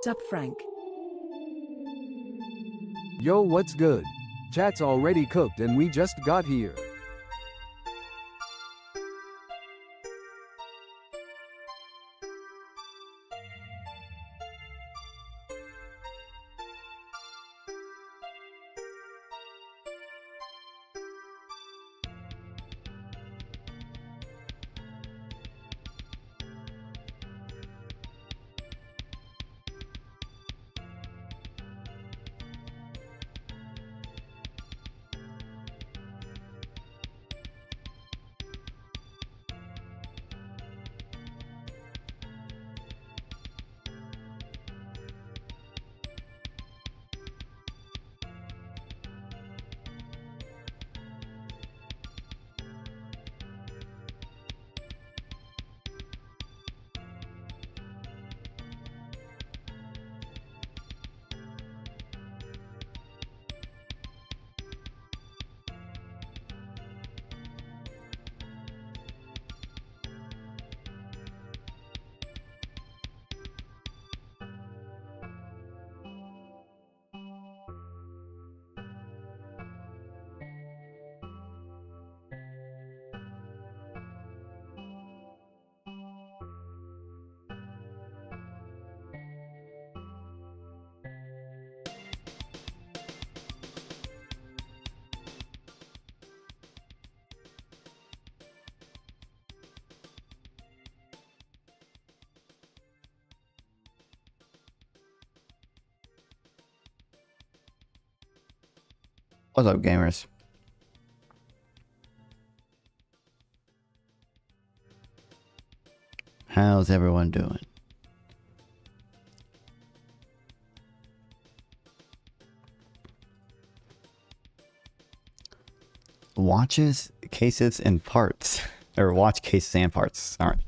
Sup, Frank? Yo, what's good? Chat's already cooked and we just got here. What's up, gamers? How's everyone doing? Watches, cases, and parts. Or watch cases and parts. Sorry.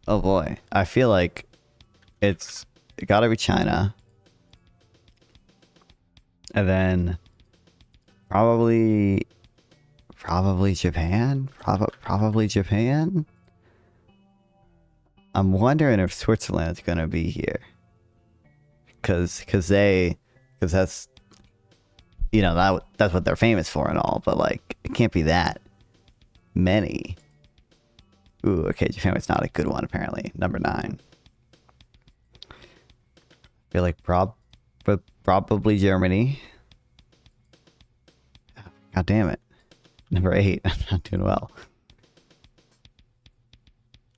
Oh boy. I feel like it gotta be China. And then probably Japan. Probably Japan. I'm wondering if Switzerland's gonna be here, cause that's, you know, that's what they're famous for and all, but like it can't be that many. Ooh, okay, Japan was not a good one apparently. Number 9. I feel like probably Germany. God damn it. Number 8. I'm not doing well.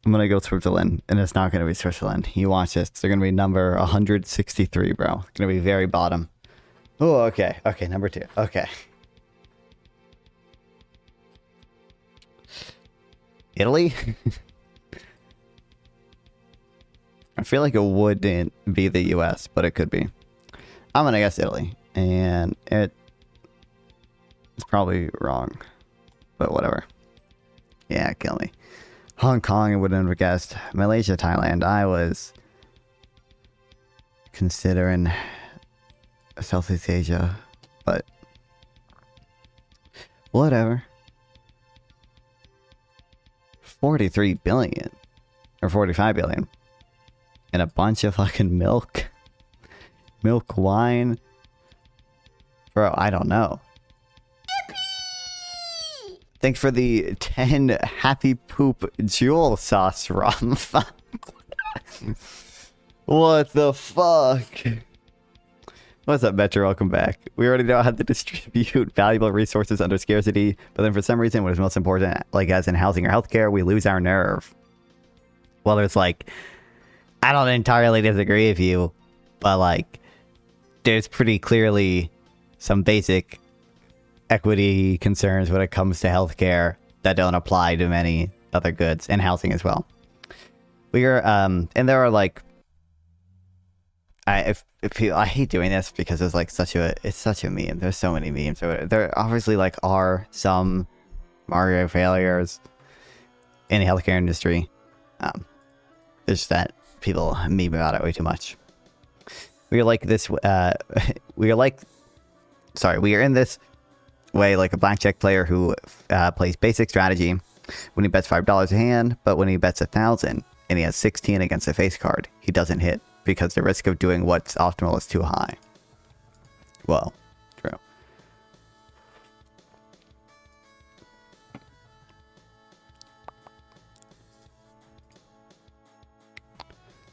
I'm gonna go Switzerland, and it's not gonna be Switzerland. You watch this. They're gonna be number 163, bro. It's gonna be very bottom. Oh, okay. Okay, number 2. Okay. Italy? I feel like it wouldn't be the US, but it could be. I'm gonna guess Italy, and it's probably wrong, but whatever. Yeah, kill me. Hong Kong, I wouldn't have guessed. Malaysia, Thailand. I was considering Southeast Asia, but whatever. 43 billion or 45 billion, and a bunch of fucking milk, wine, bro. I don't know. Thanks for the 10 happy poop jewel sauce rum. What the fuck? What's up, Metro? Welcome back. We already know how to distribute valuable resources under scarcity, but then for some reason, what is most important, like as in housing or healthcare, we lose our nerve. Well, there's like, I don't entirely disagree with you, but like, there's pretty clearly some basic equity concerns when it comes to healthcare that don't apply to many other goods, and housing as well. We are, and there are like, I hate doing this because it's like it's such a meme. There's so many memes. There obviously like are some Mario failures in the healthcare industry. It's just that people meme about it way too much. We are like this. We are in this way like a blackjack player who plays basic strategy when he bets $5 a hand, but when he bets 1,000 and he has 16 against a face card, he doesn't hit because the risk of doing what's optimal is too high. Well, true.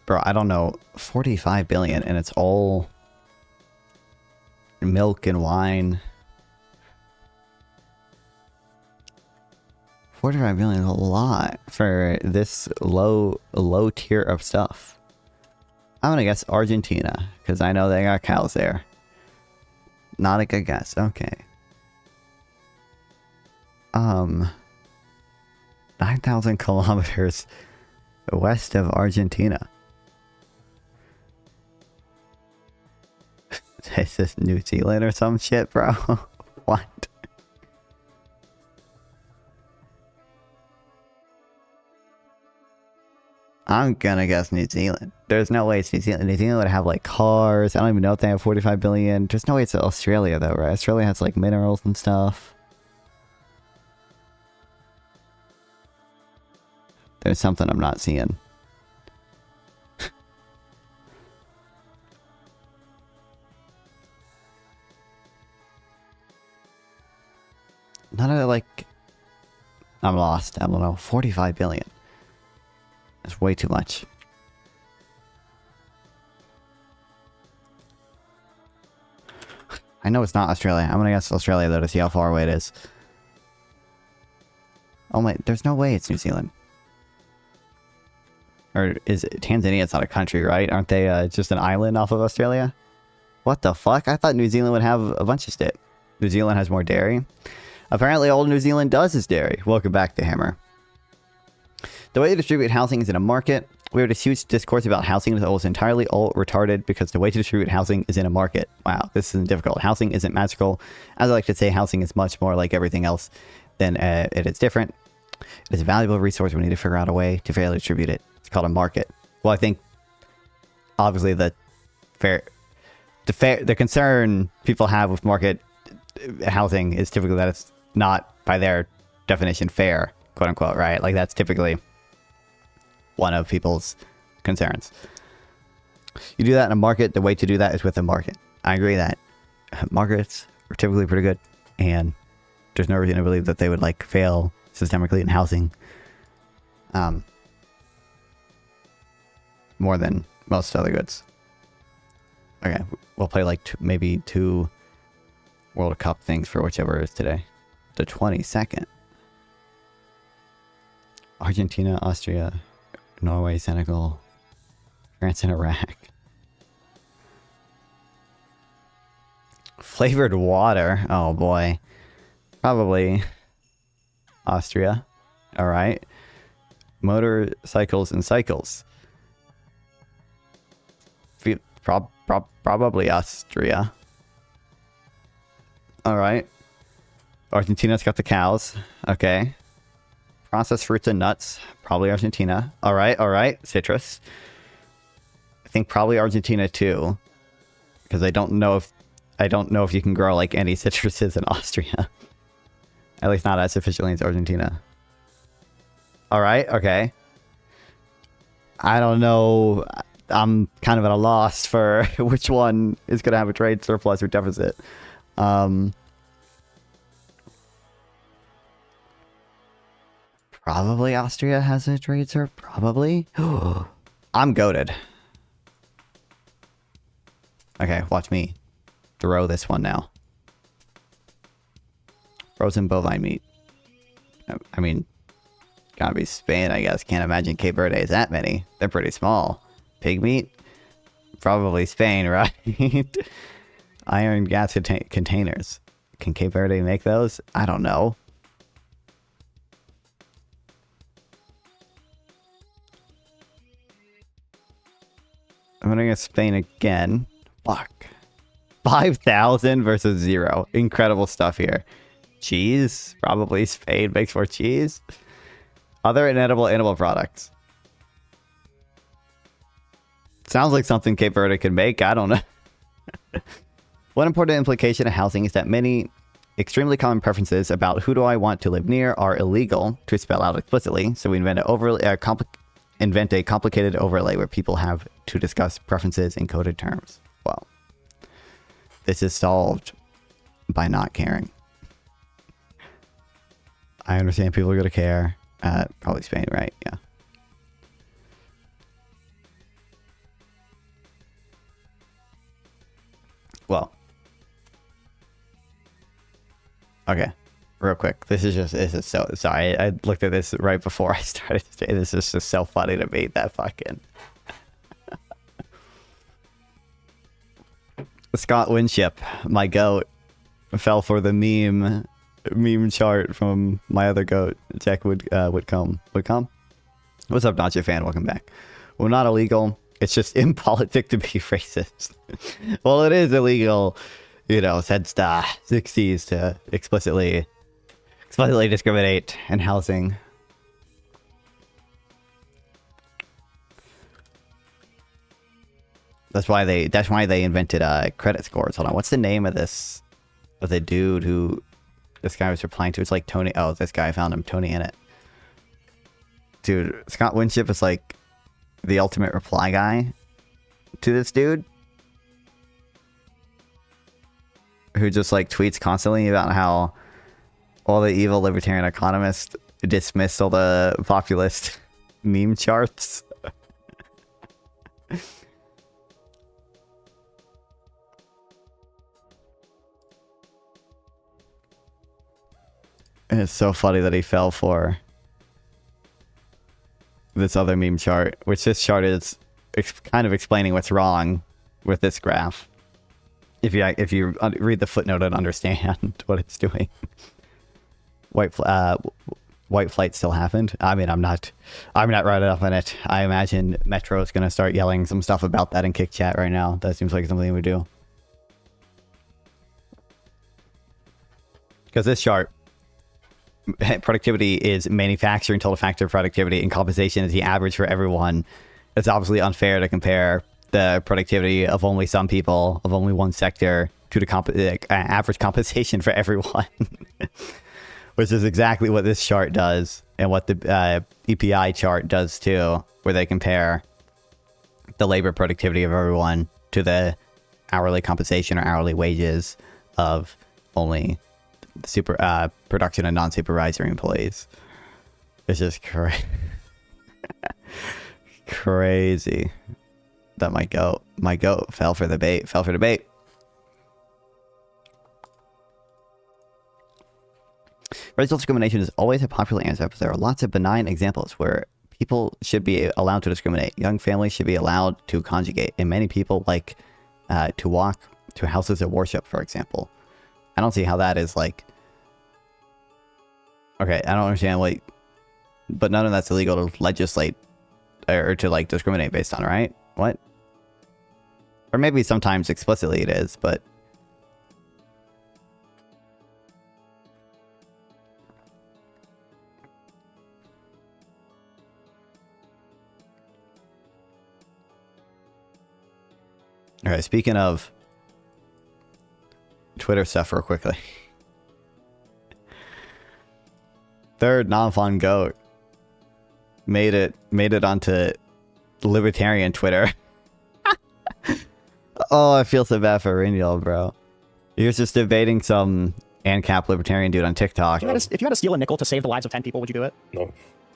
Bro, I don't know. 45 billion and it's all milk and wine. 45 billion is a lot for this low tier of stuff. I'm gonna guess Argentina, because I know they got cows there. Not a good guess. Okay. 9,000 kilometers west of Argentina. Is this New Zealand or some shit, bro? What? I'm gonna guess New Zealand. There's no way it's New Zealand. New Zealand would have like cars. I don't even know if they have 45 billion. There's no way it's Australia though, right? Australia has like minerals and stuff. There's something I'm not seeing. None of it, like... I'm lost. I don't know. 45 billion. That's way too much. I know it's not Australia. I'm gonna guess Australia though to see how far away it is. Oh my, there's no way it's New Zealand. Or is it Tanzania? It's not a country, right? Aren't they just an island off of Australia? What the fuck? I thought New Zealand would have a bunch of shit. New Zealand has more dairy. Apparently all New Zealand does is dairy. Welcome back to Hammer. The way to distribute housing is in a market. We have this huge discourse about housing is almost entirely all retarded because the way to distribute housing is in a market. Wow, this isn't difficult. Housing isn't magical. As I like to say, housing is much more like everything else than it is different. It is a valuable resource. We need to figure out a way to fairly distribute it. It's called a market. Well, I think obviously the concern people have with market housing is typically that it's not by their definition fair, quote unquote, right? Like that's typically one of people's concerns. You do that in a market. The way to do that is with a market. I agree that markets are typically pretty good, and there's no reason to believe that they would like fail systemically in housing more than most other goods. Okay, we'll play like maybe 2 World Cup things for whichever is today. The 22nd. Argentina, Austria, Norway, Senegal, France, and Iraq. Flavored water. Oh boy. Probably Austria. Alright. Motorcycles and cycles. Probably Austria. Alright. Argentina's got the cows. Okay. Processed fruits and nuts. Probably Argentina. Alright. Citrus. I think probably Argentina too. Because I don't know if you can grow like any citruses in Austria. At least not as efficiently as Argentina. Alright, okay. I don't know. I'm kind of at a loss for which one is going to have a trade surplus or deficit. Probably Austria has a trade surplus. Probably. I'm goated. Okay, watch me throw this one now. Frozen bovine meat. I mean, gotta be Spain, I guess. Can't imagine Cape Verde is that many. They're pretty small. Pig meat? Probably Spain, right? Iron gas containers. Can Cape Verde make those? I don't know. I'm gonna guess Spain again. Fuck. 5,000 versus 0. Incredible stuff here. Cheese? Probably Spain makes more cheese. Other inedible animal products. Sounds like something Cape Verde can make. I don't know. One important implication of housing is that many extremely common preferences about who do I want to live near are illegal to spell out explicitly. So we invent an overly invent a complicated overlay where people have to discuss preferences in coded terms. Well, this is solved by not caring. I understand people are going to care. Probably Spain, right? Yeah. Well. Okay. Real quick. This is so... Sorry, I looked at this right before I started today. This is just so funny to me, that fucking... Scott Winship, my goat, fell for the meme chart from my other goat, Jack Woodcomb. What's up, Nacho fan? Welcome back. Well, not illegal. It's just impolitic to be racist. Well, it is illegal, you know, since the 60s to explicitly discriminate in housing. That's why they invented credit scores. Hold on, what's the name of this? Of the dude who this guy was replying to? It's like Tony. Oh, this guy, I found him. Tony in it. Dude, Scott Winship is like the ultimate reply guy to this dude, who just like tweets constantly about how all the evil libertarian economists dismiss all the populist meme charts. And it's so funny that he fell for this other meme chart, which this chart is kind of explaining what's wrong with this graph. If you read the footnote and understand what it's doing. White flight still happened. I mean, I'm not right up on it. I imagine Metro is going to start yelling some stuff about that in Kick Chat right now. That seems like something we do. Because this chart, productivity is manufacturing total factor of productivity, and compensation is the average for everyone. It's obviously unfair to compare the productivity of only some people, of only one sector, to the average compensation for everyone. Which is exactly what this chart does, and what the EPI chart does too, where they compare the labor productivity of everyone to the hourly compensation or hourly wages of only production and non-supervisory employees. It's just crazy that my goat fell for the bait. Racial discrimination is always a popular answer, but there are lots of benign examples where people should be allowed to discriminate. Young families should be allowed to conjugate, and many people like to walk to houses of worship, for example. I don't see how that is like... Okay, I don't understand what... But none of that's illegal to legislate or to like discriminate based on, right? What? Or maybe sometimes explicitly it is, but... Alright, speaking of Twitter stuff real quickly. Third non-fun goat made it onto libertarian Twitter. Oh, I feel so bad for Ringo, bro. He was just debating some ANCAP libertarian dude on TikTok. If you had to steal a nickel to save the lives of 10 people, would you do it? No.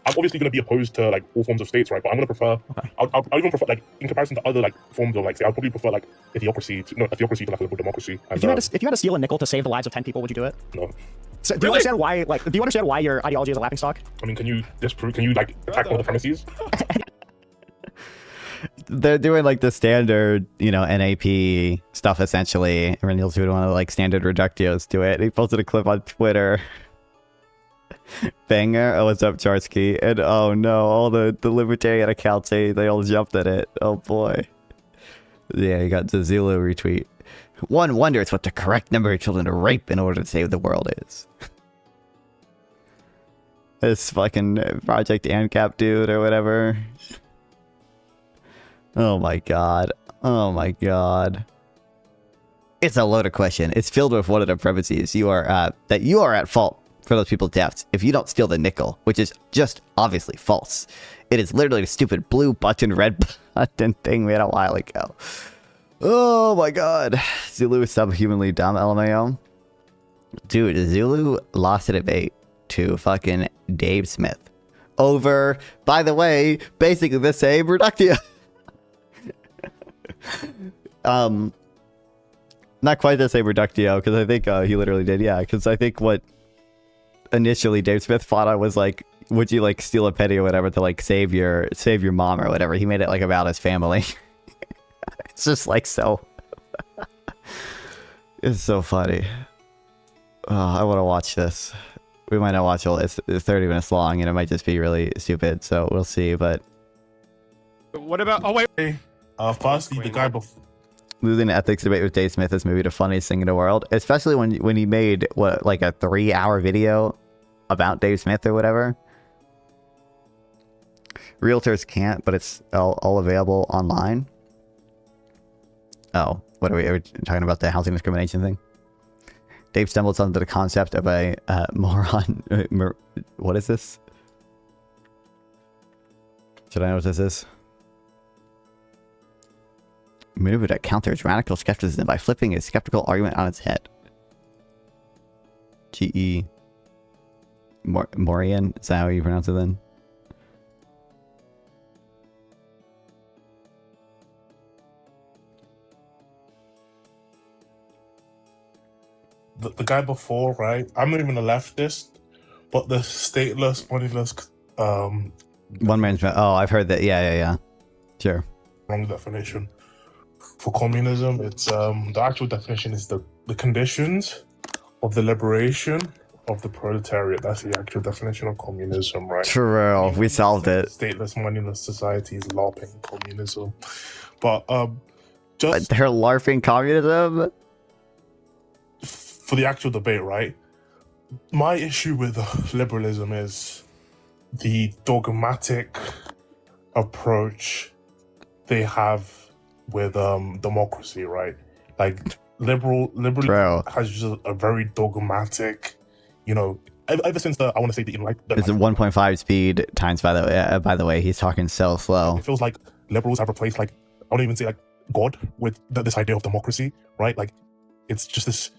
I'm obviously going to be opposed to like all forms of states, right? But I'm going to prefer, okay. I'll even prefer, like, in comparison to other like forms of like, say, I'll probably prefer like a theocracy to like a liberal democracy. And, if you had to steal a nickel to save the lives of 10 people, would you do it? No. So, do you understand why? Like, do you understand why your ideology is a laughingstock? I mean, can you like attack one of the premises? They're doing like the standard, you know, NAP stuff essentially. Renil's doing one of the like standard reductios to it. He posted a clip on Twitter. Banger. Oh, what's up, Charsky? And oh no, all the libertarian accounts they all jumped at it. Oh boy. Yeah, you got the Zulu retweet. One wonders what the correct number of children to rape in order to save the world is. This fucking Project ANCAP dude or whatever. Oh my god. Oh my god. It's a loaded question. It's filled with one of the premises. You are that you are at fault for those people's deaths if you don't steal the nickel, which is just obviously false. It is literally a stupid blue button, red button thing made a while ago. Oh my god. Zulu is subhumanly dumb, LMAO. Dude, Zulu lost a debate to fucking Dave Smith over, by the way, basically the same reductio. Not quite the same reductio, because I think he literally did, yeah, because I think what initially Dave Smith fought on was like, would you like steal a penny or whatever to like save your mom or whatever. He made it like about his family. It's just like so. It's so funny. Oh, I want to watch this. We might not watch it. It's 30 minutes long, and it might just be really stupid. So we'll see. But what about? Oh wait. Firstly, the guy before. Losing the ethics debate with Dave Smith is maybe the funniest thing in the world, especially when he made what, like a 3-hour video about Dave Smith or whatever. Realtors can't, but it's all available online. Oh, what are we talking about? The housing discrimination thing? Dave stumbles onto the concept of a moron. What is this? Should I know what this is? Maneuver that counters radical skepticism by flipping a skeptical argument on its head. G.E. Morian? Is that how you pronounce it then? The guy before, right? I'm not even a leftist, but the stateless, moneyless, One man's... Oh, I've heard that. Yeah. Sure. wrong definition. For communism, it's the actual definition is the conditions of the liberation of the proletariat. That's the actual definition of communism, right? True. We solved it. Stateless, moneyless society is LARPing communism. But just They're LARPing communism? for the actual debate, right? My issue with liberalism is the dogmatic approach they have with democracy, right? Like liberalism Bro. has just a very dogmatic, you know, ever since I want to say the It's a 1.5 speed times, by the way. He's talking so slow. it feels like liberals have replaced, like, I won't even say like God with this idea of democracy, right? Like, it's just this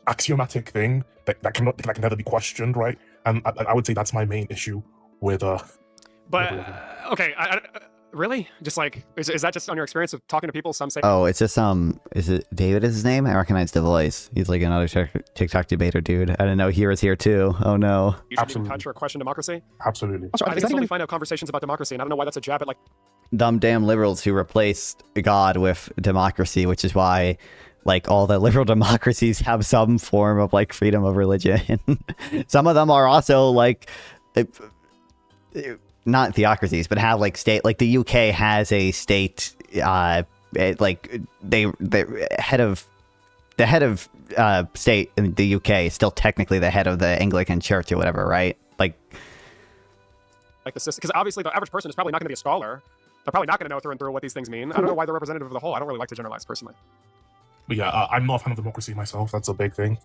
axiomatic thing that can never be questioned, right? And I would say that's my main issue with But liberalism. okay, really? Just like is that just on your experience of talking to people? Some say. Oh, it's just is it David is his name? I recognize the voice. He's like another TikTok debater dude. I didn't know he was here too. Oh no. You should even Absolutely. touch or question democracy. Absolutely. I think we find out conversations about democracy, and I don't know why that's a jab at like. Dumb damn liberals who replaced God with democracy, which is why like all the liberal democracies have some form of like freedom of religion. Some of them are also like not theocracies, but have like state, like the UK has a state, like the head of state in the UK is still technically the head of the Anglican Church or whatever, right? Like the system, because obviously the average person is probably not going to be a scholar. They're probably not going to know through and through what these things mean. I don't know why they're representative of the whole. I don't really like to generalize personally. But yeah, I'm not a fan of democracy myself. That's a big thing.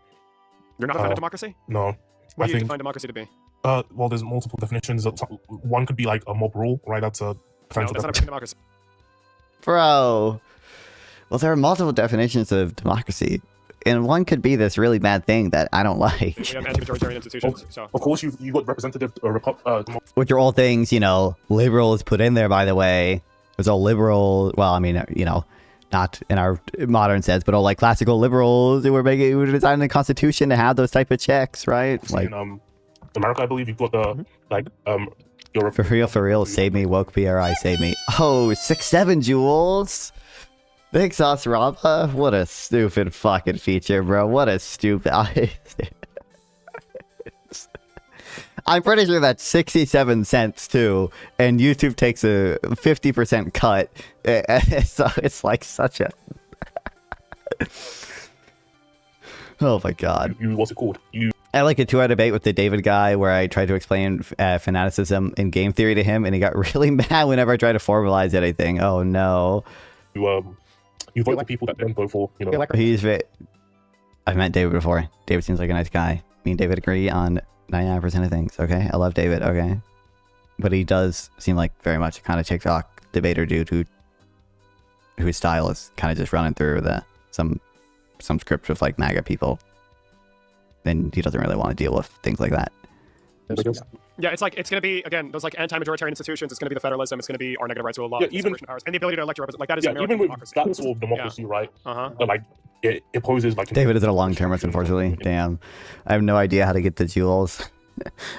You're not a fan of democracy? No. What I do you think- define democracy to be? Well, there's multiple definitions. One could be like a mob rule, right? That's a No, potential that's not a definition. democracy. bro. Well, there are multiple definitions of democracy, and one could be this really bad thing that I don't like. We have anti-majoritarian institutions, so. Of course, you got representative Which are all things, you know, liberals put in there, by the way. There's all liberal, well, I mean, you know, not in our modern sense, but all like classical liberals who were designing the Constitution to have those type of checks, right? Like, in America, I believe you've got the your for real, save me, woke PRI, save me. Oh, 6-7 Jules. Thanks, Osraba. What a stupid fucking feature, bro. What a stupid. I'm pretty sure that's 67 cents too, and YouTube takes a 50% cut. So it's like such a. Oh my god. what's it called? I like a 2-hour debate with the David guy where I tried to explain fanaticism in game theory to him, and he got really mad whenever I tried to formalize anything. Oh no. You vote for people that don't vote for, you know. He's. I've met David before. David seems like a nice guy. Me and David agree on 99% of things. Okay, I love David. Okay, but he does seem like very much a kind of TikTok debater dude whose style is kind of just running through some script with like MAGA people. Then he doesn't really want to deal with things like that. Yeah, it's like it's going to be again those like anti-majoritarian institutions. It's going to be the federalism. It's going to be our negative rights to a law, even powers, and the ability to elect your representatives. Like that is even American with democracy. that sort of democracy, right? But like it poses like David is a long-termist, unfortunately. Damn, I have no idea how to get the jewels.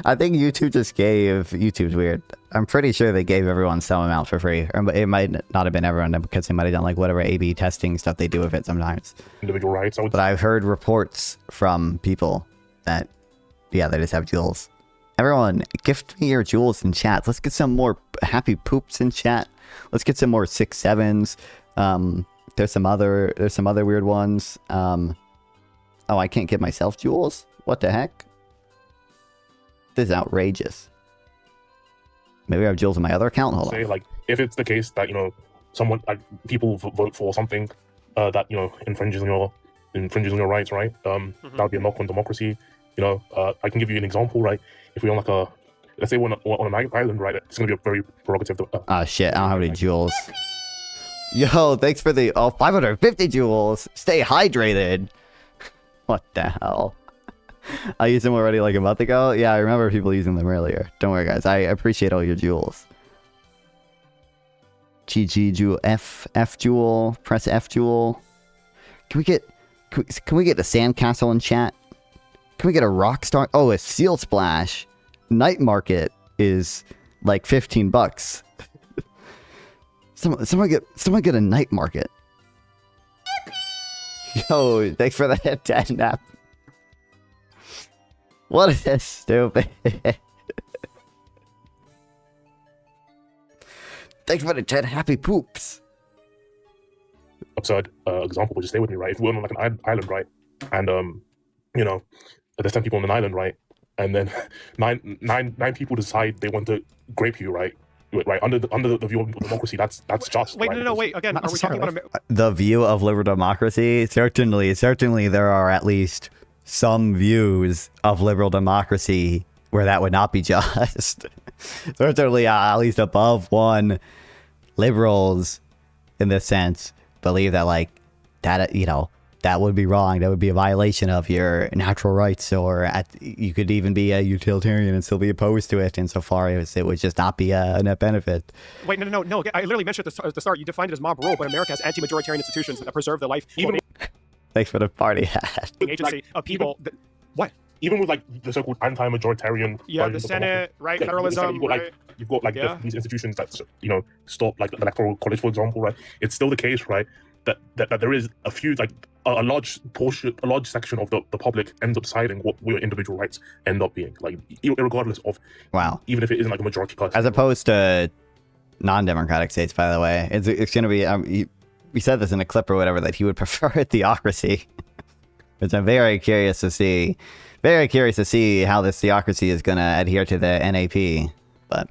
I think YouTube's weird. I'm pretty sure they gave everyone some amount for free. Or it might not have been everyone because they might have done like whatever A/B testing stuff they do with it sometimes. Individual rights. But I've heard reports from people that, yeah, they just have jewels. Everyone, gift me your jewels in chat. Let's get some more happy poops in chat. Let's get some more 6-7s. There's some other weird ones. Oh, I can't give myself jewels? What the heck? This is outrageous. Maybe I have jewels in my other account. Hold on. Like, if it's the case that someone like people vote for something that infringes on your rights, right? That would be a knock on democracy. I can give you an example, right? If we're on like let's say we're on an island, right? It's gonna be a very prerogative. Ah, shit! I don't have any jewels. Yo, thanks for the 550 jewels. Stay hydrated. What the hell? I used them already like a month ago. Yeah, I remember people using them earlier. Don't worry, guys. I appreciate all your jewels. GG jewel, F jewel, press F jewel. Can we get a sandcastle in chat? Can we get a rock star? Oh, a seal splash. Night market is like $15. Someone get a night market. Yo, thanks for that 10 nap. What is this stupid? Thanks for the 10 happy poops. Absurd example, but just stay with me, right? If we're on like an island, right? And there's 10 people on an island, right? And then nine people decide they want to grape you, right? Right, under the view of democracy, that's just. Wait, right? no, wait. Again, are we talking about the view of liberal democracy? Certainly, there are at least some views of liberal democracy where that would not be just. Certainly, at least above one, liberals, in this sense, believe that like that that would be wrong. That would be a violation of your natural rights, or you could even be a utilitarian and still be opposed to it insofar as it would just not be a net benefit. Wait, no. I literally mentioned at the start. You defined it as mob rule, but America has anti-majoritarian institutions that preserve the life. Even thanks for the party hat. The agency of people. What? Even with like the so-called anti-majoritarian. Yeah, the Senate, right? Yeah, federalism. You've got like these institutions that stop like the electoral college, for example, right? It's still the case, right? That there is a few like a large section of the public ends up deciding what your individual rights end up being, like regardless of even if it isn't like a majority person, as opposed to non-democratic states. By the way, it's going to be we said this in a clip or whatever that he would prefer a theocracy, which I'm very curious to see. Very curious to see how this theocracy is going to adhere to the NAP. But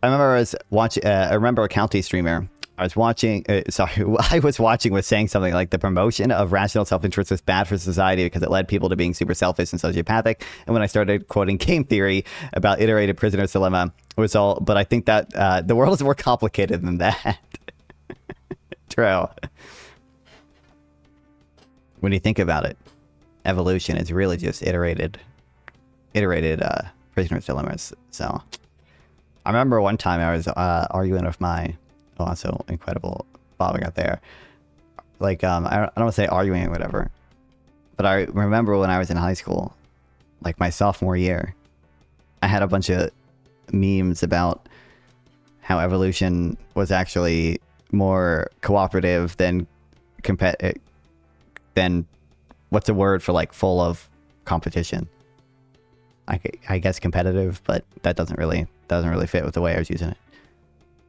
I remember a county streamer. I was watching was saying something like the promotion of rational self-interest is bad for society because it led people to being super selfish and sociopathic. And when I started quoting game theory about iterated prisoner's dilemma, it was all, but I think that the world is more complicated than that. True. When you think about it, evolution is really just iterated prisoner's dilemmas. So I remember one time I was arguing with my also incredible Bob I got there. Like, I don't want to say arguing or whatever, but I remember when I was in high school, like my sophomore year, I had a bunch of memes about how evolution was actually more cooperative than what's the word for like full of competition? I guess competitive, but that doesn't really fit with the way I was using it.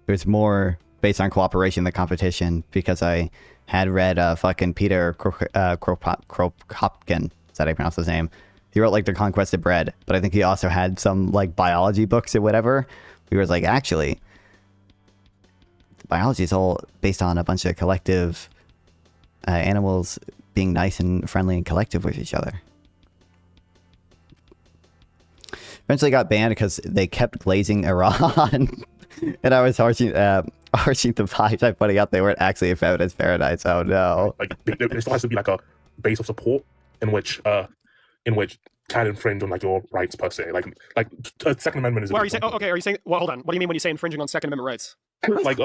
It was more based on cooperation than competition because I had read fucking Peter Kropotkin. Is that how you pronounce his name? He wrote like The Conquest of Bread, but I think he also had some like biology books or whatever. He was like, actually, biology is all based on a bunch of collective animals being nice and friendly and collective with each other. eventually got banned because they kept glazing Iran. And I was harshing the vibes by putting out they weren't actually a feminist paradise. Oh no. Like there still has to be like a base of support in which can infringe on like your rights per se. Like Second Amendment is. Well, are you saying? Oh, okay, are you saying? Well, hold on. What do you mean when you say infringing on Second Amendment rights? like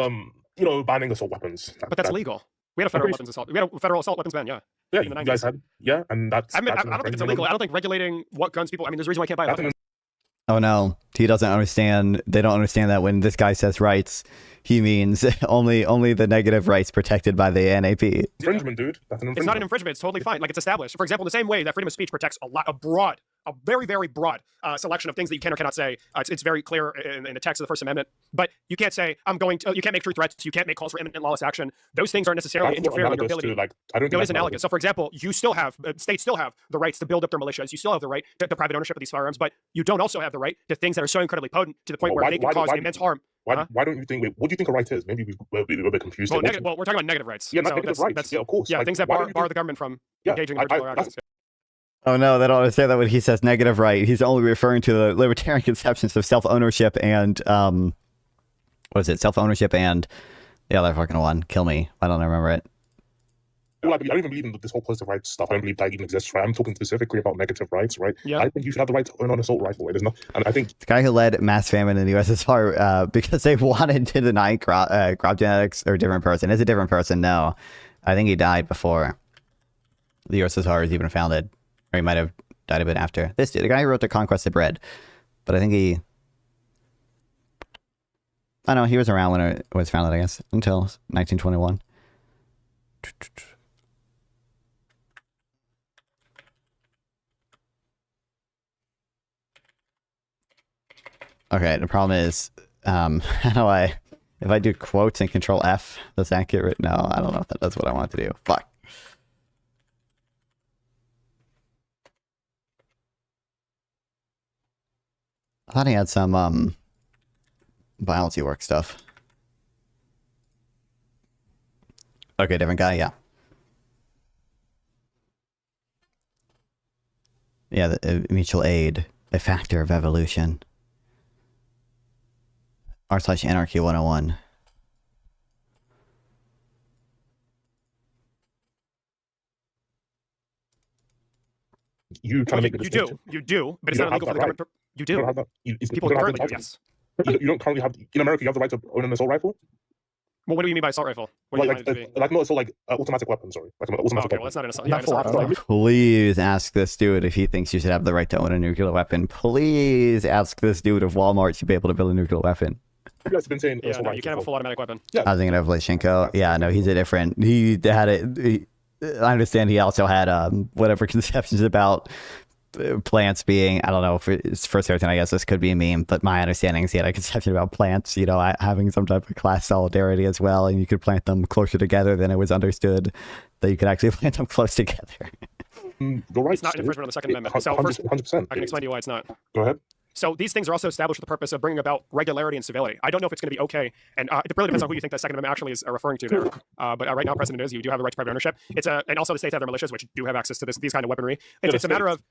banning assault weapons. But that's illegal. We had a federal weapons assault. We had a federal assault weapons ban. Yeah. Yeah, in the you guys 90s. had. Yeah, and that's. I don't think it's illegal. I don't think regulating what guns people. I mean, there's a reason why I can't buy a weapon. Oh no, he doesn't understand. They don't understand that when this guy says rights, he means only the negative rights protected by the NAP. Infringement, dude. That's an infringement. It's not an infringement. It's totally fine. Like, it's established. For example, in the same way that freedom of speech protects a very, very broad selection of things that you can or cannot say. It's very clear in the text of the First Amendment. But you can't say, you can't make true threats. You can't make calls for imminent lawless action. Those things aren't necessarily interfering with your ability. I don't No, it is analogous. So, for example, you still have, states still have the rights to build up their militias. You still have the right to private ownership of these firearms, but you don't also have the right to things that are so incredibly potent to the point where they can cause immense harm. Why don't you think? What do you think a right is? Maybe we're a bit confused. Well, we're talking about negative rights. Yeah, negative rights. Yeah, of course. Yeah, things that bar the government from engaging in particular actions. Oh no, they don't understand that when he says negative right, he's only referring to the libertarian conceptions of self-ownership and what is it? Self-ownership and the other fucking one. Kill me. I don't remember it. I don't even believe in this whole positive rights stuff. I don't believe that even exists, right? I'm talking specifically about negative rights, right? Yeah. I think you should have the right to own an assault rifle. There's no, and I think the guy who led mass famine in the USSR because they wanted to deny crop genetics or a different person. Is a different person? No, I think he died before the USSR was even founded, or he might have died a bit after. This dude, the guy who wrote The Conquest of Bread, but I think he. I know he was around when it was founded, I guess, until 1921. Okay, the problem is, how do I, if I do quotes and Control F, does that get written? No, I don't know if that does what I want it to do. Fuck. I thought he had some, biology work stuff. Okay, different guy, yeah. Yeah, the mutual aid, a factor of evolution. r/anarchy 101. you trying to make the distinction. You do, but it's not illegal for the government. You do. You don't have that. People currently do, yes. You don't currently have in America. You have the right to own an assault rifle. Well, what do you mean by assault rifle? What do you mean by it to be? Not assault, like automatic weapon. Sorry, like an automatic Okay, weapon. well, that's not an assault. Not Yeah, full an assault auto. rifle. Please ask this dude if he thinks you should have the right to own a nuclear weapon. Please ask this dude if Walmart should be able to build a nuclear weapon. You guys have been saying Yeah, assault no, rifle you can't have a before. full automatic weapon. I was thinking of Lyshenko. Yeah, no, he's a different. He had it. I understand he also had whatever conceptions about plants being, I don't know, for certain, I guess this could be a meme, but my understanding is he had a conception about plants, you know, having some type of class solidarity as well, and you could plant them closer together than it was understood that you could actually plant them close together. You're right. It's not an infringement on the Second Amendment. So first, 100%. I can explain to you why it's not. Go ahead. So these things are also established for the purpose of bringing about regularity and civility. I don't know if it's going to be okay, and it really depends on who you think the Second Amendment actually is referring to there. But right now, precedent is you do have the right to private ownership. And also the states have their militias, which do have access to these kind of weaponry. It's a matter of.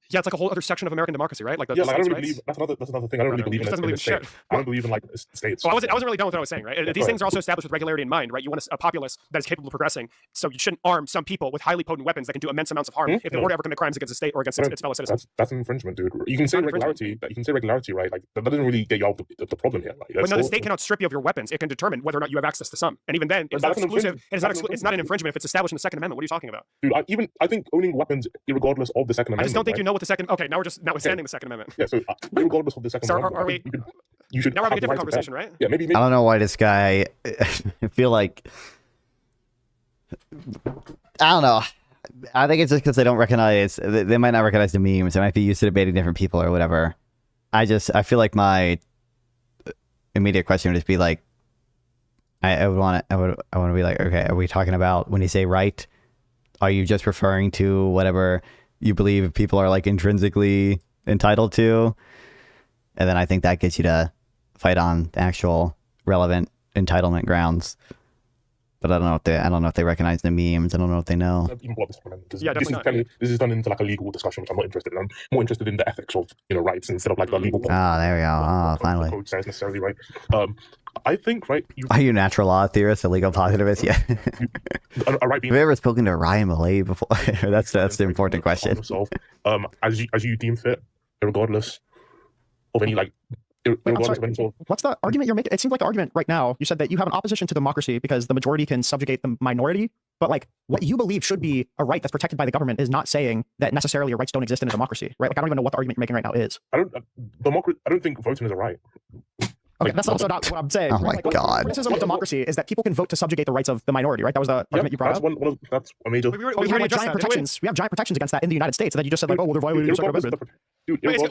Yeah, it's like a whole other section of American democracy, right? Like the Yeah, like I don't states' really rights. believe that's another thing. I don't really believe in He it. doesn't believe in shit. I don't believe in like states. Well, I wasn't really done with what I was saying, right? go These things ahead. are also established with regularity in mind, right? You want a populace that is capable of progressing, so you shouldn't arm some people with highly potent weapons that can do immense amounts of harm if they were to ever commit crimes against a state or against its fellow citizens. That's an infringement, dude. You can say not regularity. You can say regularity, right? Like that doesn't really get you out of the problem here. Like, But no, the state cannot strip you of your weapons. It can determine whether or not you have access to some, and even then, it's not That's an exclusive. infringement. It's not an infringement if it's established in the Second Amendment. What are you talking about? dude, I think owning weapons, regardless of the Second I Amendment. just don't think right? you know what the second. Okay, now we're just notwithstanding the Second Amendment. Yeah, so regardless of the Second So Amendment, are I think we- you should Now we're having a have the different right to conversation, protect. right? Yeah, maybe. I don't know why this guy, I feel like, I don't know. I think it's just because they don't recognize, they might not recognize the memes. They might be used to debating different people or whatever. I feel like my immediate question would just be like, I want to be like, okay, are we talking about when you say right? Are you just referring to whatever you believe people are like intrinsically entitled to? And then I think that gets you to fight on the actual relevant entitlement grounds. But I don't know if they recognize the memes. I don't know if they know. Even brought this up, because Yeah, this is definitely not. this is done into like a legal discussion, which I'm not interested in. I'm more interested in the ethics of rights instead of like the legal. Ah, there we go. Ah, finally. Code says necessarily right. I think right. Are you a natural law theorist, a legal positivist? Yeah. A right being. Have you ever spoken to Ryan Malay before? that's the important question. Yourself, as you deem fit, regardless of any like. Wait, I'm Regardless sorry. of any sort of, What's the argument you're making? It seems like the argument right now, you said that you have an opposition to democracy because the majority can subjugate the minority. But like what you believe should be a right that's protected by the government is not saying that necessarily your rights don't exist in a democracy, right? Like I don't even know what the argument you're making right now is. I don't think voting is a right. Okay, that's also not what I'm saying. Oh my Like, God. Criticism of democracy is that people can vote to subjugate the rights of the minority, right? That was the argument you brought that's up. that's a major. We Oh, we have already like, addressed giant that, didn't we? protections. We have giant protections against that in the United States. And then you just said like, oh, well, they're violating the Second Amendment.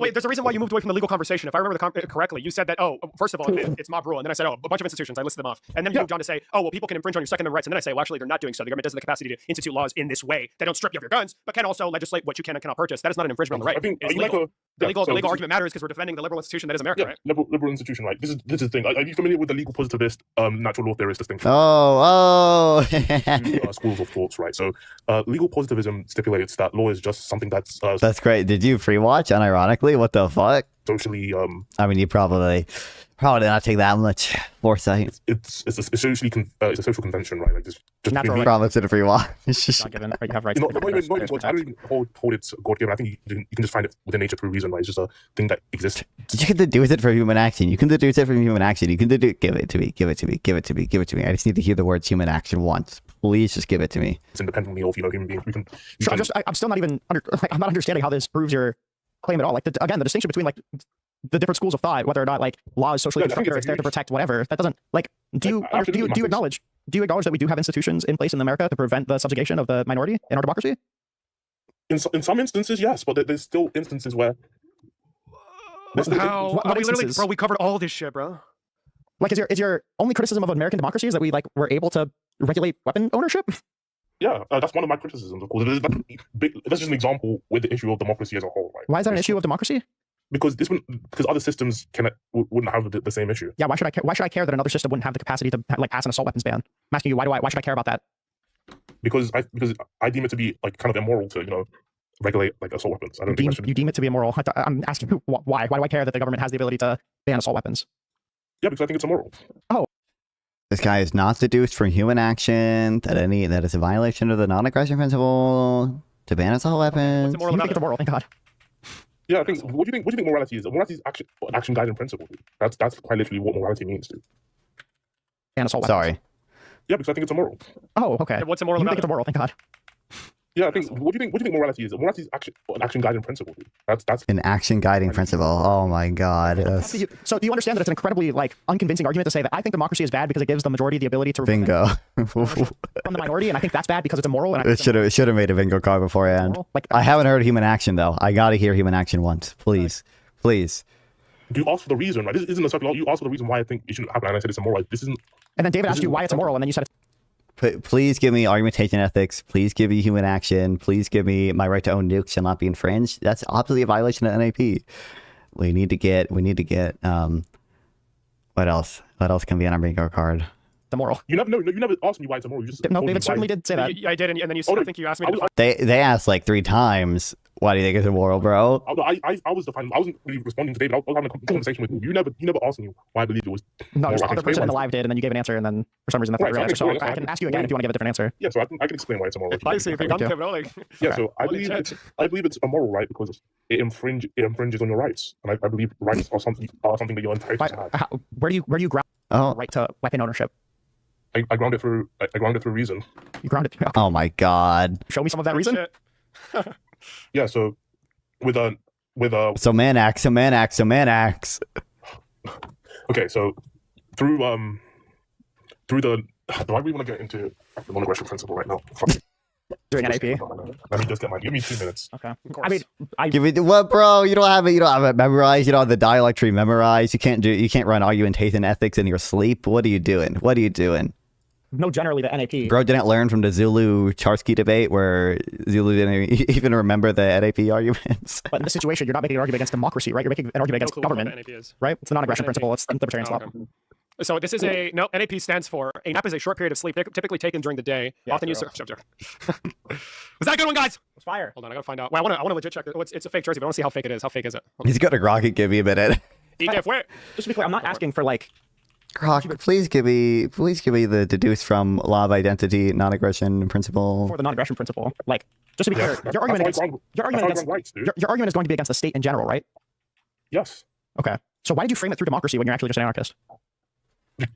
Wait, there's a reason why you moved away from the legal conversation. If I remember correctly, you said that, oh, first of all, it's mob rule. And then I said, oh, a bunch of institutions. I listed them off. And then you moved on to say, oh, well, people can infringe on your Second Amendment rights. And then I say, well, actually, they're not doing so. The government doesn't have the capacity to institute laws in this way that don't strip you of your guns, but can also legislate what you can and cannot purchase. That is not an infringement on the right. I think It's legal. The legal argument matters because we're defending the liberal institution that is America, right? Liberal institution, right? This is the thing. Are you familiar with the legal positivist, natural law theorist distinction? Oh. Schools of thoughts, right? So, legal positivism stipulates that law is just something that's That's great. Did you free watch? Unironically, what the fuck? socially I mean, you probably did not take that much foresight. it's a socially it's a social convention, right? Like this just Natural between right. Promise it a free watch. Not given, right? You have rights. you know, to not even I don't even hold it God given. I think you can just find it within nature through reason, right? It's just a thing that exists. You can deduce it from human action. You can deduce it from human action. You can deduce. Give it to me. Give it to me. Give it to me. Give it to me. I just need to hear the words human action once. Please just give it to me. It's independently of human beings. Sure, I'm still not even I'm not understanding how this proves your claim at all. Like again, the distinction between like the different schools of thought, whether or not like law is socially constructed or it's there to protect whatever, that doesn't like. Do you acknowledge that we do have institutions in place in America to prevent the subjugation of the minority in our democracy? In some instances, yes, but there's still instances where. How? What We literally, instances? bro, we covered all this shit, bro. Like, is your only criticism of American democracy is that we like were able to regulate weapon ownership? Yeah, that's one of my criticisms, of course. That's just an example with the issue of democracy as a whole, right? Why is that an issue of democracy? Because other systems wouldn't have the same issue. Yeah, why should I care? Why should I care that another system wouldn't have the capacity to like pass an assault weapons ban? I'm asking you, why should I care about that? Because I deem it to be like kind of immoral to regulate like assault weapons. I don't think that should. You deem it to be immoral. I'm asking you, why? Why do I care that the government has the ability to ban assault weapons? Yeah, because I think it's immoral. This guy is not deduced from human action that is a violation of the non-aggression principle to ban assault weapons. What's immoral You about think it's it? immoral? Thank God. Yeah, I think. What do you think morality is? Morality is action guiding principle. Dude. That's quite literally what morality means, dude. Ban assault weapons. Sorry. Yeah, because I think it's immoral. Oh, okay. What's immoral You about think it's it? immoral? Thank God. Yeah, I think. What do you think morality is? Morality is action guiding principle. Dude. That's An action guiding principle. Oh my God. So do you understand that it's an incredibly like unconvincing argument to say that I think democracy is bad because it gives the majority the ability to remove Bingo. from the minority, and I think that's bad because it's immoral. And I It think should have made a bingo card beforehand. immoral. Like I haven't heard human action though. I gotta hear human action once, please, please. you ask for the reason, right? This isn't a circular. You ask for the reason why I think it shouldn't happen, and I said it's immoral. Like, this isn't. and then David asked you why it's immoral, and then you said it's Please give me argumentation ethics. Please give me human action. Please give me my right to own nukes shall not be infringed. That's obviously a violation of NAP. We need to get what else? What else can be on our bingo card? immoral. You never asked me why it's immoral. You just No, told me David why- certainly did say that. I did, and then Oh, I think you asked me I to was- define. They asked like 3 times. Why do you think it's immoral, bro? I was defining. I wasn't really responding to David. I was having a conversation with you. You never asked me why I believe it was. No, there's Well, I other can person in explain the why. live did, and then you gave an answer, and then for some reason that's not Right, the real so I answer. can So explain- I can ask you again if you want to give a different answer. Yeah, so I can explain why it's immoral. Obviously, if you're done, Kevin, like, Yeah, so I holy shit. believe it's immoral, right? Because it infringes on your rights, and I believe rights are something that you're entitled to have. Where do you ground Oh, the right to weapon ownership? I ground it through reason. You ground it. oh my God. Show me some of that reason. Shit. Yeah, so with a So man acts. okay, so through the do I really want to get into the non-aggression principle right now? Fuck it. Doing NAP. Let me just get give me 2 minutes. Okay. Of course. I mean, Give me what, bro? You don't have it memorized. You don't have the dialect tree memorized. You can't run argumentation ethics in your sleep. What are you doing? no, generally the NAP. Bro didn't learn from the Zulu Charsky debate where Zulu didn't even remember the NAP arguments. But in this situation, you're not making an argument against democracy, right? You're making an argument No against clue what government, the NAP is. right? It's the non-aggression NAP? principle. It's libertarian Oh, law. okay. So this is a no. NAP stands for a nap is a short period of sleep typically taken during the day. Yeah, often used. true. Was that a good one, guys? It's fire. Hold on, I gotta find out. Well, I want to legit check. It's a fake jersey, but I want to see how fake it is. How fake is it? He's got a Grok. Give me a minute. EKF, where? Just to be clear, I'm not asking for like. Grok, please give me the deduce from law of identity, non-aggression principle. For the non-aggression principle, like, just to be clear, your argument is your argument is going to be against the state in general, right? Yes. Okay. So why did you frame it through democracy when you're actually just an anarchist?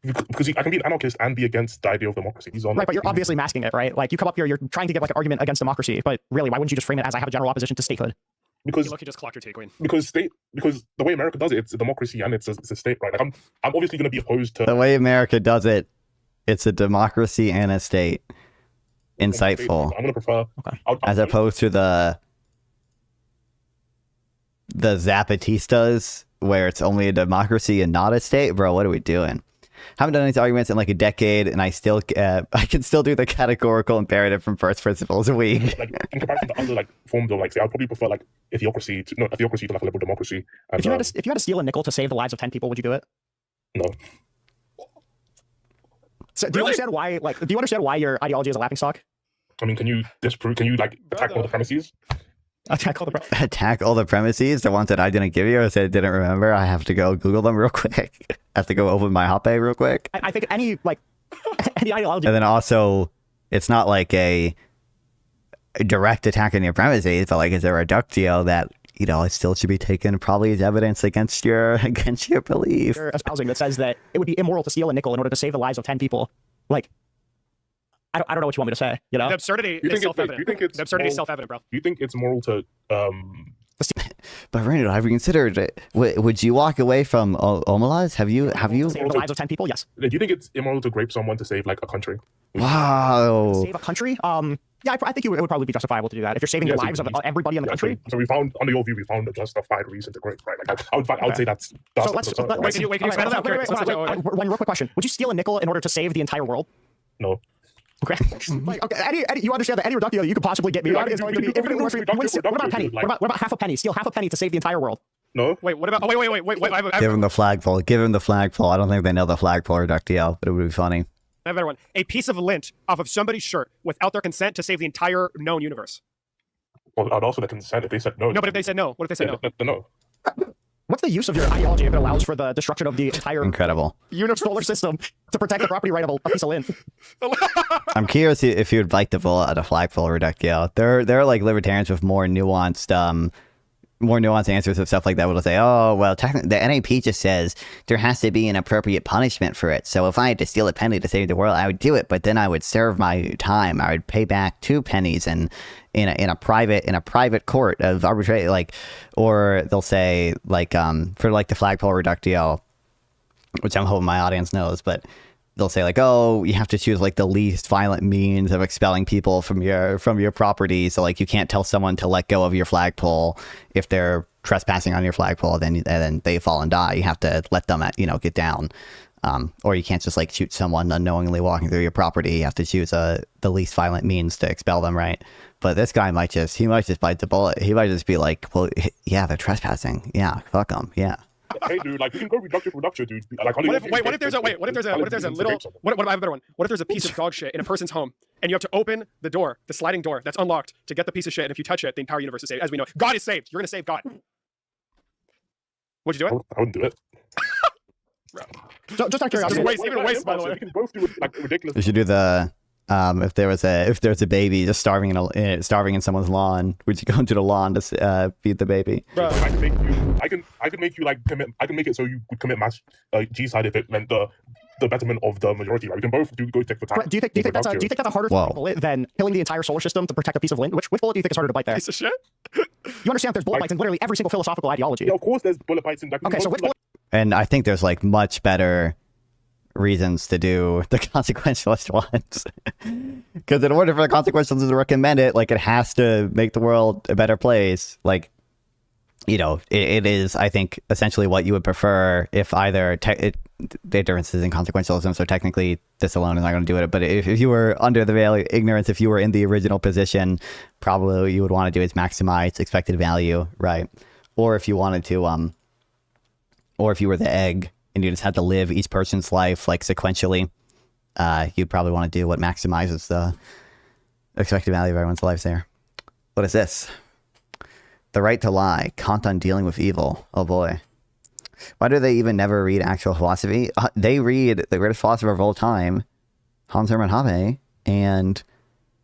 Because I can be an anarchist and be against the idea of democracy. These are Right, but you're obviously masking it, right? Like you come up here, you're trying to give like an argument against democracy, but really, why wouldn't you just frame it as I have a general opposition to statehood? because Look, you just clocked your tea, Queen. because the way America does it, it's a democracy and it's a state, right? Like I'm obviously going to be opposed to The way America does it, it's a democracy and a state. Insightful. I'm going to prefer As opposed to the Zapatistas, where it's only a democracy and not a state. Bro, what are we doing? Haven't done these arguments in like a decade, and I can still do the categorical imperative from first principles a week. like in comparison to other like forms of like, say, I'd probably prefer like a theocracy to like a liberal democracy. And, If you had to steal a nickel to save the lives of 10 people, would you do it? no, So, do you understand why? Like, do you understand why your ideology is a laughingstock? I mean, can you disprove? Can you like attack one of the premises? Attack all the premises, the ones that I didn't give you or said I didn't remember. I have to go Google them real quick. I have to go open my hot bay real quick. I think any ideology. And then also, it's not like a direct attack on your premises, but like it's a reductio that, you know, it still should be taken probably as evidence against your belief. You're espousing that says that it would be immoral to steal a nickel in order to save the lives of 10 people. Like, I don't know what you want me to say. You know, The absurdity You is think self-evident. you think it's The absurdity is moral- self-evident, bro. Do you think it's moral to But Randall, have you considered it? Would you walk away from Omalas? Have you? save the lives of 10 people. Yes. do you think it's immoral to grape someone to save like a country? Wow. Save a country. Yeah, I think it would probably be justifiable to do that if you're saving the lives of everybody in the country. So we found, under your view, we found a justified reason to grape, right? Like I would say that's So let's. absurd, right? Wait, can you expand on that? I'm curious. One real quick question: would you steal a nickel in order to save the entire world? No. Okay. Like, okay. You understand that any reductio you could possibly get me Yeah, is going to be infinitely more. What about a penny? like- What about half a penny? Steal half a penny to save the entire world. No. Wait, what about? Oh, wait. I have Give him the flagpole. Give him the flagpole. I don't think they know the flagpole reductio, but it would be funny. a better one. A piece of lint off of somebody's shirt without their consent to save the entire known universe. Well, I'd also consent if they said no. No, but if they said no, what if they said no? No. What's the use of your ideology if it allows for the destruction of the entire Incredible. solar system to protect the property right of a piece of lint? I'm curious if you would like to vote out a flagpole reductio. There are like libertarians with more nuanced answers of stuff like that. Will say, oh well, technically the NAP just says there has to be an appropriate punishment for it. So if I had to steal a penny to save the world, I would do it. But then I would serve my time. I would pay back 2 pennies and in a private court of arbitrary, like, or they'll say like for like the flagpole reductio, which I'm hoping my audience knows, but they'll say like, oh, you have to choose like the least violent means of expelling people from your property. So like you can't tell someone to let go of your flagpole if they're trespassing on your flagpole, then they fall and die. You have to let them get down. Or you can't just like shoot someone unknowingly walking through your property. You have to choose the least violent means to expel them, right? But this guy might just bite the bullet. He might just be like, well, yeah, they're trespassing. Yeah, fuck them. Yeah. Hey, dude, like we can go reductive, dude. Like, What if there's a little what I have a better one? What if there's a piece of dog shit in a person's home and you have to open the door, the sliding door that's unlocked to get the piece of shit, and if you touch it, the entire universe is saved. As we know, God is saved. You're gonna save God. Would you do it? I wouldn't do it. So, just out of curiosity, Even waste, by the way. We can both do it like ridiculous. We should do the if there was a baby just starving in someone's lawn, would you go into the lawn to feed the baby? Bro. I can make you like commit. I can make it so you would commit mass genocide if it meant the betterment of the majority. Right? We can both go take the time. do you think that's a harder Whoa. bullet than killing the entire solar system to protect a piece of lint? Which bullet do you think is harder to bite there? Piece of shit. You understand there's bullet bites in literally every single philosophical ideology. Yeah, of course, there's bullet bites in that. Okay, so which bullet? And I think there's like much better reasons to do the consequentialist ones. Because in order for the consequentialists to recommend it, like it has to make the world a better place. Like, it is, I think, essentially what you would prefer if either the differences in consequentialism. So technically, this alone is not going to do it. But if you were under the veil of ignorance, if you were in the original position, probably what you would want to do is maximize expected value, right? Or if you wanted to, or if you were the egg and and you just had to live each person's life like sequentially, you'd probably want to do what maximizes the expected value of everyone's lives there. What is this? The right to lie. Kant on dealing with evil. Oh boy. Why do they even never read actual philosophy? They read the greatest philosopher of all time, Hans Hermann Hoppe, and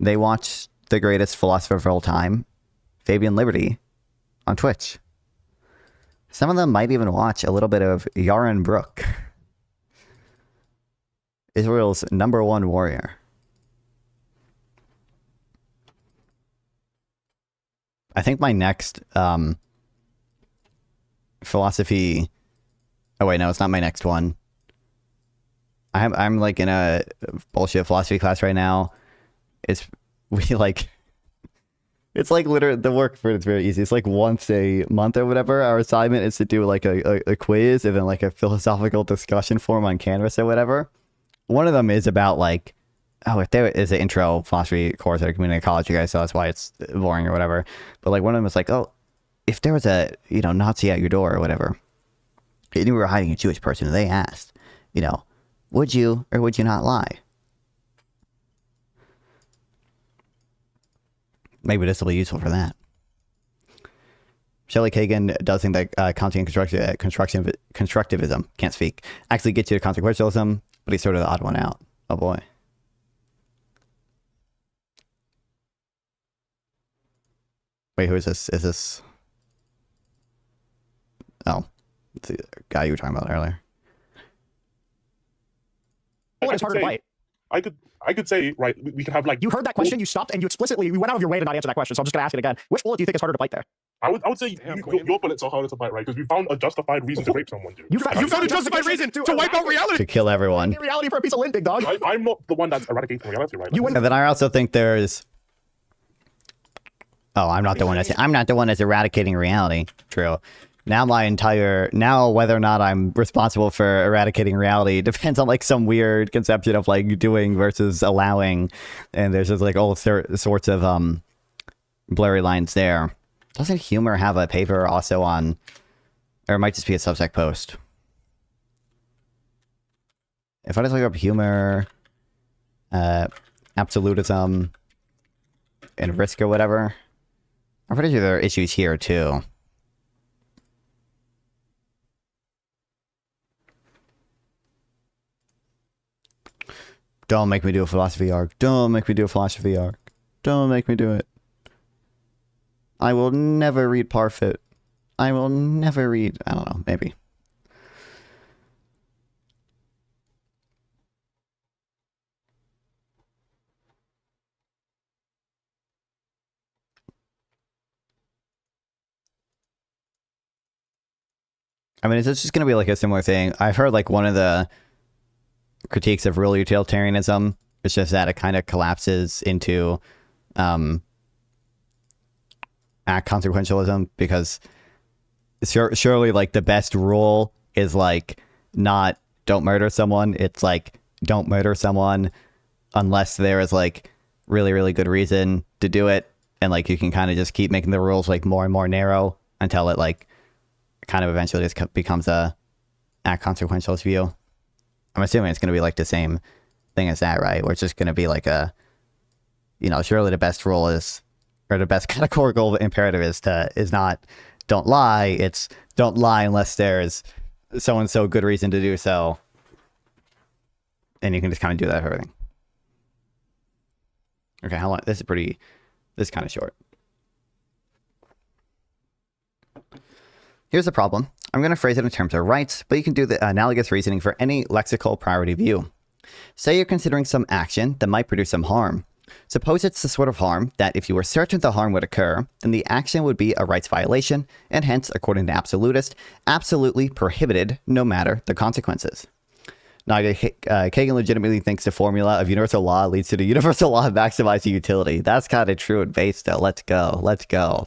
they watch the greatest philosopher of all time, Fabian Liberty, on Twitch. Some of them might even watch a little bit of Yaron Brook, Israel's #1 warrior. I think my next philosophy... Oh wait, no, it's not my next one. I'm like in a bullshit philosophy class right now. It's like literally the work for it's very easy. It's like once a month or whatever. Our assignment is to do like a quiz and then like a philosophical discussion forum on Canvas or whatever. One of them is about like, oh, if there is an intro philosophy course at a community college, you guys, so that's why it's boring or whatever. But like one of them is like, oh, if there was a, Nazi at your door or whatever, and you were hiding a Jewish person, and they asked, would you or would you not lie? Maybe this will be useful for that. Shelley Kagan does think that Kantian constructivism, can't speak, actually gets you to consequentialism, but he's sort of the odd one out. Oh boy. Wait, who is this? Is this... Oh, it's the guy you were talking about earlier. It's harder to bite. I could say, right, we could have like... You heard that question, you stopped, and you went out of your way to not answer that question, so I'm just going to ask it again. Which bullet do you think is harder to bite there? I would say your bullets are harder to bite, right? Because we found a justified reason to rape someone, dude. You found a justified reason to wipe out reality! To kill everyone. Reality for a piece of lint, big dog. I'm not the one that's eradicating reality, right? And then I also think there's... Oh, I'm not the one that's eradicating reality. True. Now whether or not I'm responsible for eradicating reality depends on like some weird conception of like doing versus allowing, and there's just like all sorts of blurry lines there. Doesn't Humor have a paper also on, or it might just be a Substack post? If I just look up Humor, absolutism, and risk or whatever, I'm pretty sure there are issues here too. Don't make me do a philosophy arc. Don't make me do a philosophy arc. Don't make me do it. I will never read Parfit. I will never read... I don't know, maybe. I mean, is this just going to be like a similar thing? I've heard like one of the critiques of real utilitarianism is just that it kind of collapses into consequentialism, because surely like the best rule is like not don't murder someone. It's like don't murder someone unless there is like really, really good reason to do it. And like you can kind of just keep making the rules like more and more narrow until it like kind of eventually just becomes a consequentialist view. I'm assuming it's going to be like the same thing as that, right? Where it's just going to be like a, surely the best rule is, or the best categorical imperative is not don't lie. It's don't lie unless there's so good reason to do so. And you can just kind of do that for everything. Okay, how long? This is kind of short. Here's the problem. I'm going to phrase it in terms of rights, but you can do the analogous reasoning for any lexical priority view. Say you're considering some action that might produce some harm. Suppose it's the sort of harm that if you were certain the harm would occur, then the action would be a rights violation, and hence, according to absolutist, absolutely prohibited no matter the consequences. Now, Kagan legitimately thinks the formula of universal law leads to the universal law of maximizing utility. That's kind of true and base, though. Let's go. Let's go.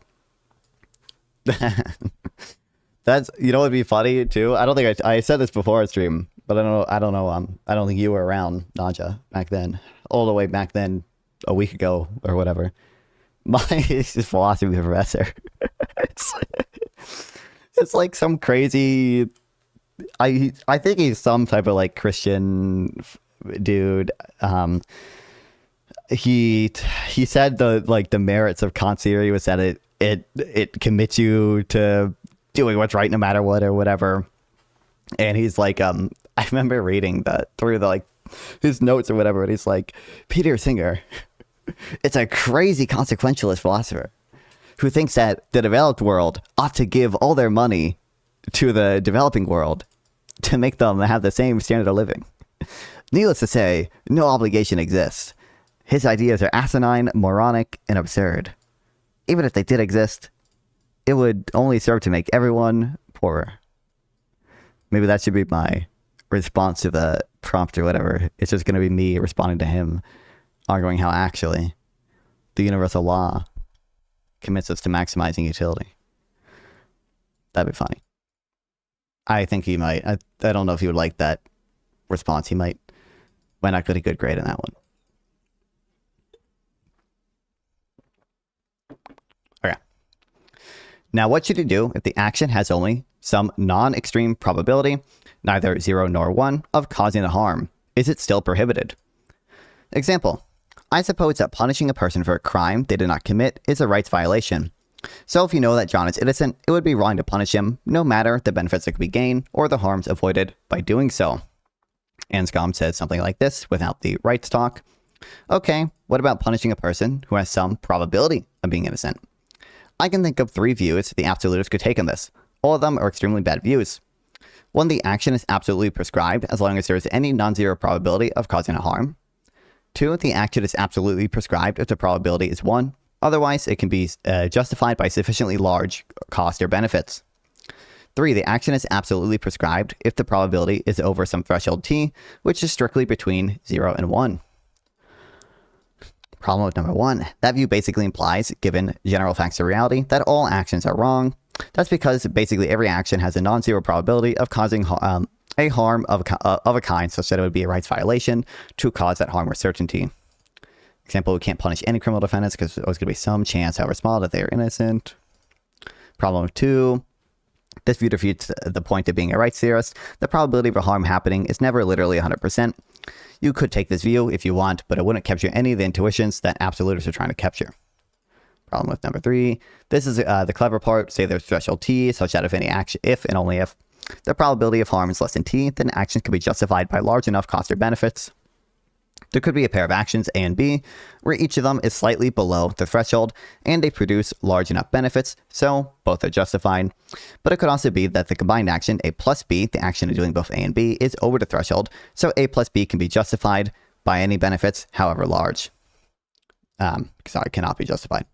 That's, what'd be funny too? I don't think I said this before on stream, but I don't know. I don't think you were around, Naja, back then. All the way back then, a week ago or whatever. My philosophy professor. It's like some crazy I think he's some type of like Christian dude. He said the merits of Kant's theory was that it commits you to doing what's right no matter what or whatever. And he's like, I remember reading that through the like his notes or whatever, and he's like, Peter Singer, it's a crazy consequentialist philosopher who thinks that the developed world ought to give all their money to the developing world to make them have the same standard of living. Needless to say, no obligation exists. His ideas are asinine, moronic, and absurd. Even if they did exist, it would only serve to make everyone poorer. Maybe that should be my response to the prompt or whatever. It's just going to be me responding to him, arguing how actually the universal law commits us to maximizing utility. That'd be funny. I think he might. I don't know if he would like that response. He might not get a good grade in that one. Okay. Now, what should you do if the action has only some non-extreme probability, neither 0 nor 1, of causing the harm? Is it still prohibited? Example. I suppose that punishing a person for a crime they did not commit is a rights violation. So if you know that John is innocent, it would be wrong to punish him, no matter the benefits that could be gained or the harms avoided by doing so. Anscombe says something like this without the rights talk. Okay, what about punishing a person who has some probability of being innocent? I can think of 3 views the absolutists could take on this. All of them are extremely bad views. 1, the action is absolutely prescribed as long as there is any non-zero probability of causing a harm. 2, the action is absolutely prescribed if the probability is 1. Otherwise, it can be justified by sufficiently large cost or benefits. 3, the action is absolutely prescribed if the probability is over some threshold t, which is strictly between 0 and 1. Problem with number 1. That view basically implies, given general facts of reality, that all actions are wrong. That's because basically every action has a non-zero probability of causing a harm of a kind such that it would be a rights violation to cause that harm with certainty. Example, we can't punish any criminal defendants because there's always going to be some chance, however small, that they are innocent. Problem 2. This view defeats the point of being a rights theorist. The probability of a harm happening is never literally 100%. You could take this view if you want, but it wouldn't capture any of the intuitions that absolutists are trying to capture. Problem with number 3. This is the clever part. Say there's threshold t, such that if and only if the probability of harm is less than t, then actions can be justified by large enough cost or benefits. There could be a pair of actions, A and B, where each of them is slightly below the threshold, and they produce large enough benefits, so both are justified. But it could also be that the combined action, A plus B, the action of doing both A and B, is over the threshold, so A plus B can be justified by any benefits, however large. Sorry, cannot be justified.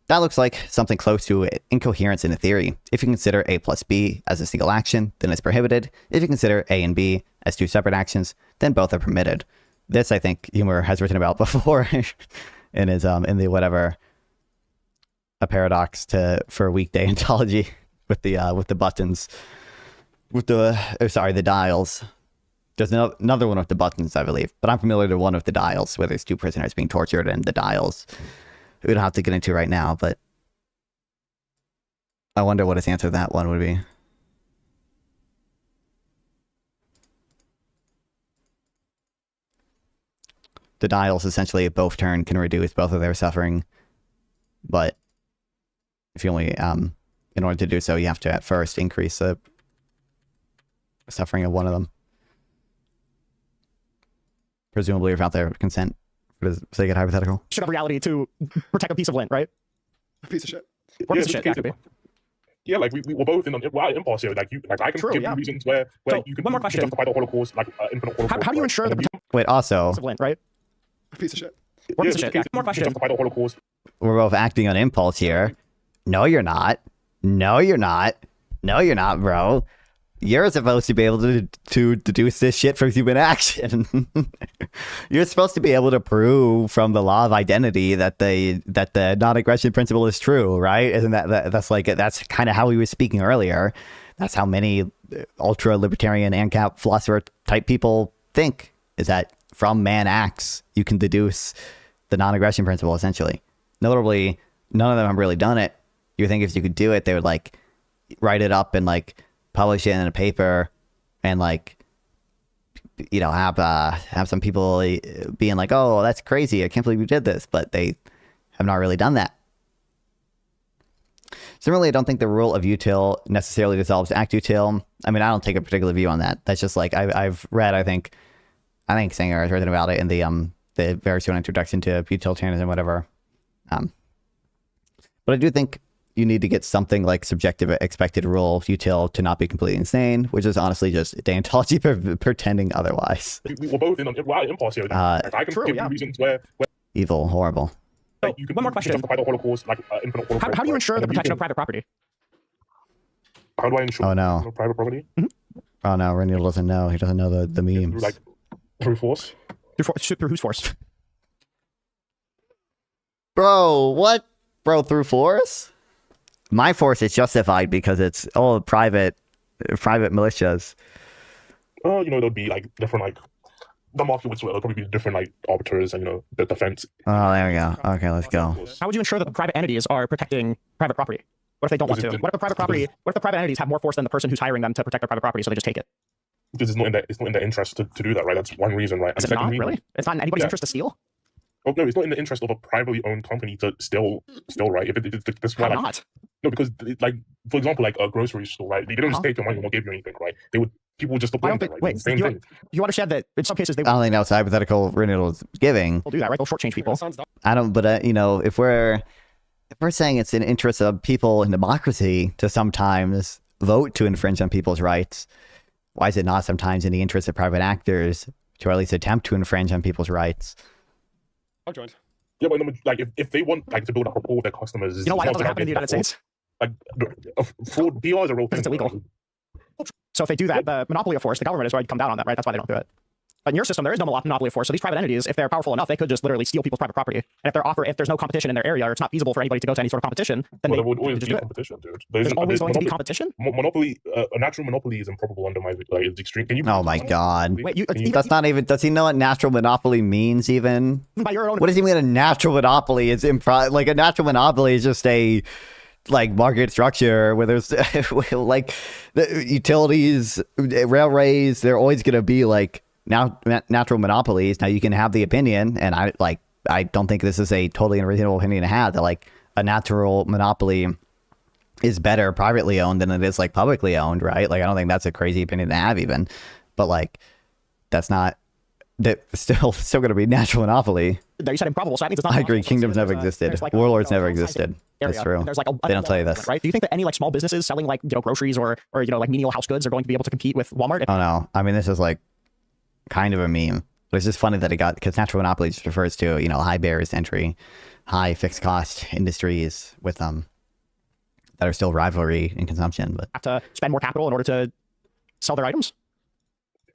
That looks like something close to incoherence in a theory. If you consider A plus B as a single action, then it's prohibited. If you consider A and B as 2 separate actions, then both are permitted. This, I think, Humor has written about before in his in the whatever a paradox for weekday ontology with the buttons the dials. There's another one with the buttons, I believe, but I'm familiar with one with the dials where there's 2 prisoners being tortured and the dials. We don't have to get into right now, but I wonder what his answer to that one would be. The dials essentially at both turn can reduce both of their suffering, but if you only in order to do so, you have to at first increase the suffering of one of them, presumably without their consent. For the sake of hypothetical, Should have reality to protect a piece of land, right? A piece of shit. Or a piece of shit, yeah, it could be. Yeah, like we're both in our impulse here. Like I can True, give yeah. you reasons where So, you can one more question. justify the Holocaust, like infinite Holocaust. How do you ensure the and protection wait, also, of land, right? A piece of shit. Or a yeah, piece of shit, yeah. More you can question. justify the Holocaust. we're both acting on impulse here. No, you're not. No, you're not. No, you're not, bro. You're supposed to be able to deduce this shit from human action. You're supposed to be able to prove from the law of identity that the non-aggression principle is true, right? Isn't that's kind of how we were speaking earlier. That's how many ultra libertarian ANCAP philosopher type people think, is that from man acts you can deduce the non-aggression principle essentially. Notably, none of them have really done it. You think if you could do it, they would like write it up and like publish it in a paper and like, you know, have some people being like, oh, that's crazy, I can't believe you did this, but they have not really done that. Similarly, I don't think the rule of util necessarily dissolves act util. I mean, I don't take a particular view on that. That's just like I've read. I think Singer has written about it in the very soon introduction to utilitarianism, whatever. But I do think you need to get something like subjective expected rule util to not be completely insane, which is honestly just deontology pretending otherwise. We're both in impasse here. Like, I can give you reasons where evil, horrible. So, one more question. Justify the Holocaust, like infinite Holocaust, How do you ensure the protection of private property? How do I ensure private property? Oh no, Reniel doesn't know. He doesn't know the memes. Through force? Through whose force? Bro, what? Bro, through force? My force is justified because it's all private militias. Oh, you know, there'll be like different like the market would there'll probably be different like arbiters and, you know, the defense. Oh, there we go. Okay, let's go. How would you ensure that the private entities are protecting private property? What if they don't want to? What if the private entities have more force than the person who's hiring them to protect their private property, so they just take it? Because it's not in their interest to do that, right? That's one reason, right? Is it not really? It's not in anybody's interest to steal. Oh no, it's not in the interest of a privately owned company to steal, right? That's why, Why like, not? no, because like for example, like a grocery store, right? They didn't just take your money and not give you anything, right? People would just stop doing that, right? Wait, Same thing. you understand that in some cases they I don't think that's hypothetical Reniel is giving. will do that, right? They'll shortchange people. I don't, but you know, if we're saying it's in interest of people in democracy to sometimes vote to infringe on people's rights, why is it not sometimes in the interest of private actors to at least attempt to infringe on people's rights? I've joined. Yeah, but like if they want like to build a rapport with their customers, You know why that doesn't happen in the United States? Like fraud, PR is a real thing. It's illegal. So if they do that, the monopoly of force, the government is going to come down on that, right? That's why they don't do it. But in your system, there is no monopoly of force. So these private entities, if they're powerful enough, they could just literally steal people's private property. And if there's no competition in their area, or it's not feasible for anybody to go to any sort of competition, then There they would always just be do it. competition, dude. There's always going to be competition. Monopoly, a natural monopoly is improbable under my like it's extreme. Can you? Oh my god! Wait, That's not even. Does he know what natural monopoly means? Even by your own. what does he mean? A natural monopoly is like a natural monopoly is just a like market structure where there's like the utilities, railways. They're always going to be like now natural monopolies. Now you can have the opinion, and I don't think this is a totally unreasonable opinion to have, that like a natural monopoly is better privately owned than it is like publicly owned, right? Like I don't think that's a crazy opinion to have even, but like that's not that still going to be natural monopoly. You said improbable, so that means it's not. I agree. So Kingdoms never there's existed. like Warlords never area, existed. That's true. There's like They don't tell you this. Right? Do you think that any like small businesses selling like groceries or like menial house goods are going to be able to compete with Walmart? Oh no, I mean this is like kind of a meme, but it's just funny that it got, because natural monopoly just refers to high barriers to entry, high fixed cost industries with that are still rivalry in consumption, but have to spend more capital in order to sell their items.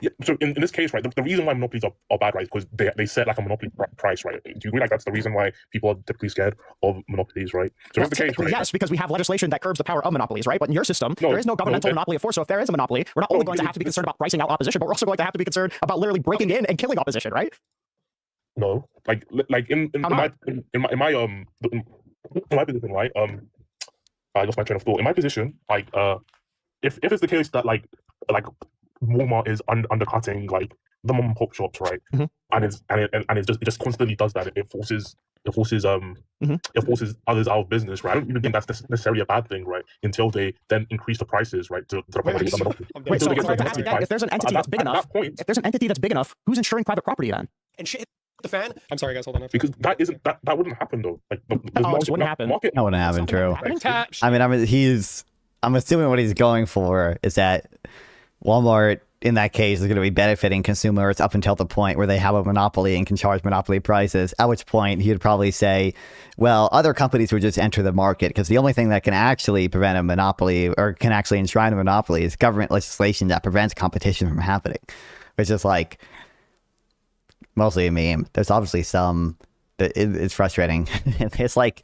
Yeah, so in this case, right, the reason why monopolies are bad, right, is because they set like a monopoly price, right? Do you agree like that's the reason why people are typically scared of monopolies, right? So Well, that's the case, right? yes, because we have legislation that curbs the power of monopolies, right? But in your system, there is no governmental monopoly of force. So if there is a monopoly, we're not only going to have to be concerned about pricing out opposition, but we're also going to have to be concerned about literally breaking in and killing opposition, right? No, like in my position, right? I lost my train of thought. In my position, like if it's the case that like Walmart is undercutting like the mom and pop shops, right? Mm-hmm. And it just constantly does that. It forces others out of business, right? I don't even think that's necessarily a bad thing, right? Until they then increase the prices, right? To the point where they get the monopoly. Wait, so Until they get to the if monopoly there's an price. entity that's big At enough, that point, if there's an entity that's big enough, who's ensuring private property then? And shit the fan. I'm sorry, guys. Hold on. because that wouldn't happen though. Like it just wouldn't happen. Market, that wouldn't happen. True. Tap. I mean, I'm assuming what he's going for is that Walmart, in that case, is going to be benefiting consumers up until the point where they have a monopoly and can charge monopoly prices, at which point he would probably say, well, other companies would just enter the market, because the only thing that can actually prevent a monopoly or can actually enshrine a monopoly is government legislation that prevents competition from happening, which is like mostly a meme. There's obviously some that it's frustrating. It's like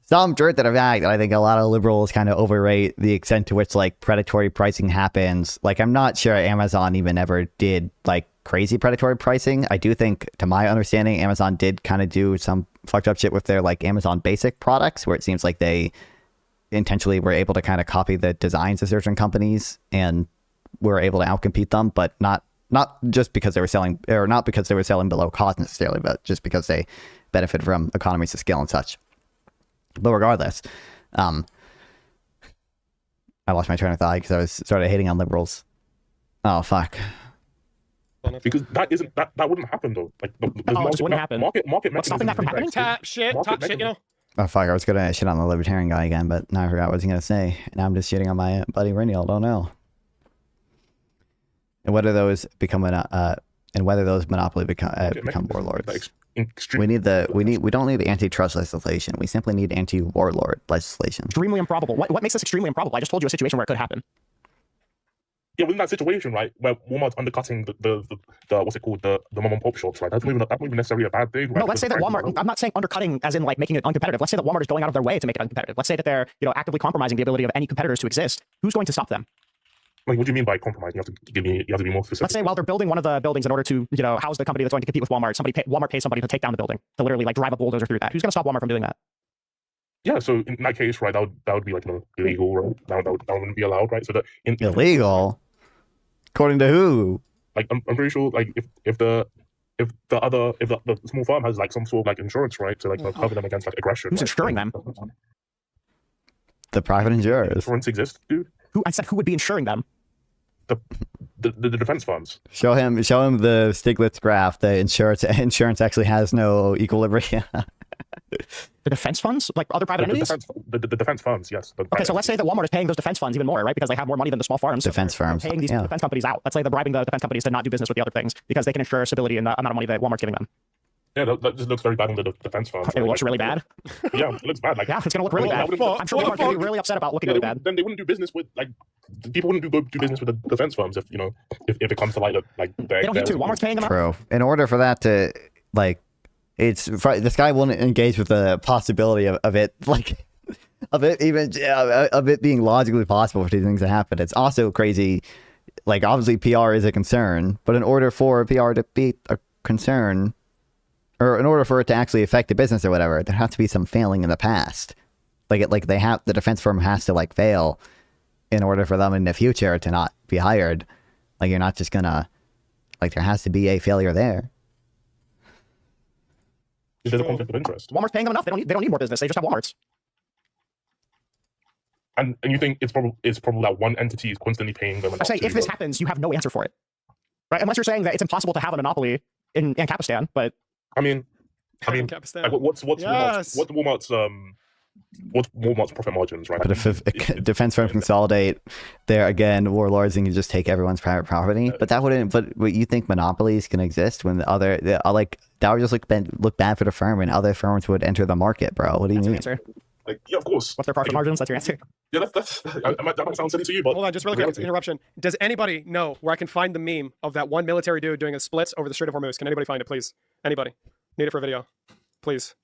some truth that I think a lot of liberals kind of overrate the extent to which like predatory pricing happens. Like I'm not sure Amazon even ever did like crazy predatory pricing. I do think, to my understanding, Amazon did kind of do some fucked up shit with their like Amazon Basic products, where it seems like they intentionally were able to kind of copy the designs of certain companies and were able to outcompete them, but not just because they were selling, or not because they were selling below cost necessarily, but just because they benefit from economies of scale and such. But regardless, I lost my train of thought because I was started hating on liberals. Oh fuck! Because that wouldn't happen though. Like the it just wouldn't happen. Market What's stopping that from happening? Top shit, you know. Oh fuck! I was gonna shit on the libertarian guy again, but now I forgot what I was gonna say, and now I'm just shitting on my buddy Reniel. Don't know. And whether those become and whether those monopoly become warlords. We don't need antitrust legislation. We simply need anti-warlord legislation. Extremely improbable. What makes this extremely improbable? I just told you a situation where it could happen. Yeah, within that situation, right, where Walmart's undercutting the what's it called, the mom and pop shops, right? That's not even necessarily a bad thing. Right? No, let's say that Walmart. I'm not saying undercutting as in like making it uncompetitive. Let's say that Walmart is going out of their way to make it uncompetitive. Let's say that they're actively compromising the ability of any competitors to exist. Who's going to stop them? Like, what do you mean by compromise? You have to be more specific. Let's say while they're building one of the buildings in order to house the company that's going to compete with Walmart, Walmart pays somebody to take down the building, to literally like drive a bulldozer through that. Who's going to stop Walmart from doing that? Yeah, so in that case, right, that would be like illegal, right? That wouldn't be allowed, right? So that illegal. According to who? Like I'm pretty sure like if the small firm has like some sort of like insurance, right, to like cover them against like aggression. Who's insuring them? The private insurers. Insurance exists, dude. I said who would be insuring them? The defense funds. Show him the Stiglitz graph. The insurance actually has no equilibrium. The defense funds, like other private entities. The defense funds, yes. Okay, so let's say that Walmart is paying those defense funds even more, right? Because they have more money than the small farms. Defense firms. Paying these defense companies out. Let's say they're bribing the defense companies to not do business with the other things because they can ensure stability in the amount of money that Walmart's giving them. Yeah, that just looks very bad on the defense funds. It looks really bad. Yeah, it looks bad. Like, yeah, it's gonna look really bad. I'm sure Walmart's gonna be really upset about looking really bad. Then they wouldn't do business with people wouldn't do business with the defense firms if it comes to like they don't need to. Walmart's paying them out. True. In order for that to this guy won't engage with the possibility of it being logically possible for these things to happen. It's also crazy. Like, obviously PR is a concern, but in order for PR to be a concern, or in order for it to actually affect the business or whatever, there has to be some failing in the past. The defense firm has to fail in order for them in the future to not be hired. Like, you're not just gonna, there has to be a failure there. There's a conflict of interest. Walmart's paying them enough. They don't need more business. They just have Walmart's. And you think it's probably that one entity is constantly paying them enough. I say if this happens, you have no answer for it, right? Unless you're saying that it's impossible to have a monopoly in Ancapistan, but I mean, Ancapistan. Like, what's Walmart's profit margins, right? But if defense firms consolidate, they're again warlords and can just take everyone's private property. But that wouldn't. But you think monopolies can exist when that would just look bad for the firm and other firms would enter the market, bro? What do you mean? Answer. Yeah, of course. What's their profit margins? That's your answer. Yeah, that might sound silly to you, but hold on, just really quick interruption. Does anybody know where I can find the meme of that one military dude doing a splits over the Strait of Hormuz? Can anybody find it, please? Anybody? Need it for a video, please.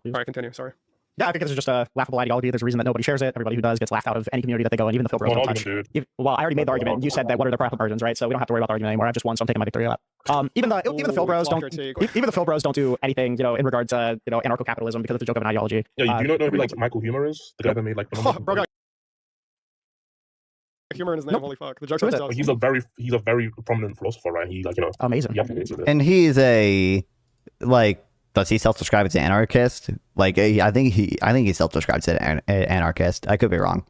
All right, continue. Sorry. Yeah, I think it's just a laughable ideology. There's a reason that nobody shares it. Everybody who does gets laughed out of any community that they go in, even the Phil Bros don't touch. Well, I already made the argument. You said that what are the profit margins, right? So we don't have to worry about the argument anymore. I just won, so I'm taking my victory up. Even the Phil Bros don't. Even the Phil Bros don't do anything, in regards to anarcho-capitalism because it's a joke of an ideology. Yeah, you don't know who Michael Humor is? The guy that made bro, humor in his name. Nope. Holy fuck! The joke's on He's a very prominent philosopher, right? He amazing. And he's does he self-describe as an anarchist? I think he self-describes as an anarchist. I could be wrong,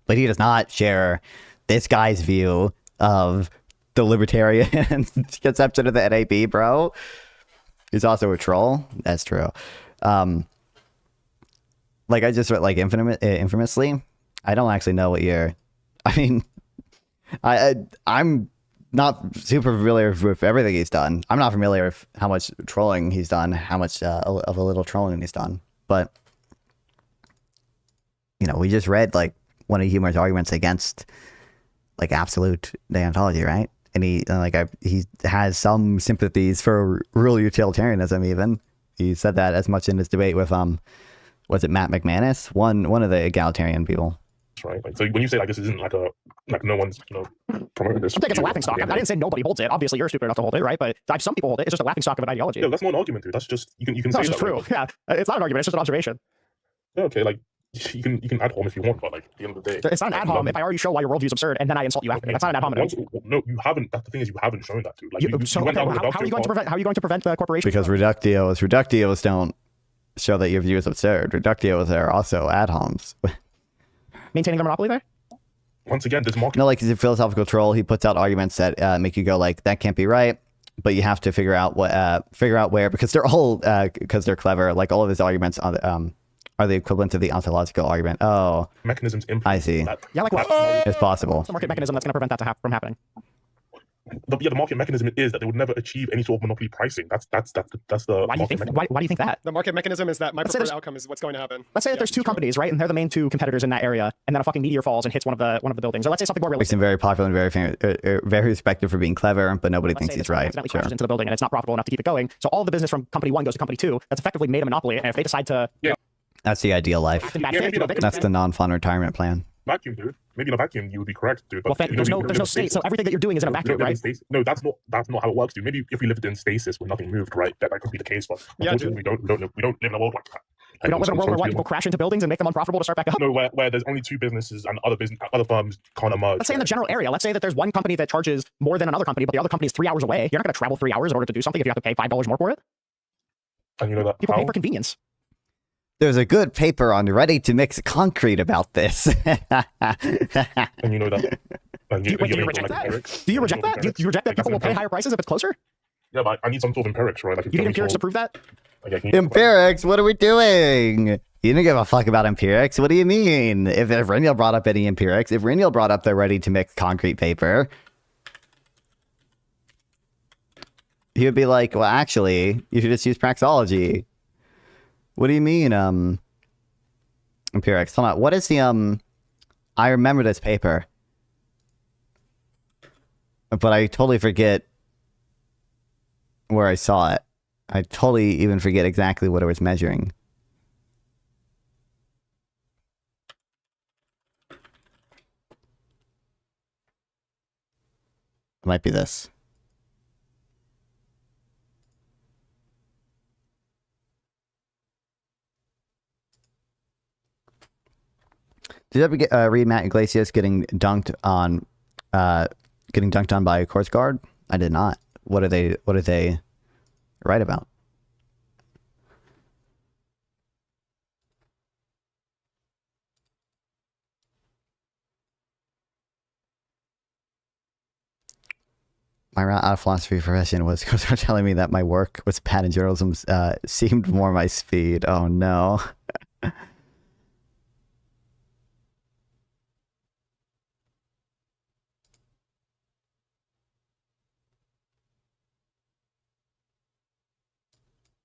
but he does not share this guy's view of the libertarian conception of the NAP, bro. He's also a troll. That's true. I just read infamously. I don't actually know what you're. I mean, I'm not super familiar with everything he's done. I'm not familiar with how much trolling he's done, how much of a little trolling he's done. But we just read one of Humor's arguments against absolute deontology, right? And he has some sympathies for rural utilitarianism. Even he said that as much in his debate with was it Matt McManus, one of the egalitarian people. Right. So when you say this isn't no one's promoting this. I think it's a laughing stock. I didn't say nobody holds it. Obviously, you're stupid enough to hold it, right? But some people hold it. It's just a laughing stock of an ideology. Yeah, that's not an argument, dude. That's just you can say that's true. Yeah, it's not an argument. It's just an observation. Yeah, okay. you can ad hom if you want, but like at the end of the day, It's not an ad hom if I already show why your worldview is absurd and then I insult you after. That's not an ad hominem. No, you haven't. That's the thing is you haven't shown that, dude. Like, So you went okay, down the how are you going to prevent? How are you going to prevent the corporation? Because reductios don't show that your view is absurd. Reductios are also ad homs. Maintaining the monopoly there. Once again, this market. No, like he's a philosophical troll. He puts out arguments that make you go like, that can't be right. But you have to figure out where, because they're all because they're clever. Like all of his arguments are the equivalent of the ontological argument. Oh, mechanisms. I see. Yeah, like what? It's possible. What's the market mechanism that's going to prevent that from happening? The market mechanism is that they would never achieve any sort of monopoly pricing. That's the. Why do you think? Why do you think that? The market mechanism is that my Let's say preferred there's- outcome is what's going to happen. Let's say that there's two companies, right, and they're the main two competitors in that area, and then a fucking meteor falls and hits one of the buildings. Or let's say something more Makes realistic. him very popular and very famous, very respected for being clever, but nobody Let's thinks say he's this right. accidentally Sure. crashes into the building and it's not profitable enough to keep it going. So all the business from company one goes to company two. That's effectively made a monopoly. And if they decide to That's the ideal life. act in bad Yeah, faith, maybe you know, That's the non-fun retirement plan. Vacuum, dude. Maybe in a vacuum you would be correct, dude. But well, there's no state, so everything that you're doing is in a vacuum, right? No, that's not how it works, dude. Maybe if we lived in stasis where nothing moved, right, that could be the case. But Yeah, unfortunately, we don't live in a world like that. We don't live in a world where what, people crash into buildings and make them unprofitable to start back up. No, where there's only two businesses and other firms can't emerge. Let's say in the general area, let's say that there's one company that charges more than another company, but the other company is 3 hours away. You're not going to travel 3 hours in order to do something if you have to pay $5 more for it. And you know that People how? pay for convenience. There's a good paper on ready-to-mix concrete about this. And you know that. And Do you reject that? Do you reject that? Do you reject that people will pay higher prices if it's closer? Yeah, but I need some sort of empirics, right? Like, You need empirics to prove that? Empirics? What are we doing? You didn't give a fuck about empirics. What do you mean? If Reniel brought up any empirics, if Reniel brought up the ready-to-mix concrete paper, he would be like, well, actually, you should just use praxology. What do you mean, empirics? Hold on. What is the, I remember this paper, but I totally forget where I saw it. I totally even forget exactly what it was measuring. It might be this. Did you ever read Matt Iglesias getting dunked on by a course guard? I did not. What do they write about? My route out of philosophy profession was telling me that my work was patent journalism seemed more my speed. Oh no.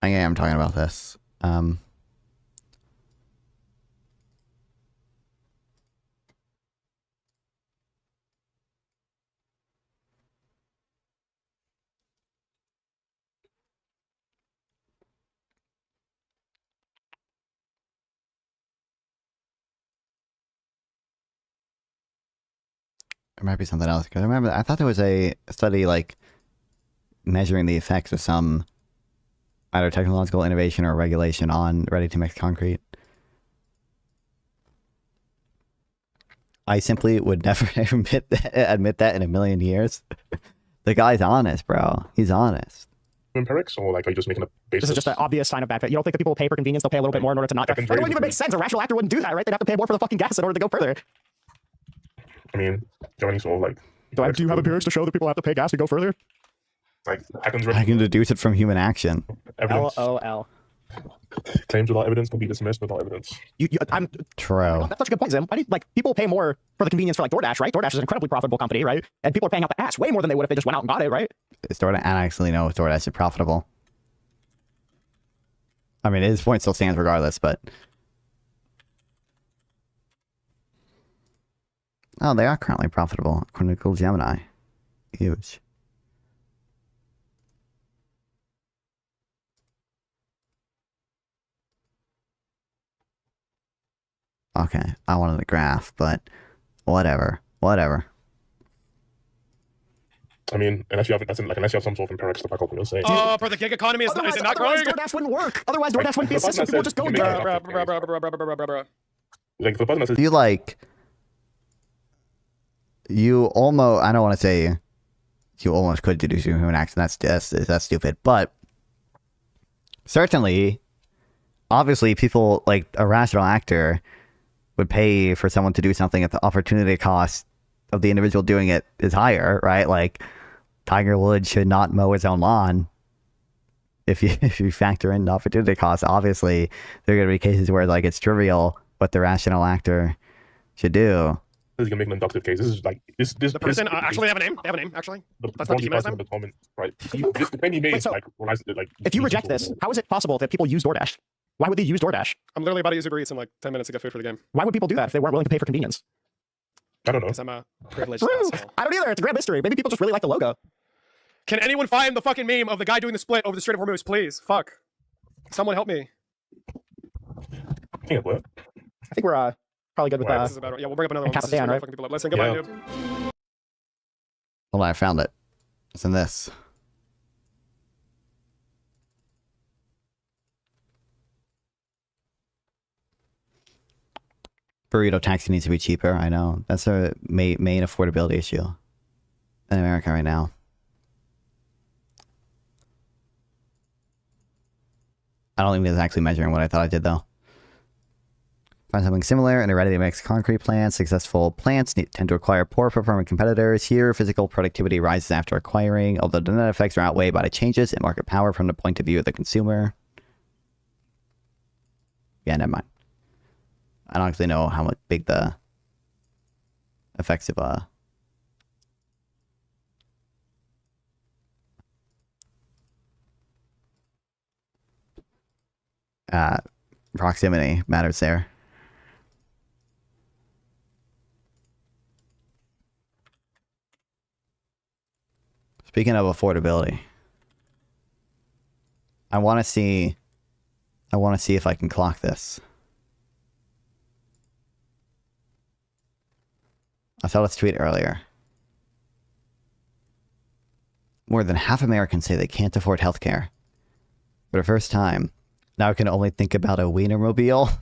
I am talking about this. There might be something else, because I thought there was a study like measuring the effects of some either technological innovation or regulation on ready-to-mix concrete. I simply would never admit that in a million years. The guy's honest, bro. He's honest. Empirics, or like are you just making a basis? This is just an obvious sign of bad faith. You don't think that people will pay for convenience, they'll pay a little bit more in order to not drive? It wouldn't even make sense. A rational actor wouldn't do that, right? They'd have to pay more for the fucking gas in order to go further. I mean, do you have any sort of like? Do you have empirics to show that people have to pay gas to go further? Like I can deduce it from human action. evidence. LOL. Claims without evidence can be dismissed without evidence. I'm True. That's such a good point, Zim. Why do like people pay more for the convenience for like DoorDash, right? DoorDash is an incredibly profitable company, right? And people are paying out the ass way more than they would if they just went out and got it, right? DoorDash, I actually know if DoorDash is profitable. I mean, his point still stands regardless, but... Oh, they are currently profitable, according to Cool Gemini. Huge. Okay, I wanted a graph, but whatever. Whatever. I mean, unless you have some sort of empirics to back up what you're saying. Oh, for the gig economy, is it not growing? DoorDash wouldn't work. Otherwise, DoorDash wouldn't be a system. People would just go and you do can it. make Bruh. like for the person that says you like, you almost, I don't want to say you almost could deduce a human accident. That's stupid. But certainly, obviously, people like a rational actor would pay for someone to do something if the opportunity cost of the individual doing it is higher, right? Like Tiger Woods should not mow his own lawn. If you factor in the opportunity cost, obviously there are going to be cases where like it's trivial what the rational actor should do. you can make an inductive case. This is like this. The person actually they have a name. They have a name actually. Let's not dehumanize them. The comment, right? This claim he made, Wait, so like when I said, like if you reject this, how is it possible that people use DoorDash? Why would they use DoorDash? I'm literally about to use Uber Eats in like 10 minutes to get food for the game. Why would people do that if they weren't willing to pay for convenience? I don't know. Because I'm a privileged True. asshole. I don't either. It's a grand mystery. Maybe people just really like the logo. Can anyone find the fucking meme of the guy doing the split over the Strait of Hormuz, please? Fuck. Someone help me. I think it worked. I think we're probably good with This is about yeah, we'll bring up another one. Cap This it is down, really right? fucking people up. Listen, goodbye, Yeah. noob. Hold on, I found it. It's in this. Burrito taxi needs to be cheaper. I know. That's a main affordability issue in America right now. I don't think it's actually measuring what I thought I did, though. Find something similar in a ready-to-mix concrete plant. Successful plants tend to acquire poor-performing competitors. Here, physical productivity rises after acquiring, although the net effects are outweighed by the changes in market power from the point of view of the consumer. Yeah, never mind. I don't actually know how big the effects of proximity matters there. Speaking of affordability, I want to see if I can clock this. I saw this tweet earlier. More than half Americans say they can't afford healthcare. For the first time, now I can only think about a Wienermobile.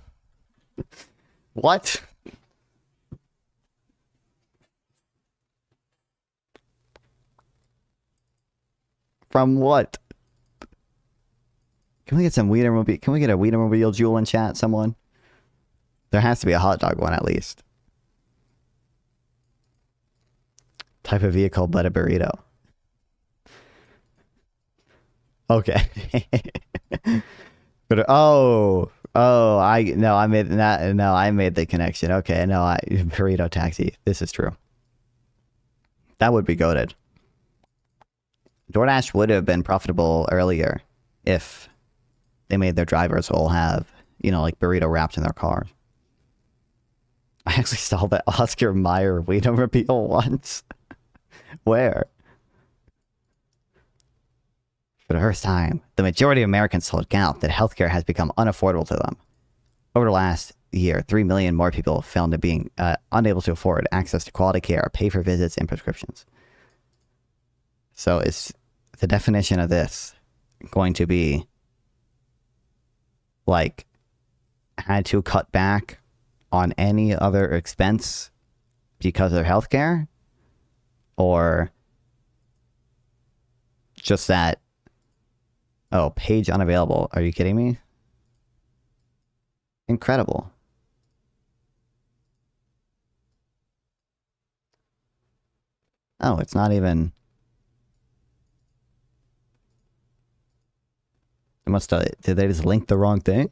What? From what? Can we get some Wienermobile? Can we get a Wienermobile jewel in chat, someone? There has to be a hot dog one at least. Type of vehicle, but a burrito. Okay. But I made that. No, I made the connection. Okay, no, burrito taxi. This is true. That would be goated. DoorDash would have been profitable earlier if they made their drivers all have, like burrito wraps in their cars. I actually saw the Oscar Mayer Wienermobile once. Where? For the first time, the majority of Americans told Gallup that healthcare has become unaffordable to them. Over the last year, 3 million more people found to being unable to afford access to quality care or pay for visits and prescriptions. So is the definition of this going to be like had to cut back on any other expense because of healthcare? Or just that, oh, page unavailable. Are you kidding me? Incredible. Oh, it's not even... Did they just link the wrong thing?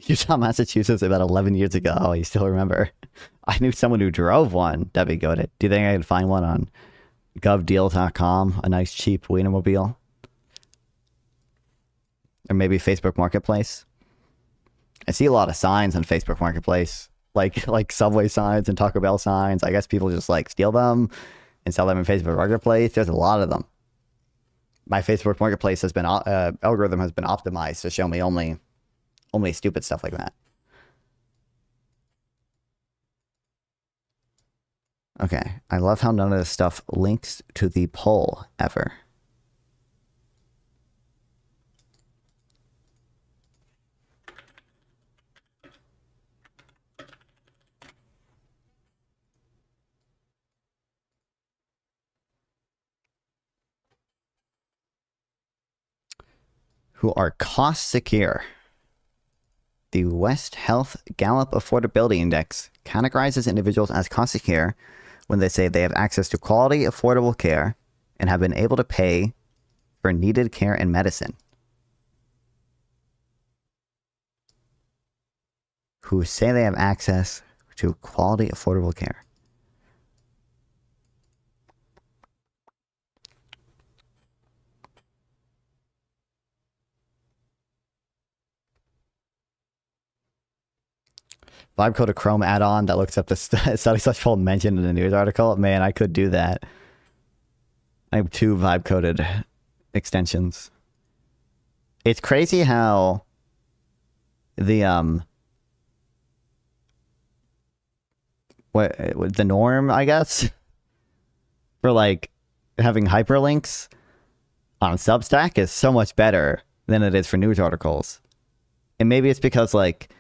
Utah, Massachusetts, about 11 years ago. Oh, you still remember? I knew someone who drove one. That'd be good. Do you think I could find one on govdeals.com? A nice, cheap Wienermobile? Or maybe Facebook Marketplace? I see a lot of signs on Facebook Marketplace. Like Subway signs and Taco Bell signs. I guess people just steal them and sell them in Facebook Marketplace. There's a lot of them. My Facebook Marketplace has been algorithm has been optimized to show me only stupid stuff like that. Okay, I love how none of this stuff links to the poll ever. Who are cost secure. The West Health Gallup Affordability Index categorizes individuals as cost secure when they say they have access to quality, affordable care and have been able to pay for needed care and medicine. Who say they have access to quality, affordable care. Vibe code a Chrome add-on that looks up the study such full mentioned in a news article. Man, I could do that. I have 2 vibe coded extensions. It's crazy how the the norm, I guess, for like having hyperlinks on Substack is so much better than it is for news articles. And maybe it's because like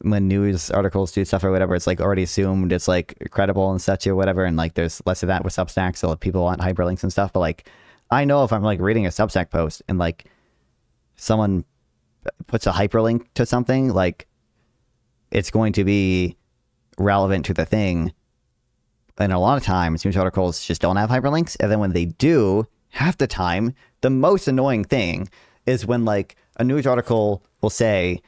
when news articles do stuff or whatever, it's like already assumed it's like credible and such or whatever, and like there's less of that with Substack, so people want hyperlinks and stuff. But like I know if I'm like reading a Substack post and like someone puts a hyperlink to something, like it's going to be relevant to the thing. And a lot of times news articles just don't have hyperlinks, and then when they do, half the time the most annoying thing is when like a news article will say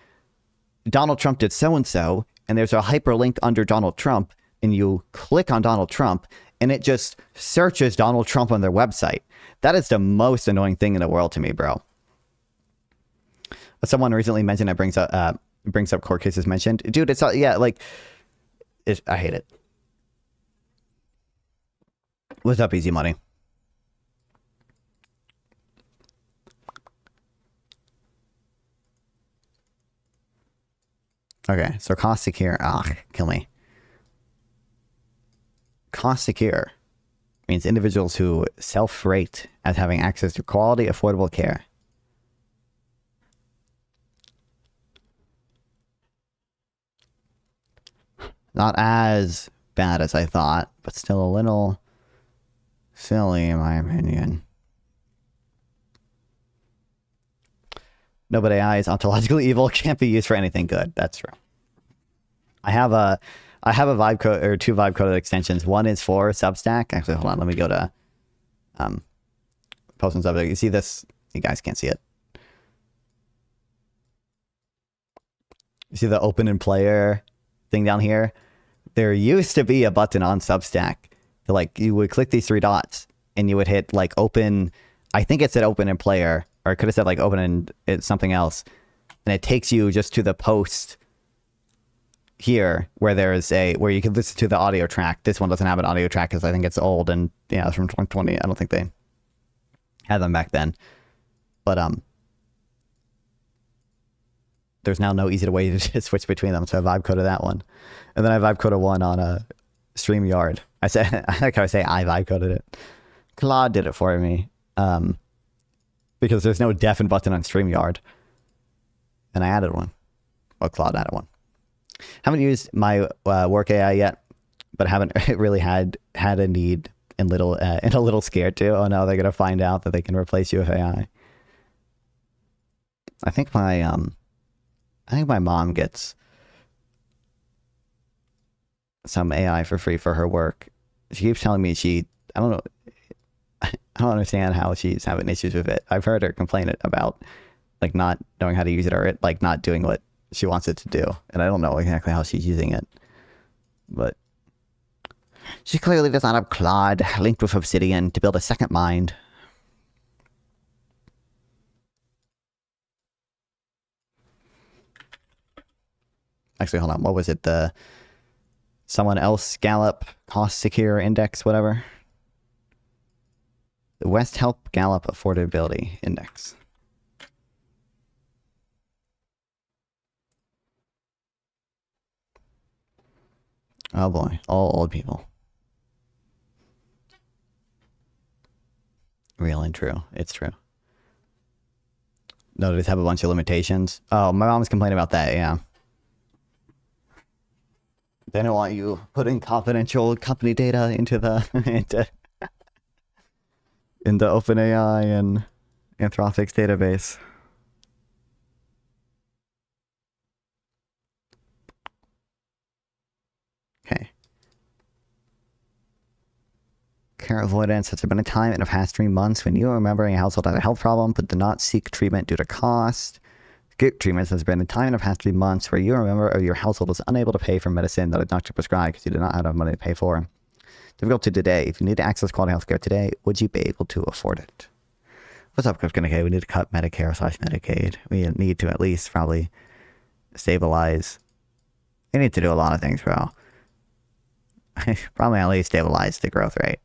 Donald Trump did so-and-so, and there's a hyperlink under Donald Trump, and you click on Donald Trump, and it just searches Donald Trump on their website. That is the most annoying thing in the world to me, bro. Someone recently mentioned it brings up court cases mentioned. Dude, it's yeah, like, I hate it. What's up, Easy Money? Okay, so cost secure. Kill me. Cost secure means individuals who self-rate as having access to quality, affordable care. Not as bad as I thought, but still a little silly in my opinion. No, but AI is ontologically evil. Can't be used for anything good. That's true. I have a vibe code or 2 vibe coded extensions. One is for Substack. Actually, hold on. Let me go to post on Substack. You see this? You guys can't see it. You see the open in player thing down here? There used to be a button on Substack. So like you would click these 3 dots and you would hit like open. I think it said open in player. Or it could have said like open and it's something else. And it takes you just to the post here where there's where you can listen to the audio track. This one doesn't have an audio track because I think it's old and yeah, it's from 2020. I don't think they had them back then. But there's now no easy way to switch between them. So I vibe coded that one. And then I vibe coded one on StreamYard. I like how I say I vibe coded it. Claude did it for me. Because there's no deafen button on StreamYard. And I added one. Well, Claude added one. Haven't used my work AI yet, but haven't really had a need and a little scared to. Oh no, they're gonna find out that they can replace you with AI. I think my mom gets some AI for free for her work. She keeps telling me I don't know. I don't understand how she's having issues with it. I've heard her complain about like not knowing how to use it or it like not doing what she wants it to do. And I don't know exactly how she's using it. But she clearly does not have Claude linked with Obsidian to build a second mind. Actually, hold on. What was it? The someone else Gallup cost secure index, whatever. The West Health Gallup Affordability Index. Oh boy, all old people. Real and true. It's true. No, does have a bunch of limitations. Oh, my mom's complaining about that, yeah. They don't want you putting confidential company data into the into OpenAI and Anthropic's database. Okay. Care avoidance. Has there been a time in the past 3 months when you or a member in your household had a health problem but did not seek treatment due to cost? Skip treatments. Has there been a time in the past 3 months where you or a member of your household was unable to pay for medicine that a doctor prescribed because you did not have enough money to pay for? Difficulty today. If you need to access quality healthcare today, would you be able to afford it? What's up, Krypton? Okay, we need to cut Medicare/Medicaid. We need to at least probably stabilize. We need to do a lot of things, bro. Probably at least stabilize the growth rate.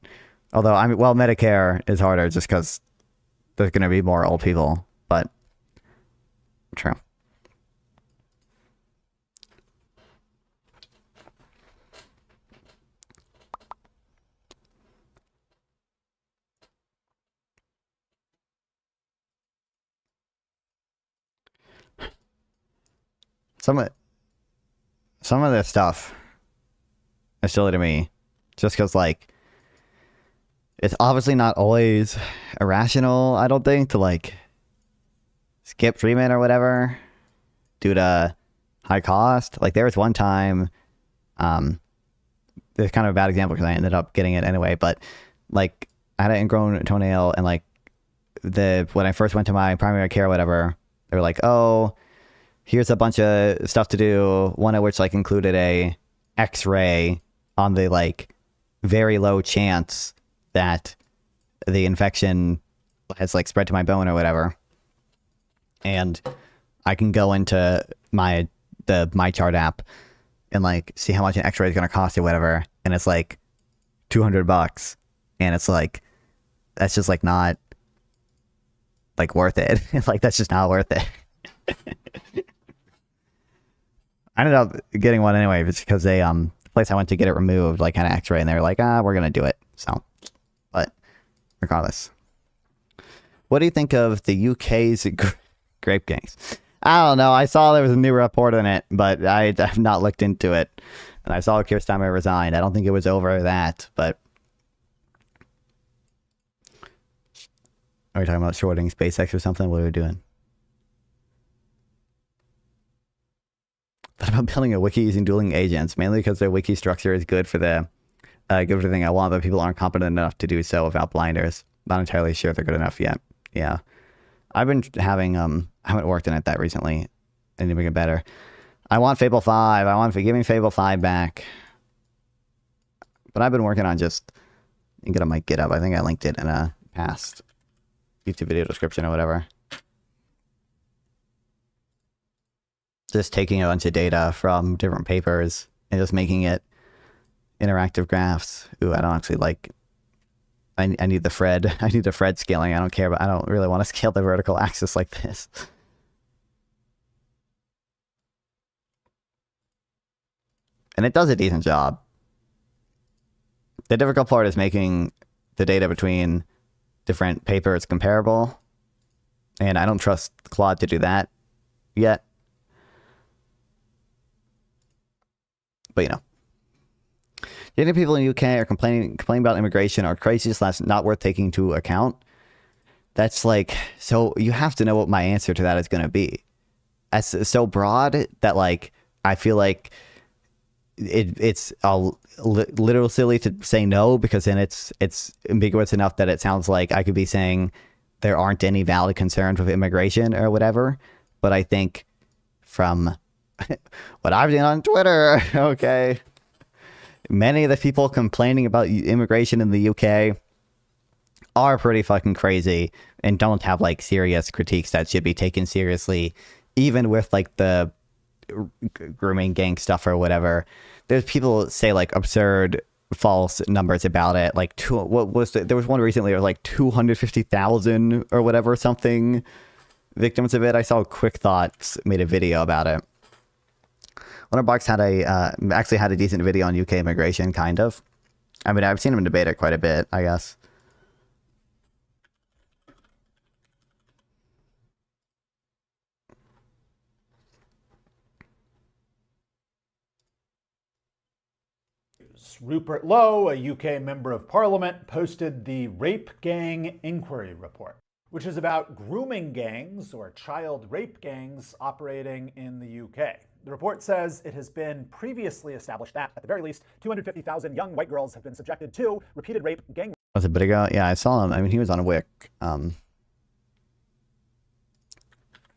Although, I mean, well, Medicare is harder just because there's going to be more old people, but true. Some of this stuff is silly to me, just because, like, it's obviously not always irrational, I don't think, to, like, skip treatment or whatever due to high cost. Like, there was one time, it's kind of a bad example because I ended up getting it anyway, but, like, I had an ingrown toenail, and, like, when I first went to my primary care or whatever, they were like, oh, here's a bunch of stuff to do, one of which, like, included a x-ray on the, like, very low chance that the infection has, like, spread to my bone or whatever. And I can go into my chart app and, like, see how much an x-ray is going to cost or whatever, and it's like $200, and it's like, that's just, like, not, like, worth it. It's like, that's just not worth it. I ended up getting one anyway, just because they the place I went to get it removed, like, had an x-ray, and they were like, we're gonna do it. So, but regardless, what do you think of the UK's grape gangs? I don't know. I saw there was a new report on it, but I've not looked into it. And I saw Keir Starmer resigned. I don't think it was over that, but are we talking about shorting SpaceX or something? What are we doing? Thought about building a wiki using dueling agents, mainly because their wiki structure is good for the thing I want, but people aren't competent enough to do so without blinders. Not entirely sure they're good enough yet. Yeah, I've been having I haven't worked in it that recently. I need to make it better. I want Fable 5. Give me Fable 5 back. But I've been working on just, you can get on my GitHub. I think I linked it in a past YouTube video description or whatever. Just taking a bunch of data from different papers and just making it interactive graphs. Ooh, I don't actually like, I need the Fred. I need the Fred scaling. I don't care, but I don't really want to scale the vertical axis like this. And it does a decent job. The difficult part is making the data between different papers comparable. And I don't trust Claude to do that yet. But, you know, the other people in the UK are complaining about immigration are crazy / not worth taking into account. That's like, so you have to know what my answer to that is going to be. That's so broad that, like, I feel like it's a little silly to say no, because then it's ambiguous enough that it sounds like I could be saying there aren't any valid concerns with immigration or whatever. But I think from what I've seen on Twitter, okay, many of the people complaining about immigration in the UK are pretty fucking crazy and don't have, like, serious critiques that should be taken seriously, even with, like, the grooming gang stuff or whatever. There's people say, like, absurd false numbers about it, like there was one recently, it was like 250,000 or whatever, something, victims of it. I saw Quick Thoughts made a video about it. Letterboxd had actually had a decent video on UK immigration, kind of. I mean, I've seen him debate it quite a bit, I guess. news. Rupert Lowe, a UK member of parliament, posted the Rape Gang Inquiry Report, which is about grooming gangs or child rape gangs operating in the UK. The report says it has been previously established that, at the very least, 250,000 young white girls have been subjected to repeated rape gang. Was it a bit ago? Yeah, I saw him. I mean, he was on a Wick a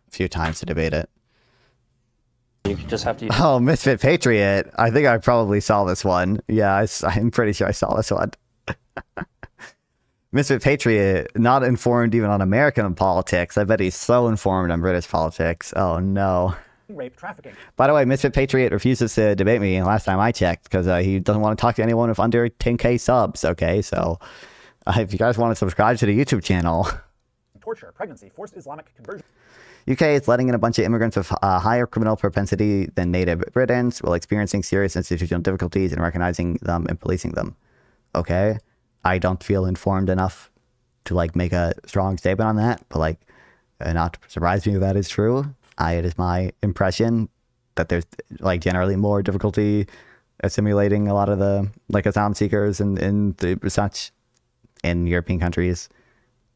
few times to debate it. You just have to. Oh, Misfit Patriot. I think I probably saw this one. Yeah, I'm pretty sure I saw this one. Misfit Patriot, not informed even on American politics. I bet he's so informed on British politics. Oh, no. Rape trafficking. By the way, Misfit Patriot refuses to debate me last time I checked because he doesn't want to talk to anyone with under 10K subs. Okay, so if you guys want to subscribe to the YouTube channel. Torture, pregnancy, forced Islamic conversion. UK is letting in a bunch of immigrants with higher criminal propensity than native Britons while experiencing serious institutional difficulties in recognizing them and policing them. Okay, I don't feel informed enough to like make a strong statement on that, but like, not to surprise me if that is true. It is my impression that there's like generally more difficulty assimilating a lot of the like asylum seekers and the such in European countries,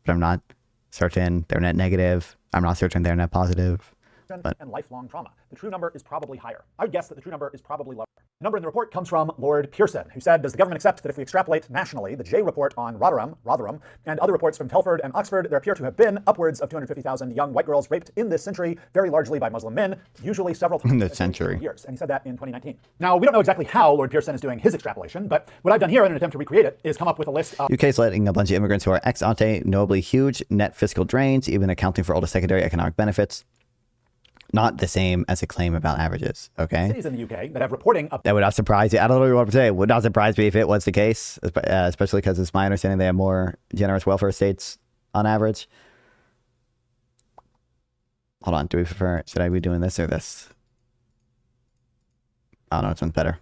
but I'm not certain they're net negative. I'm not certain they're net positive. But and lifelong trauma. The true number is probably higher. I would guess that the true number is probably lower. The number in the report comes from Lord Pearson, who said, does the government accept that if we extrapolate nationally the J report on Rotherham, and other reports from Telford and Oxford, there appear to have been upwards of 250,000 young white girls raped in this century, very largely by Muslim men, usually several times in this century. Years. And he said that in 2019. Now, we don't know exactly how Lord Pearson is doing his extrapolation, but what I've done here in an attempt to recreate it is come up with a list of... UK's letting a bunch of immigrants who are ex ante notably huge net fiscal drains, even accounting for all the secondary economic benefits. Not the same as a claim about averages, okay? Cities in the UK that have reporting up. That would not surprise you. I don't know what to say. It would not surprise me if it was the case, especially because it's my understanding they have more generous welfare states on average. Hold on. Do we prefer, should I be doing this or this? I don't know. Which one's better?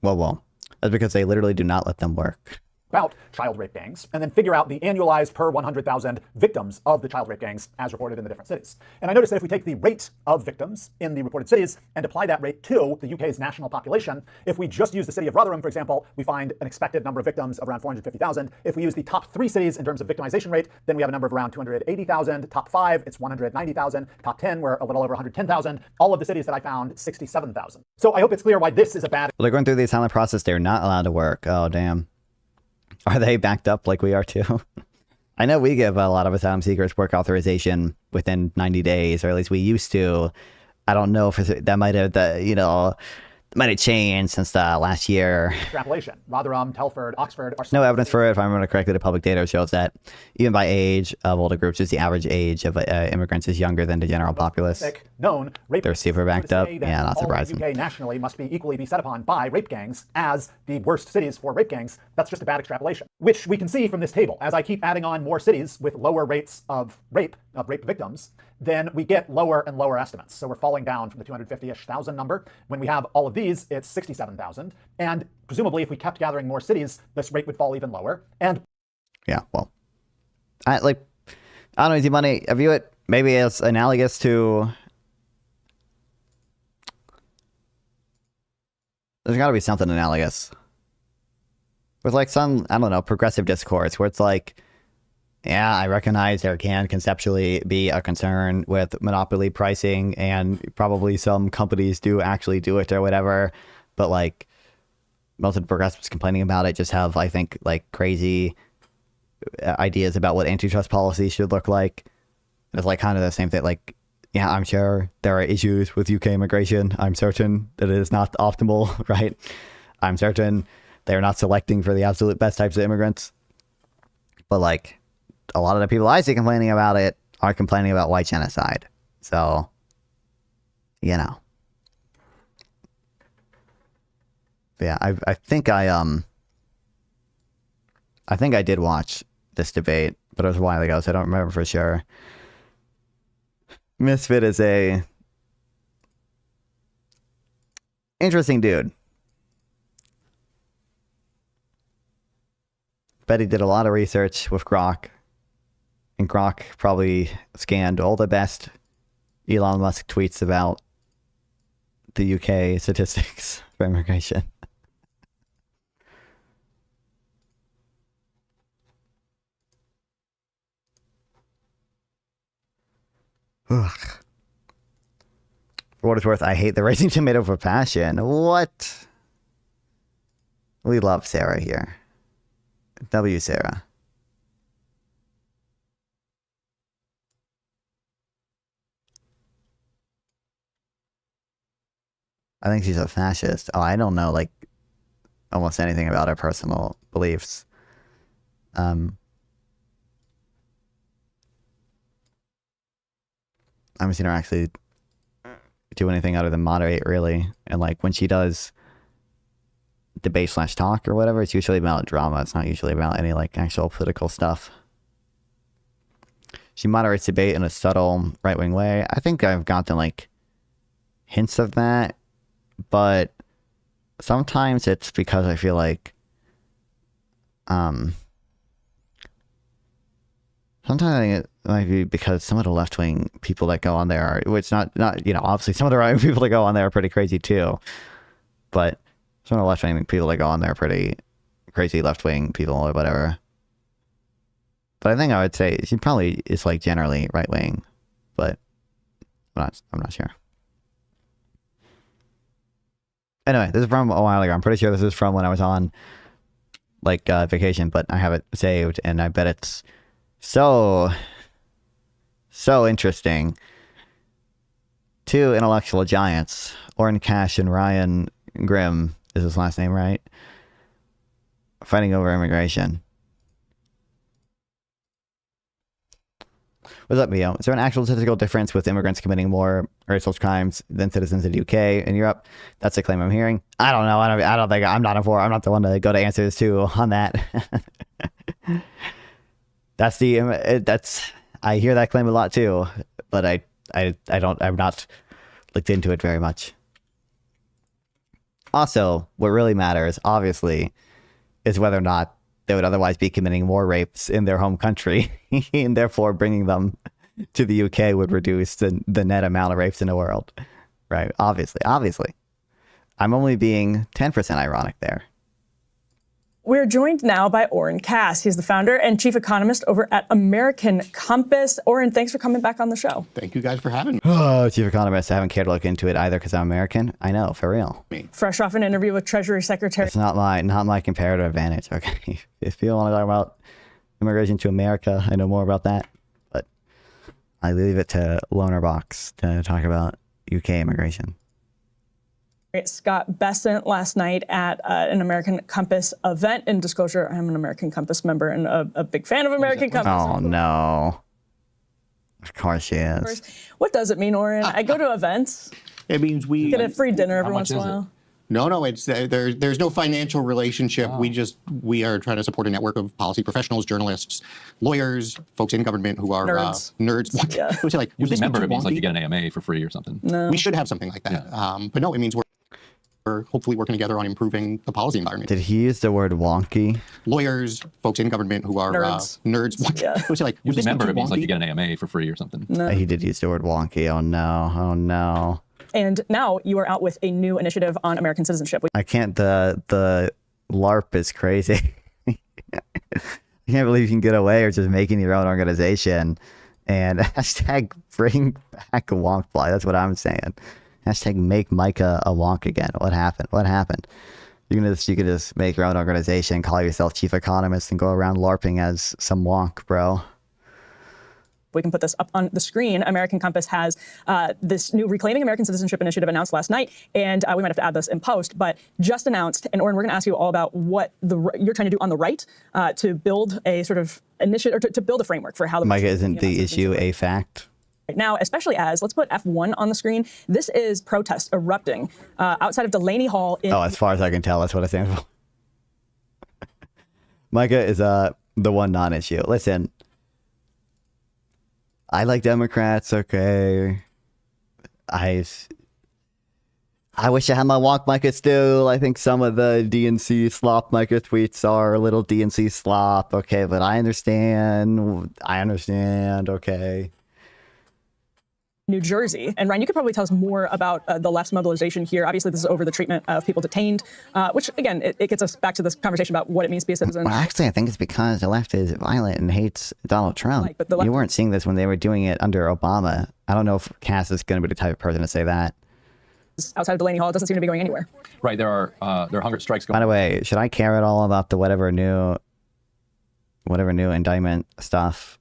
Well. That's because they literally do not let them work. About child rape gangs, and then figure out the annualized per 100,000 victims of the child rape gangs as reported in the different cities. And I noticed that if we take the rate of victims in the reported cities and apply that rate to the UK's national population, if we just use the city of Rotherham, for example, we find an expected number of victims of around 450,000. If we use the top 3 cities in terms of victimization rate, then we have a number of around 280,000. Top 5, it's 190,000. Top 10, we're a little over 110,000. All of the cities that I found, 67,000. So I hope it's clear why this is a bad... Well, they're going through the asylum process. They're not allowed to work. Oh, damn. Are they backed up like we are too? I know we give a lot of asylum seekers work authorization within 90 days, or at least we used to. I don't know if that might have, might have changed since last year. Extrapolation. Rotherham, Telford, Oxford are... No evidence for it. If I remember correctly, the public data shows that even by age of older groups, the average age of immigrants is younger than the general populace. Known rape. They're super backed up. Yeah, not surprising. UK nationally must be equally set upon by rape gangs as the worst cities for rape gangs. That's just a bad extrapolation, which we can see from this table. As I keep adding on more cities with lower rates of rape victims, then we get lower and lower estimates. So we're falling down from the 250-ish thousand number. When we have all of these, it's 67,000. And presumably, if we kept gathering more cities, this rate would fall even lower. And yeah, well, I don't know, Easy Money. I view it maybe as analogous to. There's got to be something analogous with like some, I don't know, progressive discourse where it's like, yeah, I recognize there can conceptually be a concern with monopoly pricing, and probably some companies do actually do it or whatever. But like most of the progressives complaining about it just have, I think, like crazy ideas about what antitrust policy should look like. It's like kind of the same thing. Like, yeah, I'm sure there are issues with UK immigration. I'm certain that it is not optimal, right? I'm certain they're not selecting for the absolute best types of immigrants. But like, a lot of the people I see complaining about it are complaining about white genocide. So, you know. But yeah, I think I did watch this debate, but it was a while ago, so I don't remember for sure. Misfit is a interesting dude. Bet he did a lot of research with Grok. And Grok probably scanned all the best Elon Musk tweets about the UK statistics for immigration. Ugh. For what it's worth, I hate the Raising Tomato for Passion. What? We love Sarah here. W. Sarah. I think she's a fascist. Oh, I don't know, like, almost anything about her personal beliefs. I'm seeing her actually do anything other than moderate, really. And, like, when she does debate / talk or whatever, it's usually about drama. It's not usually about any, like, actual political stuff. She moderates debate in a subtle right-wing way. I think I've gotten, like, hints of that. But sometimes it's because I feel like sometimes I think it might be because some of the left-wing people that go on there are, which not you know, obviously some of the right-wing people that go on there are pretty crazy too, but some of the left-wing people that go on there are pretty crazy left-wing people or whatever. But I think I would say she probably is like generally right-wing, but I'm not sure. Anyway, this is from a while ago. I'm pretty sure this is from when I was on, like, vacation, but I have it saved, and I bet it's so interesting. Two intellectual giants, Orrin Cash and Ryan Grimm, is his last name, right? Fighting over immigration. What's up, Mio? Is there an actual statistical difference with immigrants committing more racist crimes than citizens in the UK and Europe? That's a claim I'm hearing. I don't know. I don't think I'm not informed. I'm not the one to go to answers to on that. I hear that claim a lot too, but I'm not looked into it very much. Also, what really matters, obviously, is whether or not they would otherwise be committing more rapes in their home country, and therefore bringing them to the UK would reduce the net amount of rapes in the world, right? Obviously. I'm only being 10% ironic there. We're joined now by Orrin Cass. He's the founder and chief economist over at American Compass. Orrin, thanks for coming back on the show. Thank you guys for having me. Oh, chief economist, I haven't cared to look into it either because I'm American. I know, for real. Fresh off an interview with Treasury Secretary. It's not my comparative advantage, okay? If you want to talk about immigration to America, I know more about that. But I leave it to Loner Box to talk about UK immigration. Scott Bessent last night at an American Compass event. In disclosure, I'm an American Compass member and a big fan of American Compass. Oh, no. Of course she is. What does it mean, Orrin? I go to events. It means we Get a free dinner every once in a while. No, it's there's no financial relationship. We are trying to support a network of policy professionals, journalists, lawyers, folks in government who are nerds. Yeah. Like, usually remember it means like you get an AMA for free or something. No. We should have something like that. Yeah. But no, it means we're hopefully working together on improving the policy environment. Did he use the word wonky? Lawyers, folks in government who are nerds. Yeah. Like, usually remember it means like you get an AMA for free or something. No. He did use the word wonky. Oh no. And now you are out with a new initiative on American citizenship. I can't, the LARP is crazy. I can't believe you can get away with just making your own organization and hashtag bring back Wonkfly. That's what I'm saying. Hashtag make Micah a wonk again. What happened? You could just make your own organization, call yourself chief economist, and go around LARPing as some wonk, bro. We can put this up on the screen. American Compass has this new Reclaiming American Citizenship initiative announced last night, and we might have to add this in post, but just announced. And Orrin, we're going to ask you all about what you're trying to do on the right to build a sort of initiative, or to build a framework for how the— Micah, isn't the issue a fact? Right now, especially as, let's put F1 on the screen. This is protests erupting outside of Delaney Hall. As far as I can tell, that's what it stands for. Micah is the one non-issue. Listen, I like Democrats, okay. I wish I had my wonk Micah still. I think some of the DNC slop Micah tweets are a little DNC slop, okay, but I understand, okay. New Jersey. And Ryan, you could probably tell us more about the left's mobilization here. Obviously, this is over the treatment of people detained, which, again, it gets us back to this conversation about what it means to be a citizen. Well, actually, I think it's because the left is violent and hates Donald Trump. You weren't seeing this when they were doing it under Obama. I don't know if Cass is going to be the type of person to say that. Outside of Delaney Hall, it doesn't seem to be going anywhere. Right. There are hunger strikes going. By the way, should I care at all about the whatever new indictment stuff?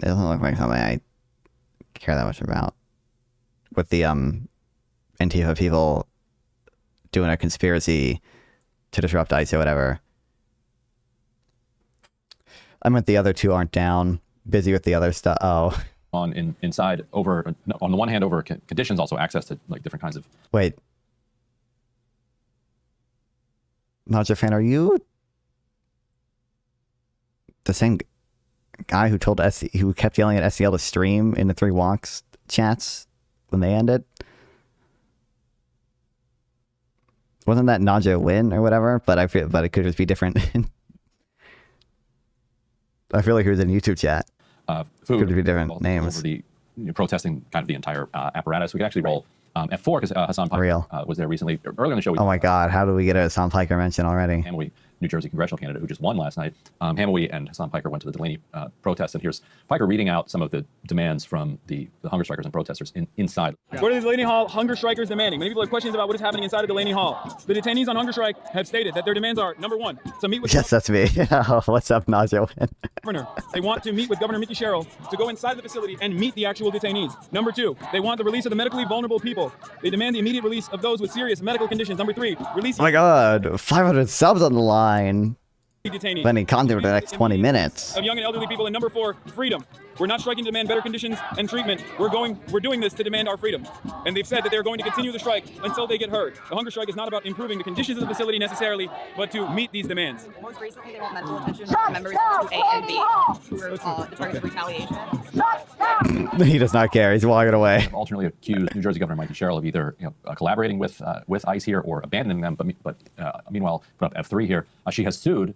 It doesn't look like something I care that much about. With the Antifa people doing a conspiracy to disrupt ICE or whatever. I meant the other two aren't down. Busy with the other stuff. Oh. Inside over, on the one hand, over conditions, also access to like different kinds of. Wait. Naja fan, are you the same guy who told who kept yelling at SCL to stream in the 3 Walks chats when they ended? Wasn't that Naja Win or whatever? But it could just be different. I feel like it was in YouTube chat. Food could be different names. Over the protesting kind of the entire apparatus. We could actually roll F4 because Hassan Piker was there recently. Earlier in the show. Oh my God! How do we get a Hassan Piker mention already? Hamawi, New Jersey congressional candidate who just won last night. Hamawi and Hassan Piker went to the Delaney protest, and here's Piker reading out some of the demands from the hunger strikers and protesters inside. What are the Delaney Hall hunger strikers demanding? Many people have questions about what is happening inside of Delaney Hall. The detainees on hunger strike have stated that their demands are, number one, to meet with... Yes, that's me. What's up, Naja Win? Governor. They want to meet with Governor Mickey Sherrill to go inside the facility and meet the actual detainees. Number two, they want the release of the medically vulnerable people. They demand the immediate release of those with serious medical conditions. Number three, release... Oh my God, 500 subs on the line. Detainees. Any content for the next 20 minutes. Of young and elderly people. And number four, freedom. We're not striking to demand better conditions and treatment. We're doing this to demand our freedom. And they've said that they're going to continue the strike until they get heard. The hunger strike is not about improving the conditions of the facility necessarily, but to meet these demands. Most recently, they want medical attention for members of A and B who were the target of retaliation. He does not care. He's walking away. Alternately accused New Jersey Governor Mickey Sherrill of either collaborating with ICE here or abandoning them, but meanwhile put up F3 here. She has sued.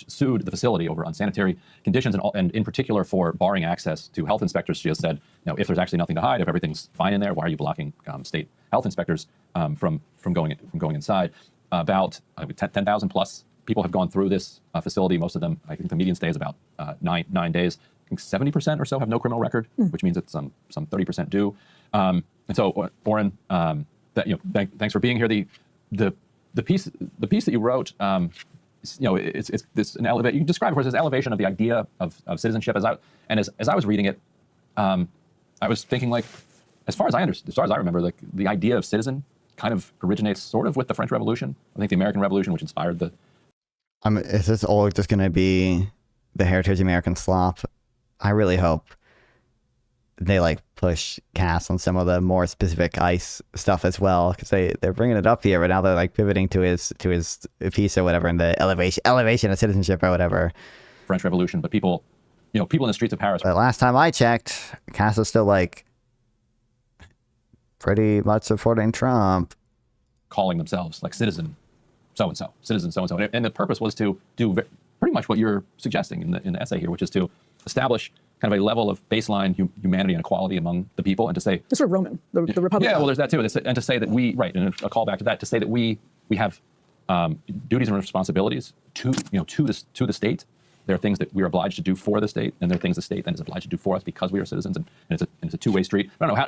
Sued the facility over unsanitary conditions and in particular for barring access to health inspectors. She has said, if there's actually nothing to hide, if everything's fine in there, why are you blocking state health inspecers from going inside? About 10,000 plus people have gone through this facility. Most of them, I think the median stay is about 9 days. I think 70% or so have no criminal record, which means it's some 30% do. And so, Oren, thanks for being here. The piece that you wrote. It's this an elevate. You can describe it as an elevation of the idea of citizenship. As I was reading it, I was thinking like, as far as I remember, like the idea of citizen kind of originates sort of with the French Revolution. I think the American Revolution, which inspired the. Is this all just going to be the heritage American slop? I really hope they push Cass on some of the more specific ICE stuff as well, because they're bringing it up here, but now they're pivoting to his piece or whatever, and the elevation of citizenship or whatever. French Revolution, but people in the streets of Paris. But last time I checked, Cass is still pretty much supporting Trump, calling themselves citizen so-and-so, citizen so-and-so, and the purpose was to do pretty much what you're suggesting in the essay here, which is to establish kind of a level of baseline humanity and equality among the people, and to say this sort of Roman, the Republic. Yeah, well, there's that too, and to say that and a callback to that, to say that we have duties and responsibilities to the state. There are things that we are obliged to do for the state, and there are things the state then is obliged to do for us because we are citizens, and it's a two-way street. I don't know,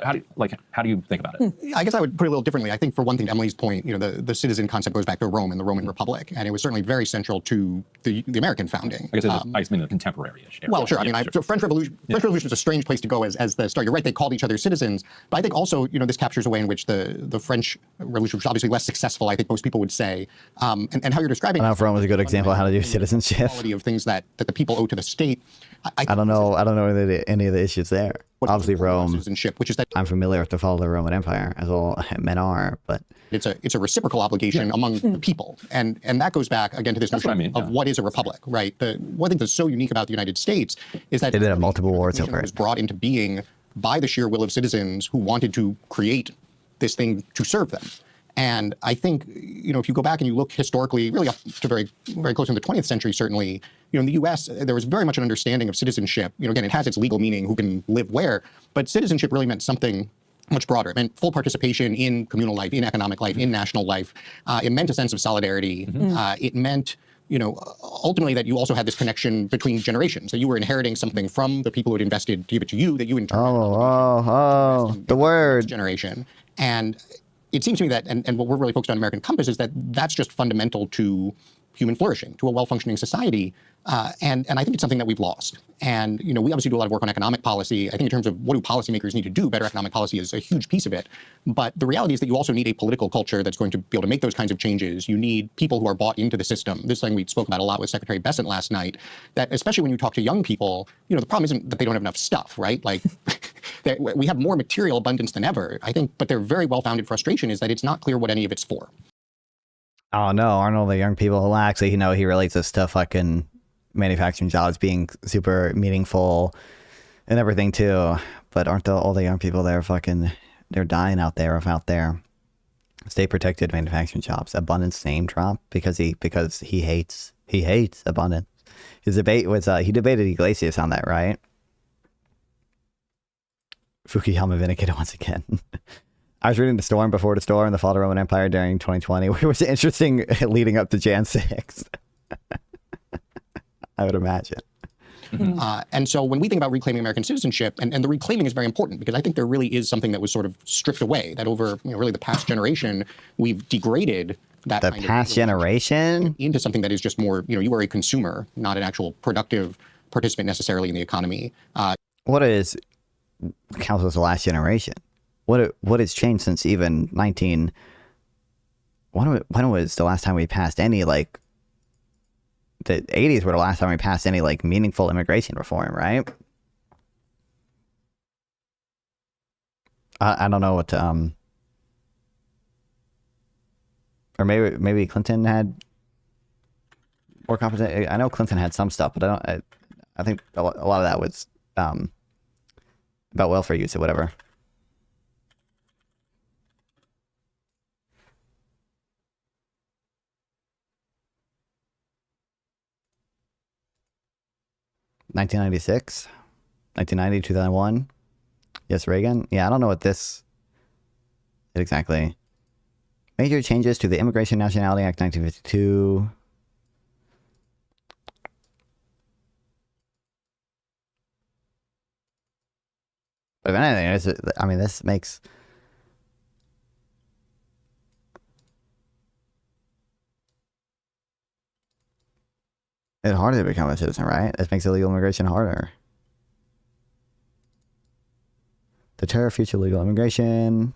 how do you think about it? I guess I would put it a little differently. I think for one thing, Emily's point, the citizen concept goes back to Rome and the Roman Republic, and it was certainly very central to the American founding. I guess I just mean the contemporary-ish era. Well, sure. So French Revolution is a strange place to go as the start. You're right; they called each other citizens, but I think also this captures a way in which the French Revolution was obviously less successful. I think most people would say, and how you're describing. I don't know if Rome was a good example of how to do citizenship. Quality of things that the people owe to the state. I don't know any of the issues there. Obviously, Rome. Citizenship, which is that I'm familiar with the fall of the Roman Empire, as all men are, but it's a reciprocal obligation among the people, and that goes back again to this notion of what is a republic, right? One thing that's so unique about the United States is that they did have multiple wars over it. Was brought into being by the sheer will of citizens who wanted to create this thing to serve them. And I think, if you go back and you look historically, really up to very, very close in the 20th century, certainly, in the U.S., there was very much an understanding of citizenship. Again, it has its legal meaning, who can live where, but citizenship really meant something much broader. It meant full participation in communal life, in economic life, in national life. It meant a sense of solidarity. It meant ultimately that you also had this connection between generations, that you were inheriting something from the people who had invested to give it to you, that you in turn the word generation. And it seems to me that, and what we're really focused on American Compass is that that's just fundamental to human flourishing, to a well-functioning society. And I think it's something that we've lost. And, we obviously do a lot of work on economic policy. I think in terms of what do policymakers need to do, better economic policy is a huge piece of it. But the reality is that you also need a political culture that's going to be able to make those kinds of changes. You need people who are bought into the system. This is something we spoke about a lot with Secretary Bessent last night, that especially when you talk to young people, the problem isn't that they don't have enough stuff, right? Like, we have more material abundance than ever, I think, but their very well-founded frustration is that it's not clear what any of it's for. Oh no, aren't all the young people? Well, actually, he relates this to fucking manufacturing jobs being super meaningful and everything too. But aren't all the young people there they're dying out there state protected manufacturing jobs? Abundance name drop because he hates abundance. His debate was he debated Iglesias on that, right? Fukuyama vindicated once again. I was reading The Storm Before the Storm, The Fall of the Roman Empire during 2020, which was interesting leading up to Jan 6th. I would imagine. And so when we think about reclaiming American citizenship, and the reclaiming is very important because I think there really is something that was sort of stripped away, that over really the past generation, we've degraded that the past generation into something that is just more, you are a consumer, not an actual productive participant necessarily in the economy. What counts as the last generation? What has changed since even when was the last time we passed any, like, the 80s were the last time we passed any, like, meaningful immigration reform, right? I don't know what to, or maybe Clinton had more competent. I know Clinton had some stuff, but I think a lot of that was about welfare use or whatever. (1996), 1990, 2001. Yes, Reagan. Yeah, I don't know what this is exactly. Major changes to the Immigration Nationality Act 1952. But if anything, this makes it harder to become a citizen, right? It makes illegal immigration harder. Deter future legal immigration.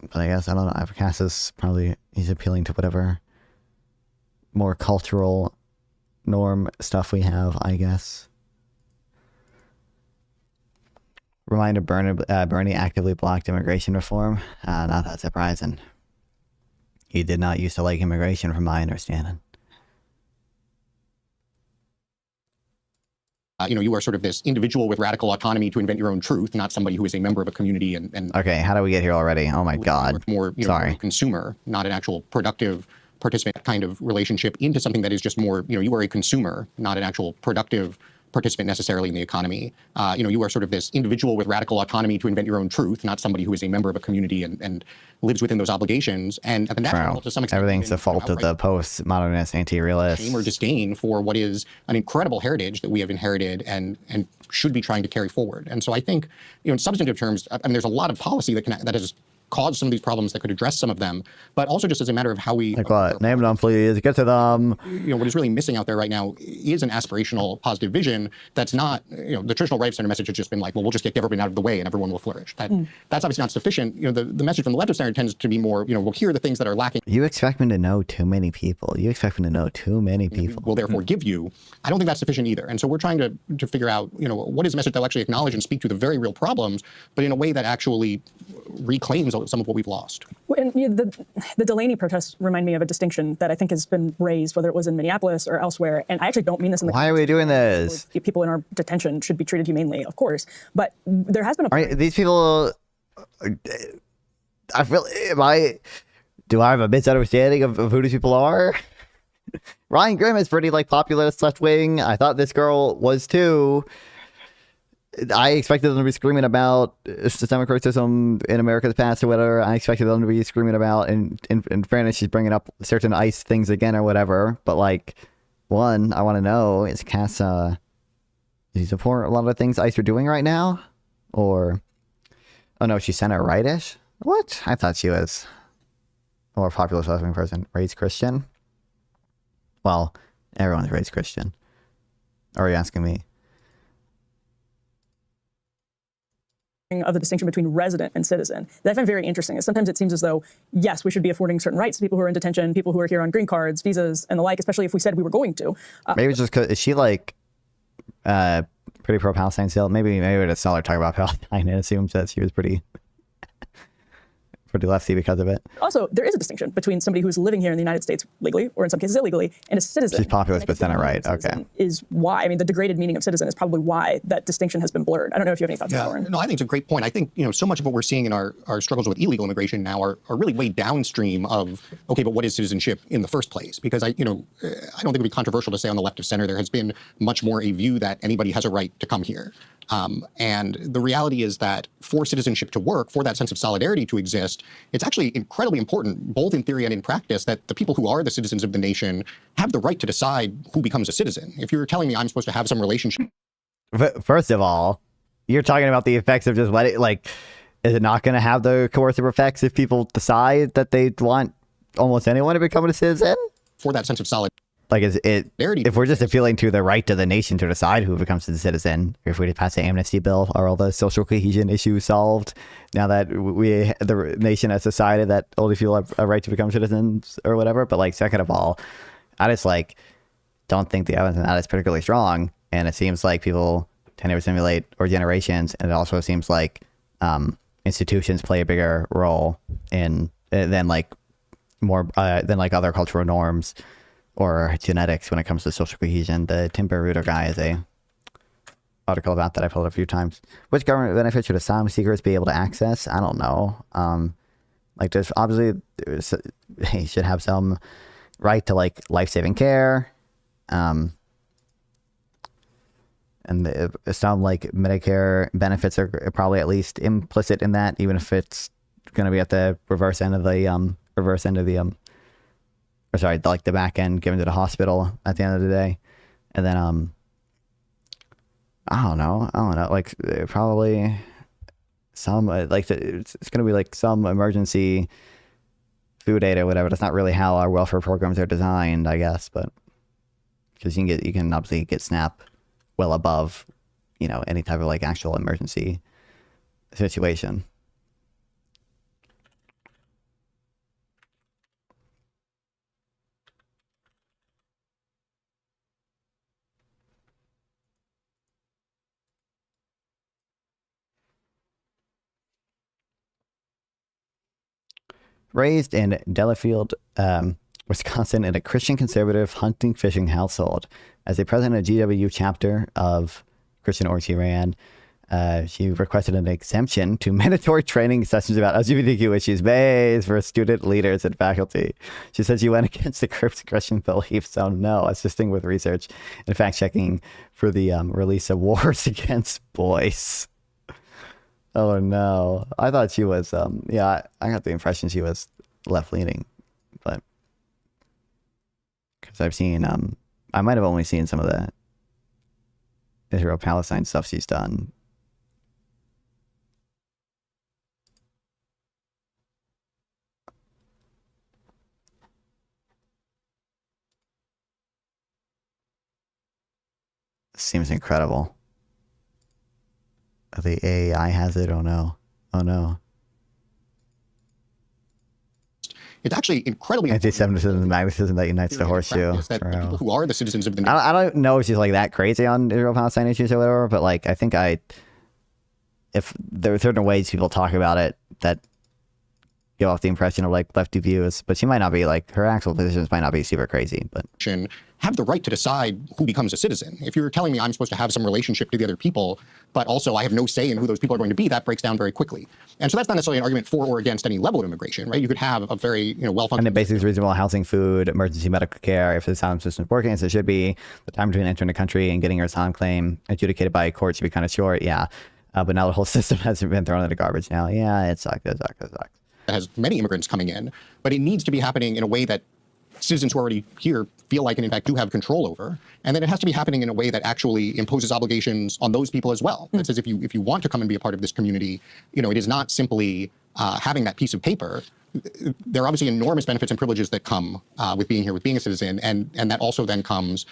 But I guess, I don't know, Avocas is probably, he's appealing to whatever more cultural norm stuff we have, I guess. Reminder, Bernie actively blocked immigration reform. Not that surprising. He did not used to like immigration, from my understanding. You are sort of this individual with radical autonomy to invent your own truth, not somebody who is a member of a community and okay, how do we get here already? Oh my God. More, sorry. Consumer, not an actual productive participant kind of relationship, into something that is just more, you are a consumer, not an actual productive participant necessarily in the economy. You are sort of this individual with radical autonomy to invent your own truth, not somebody who is a member of a community and lives within those obligations. And at the national level, to some extent, everything's the fault of the post-modernist anti-realist. Shame or disdain for what is an incredible heritage that we have inherited and should be trying to carry forward. And so I think, in substantive terms, there's a lot of policy that has caused some of these problems that could address some of them, but also just as a matter of how we... Like what? Name them, please. Get to them. What is really missing out there right now is an aspirational positive vision that's not, the traditional right of center message has just been like, well, we'll just get government out of the way and everyone will flourish. That's obviously not sufficient. The message from the left of center tends to be more, well, here are the things that are lacking. You expect me to know too many people. You expect me to know too many people. Will therefore give you. I don't think that's sufficient either. And so we're trying to figure out, what is a message that will actually acknowledge and speak to the very real problems, but in a way that actually reclaims some of what we've lost. And the Delaney protests remind me of a distinction that I think has been raised, whether it was in Minneapolis or elsewhere. And I actually don't mean this in the Why are we doing this? People in our detention should be treated humanely, of course. But there has been a... These people... I feel... Do I have a misunderstanding of who these people are? Ryan Grimm is pretty, populist, left-wing. I thought this girl was too. I expected them to be screaming about systemic racism in America's past or whatever. I expected them to be screaming about, and in fairness, she's bringing up certain ICE things again or whatever. But like, one, I want to know, is Cass, does he support a lot of the things ICE are doing right now? Or, oh no, she's center right-ish? What? I thought she was a more populist left-wing person. Raised Christian? Well, everyone's raised Christian. Or are you asking me? Of the distinction between resident and citizen that I find very interesting is sometimes it seems as though, yes, we should be affording certain rights to people who are in detention, people who are here on green cards, visas, and the like, especially if we said we were going to. Maybe just because, is she like pretty pro-Palestine still? Maybe we just saw her talk about Palestine and assumed that she was pretty lefty because of it. Also, there is a distinction between somebody who's living here in the United States legally, or in some cases illegally, and a citizen. She's populist, but center right. Okay. Is why, I mean, the degraded meaning of citizen is probably why that distinction has been blurred. I don't know if you have any thoughts on that, Lauren. No, I think it's a great point. I think, so much of what we're seeing in our struggles with illegal immigration now are really way downstream of, okay, but what is citizenship in the first place? Because I don't think it'd be controversial to say on the left of center, there has been much more a view that anybody has a right to come here. And the reality is that for citizenship to work, for that sense of solidarity to exist, it's actually incredibly important, both in theory and in practice, that the people who are the citizens of the nation have the right to decide who becomes a citizen. If you're telling me I'm supposed to have some relationship... First of all, you're talking about the effects of just letting, like, is it not going to have the coercive effects if people decide that they want almost anyone to become a citizen? For that sense of solidarity. Like, is it, if we're just appealing to the right of the nation to decide who becomes a citizen, if we pass the amnesty bill, are all the social cohesion issues solved now that the nation has decided that only people have a right to become citizens or whatever? But like, second of all, I just like don't think the evidence on that is particularly strong, and it seems like people tend to assimilate or generations, and it also seems like institutions play a bigger role in than like other cultural norms or genetics when it comes to social cohesion. The Tim Reuter guy is a article about that I pulled a few times. Which government benefits should asylum seekers be able to access? I don't know. Like, there's obviously he should have some right to like life-saving care, and some like Medicare benefits are probably at least implicit in that, even if it's going to be at the reverse end of the or sorry, like the back end given to the hospital at the end of the day. And then, I don't know, like probably some, like it's going to be like some emergency food aid or whatever. That's not really how our welfare programs are designed, I guess, but because you can obviously get SNAP well above, any type of like actual emergency situation. Raised in Delafield, Wisconsin, in a Christian conservative hunting fishing household. As a president of GW chapter of Christian org she ran, she requested an exemption to mandatory training sessions about LGBTQ issues based for student leaders and faculty. She said she went against the group's Christian beliefs, so no, assisting with research and fact-checking for the release of Wars Against Boys. Oh no, I thought she was, I got the impression she was left-leaning, but because I've seen, I might have only seen some of the Israel-Palestine stuff she's done. Seems incredible. The AI has it. Oh no. Oh no. It's actually incredibly anti-Semitism and magnetism that unites the horseshoe. That the people who are the citizens of the nation. I don't know if she's like that crazy on Israel-Palestine issues or whatever, but like I think if there are certain ways people talk about it that give off the impression of like lefty views, but she might not be like her actual positions might not be super crazy, but have the right to decide who becomes a citizen. If you're telling me I'm supposed to have some relationship to the other people, but also I have no say in who those people are going to be, that breaks down very quickly. And so that's not necessarily an argument for or against any level of immigration, right? You could have a very, well-functioning... And it basically is reasonable housing, food, emergency medical care. If the asylum system is working as it should be, the time between entering the country and getting your asylum claim adjudicated by a court should be kind of short. Yeah. But now the whole system has been thrown in the garbage now. Yeah, it sucks. It sucks. That has many immigrants coming in, but it needs to be happening in a way that citizens who are already here feel like and in fact do have control over. And then it has to be happening in a way that actually imposes obligations on those people as well. That says if you want to come and be a part of this community, it is not simply having that piece of paper. There are obviously enormous benefits and privileges that come with being here, with being a citizen, and that also then comes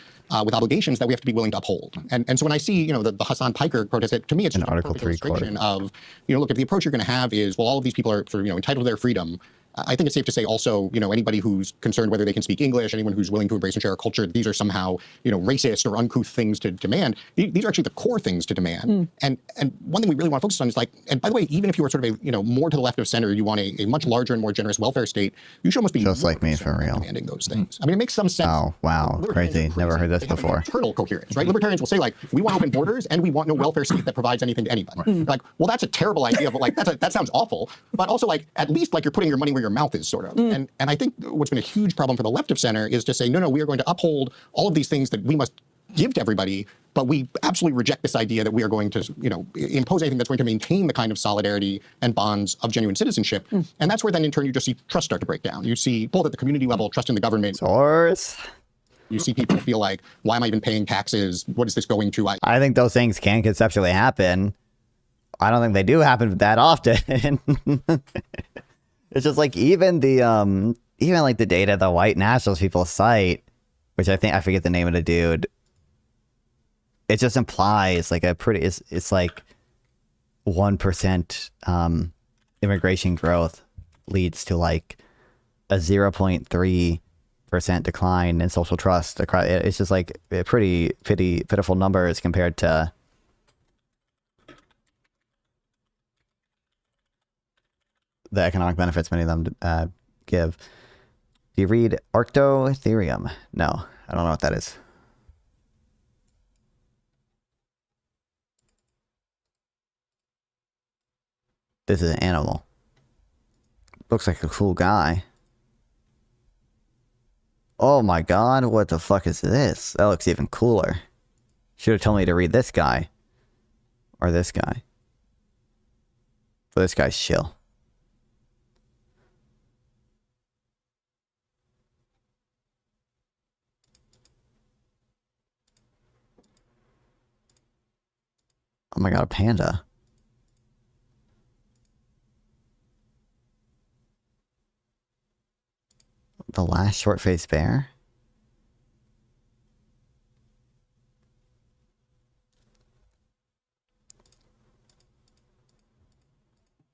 with obligations that we have to be willing to uphold. And so when I see, the Hassan Piker protest, to me it's just a perfect illustration of, look, if the approach you're going to have is, well, all of these people are sort of, entitled to their freedom, I think it's safe to say also, anybody who's concerned whether they can speak English, anyone who's willing to embrace and share a culture, these are somehow, racist or uncouth things to demand. These are actually the core things to demand. And one thing we really want to focus on is and by the way, even if you are sort of a, more to the left of center, you want a much larger and more generous welfare state, you should almost be just like me for real. Demanding those things. I mean, it makes some sense. Oh, wow. Crazy. Never heard this before. Internal coherence, right? Libertarians will say we want open borders and we want no welfare state that provides anything to anybody. Well, that's a terrible idea, but that sounds awful. But also at least you're putting your money where your mouth is, sort of. And I think what's been a huge problem for the left of center is to say, no, we are going to uphold all of these things that we must give to everybody, but we absolutely reject this idea that we are going to, impose anything that's going to maintain the kind of solidarity and bonds of genuine citizenship. And that's where then in turn you just see trust start to break down. You see both at the community level, trust in the government. Source. You see people feel like, why am I even paying taxes? What is this going to? I think those things can conceptually happen. I don't think they do happen that often. It's just even the the data the white nationalist people cite, which I forget the name of the dude. It just implies it's 1% immigration growth leads to a 0.3% decline in social trust. It's just a pretty pitiful numbers compared to the economic benefits many of them give. Do you read Arctotherium? No, I don't know what that is. This is an animal. Looks like a cool guy. Oh my god, what the fuck is this? That looks even cooler. Should have told me to read this guy. Or this guy. But this guy's chill. Oh my god, a panda. The last short-faced bear?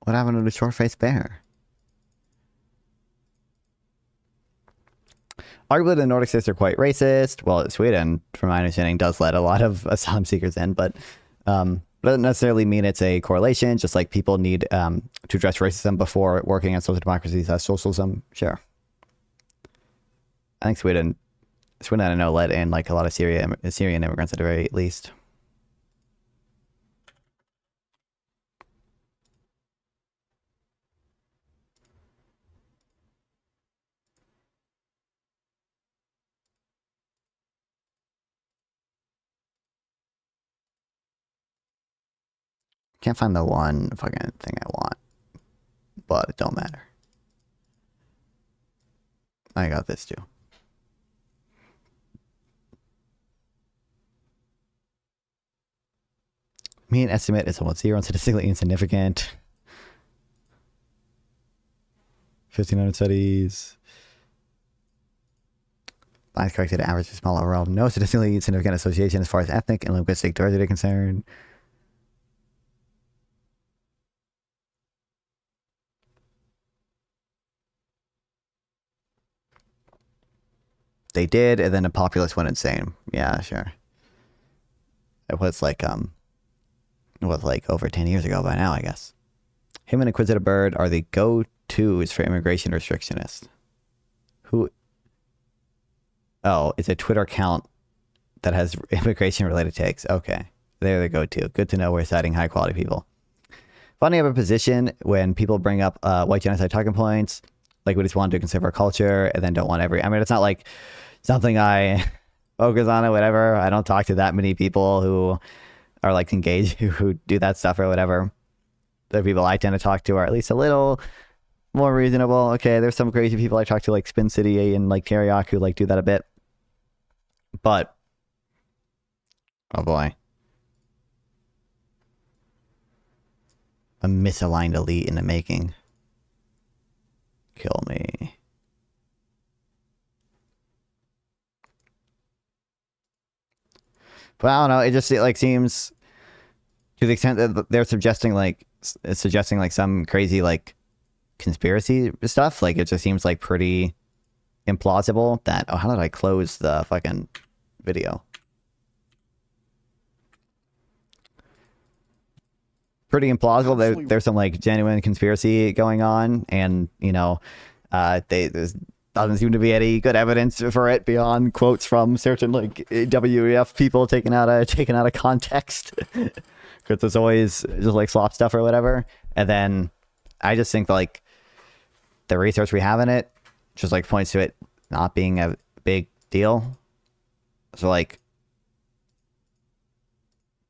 What happened to the short-faced bear? Arguably, the Nordic states are quite racist. Well, Sweden, from my understanding, does let a lot of asylum seekers in, but doesn't necessarily mean it's a correlation. Just like people need to address racism before working on social democracies as socialism. Sure. I think Sweden, I don't know, let in a lot of Syrian immigrants at the very least. Can't find the one fucking thing I want, but it don't matter. I got this too. Mean estimate is almost 0 and statistically insignificant. 1,500 studies. Bias corrected average is small overall. No statistically significant association as far as ethnic and linguistic diversity are concerned. They did, and then the populace went insane. Yeah, sure. It was over 10 years ago by now, I guess. Him and Inquisitive Bird are the 2 is for immigration restrictionist. Who? Oh, it's a Twitter account that has immigration related takes. Okay. There they go too. Good to know we're citing high quality people. Funny, I have a position when people bring up white genocide talking points, like we just want to conserve our culture and then don't want I mean, it's not like something I focus on or whatever. I don't talk to that many people who are like engaged, who do that stuff or whatever. The people I tend to talk to are at least a little more reasonable. Okay, there's some crazy people I talk to like Spin City and like Teriyaki who like do that a bit. But, oh boy. A misaligned elite in the making. Kill me. But I don't know, it just like seems to the extent that they're suggesting like some crazy like conspiracy stuff, like it just seems like pretty implausible that, oh, how did I close the fucking video? Pretty implausible that there's some like genuine conspiracy going on, and you know, there's doesn't seem to be any good evidence for it beyond quotes from certain like WEF people taken out of context, because there's always just like slop stuff or whatever. And then I just think like the research we have in it just like points to it not being a big deal. So like,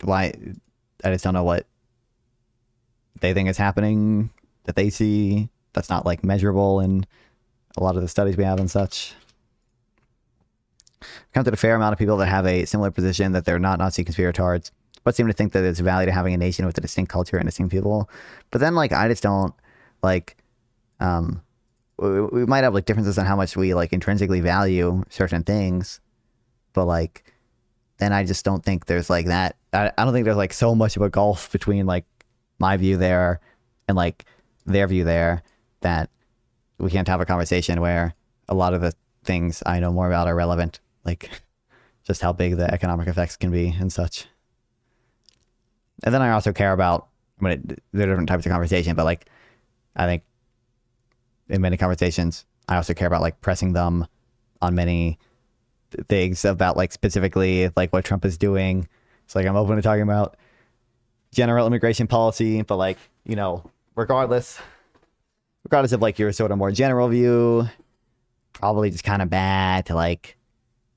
why? I just don't know what they think is happening that they see that's not like measurable in a lot of the studies we have and such. I've come to a fair amount of people that have a similar position, that they're not Nazi conspiratards, but seem to think that it's value to having a nation with a distinct culture and distinct people. But then like, I just don't like, we might have like differences on how much we like intrinsically value certain things, but like, then I just don't think there's like that. I don't think there's like so much of a gulf between like my view there and like their view there that we can't have a conversation where a lot of the things I know more about are relevant, like just how big the economic effects can be and such. And then I also care about, there are different types of conversation, but like, I think in many conversations, I also care about like pressing them on many things about like specifically like what Trump is doing. It's like, I'm open to talking about general immigration policy, but like, you know, regardless of like your sort of more general view, probably just kind of bad to like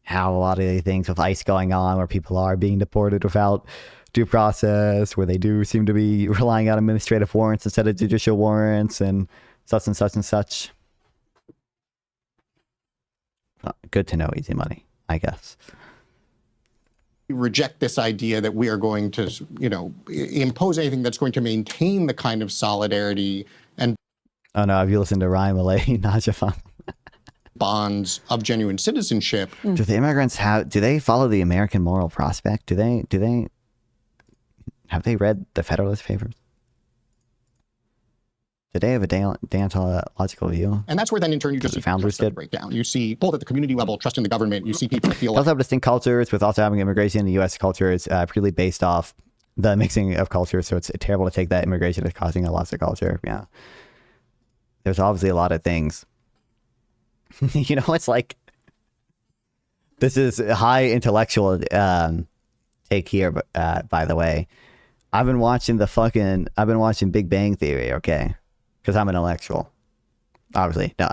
how a lot of the things with ICE going on where people are being deported without due process, where they do seem to be relying on administrative warrants instead of judicial warrants and such and such and such. Good to know, easy money, I guess. Reject this idea that we are going to, you know, impose anything that's going to maintain the kind of solidarity and oh no, have you listened to Ryan Malay, Najafan? bonds of genuine citizenship. Do the immigrants do they follow the American moral prospect? Have they read the Federalist Papers? Do they have a deontological view? And that's where then in turn you just see founders break down. You see both at the community level, trust in the government, you see people feel also have distinct cultures, with also having immigration. The US culture is purely based off the mixing of cultures, so it's terrible to take that immigration as causing a loss of culture. Yeah. There's obviously a lot of things. You know, it's like, this is a high intellectual take here, but by the way, I've been watching Big Bang Theory, okay? Because I'm an intellectual, obviously. No,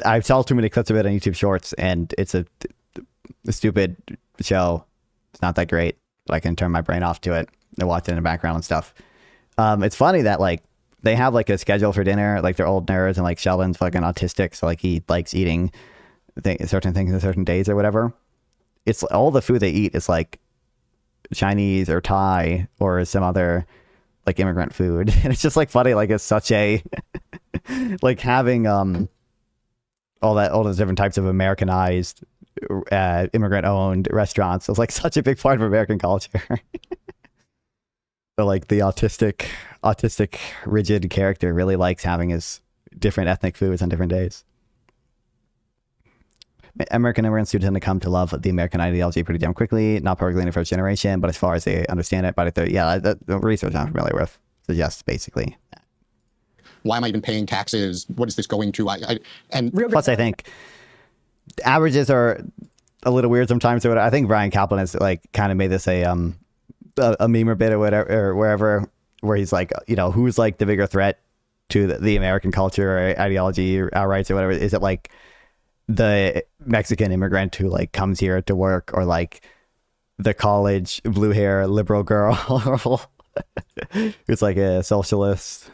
I saw too many clips of it on YouTube Shorts, and it's a stupid show. It's not that great, but I can turn my brain off to it and watch it in the background and stuff. It's funny that like they have like a schedule for dinner, like they're old nerds, and like Sheldon's fucking autistic, so like he likes eating certain things on certain days or whatever. It's all the food they eat is like Chinese or Thai or some other like immigrant food, and it's just like funny, like it's such a like having all those different types of Americanized immigrant owned restaurants is like such a big part of American culture. So like the autistic rigid character really likes having his different ethnic foods on different days. American immigrants do tend to come to love the American ideology pretty damn quickly, not perfectly in the first generation, but as far as they understand it, but the research I'm familiar with suggests basically that. why am I even paying taxes? What is this going to? And plus, I think averages are a little weird sometimes. So I think Brian Kaplan has like kind of made this a meme or bit or whatever, or wherever, where he's like, you know, who's like the bigger threat to the American culture or ideology or our rights or whatever? Is it like the Mexican immigrant who like comes here to work, or like the college blue hair liberal girl who's like a socialist?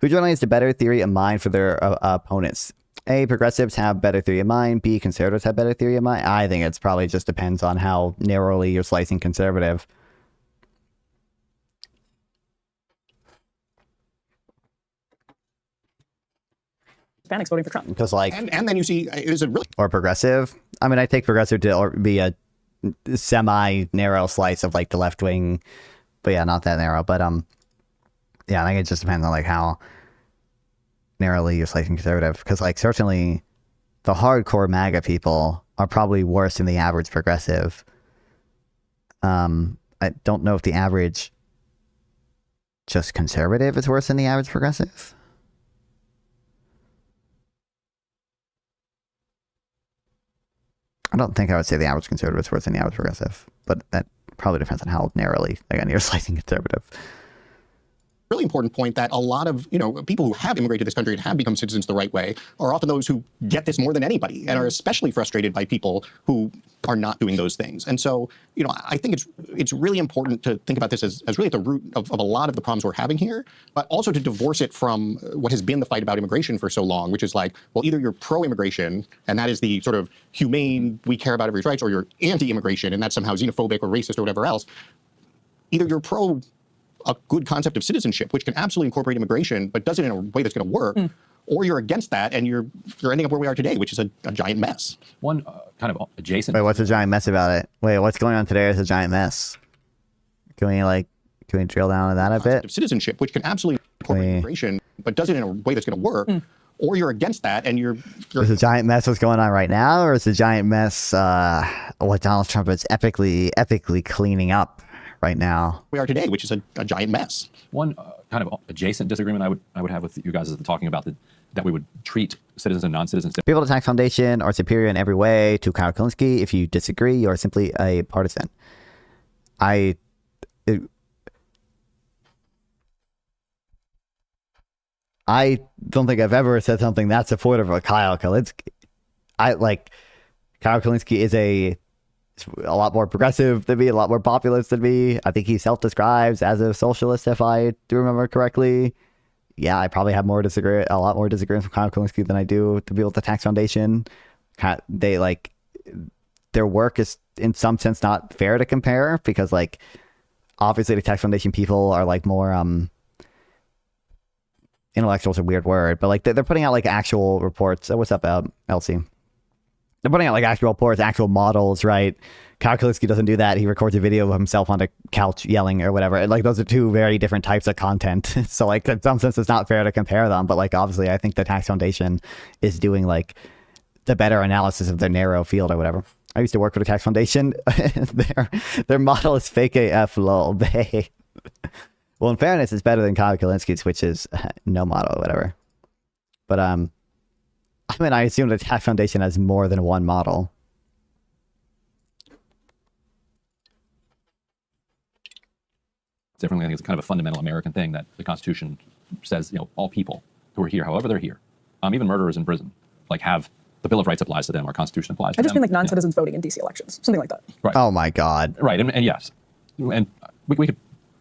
Who generally has the better theory of mind for their opponents? A, progressives have better theory of mind. B, conservatives have better theory of mind. I think it's probably just depends on how narrowly you're slicing conservative. Hispanics voting for Trump. Because like, and then you see, is it really or progressive? I mean, I take progressive to be a semi-narrow slice of like the left wing, but yeah, not that narrow. But yeah, I think it just depends on like how narrowly you're slicing conservative. Because like certainly the hardcore MAGA people are probably worse than the average progressive. I don't know if the average just conservative is worse than the average progressive. I don't think I would say the average conservative is worse than the average progressive, but that probably depends on how narrowly, again, you're slicing conservative. really important point that a lot of, people who have immigrated to this country and have become citizens the right way are often those who get this more than anybody and are especially frustrated by people who are not doing those things. And so, I think it's really important to think about this as really at the root of a lot of the problems we're having here, but also to divorce it from what has been the fight about immigration for so long, which is like, well, either you're pro-immigration, and that is the sort of humane, we care about everybody's rights, or you're anti-immigration, and that's somehow xenophobic or racist or whatever else. Either you're pro a good concept of citizenship, which can absolutely incorporate immigration, but does it in a way that's going to work, or you're against that, and you're ending up where we are today, which is a giant mess. One kind of adjacent. Wait, what's a giant mess about it? Wait, what's going on today is a giant mess. Can we drill down on that a bit? Of citizenship, which can absolutely incorporate immigration, but does it in a way that's going to work, or you're against that, and you're is a giant mess what's going on right now, or is a giant mess what Donald Trump is epically cleaning up right now? We are today, which is a giant mess. One kind of adjacent disagreement I would have with you guys is talking about that we would treat citizens and non-citizens. People at the Tax Foundation are superior in every way to Kyle Kalinske. If you disagree, you're simply a partisan. I don't think I've ever said something that supportive of Kyle Kalinske. Kyle Kalinske is a lot more progressive than me, a lot more populist than me. I think he self-describes as a socialist, if I do remember correctly. Yeah, I probably have a lot more disagreements with Kyle Kalinske than I do to people at the Tax Foundation. Their work is in some sense not fair to compare, because obviously the Tax Foundation people are more intellectual's a weird word, but they're putting out actual reports. What's up, Elsie? They're putting out actual reports, actual models, right? Kyle Kalinske doesn't do that. He records a video of himself on a couch yelling or whatever. And those are two very different types of content. So in some sense, it's not fair to compare them. But obviously, I think the Tax Foundation is doing the better analysis of their narrow field or whatever. I used to work for the Tax Foundation. Their model is fake AF lol. Well, in fairness, it's better than Kyle Kalinske's, which is no model or whatever. But I assume the Tax Foundation has more than one model. Differently, I think it's kind of a fundamental American thing that the Constitution says, all people who are here, however they're here, even murderers in prison, have the Bill of Rights applies to them, our Constitution applies to them. I just mean non-citizens voting in DC elections, something like that. Right. Oh my God. Right, and yes, and we could.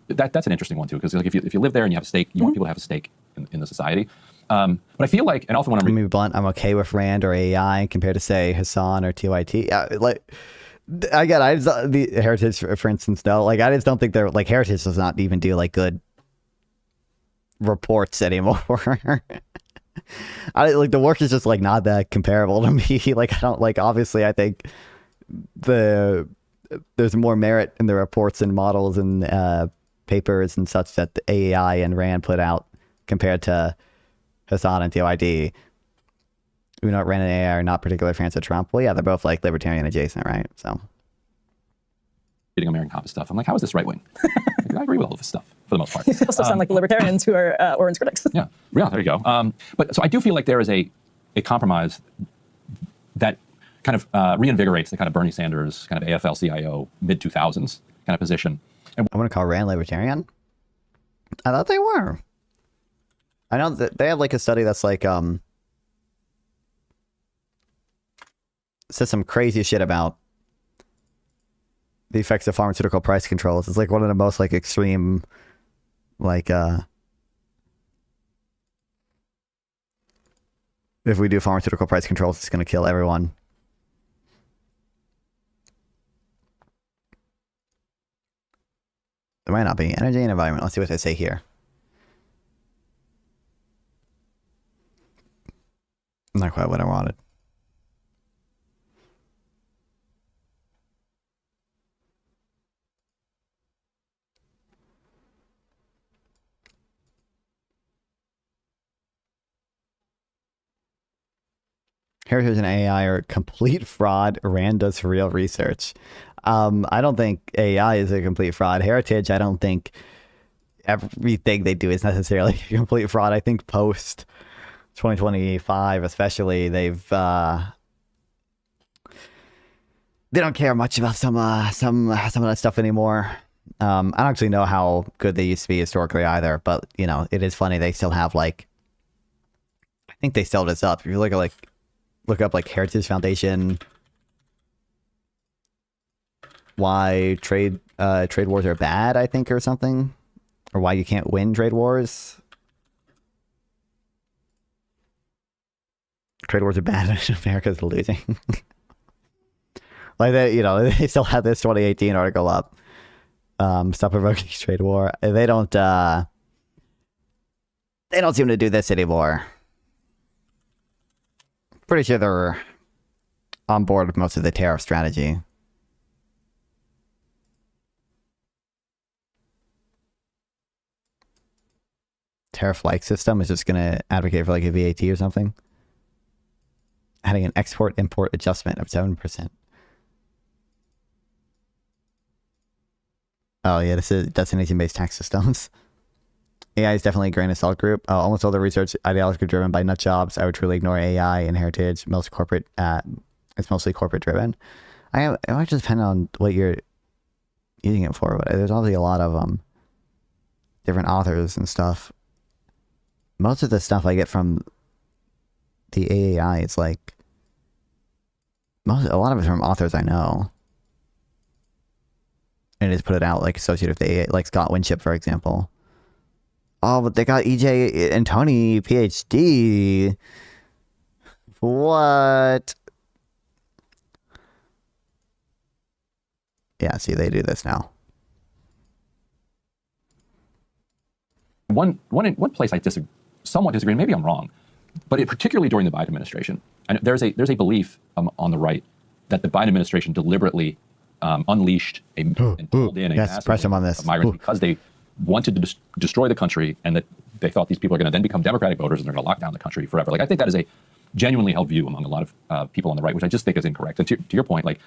That's an interesting one too, because if you live there and you have a stake, you want people to have a stake in the society. But I feel and often when I'm be blunt, I'm okay with Rand or AI compared to say Hassan or TYT. I just, the Heritage, for instance, though, I just don't think they're Heritage does not even do good reports anymore. The work is just not that comparable to me. I don't obviously I think there's more merit in the reports and models and papers and such that the AI and Rand put out compared to Hassan and TYD. Rand and AI are not particularly fans of Trump. Well, yeah, they're both libertarian adjacent, right? So reading American Compass stuff, I'm how is this right wing? I agree with all of this stuff for the most part. You also sound like the libertarians who are Orrin's critics. Yeah, there you go. But so I do feel like there is a compromise that kind of reinvigorates the kind of Bernie Sanders kind of AFL-CIO mid-2000s kind of position. And I want to call Rand libertarian. I thought they were. I know that they have like a study that's like says some crazy shit about the effects of pharmaceutical price controls. It's like one of the most like extreme, like if we do pharmaceutical price controls, it's going to kill everyone. There might not be. Energy and environment. Let's see what they say here. Not quite what I wanted. Heritage and AI are complete fraud. Rand does real research. I don't think AI is a complete fraud. Heritage, I don't think everything they do is necessarily a complete fraud. I think post 2025, especially, they don't care much about some of that stuff anymore. I don't actually know how good they used to be historically either, but you know, it is funny they still have like, I think they still this up. If you look up like Heritage Foundation, why trade wars are bad, I think, or something, or why you can't win trade wars. Trade wars are bad and America's losing. Like that, you know, they still have this 2018 article up. Stop provoking trade war. They don't seem to do this anymore. Pretty sure they're on board with most of the tariff strategy. Tariff-like system is just going to advocate for like a VAT or something. Adding an export-import adjustment of 7%. Oh yeah, this is destination-based tax systems. AI is definitely a grain of salt group. Almost all the research ideologically driven by nut jobs. I would truly ignore AI and Heritage. Most corporate, it's mostly corporate driven. It might just depend on what you're using it for. But there's obviously a lot of different authors and stuff. Most of the stuff I get from the AAI is like a lot of it's from authors I know. And just put it out like associated with the AAI, like Scott Winship, for example. Oh, but they got EJ and Tony PhD. What? Yeah, see, they do this now. One place I somewhat disagree, and maybe I'm wrong, but particularly during the Biden administration, and there's a belief on the right that the Biden administration deliberately unleashed and pulled in a massive pressure of migrants because they wanted to destroy the country, and that they thought these people are going to then become Democratic voters and they're going to lock down the country forever. Like, I think that is a genuinely held view among a lot of people on the right, which I just think is incorrect. And to your point, like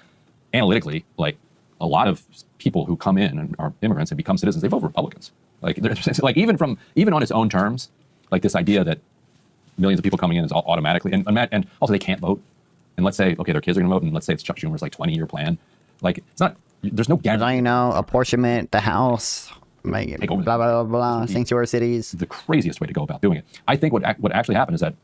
analytically, like a lot of people who come in and are immigrants and become citizens, they vote for Republicans. Like, like even on its own terms, like this idea that millions of people coming in is all automatically, and also they can't vote. And let's say, okay, their kids are going to vote, and let's say it's Chuck Schumer's like 20-year plan. Like, it's not. There's no guarantee. You know, apportionment, the House, blah blah blah, sanctuary cities. The craziest way to go about doing it. I think what actually happened is that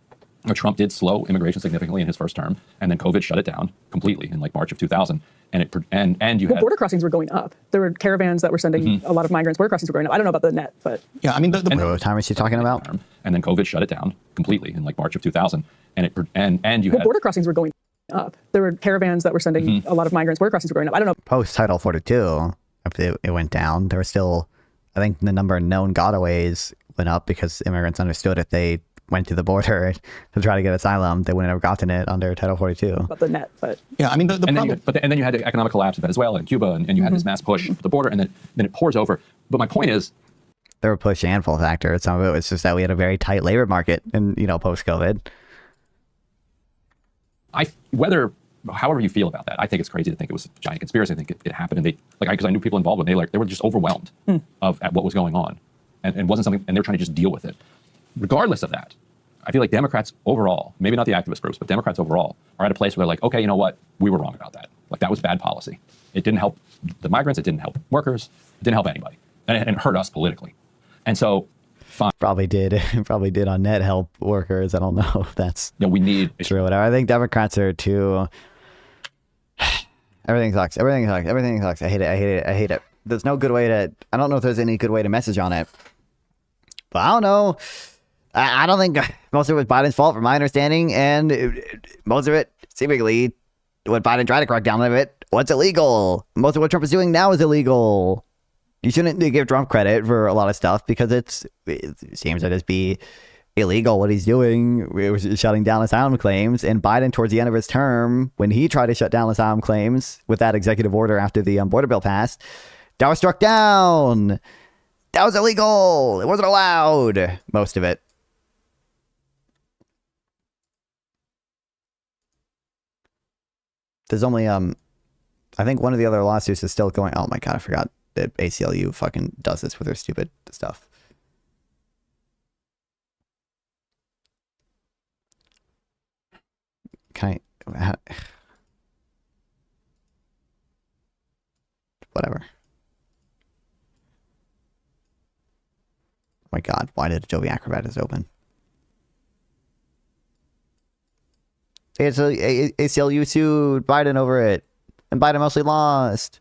Trump did slow immigration significantly in his first term, and then COVID shut it down completely in like March of 2000. And you had border crossings were going up. There were caravans that were sending a lot of migrants. Border crossings were going up. I don't know about the net, but yeah, I mean, what time is she talking about? And then COVID shut it down completely in like March of 2000. And you had border crossings were going up. There were caravans that were sending a lot of migrants. Border crossings were going up. I don't know. Post Title 42, it went down. There was still, I think, the number of known gotaways went up because immigrants understood if they went to the border to try to get asylum, they wouldn't have gotten it under Title 42. About the net, but yeah, I mean, the problem. Then you had the economic collapse of Venezuela and Cuba, and you had this mass push for the border, and then it pours over. But my point is, there were push and pull factors. Some of it was just that we had a very tight labor market, and post COVID. However you feel about that, I think it's crazy to think it was a giant conspiracy. I think it happened, and because I knew people involved, and they were just overwhelmed at what was going on. and wasn't something, and they're trying to just deal with it. Regardless of that, I feel like Democrats overall, maybe not the activist groups, but Democrats overall are at a place where they're like, okay, you know what? We were wrong about that. Like, that was bad policy. It didn't help the migrants. It didn't help workers. It didn't help anybody. And it hurt us politically. And so, fine. Probably did on net help workers. I don't know if that's we need true. Whatever. I think Democrats are too. Everything sucks. Everything sucks. Everything sucks. I hate it. I hate it. I hate it. There's no good way to. I don't know if there's any good way to message on it. But I don't know. I don't think most of it was Biden's fault, from my understanding, and most of it, seemingly, what Biden tried to crack down on it, what's illegal. Most of what Trump is doing now is illegal. You shouldn't give Trump credit for a lot of stuff because it seems to just be illegal what he's doing. It was shutting down asylum claims, and Biden, towards the end of his term, when he tried to shut down asylum claims with that executive order after the border bill passed, that was struck down. That was illegal. It wasn't allowed. Most of it. There's only, I think one of the other lawsuits is still going. Oh my God, I forgot that ACLU fucking does this with their stupid stuff. Can I, whatever. Oh my God, why did Adobe Acrobat is open? ACLU sued Biden over it, and Biden mostly lost.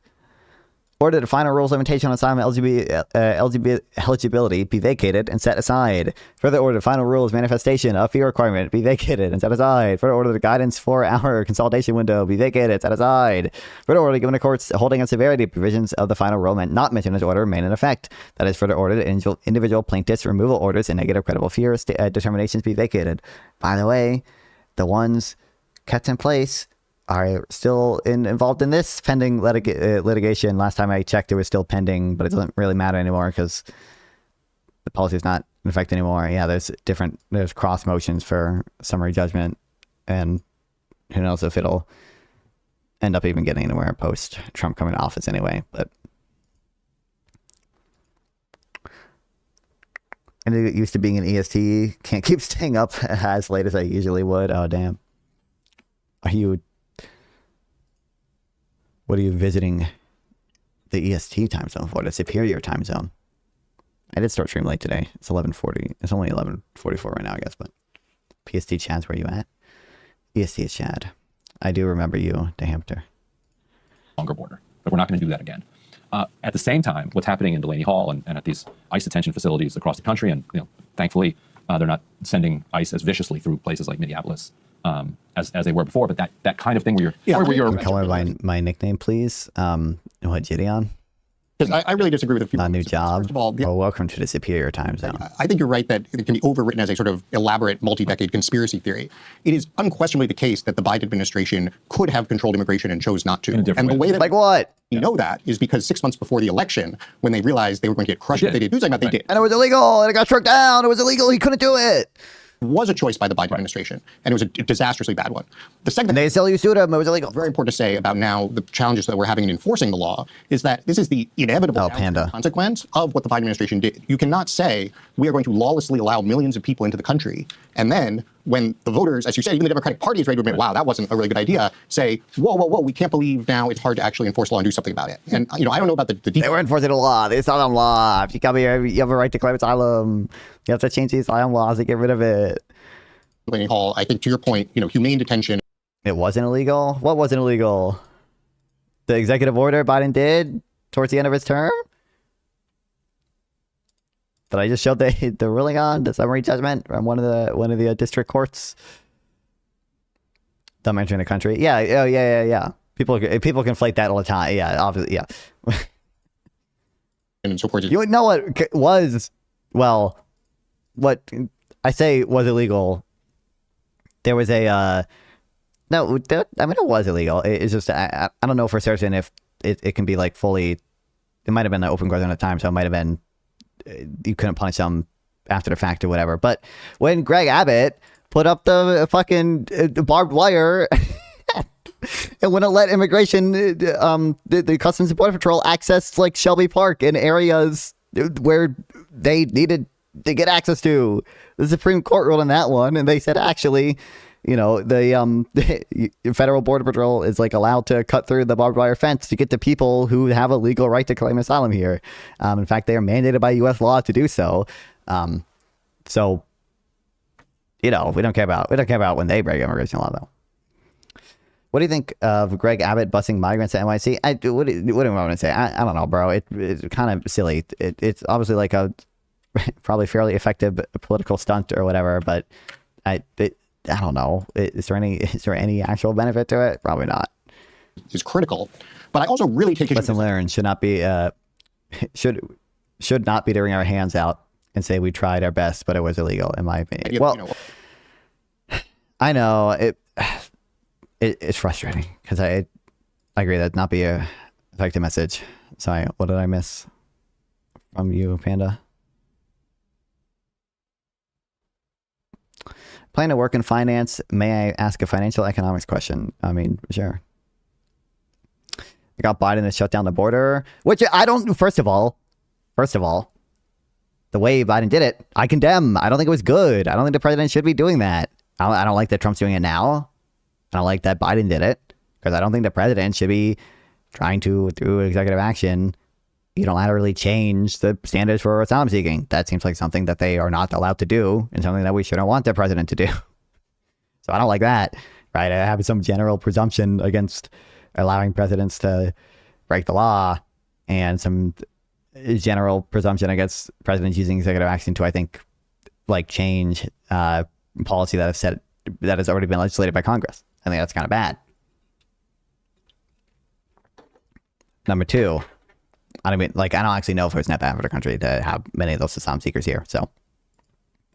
Ordered the final rules limitation on assignment LGBT eligibility be vacated and set aside. Further ordered the final rules manifestation of fee requirement be vacated and set aside. Further ordered the guidance 4-hour consolidation window be vacated, set aside. Further ordered given the court's holding on severity provisions of the final rule not mentioned as order remain in effect. That is, further ordered individual plaintiffs' removal orders and negative credible fear determinations be vacated. By the way, the ones kept in place are still involved in this pending litigation. Last time I checked, it was still pending, but it doesn't really matter anymore because the policy is not in effect anymore. Yeah, there's cross motions for summary judgment, and who knows if it'll end up even getting anywhere post Trump coming to office anyway. But and it used to being an EST, can't keep staying up as late as I usually would. Oh damn. What are you visiting the EST time zone for? The superior time zone. I did start stream late today. It's 11:40. It's only 11:44 right now, I guess. But PST Chad's where you at? EST is Chad. I do remember you, DeHampter. Longer border, but we're not going to do that again. At the same time, what's happening in Delaney Hall and at these ICE detention facilities across the country, and thankfully they're not sending ICE as viciously through places like Minneapolis as they were before. But that kind of thing where you're color my nickname, please. What, Gideon? Because I really disagree with a few. Not a new job. First of all, welcome to the superior time zone. I think you're right that it can be overwritten as a sort of elaborate multi-decade conspiracy theory. It is unquestionably the case that the Biden administration could have controlled immigration and chose not to. And the way that like what? We know that is because 6 months before the election, when they realized they were going to get crushed if they did do something, they did. And it was illegal, and it got struck down. It was illegal. He couldn't do it. Was a choice by the Biden administration, and it was a disastrously bad one. The second thing they still used to them, it was illegal. Very important to say about now the challenges that we're having in enforcing the law is that this is the inevitable consequence of what the Biden administration did. You cannot say we are going to lawlessly allow millions of people into the country, and then when the voters, as you said, even the Democratic Party is ready to admit, wow, that wasn't a really good idea, say, whoa, we can't believe now it's hard to actually enforce law and do something about it. And I don't know about the details. They were enforcing the law. The asylum law. If you come here, you have a right to claim asylum. You have to change the asylum laws to get rid of it. Hall, I think to your point, humane detention. It wasn't illegal? What wasn't illegal? The executive order Biden did towards the end of his term? That I just showed the ruling on, the summary judgment from one of the district courts. Them entering the country. Yeah. People conflate that all the time. Yeah, obviously, yeah. And so forth. You know what was, well, what I say was illegal. There was a, no, I mean, it was illegal. It's just, I don't know for certain if it can be like fully, it might have been an open question at the time, so it might have been, you couldn't punish them after the fact or whatever. But when Greg Abbott put up the fucking barbed wire and wouldn't let immigration, the Customs and Border Patrol access like Shelby Park in areas where they needed to get access to. The Supreme Court ruled on that one, and they said actually, the federal border patrol is like allowed to cut through the barbed wire fence to get to people who have a legal right to claim asylum here. In fact, they are mandated by U.S. law to do so. So, we don't care about when they break immigration law, though. What do you think of Greg Abbott busing migrants at NYC? What do you want to say? I don't know, bro. It's kind of silly. It's obviously like a probably fairly effective political stunt or whatever, but I don't know. Is there any actual benefit to it? Probably not. Is critical, but I also really take lesson learned should not be should not be to wring our hands out and say we tried our best, but it was illegal, in my opinion. Well, I know it's frustrating because I agree that not be a effective message. Sorry, what did I miss from you, Panda? Plan to work in finance. May I ask a financial economics question? I mean, sure. I got Biden to shut down the border, which I don't. First of all, the way Biden did it, I condemn. I don't think it was good. I don't think the president should be doing that. I don't like that Trump's doing it now. I don't like that Biden did it because I don't think the president should be trying to, through executive action, unilaterally change the standards for asylum seeking. That seems like something that they are not allowed to do and something that we shouldn't want the president to do. So I don't like that, right? I have some general presumption against allowing presidents to break the law and some general presumption against presidents using executive action to, I think, like change policy that has already been legislated by Congress. I think that's kind of bad. Number two, I don't actually know if it was net bad for the country to have many of those asylum seekers here. So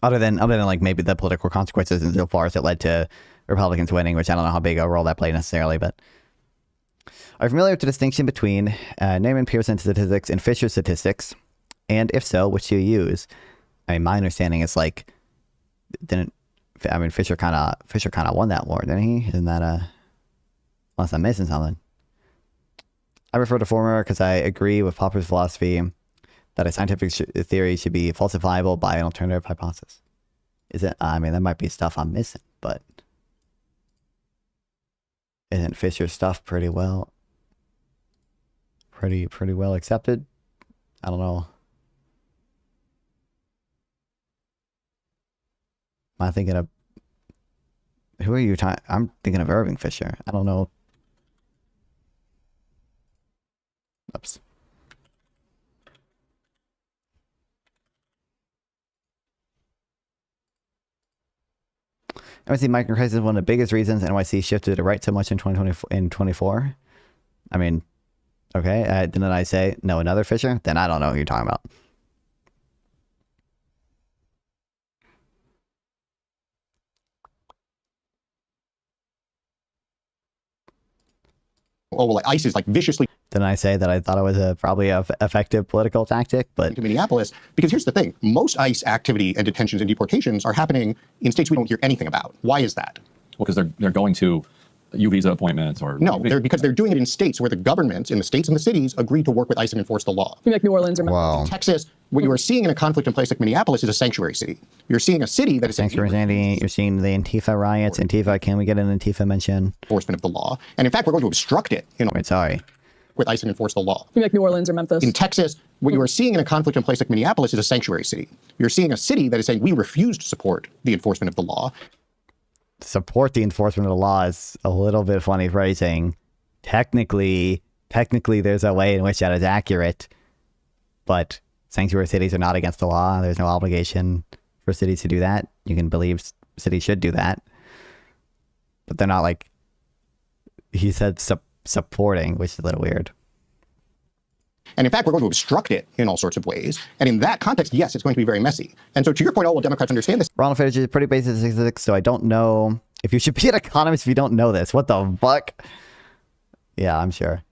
other than like maybe the political consequences insofar as it led to Republicans winning, which I don't know how big a role that played necessarily, but are you familiar with the distinction between Neyman Pearson statistics and Fisher statistics? And if so, which do you use? I mean, my understanding is like, Fisher kind of won that war, didn't he? Isn't that unless I'm missing something? I refer to former because I agree with Popper's philosophy that a scientific theory should be falsifiable by an alternative hypothesis. Is it? I mean, that might be stuff I'm missing, but isn't Fisher's stuff pretty well accepted? I don't know. Am I thinking of who are you talking? I'm thinking of Irving Fisher. I don't know. Oops. NYC microcrisis is one of the biggest reasons NYC shifted to the right so much in 2024. I mean, okay. Didn't I say no? Another Fisher? Then I don't know who you're talking about. Oh, well, ICE is like viciously. Didn't I say that I thought it was probably a effective political tactic? But to Minneapolis, because here's the thing: most ICE activity and detentions and deportations are happening in states we don't hear anything about. Why is that? Well, because they're going to U visa appointments or no, because they're doing it in states where the governments in the states and the cities agree to work with ICE and enforce the law. Like New Orleans or in Texas. What you are seeing in a conflict in place like Minneapolis is a sanctuary city. You're seeing a city that is sanctuary city. You're seeing the Antifa riots. Antifa, can we get an Antifa mention? Enforcement of the law, and in fact, we're going to obstruct it. Wait, sorry. With ICE and enforce the law. Like New Orleans or Memphis. In Texas, what you are seeing in a conflict in place like Minneapolis is a sanctuary city. You're seeing a city that is saying we refuse to support the enforcement of the law. Support the enforcement of the law is a little bit funny phrasing. Technically, there's a way in which that is accurate, but sanctuary cities are not against the law. There's no obligation for cities to do that. You can believe cities should do that, but they're not like he said supporting, which is a little weird. And in fact, we're going to obstruct it in all sorts of ways. And in that context, yes, it's going to be very messy. And so to your point, well, Democrats understand this. Ronald Fitch is pretty basic statistics, so I don't know if you should be an economist if you don't know this. What the fuck? Yeah, I'm sure.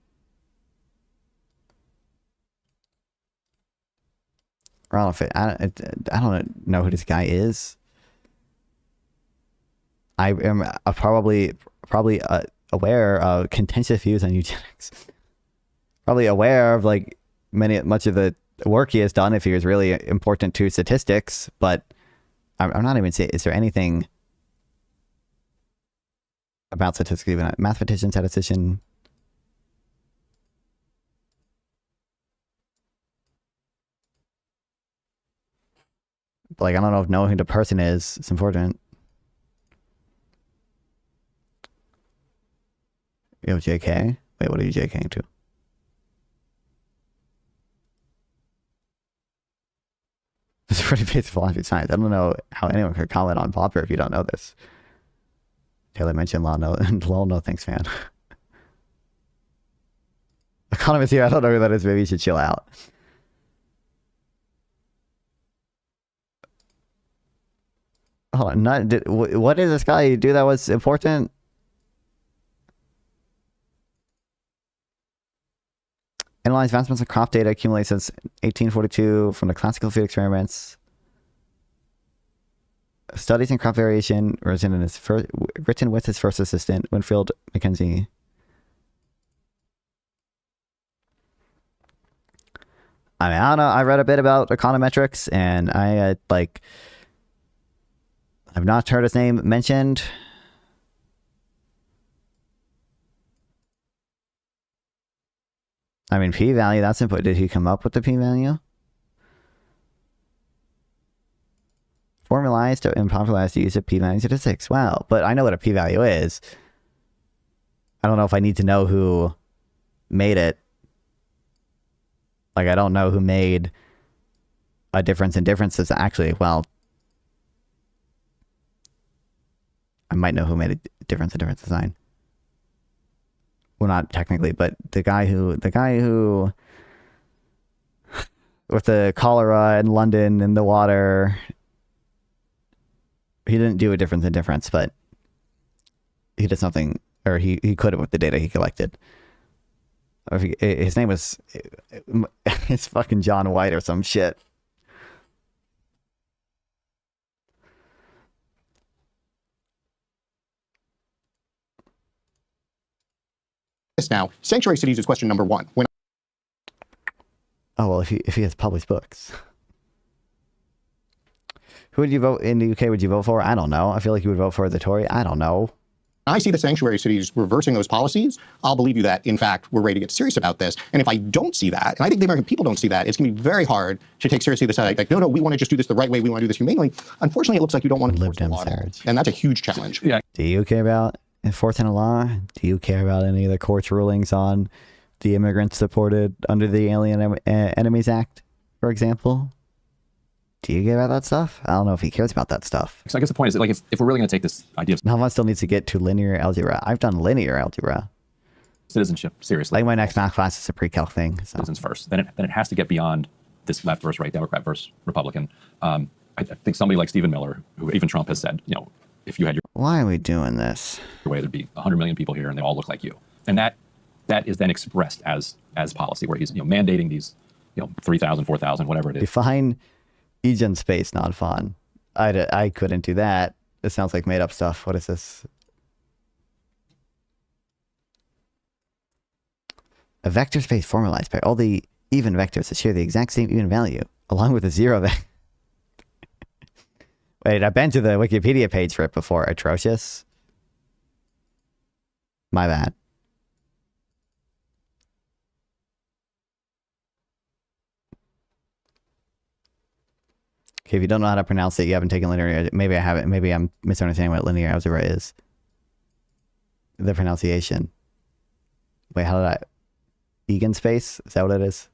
Ronald Fitch, I don't know who this guy is. I am probably aware of contentious views on eugenics. Probably aware of like much of the work he has done if he was really important to statistics, but I'm not even saying, is there anything about statistics, even a mathematician, statistician? Like, I don't know if knowing who the person is important. Yo, JK? Wait, what are you JKing to? It's pretty basic philosophy of science. I don't know how anyone could comment on Popper if you don't know this. Taylor mentioned law, no, lol, no thanks, man. Economist here, I don't know who that is. Maybe you should chill out. Hold on, what did this guy do that was important? Analyze vast of crop data accumulated since 1842 from the classical field experiments. Studies in crop variation written with his first assistant, Winfield Mackenzie. I mean, I don't know. I read a bit about econometrics, and I I've not heard his name mentioned. I mean, p-value, that's input. Did he come up with the p-value? Formalized and popularized the use of p-value statistics. Wow, but I know what a p-value is. I don't know if I need to know who made it. Like, I don't know who made a difference in differences. Actually, well, I might know who made a difference in difference design. Well, not technically, but the guy who with the cholera in London in the water, he didn't do a difference in difference, but he did something, or he could have with the data he collected. Or if his name was, it's fucking John White or some shit. Now, sanctuary cities is question number one. Oh, well, if he has published books. Who would you vote in the UK? Would you vote for? I don't know. I feel like you would vote for the Tory. I don't know. I see the sanctuary cities reversing those policies. I'll believe you that, in fact, we're ready to get serious about this. And if I don't see that, and I think the American people don't see that, it's going to be very hard to take seriously this like, no, we want to just do this the right way. We want to do this humanely. Unfortunately, it looks like you don't want to enforce the law at all. And that's a huge challenge. Yeah. Do you care about enforcing a law? Do you care about any of the court's rulings on the immigrants deported under the Alien Enemies Act, for example? Do you care about that stuff? I don't know if he cares about that stuff. So I guess the point is that, like, if we're really going to take this idea of Malvan still needs to get to linear algebra. I've done linear algebra. citizenship seriously, like my next math class is a pre-calc thing. So. Citizens first. Then it has to get beyond this left versus right, Democrat versus Republican. I think somebody like Stephen Miller, who even Trump has said, if you had your why are we doing this way, there'd be 100 million people here and they all look like you, and that is then expressed as policy, where he's mandating these 3,000, 4,000, whatever it is. Define Egen space, not fun. I couldn't do that. It sounds like made up stuff. What is this? A vector space formalized by all the even vectors that share the exact same even value, along with a zero vector. Wait, I've been to the Wikipedia page for it before. Atrocious. My bad. Okay, if you don't know how to pronounce it, you haven't taken linear. Maybe I haven't. Maybe I'm misunderstanding what linear algebra is. The pronunciation. Wait, how did I? Egen space? Is that what it is?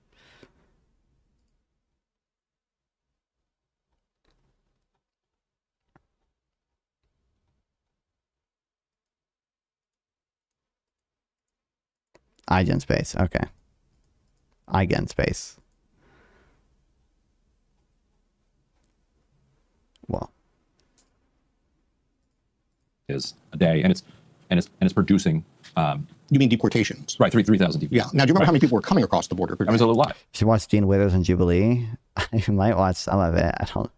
Eigen space. Okay. Eigen space. Well, is a day, and it's producing. You mean deportations? Right, 3,000 deportations. Yeah. Now, do you remember how many people were coming across the border? I mean, it's a lot. You should watch Dean Withers and Jubilee. You might watch some of it. I don't.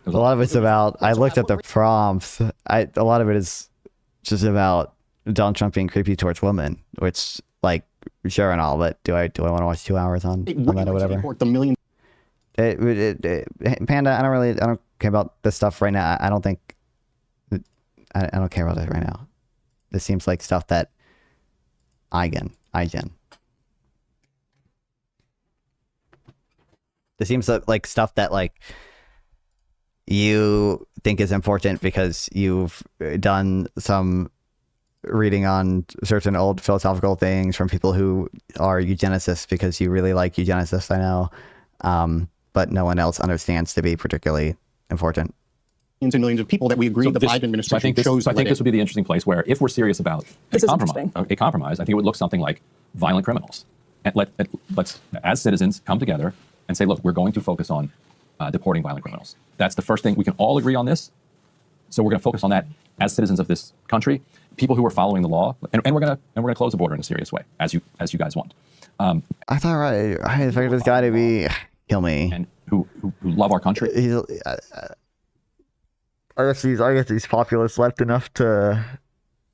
A lot of it's about. I looked at the prompts. A lot of it is just about Donald Trump being creepy towards women, which, like, sure and all, but do I want to watch 2 hours on that or whatever? The million. Panda, I don't care about this stuff right now. I don't think I don't care about it right now. This seems like stuff that IGen. This seems like stuff that like you think is important because you've done some reading on certain old philosophical things from people who are eugenicists because you really like eugenicists, I know. But no one else understands to be particularly important. Millions and millions of people that we agree the Biden administration chose. I think this would be the interesting place where, if we're serious about a compromise, I think it would look something like violent criminals. And let's, as citizens, come together and say, look, we're going to focus on deporting violent criminals. That's the first thing. We can all agree on this. So we're going to focus on that as citizens of this country, people who are following the law, and we're going to close the border in a serious way, as you guys want. I thought I expected this guy to be kill me and who love our country. I guess these populists left enough to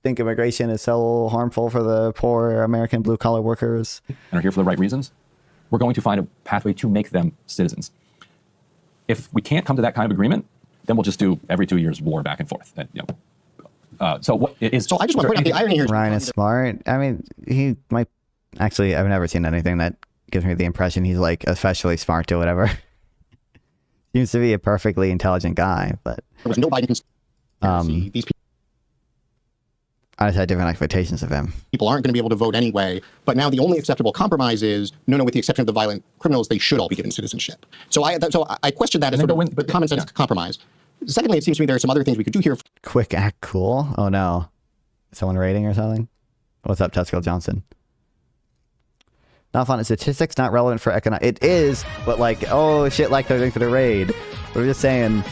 think immigration is so harmful for the poor American blue collar workers and are here for the right reasons. We're going to find a pathway to make them citizens. If we can't come to that kind of agreement, then we'll just do every 2 years war back and forth. And, so what is? So I just want to point out the irony here. Ryan is smart. I mean, he might actually. I've never seen anything that gives me the impression he's like especially smart or whatever. Seems to be a perfectly intelligent guy, but there was no Biden conspiracy. These people, I just had different expectations of him. People aren't going to be able to vote anyway. But now the only acceptable compromise is no, with the exception of the violent criminals, they should all be given citizenship. So I question that as sort of common sense compromise. Secondly, it seems to me there are some other things we could do here. Quick act cool. Oh no, someone rating or something. What's up, Tesco Johnson? Not fun. Statistics not relevant for economic. It is, but like, oh shit, like they're doing for the raid. We're just saying.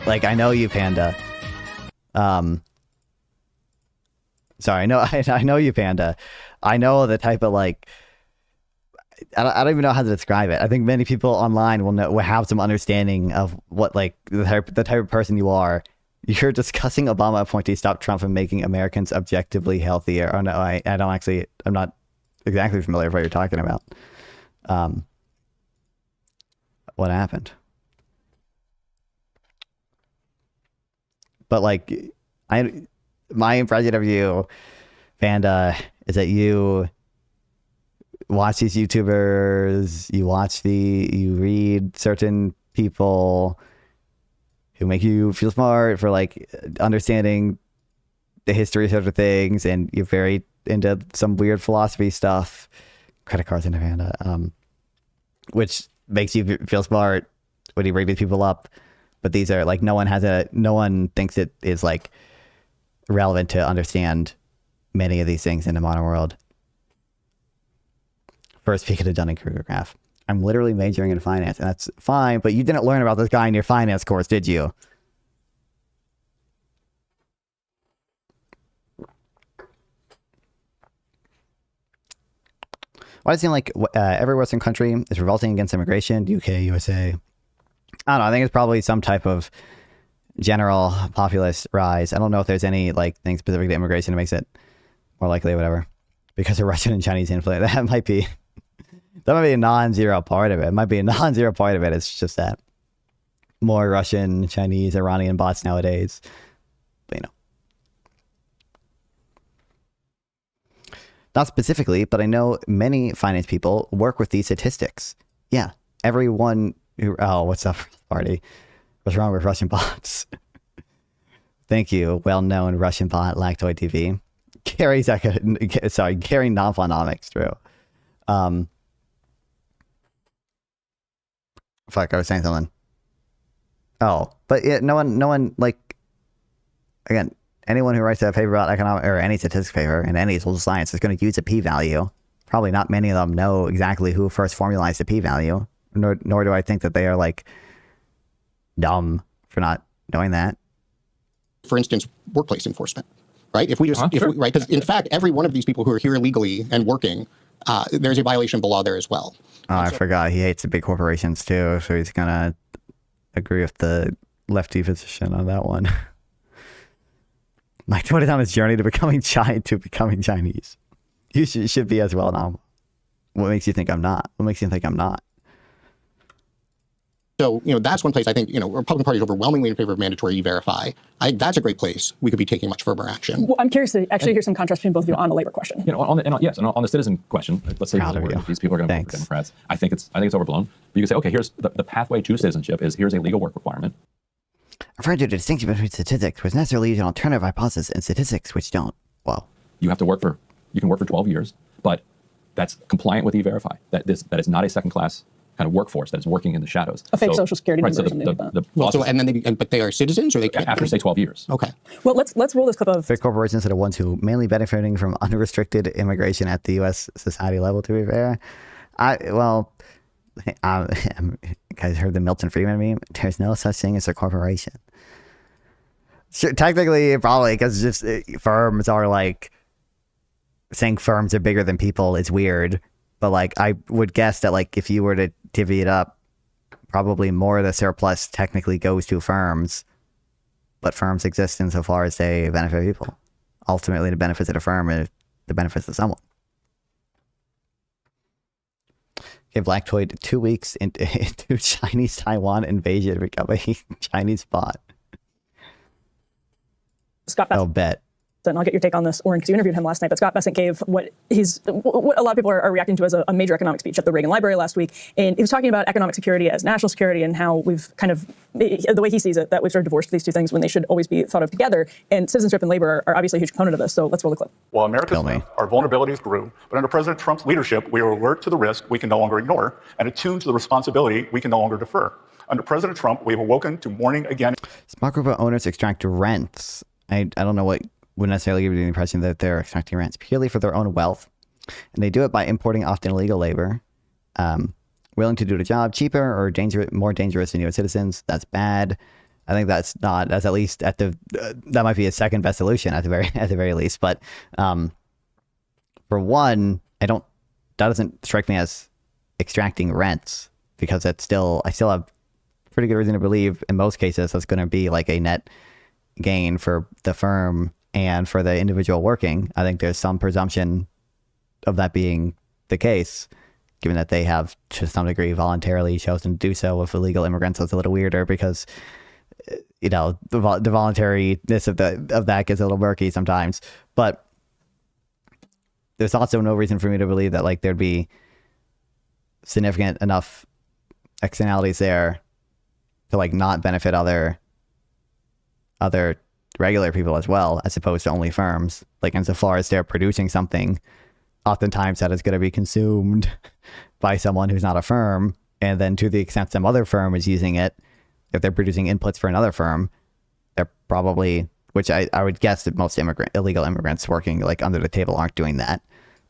Like, I know you, Panda. Sorry, I know you, Panda. I know the type of like. I don't even know how to describe it. I think many people online will have some understanding of what like the type of person you are. You're discussing Obama appointees stop Trump from making Americans objectively healthier. Oh no, I don't actually. I'm not exactly familiar with what you're talking about. What happened? But like, my impression of you, Panda, is that you watch these YouTubers, you read certain people who make you feel smart for like understanding the history of certain things, and you're very into some weird philosophy stuff. Credit cards into Panda, which makes you feel smart when you bring these people up. But these are like no one thinks it is like relevant to understand many of these things in the modern world. First peek at the Dunning-Kruger graph. I'm literally majoring in finance, and that's fine, but you didn't learn about this guy in your finance course, did you? Why does it seem like every Western country is revolting against immigration? UK, USA. I don't know. I think it's probably some type of general populist rise. I don't know if there's any like thing specific to immigration that makes it more likely or whatever. Because of Russian and Chinese influence. That might be a non-zero part of it. It might be a non-zero part of it. It's just that more Russian, Chinese, Iranian bots nowadays. But, you know. Not specifically, but I know many finance people work with these statistics. Yeah, everyone who... Oh, what's up, party? What's wrong with Russian bots? Thank you, well-known Russian bot, Lactoid TV. Carry non-phonomics, true. Fuck, I was saying something. Oh, but yeah, no one, like, again, anyone who writes a paper about economic or any statistics paper in any social science is going to use a p-value. Probably not many of them know exactly who first formalized the p-value, nor do I think that they are, like, dumb for not knowing that. For instance, workplace enforcement, right? If we just, right, because in fact, every one of these people who are here illegally and working, there's a violation of the law there as well. Oh, I forgot. He hates the big corporations too, so he's gonna agree with the lefty position on that one. Mike Todd is on his journey to becoming Chinese. You should be as well now. What makes you think I'm not? What makes you think I'm not? So, that's one place I think, Republican Party is overwhelmingly in favor of mandatory E-Verify. That's a great place. We could be taking much firmer action. Well, I'm curious to actually hear some contrast between both of you on the labor question. On the citizen question, let's say these people are going to vote for Democrats. I think it's overblown. But you can say, okay, here's the pathway to citizenship is here's a legal work requirement. Referring to the distinction between statistics, which necessarily use an alternative hypothesis, and statistics, which don't. Well, you can work for 12 years, but that's compliant with E-Verify. That is not a second class kind of workforce that is working in the shadows. A fake Social Security number. But they are citizens, or they can't after say 12 years. Okay. Well, let's roll this clip of big corporations are the ones who mainly benefiting from unrestricted immigration at the U.S. society level. To be fair, guys heard the Milton Friedman meme? There's no such thing as a corporation. Sure, technically, probably because just firms are like saying firms are bigger than people is weird. But I would guess that if you were to divvy it up, probably more of the surplus technically goes to firms, but firms exist insofar as they benefit people. Ultimately, the benefits of the firm are the benefits of someone. Give Black Toy 2 weeks into Chinese Taiwan invasion to become a Chinese bot. Scott Bessent. I'll bet. And I'll get your take on this, Oren, because you interviewed him last night. But Scott Bessent gave what a lot of people are reacting to as a major economic speech at the Reagan Library last week. And he was talking about economic security as national security and how we've kind of, the way he sees it, that we've sort of divorced these two things when they should always be thought of together. And citizenship and labor are obviously a huge component of this. So let's roll the clip. While America's our vulnerabilities grew, but under President Trump's leadership, we are alert to the risk we can no longer ignore and attuned to the responsibility we can no longer defer. Under President Trump, we have awoken to mourning again. Small group of owners extract rents. I don't know what would necessarily give you the impression that they're extracting rents purely for their own wealth. And they do it by importing often illegal labor, willing to do the job cheaper or more dangerous than U.S. citizens. That's bad. I think that's at least that might be a second best solution at the very least. But for one, that doesn't strike me as extracting rents, because I still have pretty good reason to believe in most cases that's going to be a net gain for the firm and for the individual working. I think there's some presumption of that being the case, given that they have to some degree voluntarily chosen to do so. With illegal immigrants, it's a little weirder because the voluntariness of that gets a little murky sometimes. But there's also no reason for me to believe that there'd be significant enough externalities there to not benefit other regular people as well, as opposed to only firms. Insofar as they're producing something, oftentimes that is going to be consumed by someone who's not a firm, and then to the extent some other firm is using it, if they're producing inputs for another firm, they're probably, which I would guess that most illegal immigrants working under the table aren't doing that,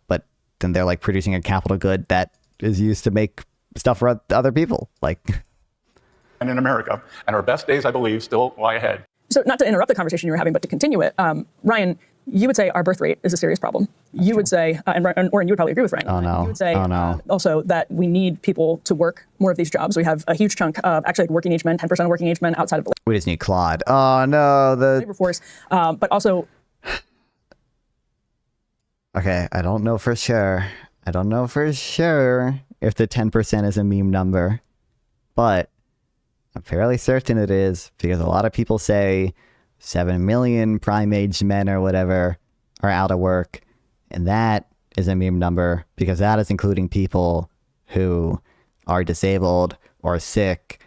but then they're producing a capital good that is used to make stuff for other people. And in America, and our best days, I believe, still lie ahead. So not to interrupt the conversation you were having, but to continue it, Ryan, you would say our birth rate is a serious problem. You would say, and Oren, you would probably agree with Ryan. Oh, no. You would say no. Also that we need people to work more of these jobs. We have a huge chunk of actually working age men, 10% of working age men outside of the We just need Claude. Oh, no. The labor force. But also... Okay, I don't know for sure. if the 10% is a meme number, but I'm fairly certain it is, because a lot of people say 7 million prime-aged men or whatever are out of work, and that is a meme number, because that is including people who are disabled or sick,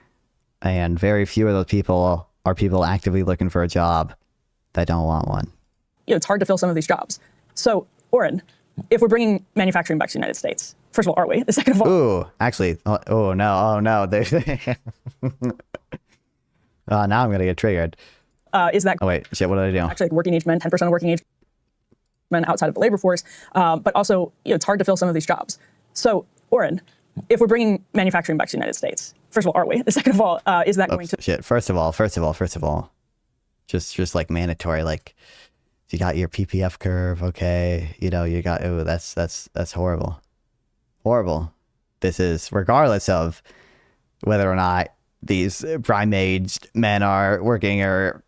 and very few of those people are people actively looking for a job that don't want one. It's hard to fill some of these jobs. So, Oren, if we're bringing manufacturing back to the United States, first of all, are we? Second of all... Ooh, actually, oh no. Now I'm going to get triggered. Is that... Oh, wait, shit, what did I do? Actually, working age men, 10% of working age men outside of the labor force. But also, it's hard to fill some of these jobs. So, Oren, if we're bringing manufacturing back to the United States, first of all, are we? Second of all, is that going to... Shit, first of all, just mandatory, you got your PPF curve, okay, you got, that's horrible. Horrible. This is regardless of whether or not these prime-aged men are working or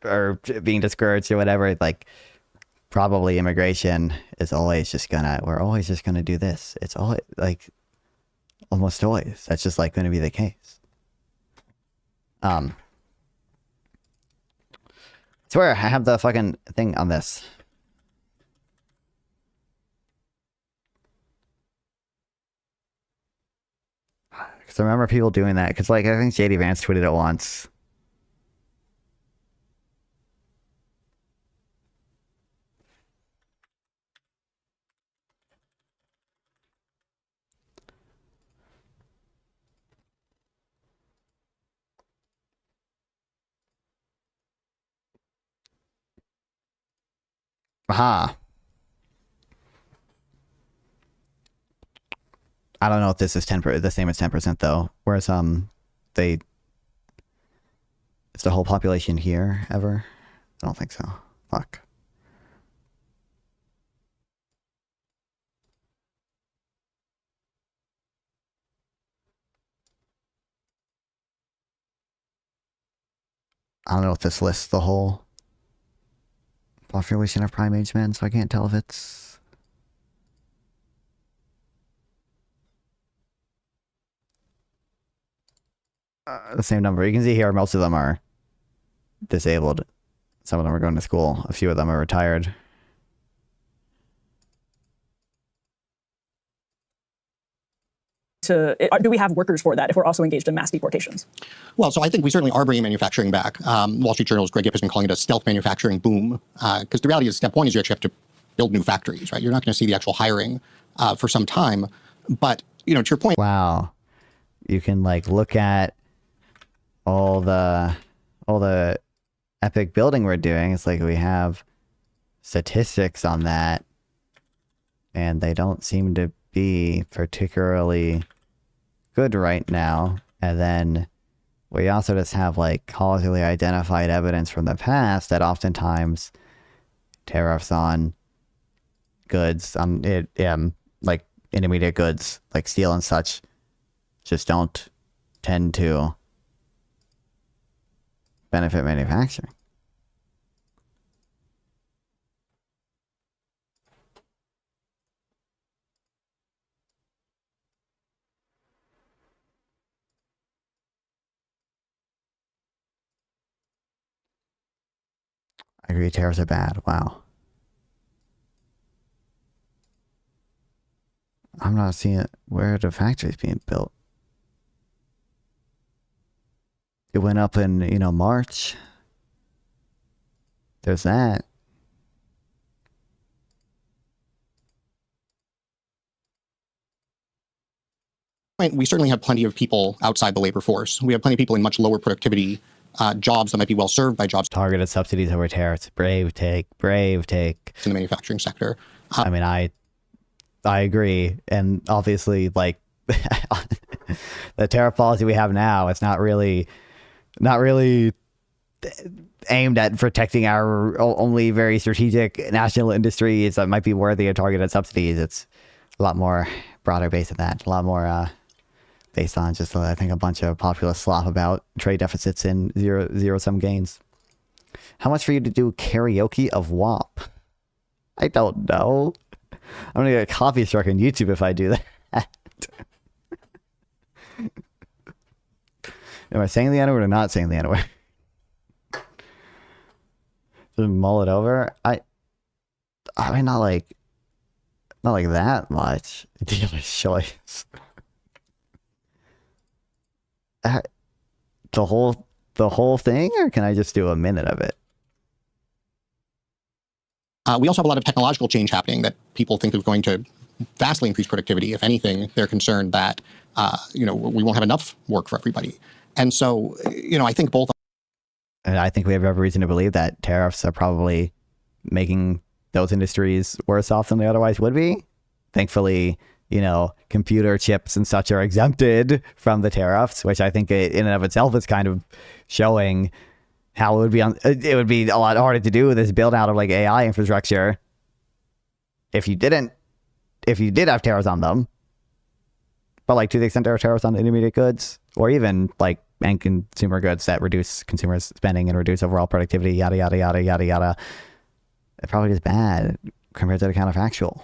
being discouraged or whatever. probably immigration is always just we're always just gonna do this. It's all like almost always. That's just like gonna be the case. I swear I have the fucking thing on this. Because I remember people doing that. Because, like, I think JD Vance tweeted it once. Aha. I don't know if this is the same as 10% though. Whereas it's the whole population here ever. I don't think so. Fuck. I don't know if this lists the whole population of prime age men, so I can't tell if it's the same number. You can see here most of them are disabled. Some of them are going to school. A few of them are retired. Do we have workers for that if we're also engaged in mass deportations? Well, so I think we certainly are bringing manufacturing back. Wall Street Journal's Greg Gibb has been calling it a stealth manufacturing boom. Because the reality is, step one is you actually have to build new factories, right? You're not going to see the actual hiring for some time. But, you know, to your point. Wow. You can like look at all the epic building we're doing. It's like we have statistics on that, and they don't seem to be particularly good right now. And then we also just have like causally identified evidence from the past that oftentimes tariffs on goods, like intermediate goods like steel and such, just don't tend to benefit manufacturing. I agree, tariffs are bad. Wow. I'm not seeing it. Where are the factories being built? It went up in, March. There's that. We certainly have plenty of people outside the labor force. We have plenty of people in much lower productivity jobs that might be well served by jobs. Targeted subsidies over tariffs. Brave take. Brave take. In the manufacturing sector. I mean, I agree. And obviously, like, the tariff policy we have now, it's not really aimed at protecting our only very strategic national industries that might be worthy of targeted subsidies. It's a lot more broader based than that. A lot more based on just, I think, a bunch of populist slop about trade deficits and zero-sum gains. How much for you to do karaoke of WAP? I don't know. I'm gonna get a copy struck on YouTube if I do that. Am I saying the N-word or not saying the N-word? Just mull it over. I mean, not like that much. Dealer's choice. The whole thing, or can I just do a minute of it? We also have a lot of technological change happening that people think is going to vastly increase productivity. If anything, they're concerned that we won't have enough work for everybody. And so, I think both. And I think we have every reason to believe that tariffs are probably making those industries worse off than they otherwise would be. Thankfully, computer chips and such are exempted from the tariffs, which I think in and of itself is kind of showing how it would be a lot harder to do this build out of like AI infrastructure if you did have tariffs on them. But like to the extent there are tariffs on intermediate goods or even like and consumer goods that reduce consumers spending and reduce overall productivity, yada yada yada yada yada. probably just bad compared to the counterfactual.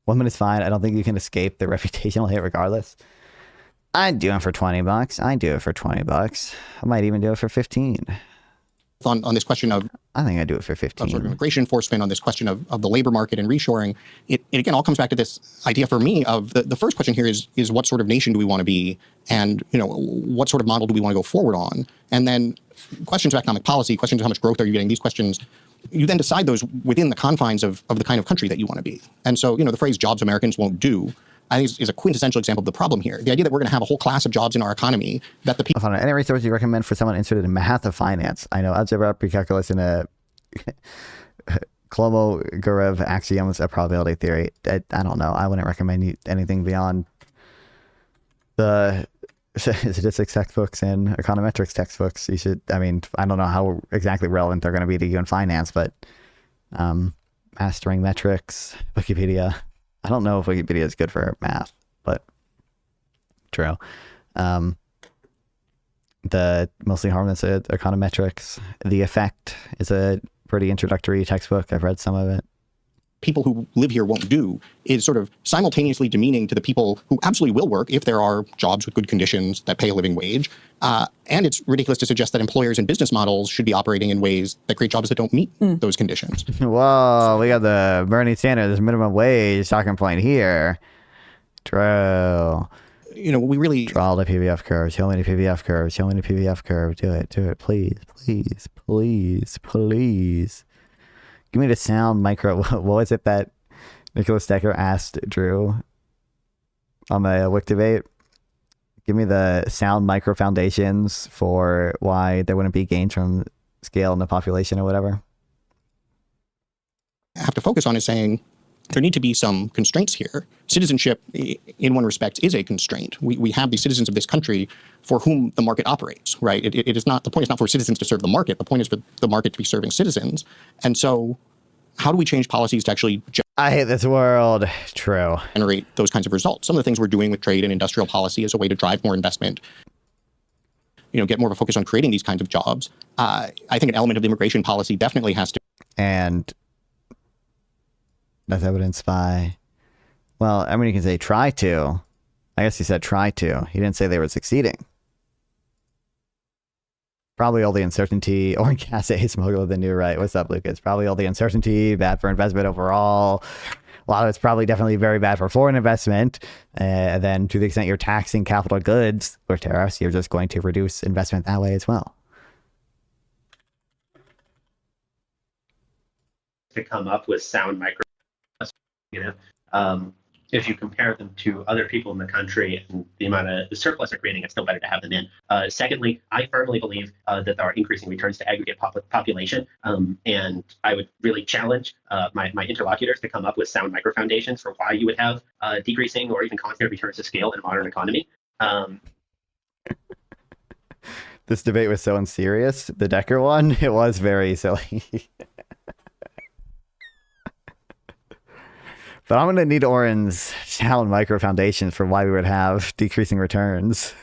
1 minute's fine. I don't think you can escape the reputational hit regardless. I'd do it for $20. I'd do it for $20. I might even do it for 15. On this question of, I think I'd do it for 15. Of sort of immigration enforcement, on this question of the labor market and reshoring, it again all comes back to this idea for me of the first question here is what sort of nation do we want to be, and what sort of model do we want to go forward on, and then questions of economic policy, questions of how much growth are you getting, these questions, you then decide those within the confines of the kind of country that you want to be. And so the phrase "jobs Americans won't do," I think is a quintessential example of the problem here. The idea that we're going to have a whole class of jobs in our economy that the people... Any resource you recommend for someone interested in math or finance? I know algebra, precalculus, and a Kolmogorov axioms of probability theory. I don't know. I wouldn't recommend anything beyond the statistics textbooks and econometrics textbooks. You should, I don't know how exactly relevant they're going to be to you in finance, but mastering metrics, Wikipedia. I don't know if Wikipedia is good for math, but true. The mostly harmless econometrics. The Effect is a pretty introductory textbook. I've read some of it. People who live here won't do is sort of simultaneously demeaning to the people who absolutely will work if there are jobs with good conditions that pay a living wage. And it's ridiculous to suggest that employers and business models should be operating in ways that create jobs that don't meet those conditions. Whoa, we got the Bernie Sanders minimum wage talking point here. True. We really... Draw all the PVF curves. Show me the PVF curves. Show me the PVF curve. Do it. Please, please, please, please. Give me the sound micro. What was it that Nicholas Decker asked Drew on the Wick debate? Give me the sound micro foundations for why there wouldn't be gains from scale in the population or whatever. Have to focus on is saying there need to be some constraints here. Citizenship, in one respect, is a constraint. We have the citizens of this country for whom the market operates, right? It is not, the point is not for citizens to serve the market. The point is for the market to be serving citizens. And so how do we change policies to actually I hate this world. True. Generate those kinds of results? Some of the things we're doing with trade and industrial policy is a way to drive more investment, get more of a focus on creating these kinds of jobs. I think an element of immigration policy definitely has to. And that's evidenced by, well, you can say try to. I guess he said try to. He didn't say they were succeeding. Probably all the uncertainty. Oil and gas is smuggler the new right. What's up, Lucas? Probably all the uncertainty, bad for investment overall. A lot of it's probably definitely very bad for foreign investment. And then to the extent you're taxing capital goods or tariffs, you're just going to reduce investment that way as well. To come up with sound micro, if you compare them to other people in the country and the amount of the surplus they're creating, it's still better to have them in. Secondly, I firmly believe that there are increasing returns to aggregate population, and I would really challenge my interlocutors to come up with sound micro foundations for why you would have decreasing or even constant returns to scale in a modern economy. This debate was so unserious. The Decker one, it was very silly. But I'm going to need Oren's sound micro foundations for why we would have decreasing returns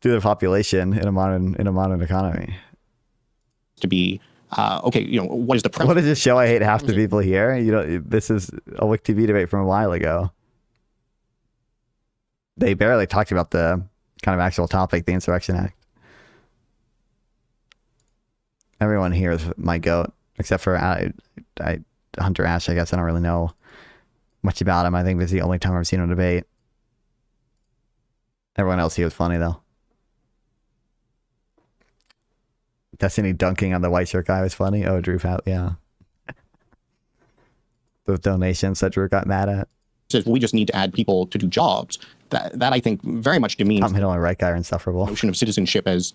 to the population in a modern economy. To be okay, what is the premise? What does this show? I hate half the people here. This is a Wick TV debate from a while ago. They barely talked about the kind of actual topic, the Insurrection Act. Everyone here is my goat, except for Hunter Ash. I guess I don't really know much about him. I think this is the only time I've seen him debate. Everyone else, he was funny though. Destiny dunking on the white shirt guy was funny. Oh, Drew Fout, yeah. Those donations that Drew got mad at. Says we just need to add people to do jobs. That I think very much demeans Tom Hiddle and right guy are insufferable. The notion of citizenship as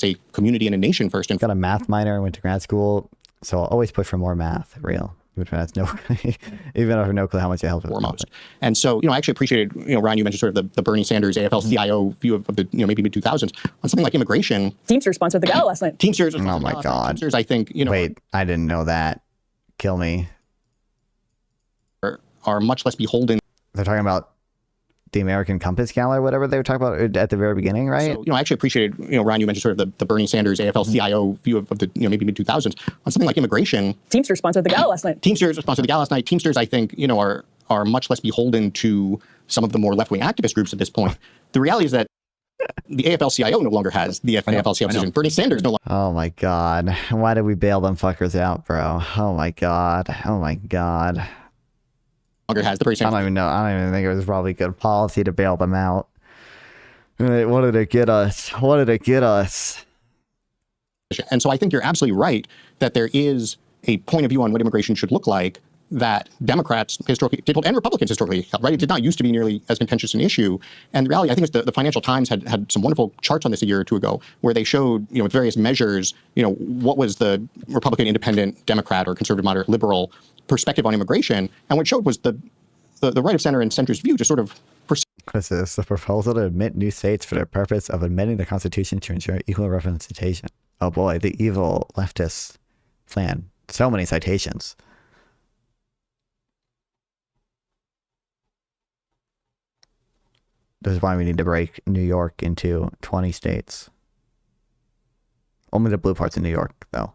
a community and a nation first. And got a math minor, went to grad school, so I'll always push for more math. Real. Even if I have no clue how much it helps. Foremost. And so, I actually appreciated, Ryan, you mentioned sort of the Bernie Sanders AFL-CIO view of the, maybe mid-2000s on something like immigration. Teamsters sponsored the gala last night. Teamsters. Oh my God. Teamsters, I think, Wait, I didn't know that. Kill me. Are much less beholden. They're talking about the American Compass Gala or whatever they were talking about at the very beginning, right? So, I actually appreciated, Ryan, you mentioned sort of the Bernie Sanders AFL-CIO view of the, maybe mid-2000s on something like immigration. Teamsters sponsored the gala last night. Teamsters sponsored the gala last night. Teamsters, I think, are much less beholden to some of the more left-wing activist groups at this point. The reality is that the AFL-CIO no longer has the AFL-CIO position. Bernie Sanders no longer. Oh my God. Why did we bail them fuckers out, bro? Oh my God. Oh my God. Has the Bernie Sanders. I don't even know. I don't even think it was probably good policy to bail them out. What did it get us? What did it get us? And so I think you're absolutely right that there is a point of view on what immigration should look like that Democrats historically did hold and Republicans historically held, right? It did not used to be nearly as contentious an issue. And the reality, I think, is the Financial Times had some wonderful charts on this a year or two ago where they showed, with various measures, what was the Republican, Independent, Democrat, or conservative, moderate, liberal perspective on immigration. And what it showed was the right of center and centrist view to sort of This is the proposal to admit new states for the purpose of amending the Constitution to ensure equal representation. Oh boy, the evil leftist plan. So many citations. This is why we need to break New York into 20 states. Only the blue parts of New York, though.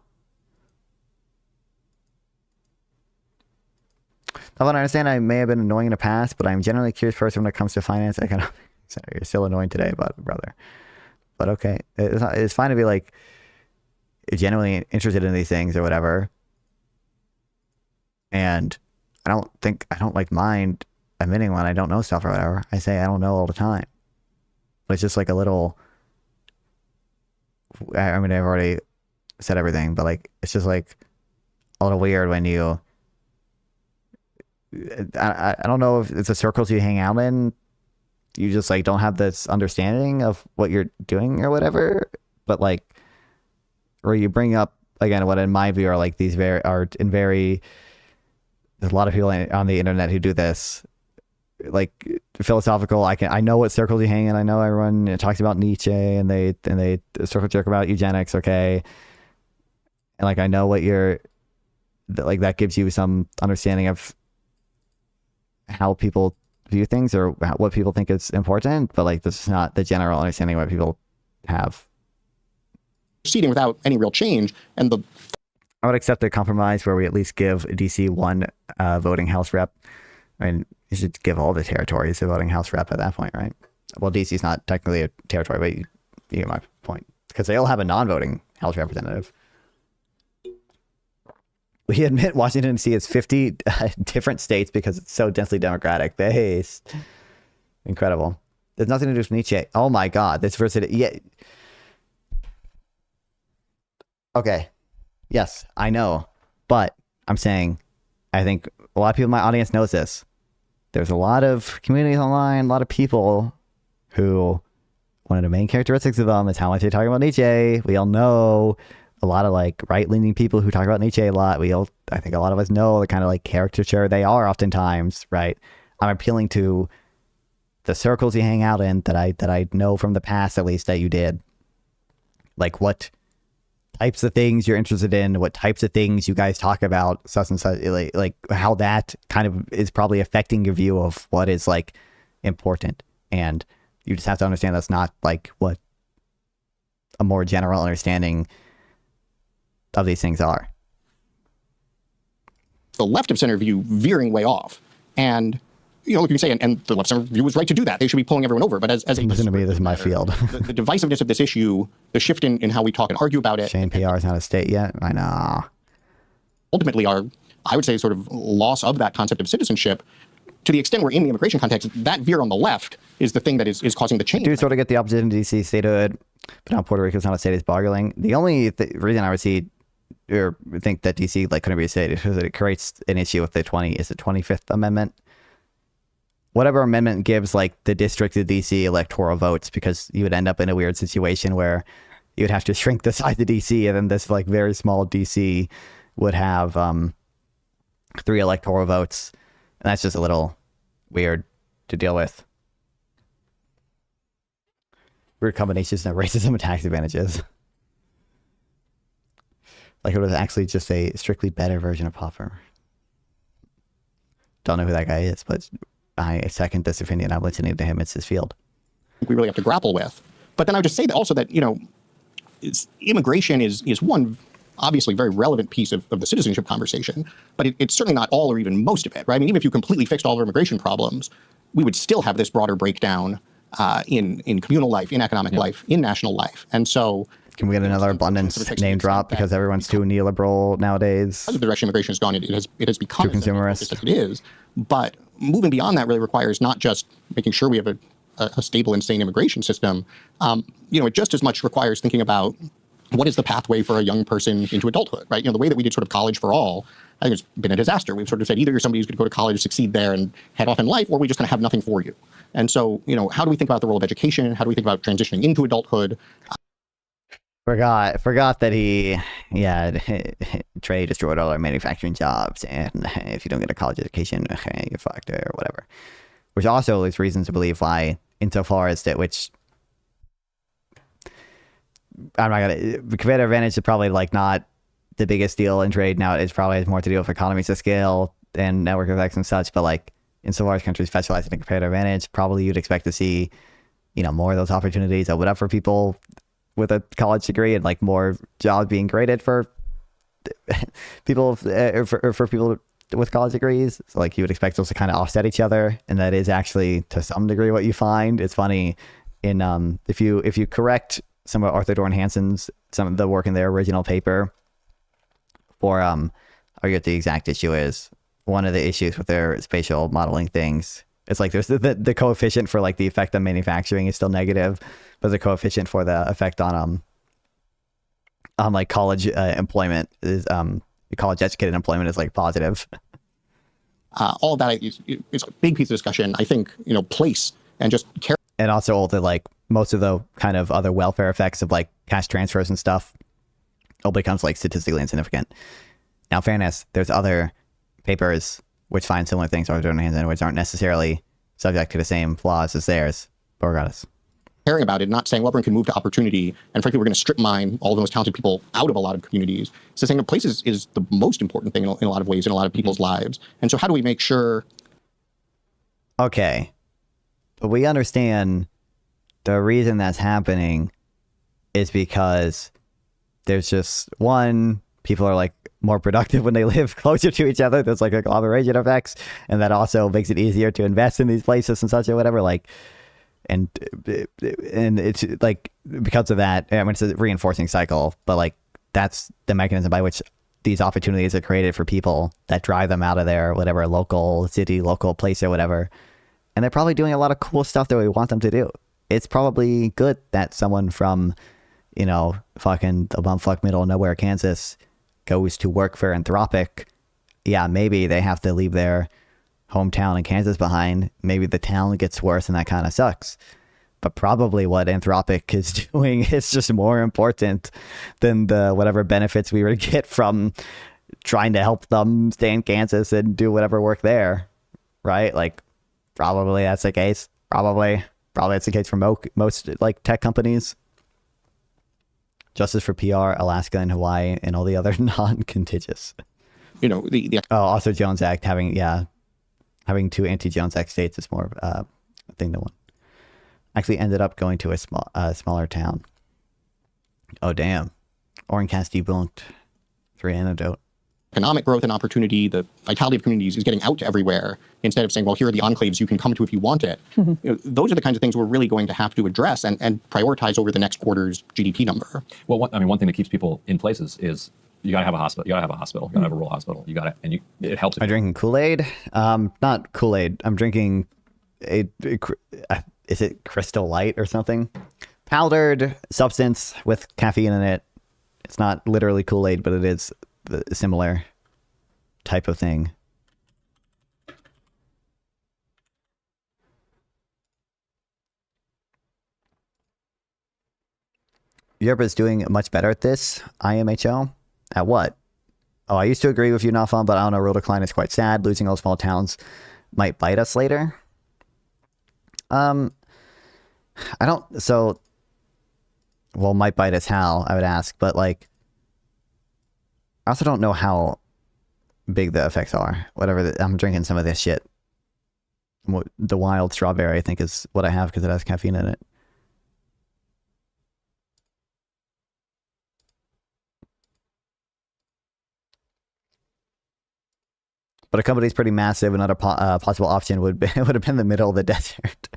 I understand I may have been annoying in the past, but I'm generally a curious person when it comes to finance. You're still annoying today, brother. But okay, it's fine to be like genuinely interested in these things or whatever. And I don't like mind admitting when I don't know stuff or whatever. I say I don't know all the time. But it's just like a little. I mean, I've already said everything, but like it's just like a little weird when you. I don't know if it's the circles you hang out in. You just like don't have this understanding of what you're doing or whatever. But like, or you bring up again what in my view are like these there's a lot of people on the internet who do this, like philosophical. I know what circles you hang in. I know everyone talks about Nietzsche and they circle jerk about eugenics. Okay, and like I know what you're like. That gives you some understanding of how people view things or what people think is important, but like this is not the general understanding of what people have. Proceeding without any real change, and I would accept a compromise where we at least give DC one voting House rep. I mean, you should give all the territories a voting House rep at that point, right? Well, DC's not technically a territory, but you get my point. Because they all have a non-voting House representative. We admit Washington, D.C. is 50 different states because it's so densely Democratic based. Incredible. There's nothing to do with Nietzsche. Oh my God. This versus yeah. Okay. Yes, I know. But I'm saying, I think a lot of people in my audience knows this. There's a lot of communities online, a lot of people who one of the main characteristics of them is how much they talk about Nietzsche. We all know a lot of like right-leaning people who talk about Nietzsche a lot. I think a lot of us know the kind of like caricature they are oftentimes, right? I'm appealing to the circles you hang out in that I know from the past, at least, that you did. Like what types of things you're interested in, what types of things you guys talk about, such and such, like how that kind of is probably affecting your view of what is like important. And you just have to understand that's not like what a more general understanding of these things are. The left of center view veering way off. And, like you can say, and the left center view was right to do that. They should be pulling everyone over. But as listen to me, this is my field. the divisiveness of this issue, the shift in how we talk and argue about it. Shane PR is not a state yet. I know. Ultimately are, I would say, sort of loss of that concept of citizenship. To the extent we're in the immigration context, that veer on the left is the thing that is causing the change. I do sort of get the opposite in DC statehood, but now Puerto Rico's not a state is boggling. The only reason I would see or think that DC like couldn't be a state is because it creates an issue with the 25th Amendment. Whatever amendment gives like the district of DC electoral votes, because you would end up in a weird situation where you would have to shrink the size of DC, and then this like very small DC would have 3 electoral votes, and that's just a little weird to deal with. Weird combinations of racism and tax advantages. Like it was actually just a strictly better version of Popper. Don't know who that guy is, but I second this opinion. I'm listening to him. It's his field. We really have to grapple with. But then I would just say that also that, immigration is one obviously very relevant piece of the citizenship conversation, but it's certainly not all or even most of it, right? I mean, even if you completely fixed all of our immigration problems, we would still have this broader breakdown in communal life, in economic life, in national life. And so... Can we get another abundance name drop because everyone's too neoliberal nowadays? Because of the direction immigration has gone, it has become too consumerist. As it is. But moving beyond that really requires not just making sure we have a stable and sane immigration system. It just as much requires thinking about what is the pathway for a young person into adulthood, right? The way that we did sort of college for all, I think it's been a disaster. We've sort of said either you're somebody who's going to go to college, succeed there, and head off in life, or we just kind of have nothing for you. And so, how do we think about the role of education? How do we think about transitioning into adulthood? Forgot that Trey destroyed all our manufacturing jobs, and if you don't get a college education, you're fucked or whatever. Which also is reason to believe why, insofar as that, which I'm not gonna, competitive advantage is probably like not the biggest deal in trade now. It probably has more to do with economies of scale and network effects and such. But like, insofar as countries specialize in competitive advantage, probably you'd expect to see, more of those opportunities open up for people with a college degree, and like more jobs being created for people for people with college degrees. So like you would expect those to kind of offset each other, and that is actually to some degree what you find. It's funny in if you correct some of Arthur Dorn Hansen's some of the work in their original paper for I forget the exact issue is. One of the issues with their spatial modeling things, it's like there's the coefficient for like the effect on manufacturing is still negative, but the coefficient for the effect on like college employment is college educated employment is like positive. All of that is a big piece of discussion. I think place and just care, and also all the like most of the kind of other welfare effects of like cash transfers and stuff all becomes like statistically insignificant. Now, in fairness, there's other papers which find similar things or which aren't necessarily subject to the same flaws as theirs, but regardless. Caring about it, not saying, well, everyone can move to opportunity, and frankly, we're going to strip mine all the most talented people out of a lot of communities. So saying place is the most important thing in a lot of ways in a lot of people's lives. And so how do we make sure... Okay, but we understand the reason that's happening is because there's just one, people are like more productive when they live closer to each other. There's like a collaboration effects, and that also makes it easier to invest in these places and such or whatever. Like, and it's like because of that, I mean, it's a reinforcing cycle, but like that's the mechanism by which these opportunities are created for people that drive them out of their whatever local city, local place or whatever. And they're probably doing a lot of cool stuff that we want them to do. It's probably good that someone from, fucking the bumfuck middle of nowhere, Kansas, goes to work for Anthropic. Yeah, maybe they have to leave their hometown in Kansas behind. Maybe the town gets worse and that kind of sucks. But probably what Anthropic is doing is just more important than the whatever benefits we would get from trying to help them stay in Kansas and do whatever work there, right? Like, probably that's the case. Probably that's the case for most like tech companies. Justice for PR, Alaska and Hawaii, and all the other non-contiguous. Also Jones Act having two anti-Jones Act states is more of a thing than one. Actually ended up going to a smaller town. Oh damn, Orncast debunked 3 antidote. Economic growth and opportunity, the vitality of communities is getting out to everywhere instead of saying, well, here are the enclaves you can come to if you want it. Those are the kinds of things we're really going to have to address and prioritize over the next quarter's GDP number. Well, one thing that keeps people in places is you got to have a hospital. You got to have a hospital. You got to have a rural hospital. You got to, and it helps. I'm drinking Kool-Aid. Not Kool-Aid. I'm drinking is it Crystal Light or something? Powdered substance with caffeine in it. It's not literally Kool-Aid, but it is a similar type of thing. Europe is doing much better at this. IMHO? At what? Oh, I used to agree with you, Nafon, but I don't know. Real decline is quite sad. Losing all small towns might bite us later. I don't. So, well, might bite us how? I would ask, but like, I also don't know how big the effects are. Whatever. I'm drinking some of this shit. the wild strawberry, I think, is what I have because it has caffeine in it. But a company's pretty massive. Another possible option would have been the middle of the desert.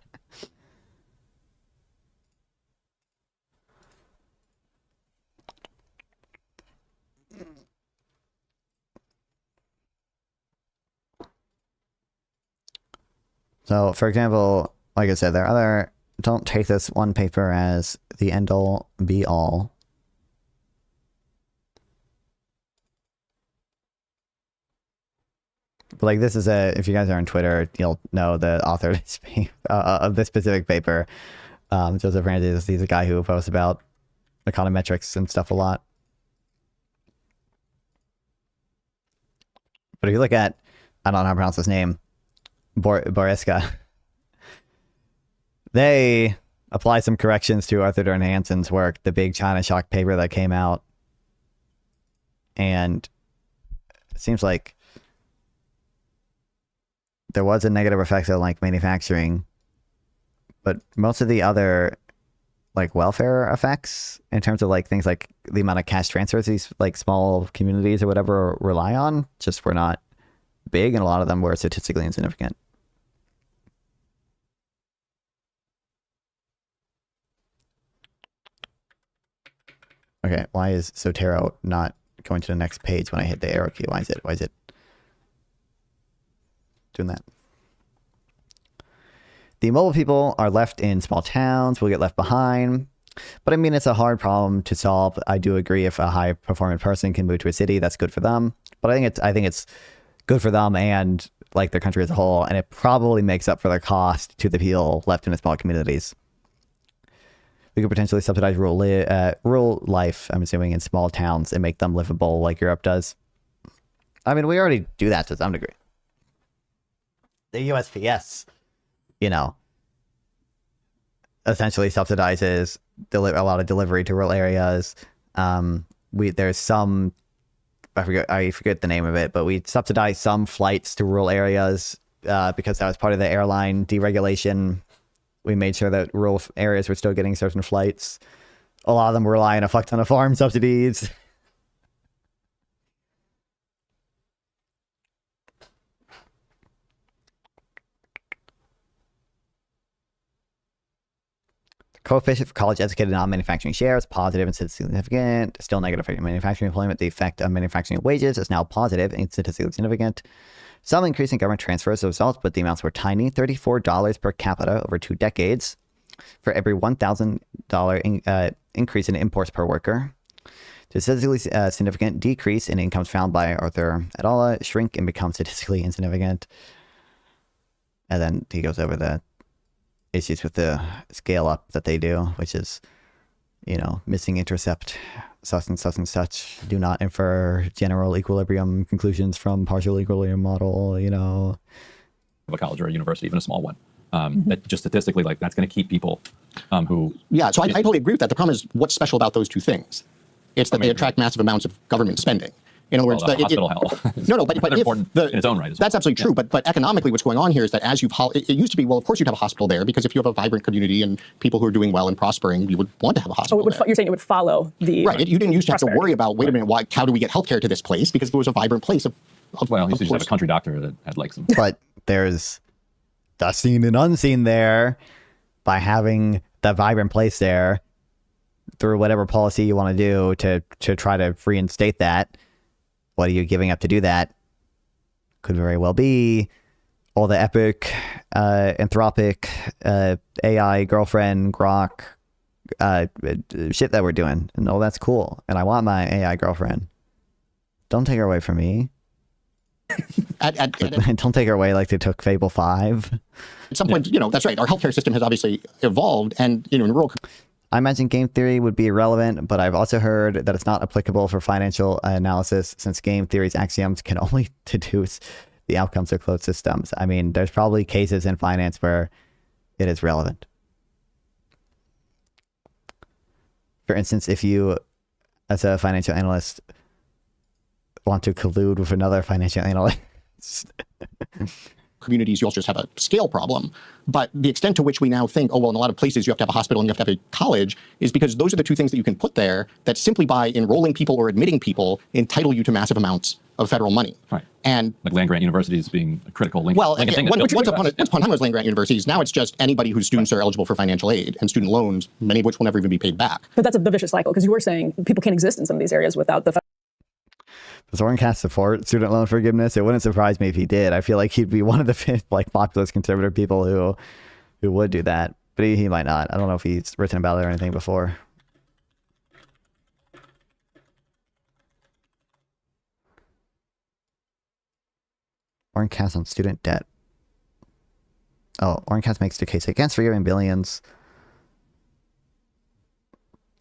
So, for example, like I said, there are other. Don't take this one paper as the end all be all. But like this is if you guys are on Twitter, you'll know the author of this specific paper. Joseph Francis, he's a guy who posts about econometrics and stuff a lot. But if you look at, I don't know how to pronounce his name, Boreska, they apply some corrections to Arthur Dorn Hansen's work, the big China shock paper that came out. And it seems like there was a negative effect on like manufacturing, but most of the other like welfare effects in terms of like things like the amount of cash transfers these like small communities or whatever rely on just were not big, and a lot of them were statistically insignificant. Okay, why is Sotero not going to the next page when I hit the arrow key? Why is it doing that? The mobile people are left in small towns, will get left behind. But I mean, it's a hard problem to solve. I do agree if a high performing person can move to a city, that's good for them. But I think it's good for them and like their country as a whole, and it probably makes up for the cost to the people left in the small communities. We could potentially subsidize rural life, I'm assuming, in small towns and make them livable like Europe does. I mean, we already do that to some degree. The USPS, you know, essentially subsidizes a lot of delivery to rural areas. There's some, I forget the name of it, but we subsidize some flights to rural areas because that was part of the airline deregulation. We made sure that rural areas were still getting certain flights. A lot of them rely on a fuck ton of farm subsidies. Coefficient for college-educated non-manufacturing shares, positive and statistically significant. Still negative for manufacturing employment. The effect of manufacturing wages is now positive and statistically significant. Some increase in government transfers as a result, but the amounts were tiny. $34 per capita over 2 decades for every $1,000 increase in imports per worker. Statistically significant decrease in incomes found by Arthur et al. Shrink and become statistically insignificant. And then he goes over the issues with the scale up that they do, which is, you know, missing intercept, such and such and such. Do not infer general equilibrium conclusions from partial equilibrium model, you know. Of a college or a university, even a small one. That just statistically, like, that's going to keep people who... Yeah, so I totally agree with that. The problem is what's special about those two things. It's that they attract massive amounts of government spending. In other words, hospital health. No, but if important in its own right. That's absolutely true. But economically, what's going on here is that as it used to be, well, of course you'd have a hospital there because if you have a vibrant community and people who are doing well and prospering, you would want to have a hospital there. You're saying it would follow the right. You didn't used to have to worry about, wait a minute, how do we get healthcare to this place? Because if it was a vibrant place well, you used to have a country doctor that had like some. But there's the seen and unseen there by having the vibrant place there through whatever policy you want to do to try to reinstate that. What are you giving up to do that? Could very well be all the epic, Anthropic, AI, girlfriend, Grok, shit that we're doing. And oh, that's cool. And I want my AI girlfriend. Don't take her away from me. Don't take her away like they took Fable 5. At some point, you know, that's right. Our healthcare system has obviously evolved. And, you know, in rural... I imagine game theory would be irrelevant, but I've also heard that it's not applicable for financial analysis since game theory's axioms can only deduce the outcomes of closed systems. I mean, there's probably cases in finance where it is relevant. For instance, if you, as a financial analyst, want to collude with another financial analyst, communities, you also just have a scale problem. But the extent to which we now think, oh, well, in a lot of places you have to have a hospital and you have to have a college is because those are the two things that you can put there that simply by enrolling people or admitting people entitle you to massive amounts of federal money. Right. And like land grant universities being a critical link. well, thing once upon a time it was land grant universities. Now it's just anybody whose students are eligible for financial aid and student loans, many of which will never even be paid back. But that's the vicious cycle, because you were saying people can't exist in some of these areas without the. Does Orncast support student loan forgiveness? It wouldn't surprise me if he did. I feel like he'd be one of the like populist conservative people who would do that, but he might not. I don't know if he's written about it or anything before. Orncast on student debt. Oh, Orncast makes the case against forgiving billions.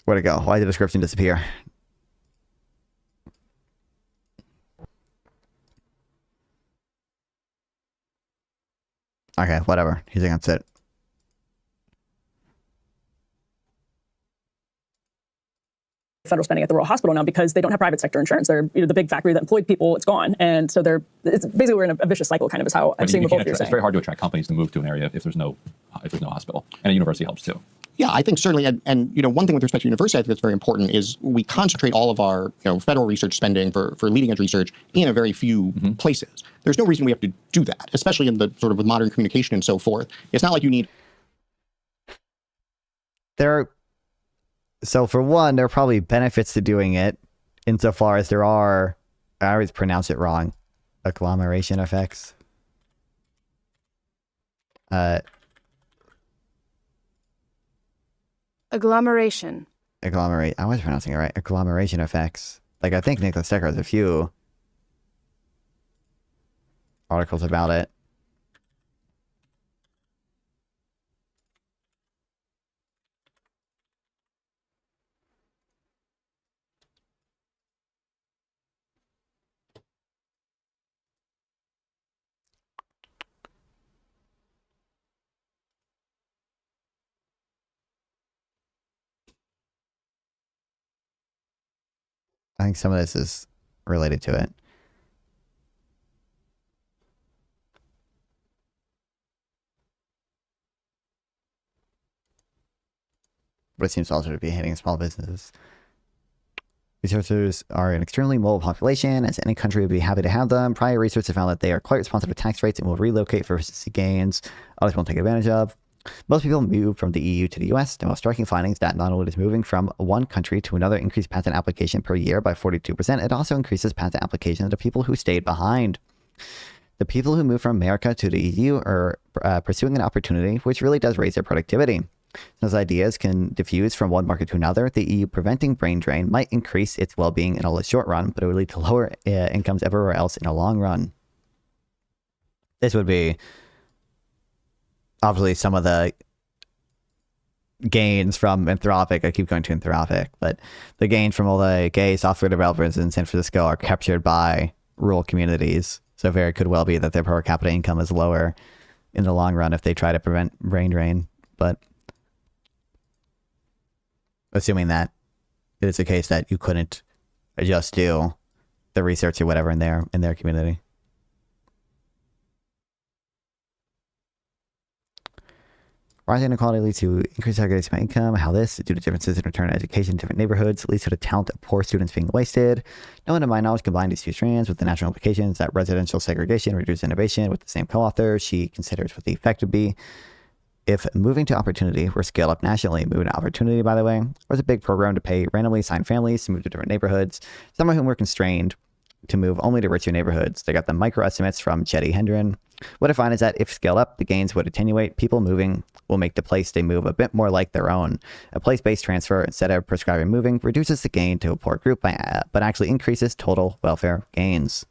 Where'd it go? Why did the description disappear? Okay, whatever. He's against it. Federal spending at the rural hospital now because they don't have private sector insurance. They're the big factory that employed people. It's gone, and so it's basically we're in a vicious cycle. Kind of is how I'm seeing what both of you saying. It's very hard to attract companies to move to an area if there's no hospital, and a university helps too. Yeah, I think certainly, and one thing with respect to university, I think that's very important is we concentrate all of our federal research spending for leading edge research in a very few places. There's no reason we have to do that, especially in the sort of with modern communication and so forth. It's not like you need. So for one, there are probably benefits to doing it, insofar as there are, I always pronounce it wrong, agglomeration effects. Agglomeration. I was pronouncing it right. Agglomeration effects. Like, I think Nicholas Decker has a few articles about it. I think some of this is related to it. But it seems also to be hitting small businesses. Researchers are an extremely mobile population, as any country would be happy to have them. Prior research have found that they are quite responsive to tax rates and will relocate for efficiency gains others won't take advantage of. Most people move from the EU to the US. The most striking findings that not only does moving from one country to another increase patent application per year by 42%, it also increases patent applications to people who stayed behind. The people who move from America to the EU are pursuing an opportunity which really does raise their productivity. Those ideas can diffuse from one market to another. The EU preventing brain drain might increase its well-being in a short run, but it would lead to lower incomes everywhere else in a long run. This would be obviously some of the gains from Anthropic. I keep going to Anthropic, but the gains from all the gay software developers in San Francisco are captured by rural communities. So very could well be that their per capita income is lower in the long run if they try to prevent brain drain. But assuming that it is a case that you couldn't just do the research or whatever in their community. Rising inequality leads to increased segregation by income. How this, due to differences in return on education in different neighborhoods, leads to the talent of poor students being wasted. No one, to my knowledge, combined these two strands with the natural implications that residential segregation reduces innovation. With the same co-author, she considers what the effect would be if moving to opportunity were scaled up nationally. Moving to opportunity, by the way, was a big program to pay randomly assigned families to move to different neighborhoods, some of whom were constrained to move only to richer neighborhoods. They got the micro estimates from Chetty Hendren. What I find is that if scaled up, the gains would attenuate. People moving will make the place they move a bit more like their own. A place-based transfer, instead of prescribing moving, reduces the gain to a poor group, but actually increases total welfare gains.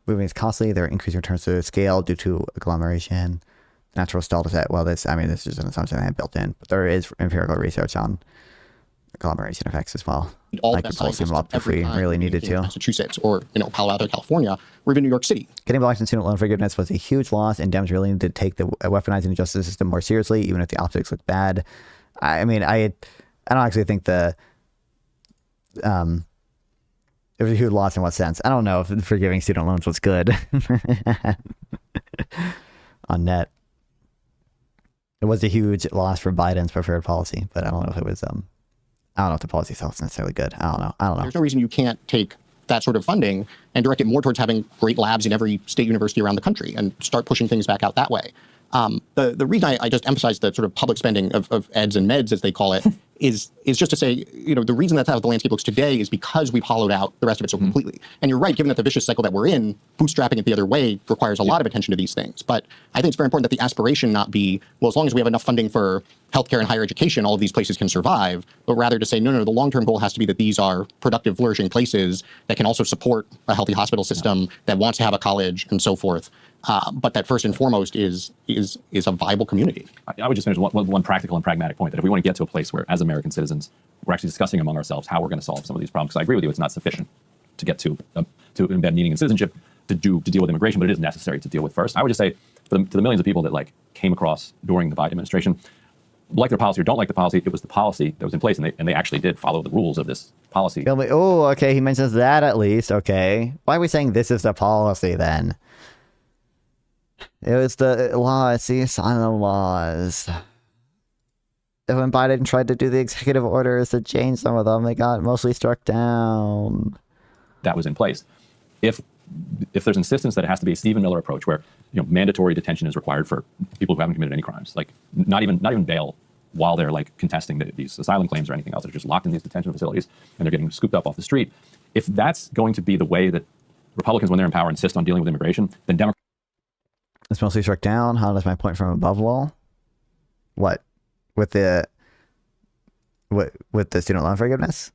Moving is costly. There are increased returns to scale due to agglomeration. Natural stall set. Well, this is just an assumption I have built in, but there is empirical research on agglomeration effects as well. All I could pull some up if we time really needed to. Massachusetts or Palo Alto, California, or even New York City. Getting blocks in student loan forgiveness was a huge loss, and Dems really need to take the weaponizing the justice system more seriously, even if the optics look bad. I don't actually think the it was a huge loss in what sense? I don't know if forgiving student loans was good on net. It was a huge loss for Biden's preferred policy, but I don't know if it was. I don't know if the policy itself is necessarily good. I don't know. There's no reason you can't take that sort of funding and direct it more towards having great labs in every state university around the country and start pushing things back out that way. The reason I just emphasize the sort of public spending of eds and meds, as they call it, is just to say, the reason that's how the landscape looks today is because we've hollowed out the rest of it so completely. And you're right, given that the vicious cycle that we're in, bootstrapping it the other way requires a lot of attention to these things. But I think it's very important that the aspiration not be, well, as long as we have enough funding for healthcare and higher education, all of these places can survive, but rather to say, no, the long-term goal has to be that these are productive, flourishing places that can also support a healthy hospital system, that wants to have a college, and so forth. But that first and foremost is a viable community. I would just finish one practical and pragmatic point, that if we want to get to a place where, as American citizens, we're actually discussing among ourselves how we're going to solve some of these problems, because I agree with you, it's not sufficient to get to embed meaning in citizenship to deal with immigration, but it is necessary to deal with first. I would just say, to the millions of people that came across during the Biden administration, like their policy or don't like the policy, it was the policy that was in place, and they actually did follow the rules of this policy. Oh, okay, he mentions that at least. Okay, why are we saying this is the policy then? It was the laws, the asylum laws. When Biden tried to do the executive orders to change some of them, they got mostly struck down. That was in place. If there's insistence that it has to be a Stephen Miller approach, where mandatory detention is required for people who haven't committed any crimes, like not even bail while they're contesting these asylum claims or anything else, they're just locked in these detention facilities and they're getting scooped up off the street. If that's going to be the way that Republicans, when they're in power, insist on dealing with immigration, then Democrats. It's mostly struck down. How does my point from above law? What? With the student loan forgiveness?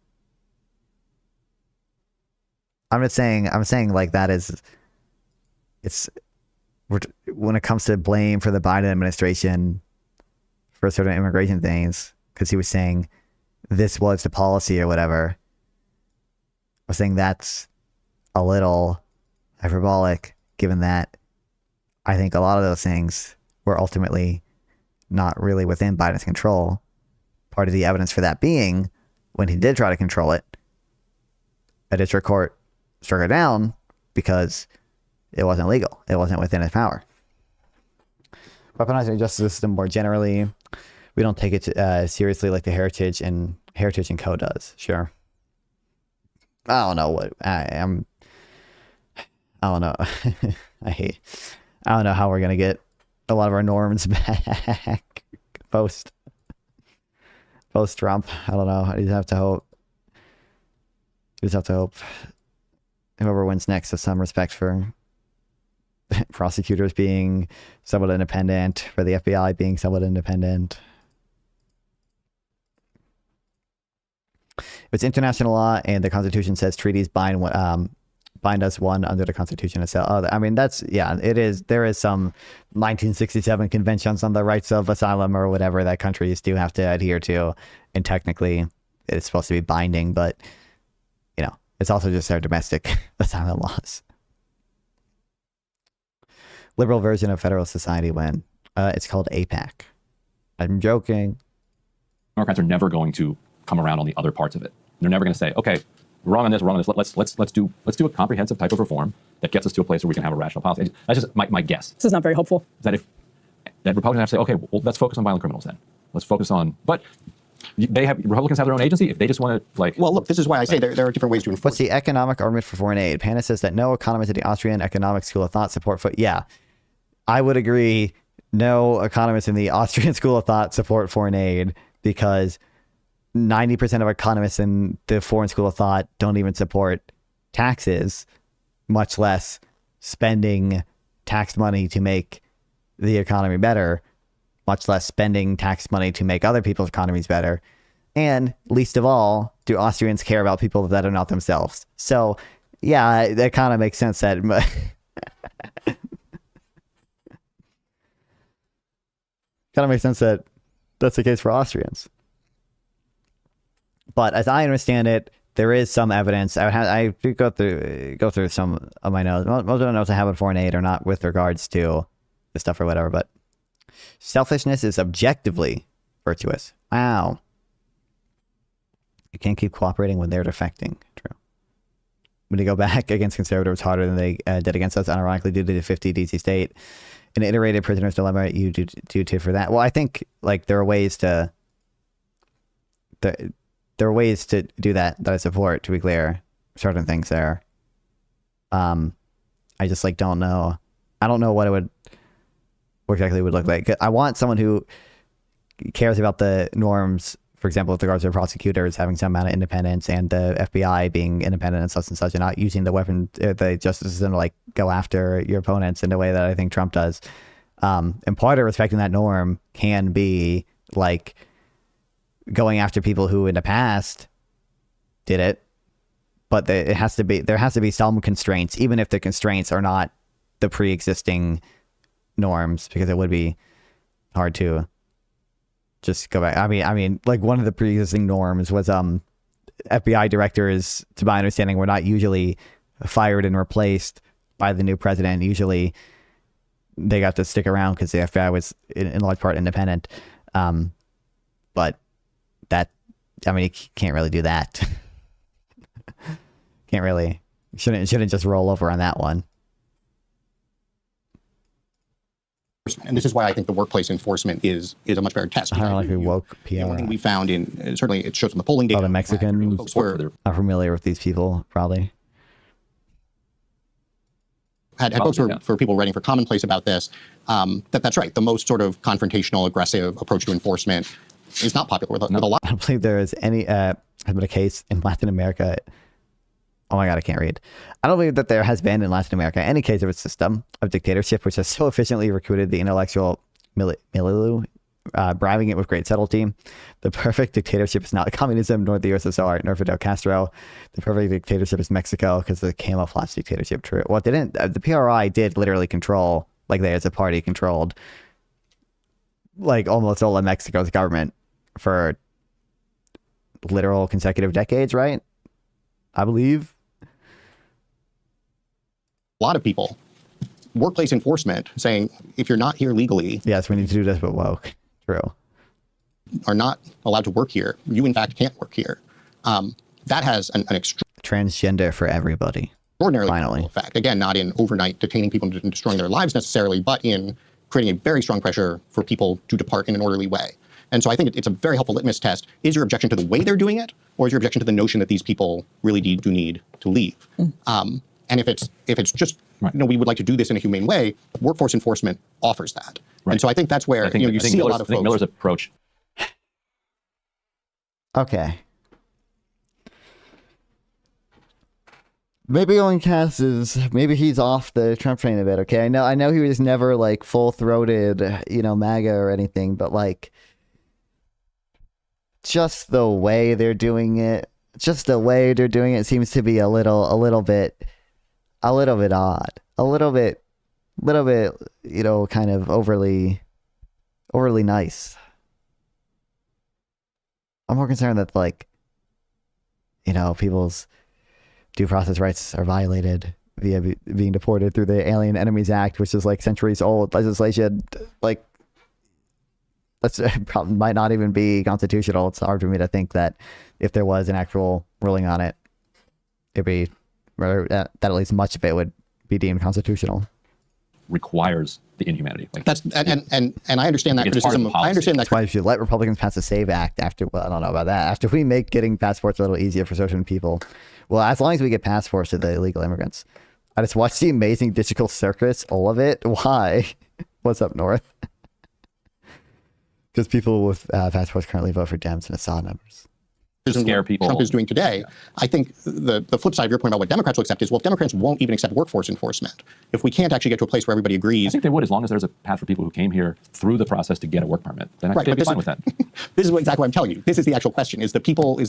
I'm saying that is, when it comes to blame for the Biden administration for certain immigration things, because he was saying this was the policy or whatever. I was saying that's a little hyperbolic, given that I think a lot of those things were ultimately not really within Biden's control. Part of the evidence for that being, when he did try to control it, a district court struck it down because it wasn't legal. It wasn't within his power. Weaponizing the justice system more generally, we don't take it seriously like the Heritage and Co. does. Sure. I don't know what I don't know. I don't know how we're gonna get a lot of our norms back post Trump. I don't know. You just have to hope. Whoever wins next has some respect for prosecutors being somewhat independent, for the FBI being somewhat independent. It's international law, and the Constitution says treaties bind us one under the Constitution itself. Oh, I mean, it is. There is some 1967 conventions on the rights of asylum or whatever that countries do have to adhere to, and technically it's supposed to be binding, but it's also just their domestic asylum laws. Liberal version of Federalist Society when it's called APAC. I'm joking. Democrats are never going to come around on the other parts of it. They're never going to say, okay, we're wrong on this, we're wrong on this. Let's do a comprehensive type of reform that gets us to a place where we can have a rational policy. That's just my guess. This is not very hopeful. That Republicans have to say, okay, well, let's focus on violent criminals then. Let's focus on, but Republicans have their own agency. If they just want to well, look, this is why I say there are different ways to enforce. What's the economic argument for foreign aid? Panna says that no economists at the Austrian Economic School of Thought support yeah, I would agree. No economists in the Austrian School of Thought support foreign aid, because 90% of economists in the foreign school of thought don't even support taxes, much less spending tax money to make the economy better, much less spending tax money to make other people's economies better. And least of all, do Austrians care about people that are not themselves. So yeah, that kind of makes sense that that's the case for Austrians. But as I understand it, there is some evidence. I do go through some of my notes. Most of the notes I have on foreign aid are not with regards to the stuff or whatever, but selfishness is objectively virtuous. Wow. You can't keep cooperating when they're defecting. True. When you go back against conservatives harder than they did against us, unironically due to the 50 DC state, an iterated prisoner's dilemma, you do too for that. Well, I think like there are ways to do that I support, to be clear, certain things there. I just like don't know. I don't know what exactly would look like. I want someone who cares about the norms, for example, with regards to prosecutors having some amount of independence and the FBI being independent and such, and not using the justice system to like go after your opponents in a way that I think Trump does. And part of respecting that norm can be like going after people who in the past did it, but there has to be some constraints, even if the constraints are not the pre-existing norms, because it would be hard to just go back. I mean, like one of the pre-existing norms was FBI directors, to my understanding, were not usually fired and replaced by the new president. Usually, they got to stick around because the FBI was in large part independent. But that, I mean, you can't really do that. Can't really. Shouldn't just roll over on that one. And this is why I think the workplace enforcement is a much better test. I don't like woke PR. One thing we found certainly it shows in the polling data. All the Mexicans are familiar with these people, probably. Had folks for people writing for Commonplace about this, that's right. The most sort of confrontational, aggressive approach to enforcement is not popular with a lot. I don't believe there is any has been a case in Latin America. Oh my God, I can't read. I don't believe that there has been in Latin America any case of a system of dictatorship which has so efficiently recruited the intellectual milieu, bribing it with great subtlety. The perfect dictatorship is not communism, nor the USSR, nor Fidel Castro. The perfect dictatorship is Mexico, because the camouflage dictatorship. True. Well, the PRI did literally control, like they as a party controlled, like almost all of Mexico's government for literal consecutive decades, right? I believe. A lot of people, workplace enforcement, saying if you're not here legally, yes, we need to do this, but woke. True. Are not allowed to work here. You in fact can't work here. That has an transgender for everybody. Extraordinarily finally effect. Again, not in overnight detaining people and destroying their lives necessarily, but in creating a very strong pressure for people to depart in an orderly way. And so I think it's a very helpful litmus test. Is your objection to the way they're doing it, or is your objection to the notion that these people really do need to leave? And if it's just, we would like to do this in a humane way, workforce enforcement offers that. Right. And so I think that's where you see a lot of folks. I think Miller's approach. Okay. Maybe Owen Cass maybe he's off the Trump train a bit. Okay, I know he was never like full-throated, MAGA or anything, but like just the way they're doing it seems to be a little bit odd, a little bit, kind of overly nice. I'm more concerned that people's due process rights are violated via being deported through the Alien Enemies Act, which is like centuries old legislation. Like, that's probably might not even be constitutional. It's hard for me to think that if there was an actual ruling on it, it'd be that at least much of it would be deemed constitutional. Requires the inhumanity. Like, that's and I understand that criticism. I understand that. That's why we should let Republicans pass the SAVE Act after. Well, I don't know about that. After we make getting passports a little easier for certain people. Well, as long as we get passports to the illegal immigrants. I just watched The Amazing Digital Circus, all of it. Why? What's up north? Because people with passports currently vote for Dems and Assad numbers. Scare people. Trump is doing today. I think the flip side of your point about what Democrats will accept is, well, if Democrats won't even accept workforce enforcement, if we can't actually get to a place where everybody agrees. I think they would, as long as there's a path for people who came here through the process to get a work permit. Then I think they'd be fine with that. This is exactly what I'm telling you. This is the actual question: is the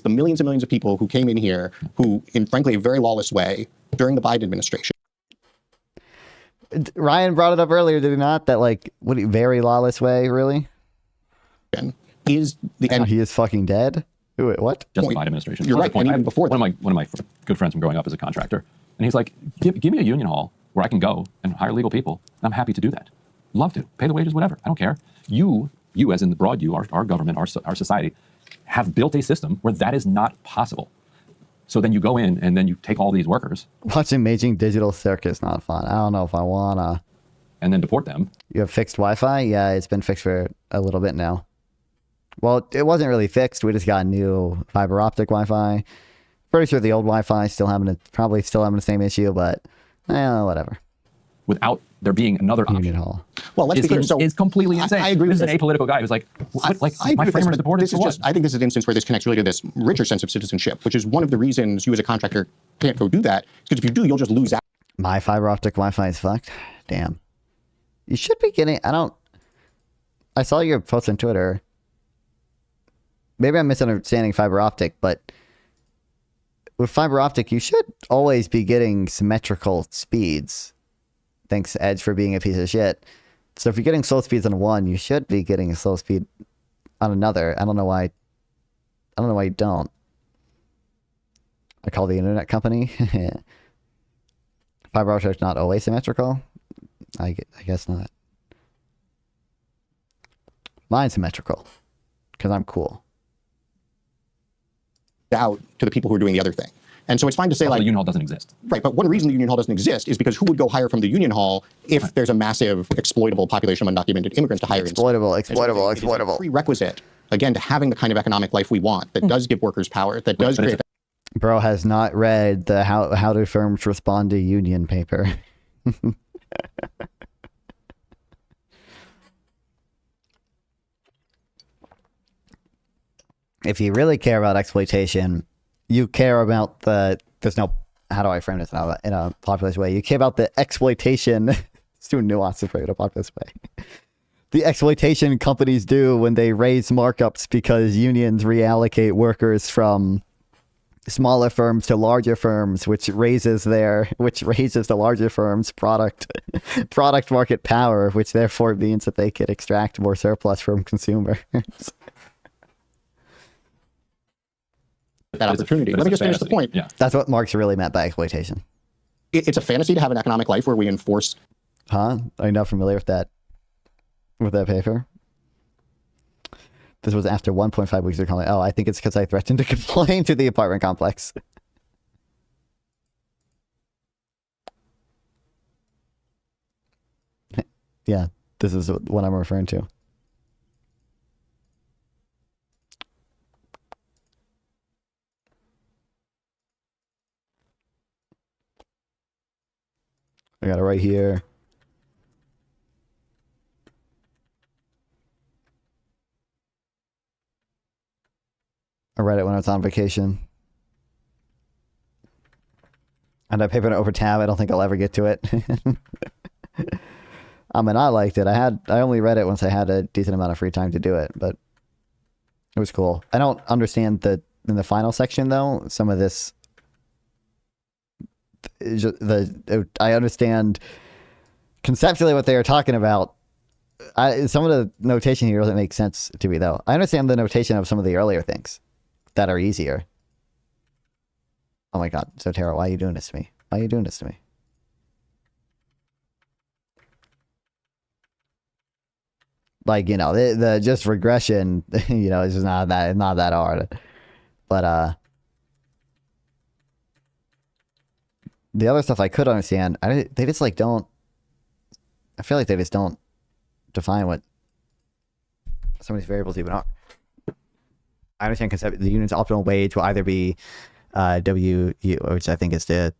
millions and millions of people who came in here who, in frankly a very lawless way during the Biden administration. Ryan brought it up earlier, did he not? That very lawless way, really? Is the and he is fucking dead. Wait, what? Just the Biden administration. You're right. Point. And even before one of my good friends from growing up as a contractor, and he's like, give me a union hall where I can go and hire legal people. And I'm happy to do that. Love to pay the wages, whatever. I don't care. You as in the broad you, our government, our society, have built a system where that is not possible. So then you go in and then you take all these workers. Watching Maging Digital Circus not fun. I don't know if I wanna. And then deport them. You have fixed Wi-Fi? Yeah, it's been fixed for a little bit now. Well, it wasn't really fixed. We just got new fiber optic Wi-Fi. Pretty sure the old Wi-Fi probably still having the same issue, but whatever. Without there being another Union Hall. Well, let's be clear. So is completely insane. I agree this with is an apolitical guy who's like, my framer is deported. This is just, I think this is an instance where this connects really to this richer sense of citizenship, which is one of the reasons you as a contractor can't go do that. Because if you do, you'll just lose out. My fiber optic Wi-Fi is fucked. Damn. You should be getting. I saw your post on Twitter. Maybe I'm misunderstanding fiber optic, but with fiber optic, you should always be getting symmetrical speeds. Thanks, Edge, for being a piece of shit. So if you're getting slow speeds on one, you should be getting a slow speed on another. I don't know why you don't. I call the internet company. Fiber optic not always symmetrical? I guess not. Mine's symmetrical. Because I'm cool. Out to the people who are doing the other thing. And so it's fine to say the union hall doesn't exist. Right, but one reason the union hall doesn't exist is because who would go hire from the union hall if there's a massive exploitable population of undocumented immigrants to hire? Exploitable. It's a prerequisite, again, to having the kind of economic life we want that does give workers power, that does create... Bro has not read the How Do Firms Respond to Union paper. If you really care about exploitation, you care about how do I frame this in a populist way? You care about the exploitation. It's too nuanced to frame it in a populist way. The exploitation companies do when they raise markups because unions reallocate workers from smaller firms to larger firms, which raises the larger firms' product market power, which therefore means that they could extract more surplus from consumers. That opportunity. Let me just finish the point. Yeah. That's what Marx really meant by exploitation. It's a fantasy to have an economic life where we enforce. Huh? Are you not familiar with that paper? This was after 1.5 weeks of calling. Oh, I think it's because I threatened to complain to the apartment complex. Yeah, this is what I'm referring to. I got it right here. I read it when I was on vacation. And I papered it over tab. I don't think I'll ever get to it. I mean, I liked it. I only read it once I had a decent amount of free time to do it, but it was cool. I don't understand in the final section though, some of this. I understand conceptually what they are talking about. Some of the notation here doesn't make sense to me though. I understand the notation of some of the earlier things that are easier. Oh my god, Zotero, why are you doing this to me? Why are you doing this to me? Like, you know, the just regression, you know, it's just not that hard. But the other stuff I could understand, they just like don't. I feel like they just don't define what some of these variables even are. I understand the union's optimal wage will either be WU, which I think is the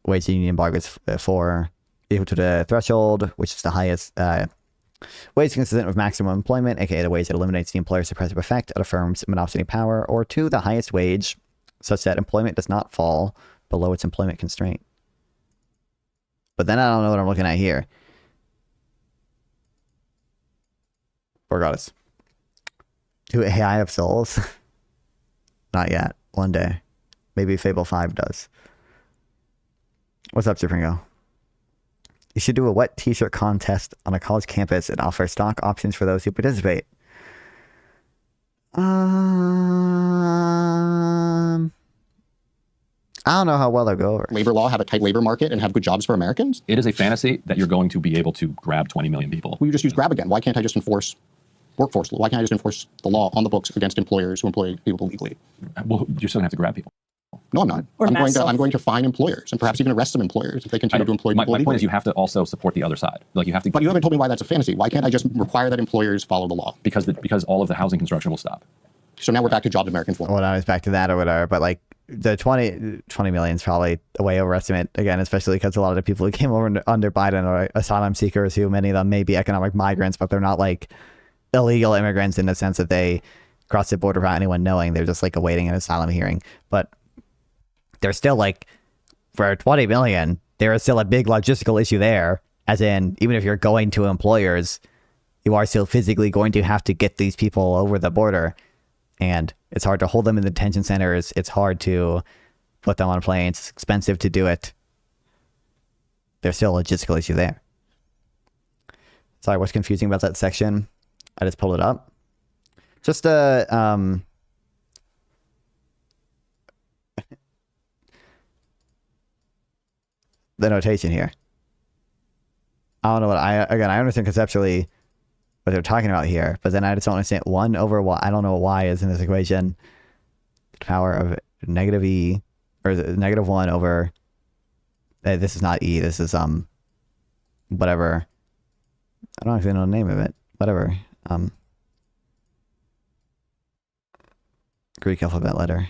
wage the union bargains for, equal to the threshold, which is the highest wage consistent with maximum employment, aka the wage that eliminates the employer's suppressive effect of a firm's monopoly power, or 2, the highest wage such that employment does not fall below its employment constraint. But then I don't know what I'm looking at here. Regardless. Do AI have souls? Not yet. One day. Maybe Fable 5 does. What's up, Supringo? You should do a wet t-shirt contest on a college campus and offer stock options for those who participate. I don't know how well they'll go over. Labor law, have a tight labor market, and have good jobs for Americans? It is a fantasy that you're going to be able to grab 20 million people. Well, you just use grab again. Why can't I just enforce workforce law? Why can't I just enforce the law on the books against employers who employ people illegally? Well, you're still gonna have to grab people. No, I'm not. I'm going to fine employers and perhaps even arrest some employers if they continue to employ people My point illegally. is, you have to also support the other side. Like you have to. But you haven't told me why that's a fantasy. Why can't I just require that employers follow the law? Because all of the housing construction will stop. So now we're back to jobs Americans want. Well, I was back to that or whatever, but like the 20 million is probably a way overestimate again, especially because a lot of the people who came over under Biden are asylum seekers who many of them may be economic migrants, but they're not like illegal immigrants in the sense that they cross the border without anyone knowing. They're just like awaiting an asylum hearing. But there's still like, for 20 million, there is still a big logistical issue there. As in, even if you're going to employers, you are still physically going to have to get these people over the border. And it's hard to hold them in the detention centers. It's hard to put them on planes. It's expensive to do it. There's still a logistical issue there. Sorry, what's confusing about that section? I just pulled it up. Just the notation here. I don't know what I understand conceptually what they're talking about here, but then I just don't understand 1 over y. I don't know what y is in this equation. The power of negative e, or negative 1 over. This is not e. This is whatever. I don't actually know the name of it. Whatever. Greek alphabet letter.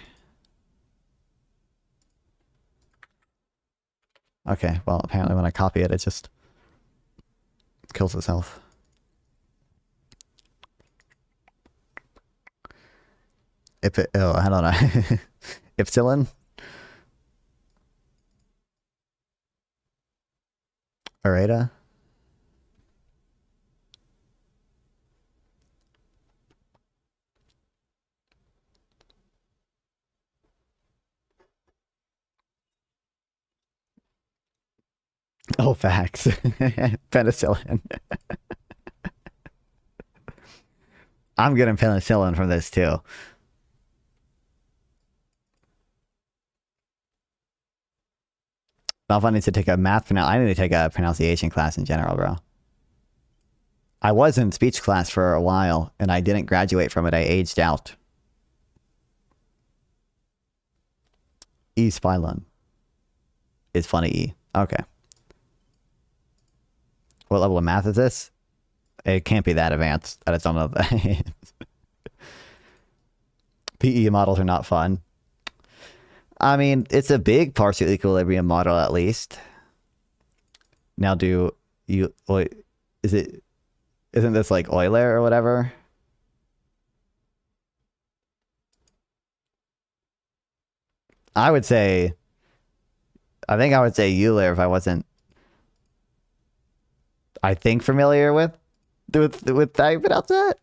Okay, well, apparently when I copy it, it just kills itself. I don't know. Epsilon? Areta? Oh, facts. Penicillin. I'm getting penicillin from this too. Malva needs to take a I need to take a pronunciation class in general, bro. I was in speech class for a while, and I didn't graduate from it. I aged out. E. Spylon. Is funny E. Okay. What level of math is this? It can't be that advanced. I just don't know that. PE models are not fun. I mean, it's a big partial equilibrium model at least. Now isn't this like Euler or whatever? I think I would say Euler if I wasn't familiar with how you pronounce that.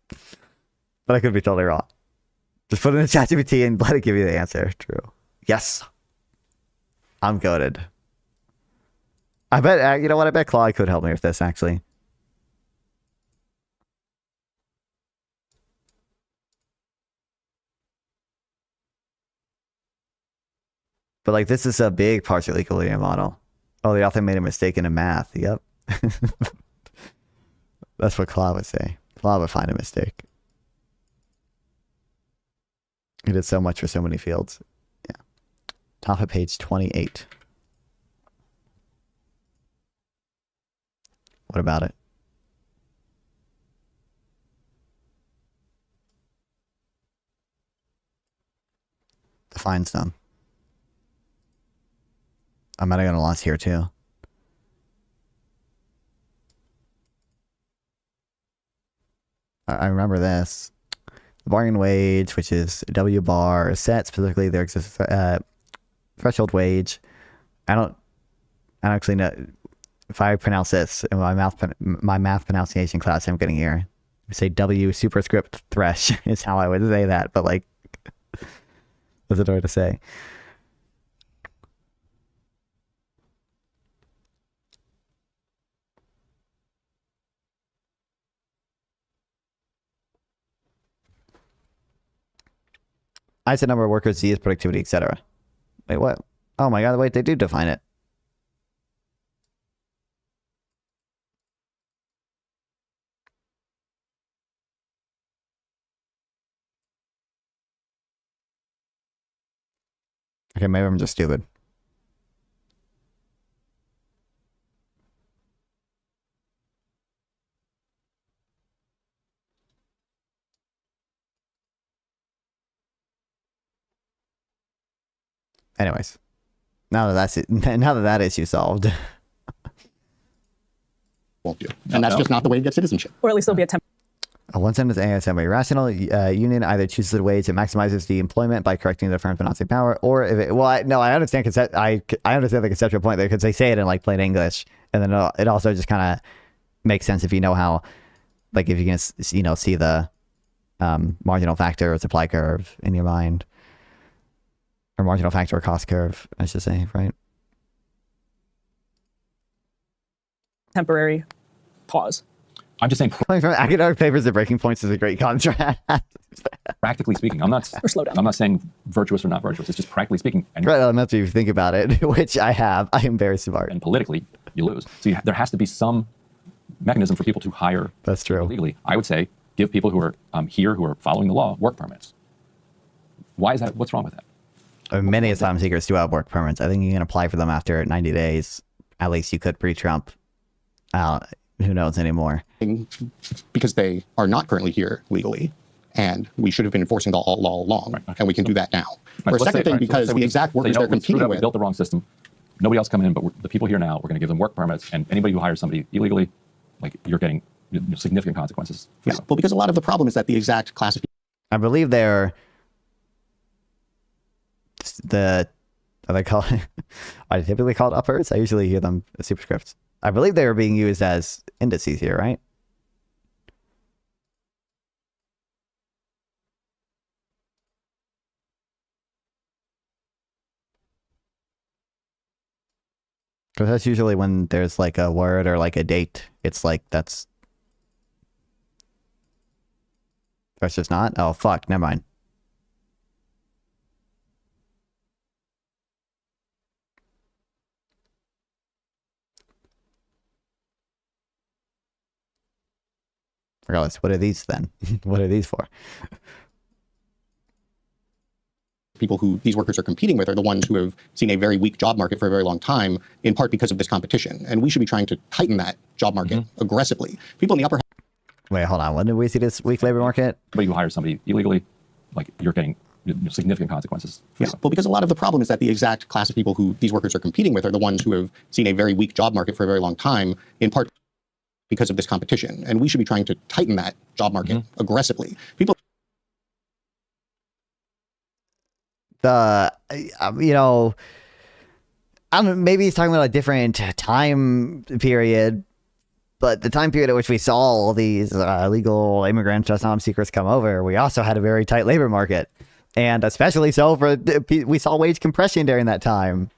But I could be totally wrong. Just put it in the ChatGPT and let it give you the answer. True. Yes. I'm goated. I bet, you know what? I bet Claude could help me with this, actually. But, like, this is a big partial equilibrium model. Oh, the author made a mistake in the math. Yep. That's what Claude would say. Claude would find a mistake. He did so much for so many fields. Yeah. Top of page 28. What about it? Defines them. I might have got a loss here too. I remember this. The bargain wage, which is W bar, is set specifically. There exists threshold wage. I don't actually know if I pronounce this in my math pronunciation class I'm getting here. I say W superscript thresh is how I would say that, but like, what's it hard to say? I said number of workers, Z is productivity, etc. Wait, what? Oh my god, wait, they do define it. Okay, maybe I'm just stupid. Anyways, now that that's it, now that that issue solved. Won't do. And that's just not the way to get citizenship. Or at least there'll be a temp. One sentence ASM. A rational union either chooses a way to maximizes the employment by correcting the firm's monopoly power, or if it, well, no, I understand. I understand the conceptual point there because they say it in like plain English, and then it also just kind of makes sense if you know how, like if you can see the marginal factor or supply curve in your mind, or marginal factor or cost curve, I should say, right? Temporary pause. I'm just saying, from academic papers to breaking points is a great contrast. practically speaking, I'm not. Or slow down. I'm not saying virtuous or not virtuous. It's just practically speaking. And right, that's if you think about it, which I have. I am very smart. And politically, you lose. So there has to be some mechanism for people to hire. That's true. Legally, I would say give people who are here who are following the law work permits. Why is that? What's wrong with that? Many asylum seekers do have work permits. I think you can apply for them after 90 days. At least you could pre-Trump. Who knows anymore? Because they are not currently here legally, and we should have been enforcing the law all along, and we can do that now. Or second thing, because the exact workers they're competing with. We built the wrong system. Nobody else coming in, but the people here now, we're going to give them work permits, and anybody who hires somebody illegally, like you're getting significant consequences. Yeah, well, because a lot of the problem is that the exact class of people. I believe they're are they called? Are they typically called uppers? I usually hear them as superscripts. I believe they were being used as indices here, right? Because that's usually when there's like a word or like a date. It's like that's just not. Oh fuck, never mind. Regardless, what are these then? What are these for? People who these workers are competing with are the ones who have seen a very weak job market for a very long time, in part because of this competition. And we should be trying to tighten that job market aggressively. People in the upper. Wait, hold on. When did we see this weak labor market? But you hire somebody illegally, like you're getting significant consequences. Yeah, well, because a lot of the problem is that the exact class of people who these workers are competing with are the ones who have seen a very weak job market for a very long time, in part because of this competition. And we should be trying to tighten that job market aggressively. People. You know, I don't know, maybe he's talking about a different time period, but the time period at which we saw all these illegal immigrants, asylum seekers come over, we also had a very tight labor market. And especially so for, we saw wage compression during that time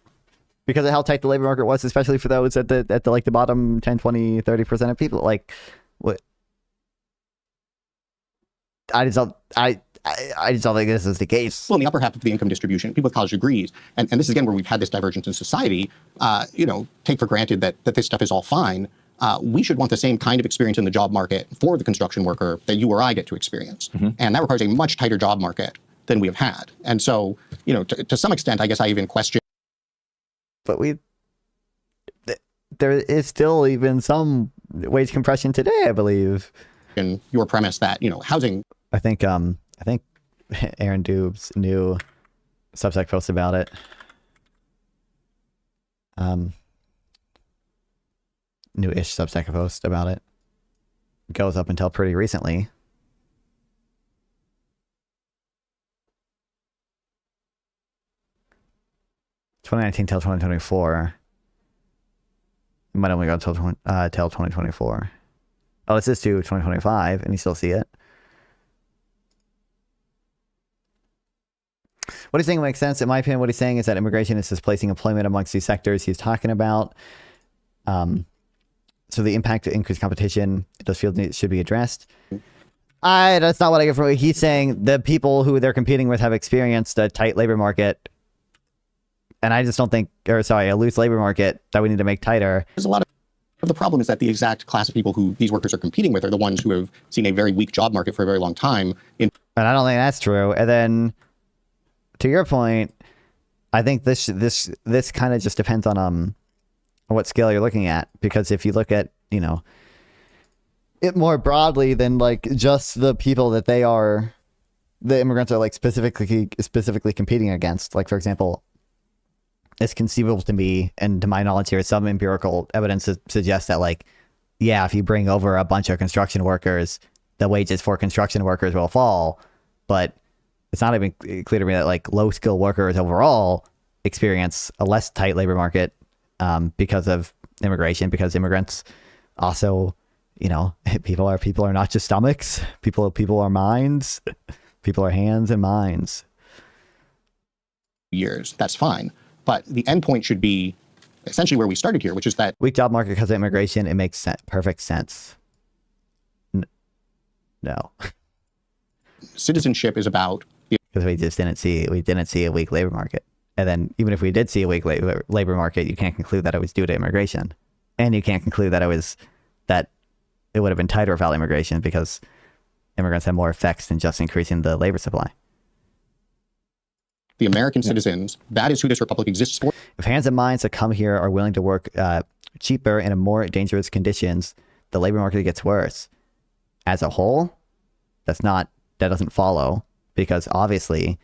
because of how tight the labor market was, especially for those at the like the bottom 10, 20, 30% of people. Like, what? I just don't think this is the case. Well, in the upper half of the income distribution, people with college degrees, and this is again where we've had this divergence in society, take for granted that this stuff is all fine. We should want the same kind of experience in the job market for the construction worker that you or I get to experience. And that requires a much tighter job market than we have had. And so, to some extent, I guess I even question. But there is still even some wage compression today, I believe. In your premise that, housing. I think Aaron Dubes' new Substack post about it. New-ish Substack post about it goes up until pretty recently. (2019) till 2024. It might only go till 2024. Oh, this is to 2025, and you still see it. What he's saying makes sense. In my opinion, what he's saying is that immigration is displacing employment amongst these sectors he's talking about. So the impact of increased competition, those fields should be addressed. That's not what I get from it. He's saying the people who they're competing with have experienced a tight labor market. And I just don't think, a loose labor market that we need to make tighter. There's a lot of the problem is that the exact class of people who these workers are competing with are the ones who have seen a very weak job market for a very long time. And I don't think that's true. And then, to your point, I think this kind of just depends on what scale you're looking at, because if you look at, you know, it more broadly than like just the people that the immigrants are like specifically competing against. Like, for example, it's conceivable to me, and to my knowledge here, some empirical evidence suggests that, like, yeah, if you bring over a bunch of construction workers, the wages for construction workers will fall. But it's not even clear to me that like low skill workers overall experience a less tight labor market because of immigration, because immigrants also, you know, people are not just stomachs. People are minds. People are hands and minds. Years, that's fine. But the endpoint should be essentially where we started here, which is that weak job market because of immigration. It makes perfect sense. No. Citizenship is about, because we didn't see a weak labor market. And then even if we did see a weak labor market, you can't conclude that it was due to immigration. And you can't conclude that it would have been tighter without immigration, because immigrants have more effects than just increasing the labor supply. the American citizens. That is who this republic exists for. If hands and minds that come here are willing to work cheaper and in more dangerous conditions, the labor market gets worse. As a whole, that doesn't follow, because obviously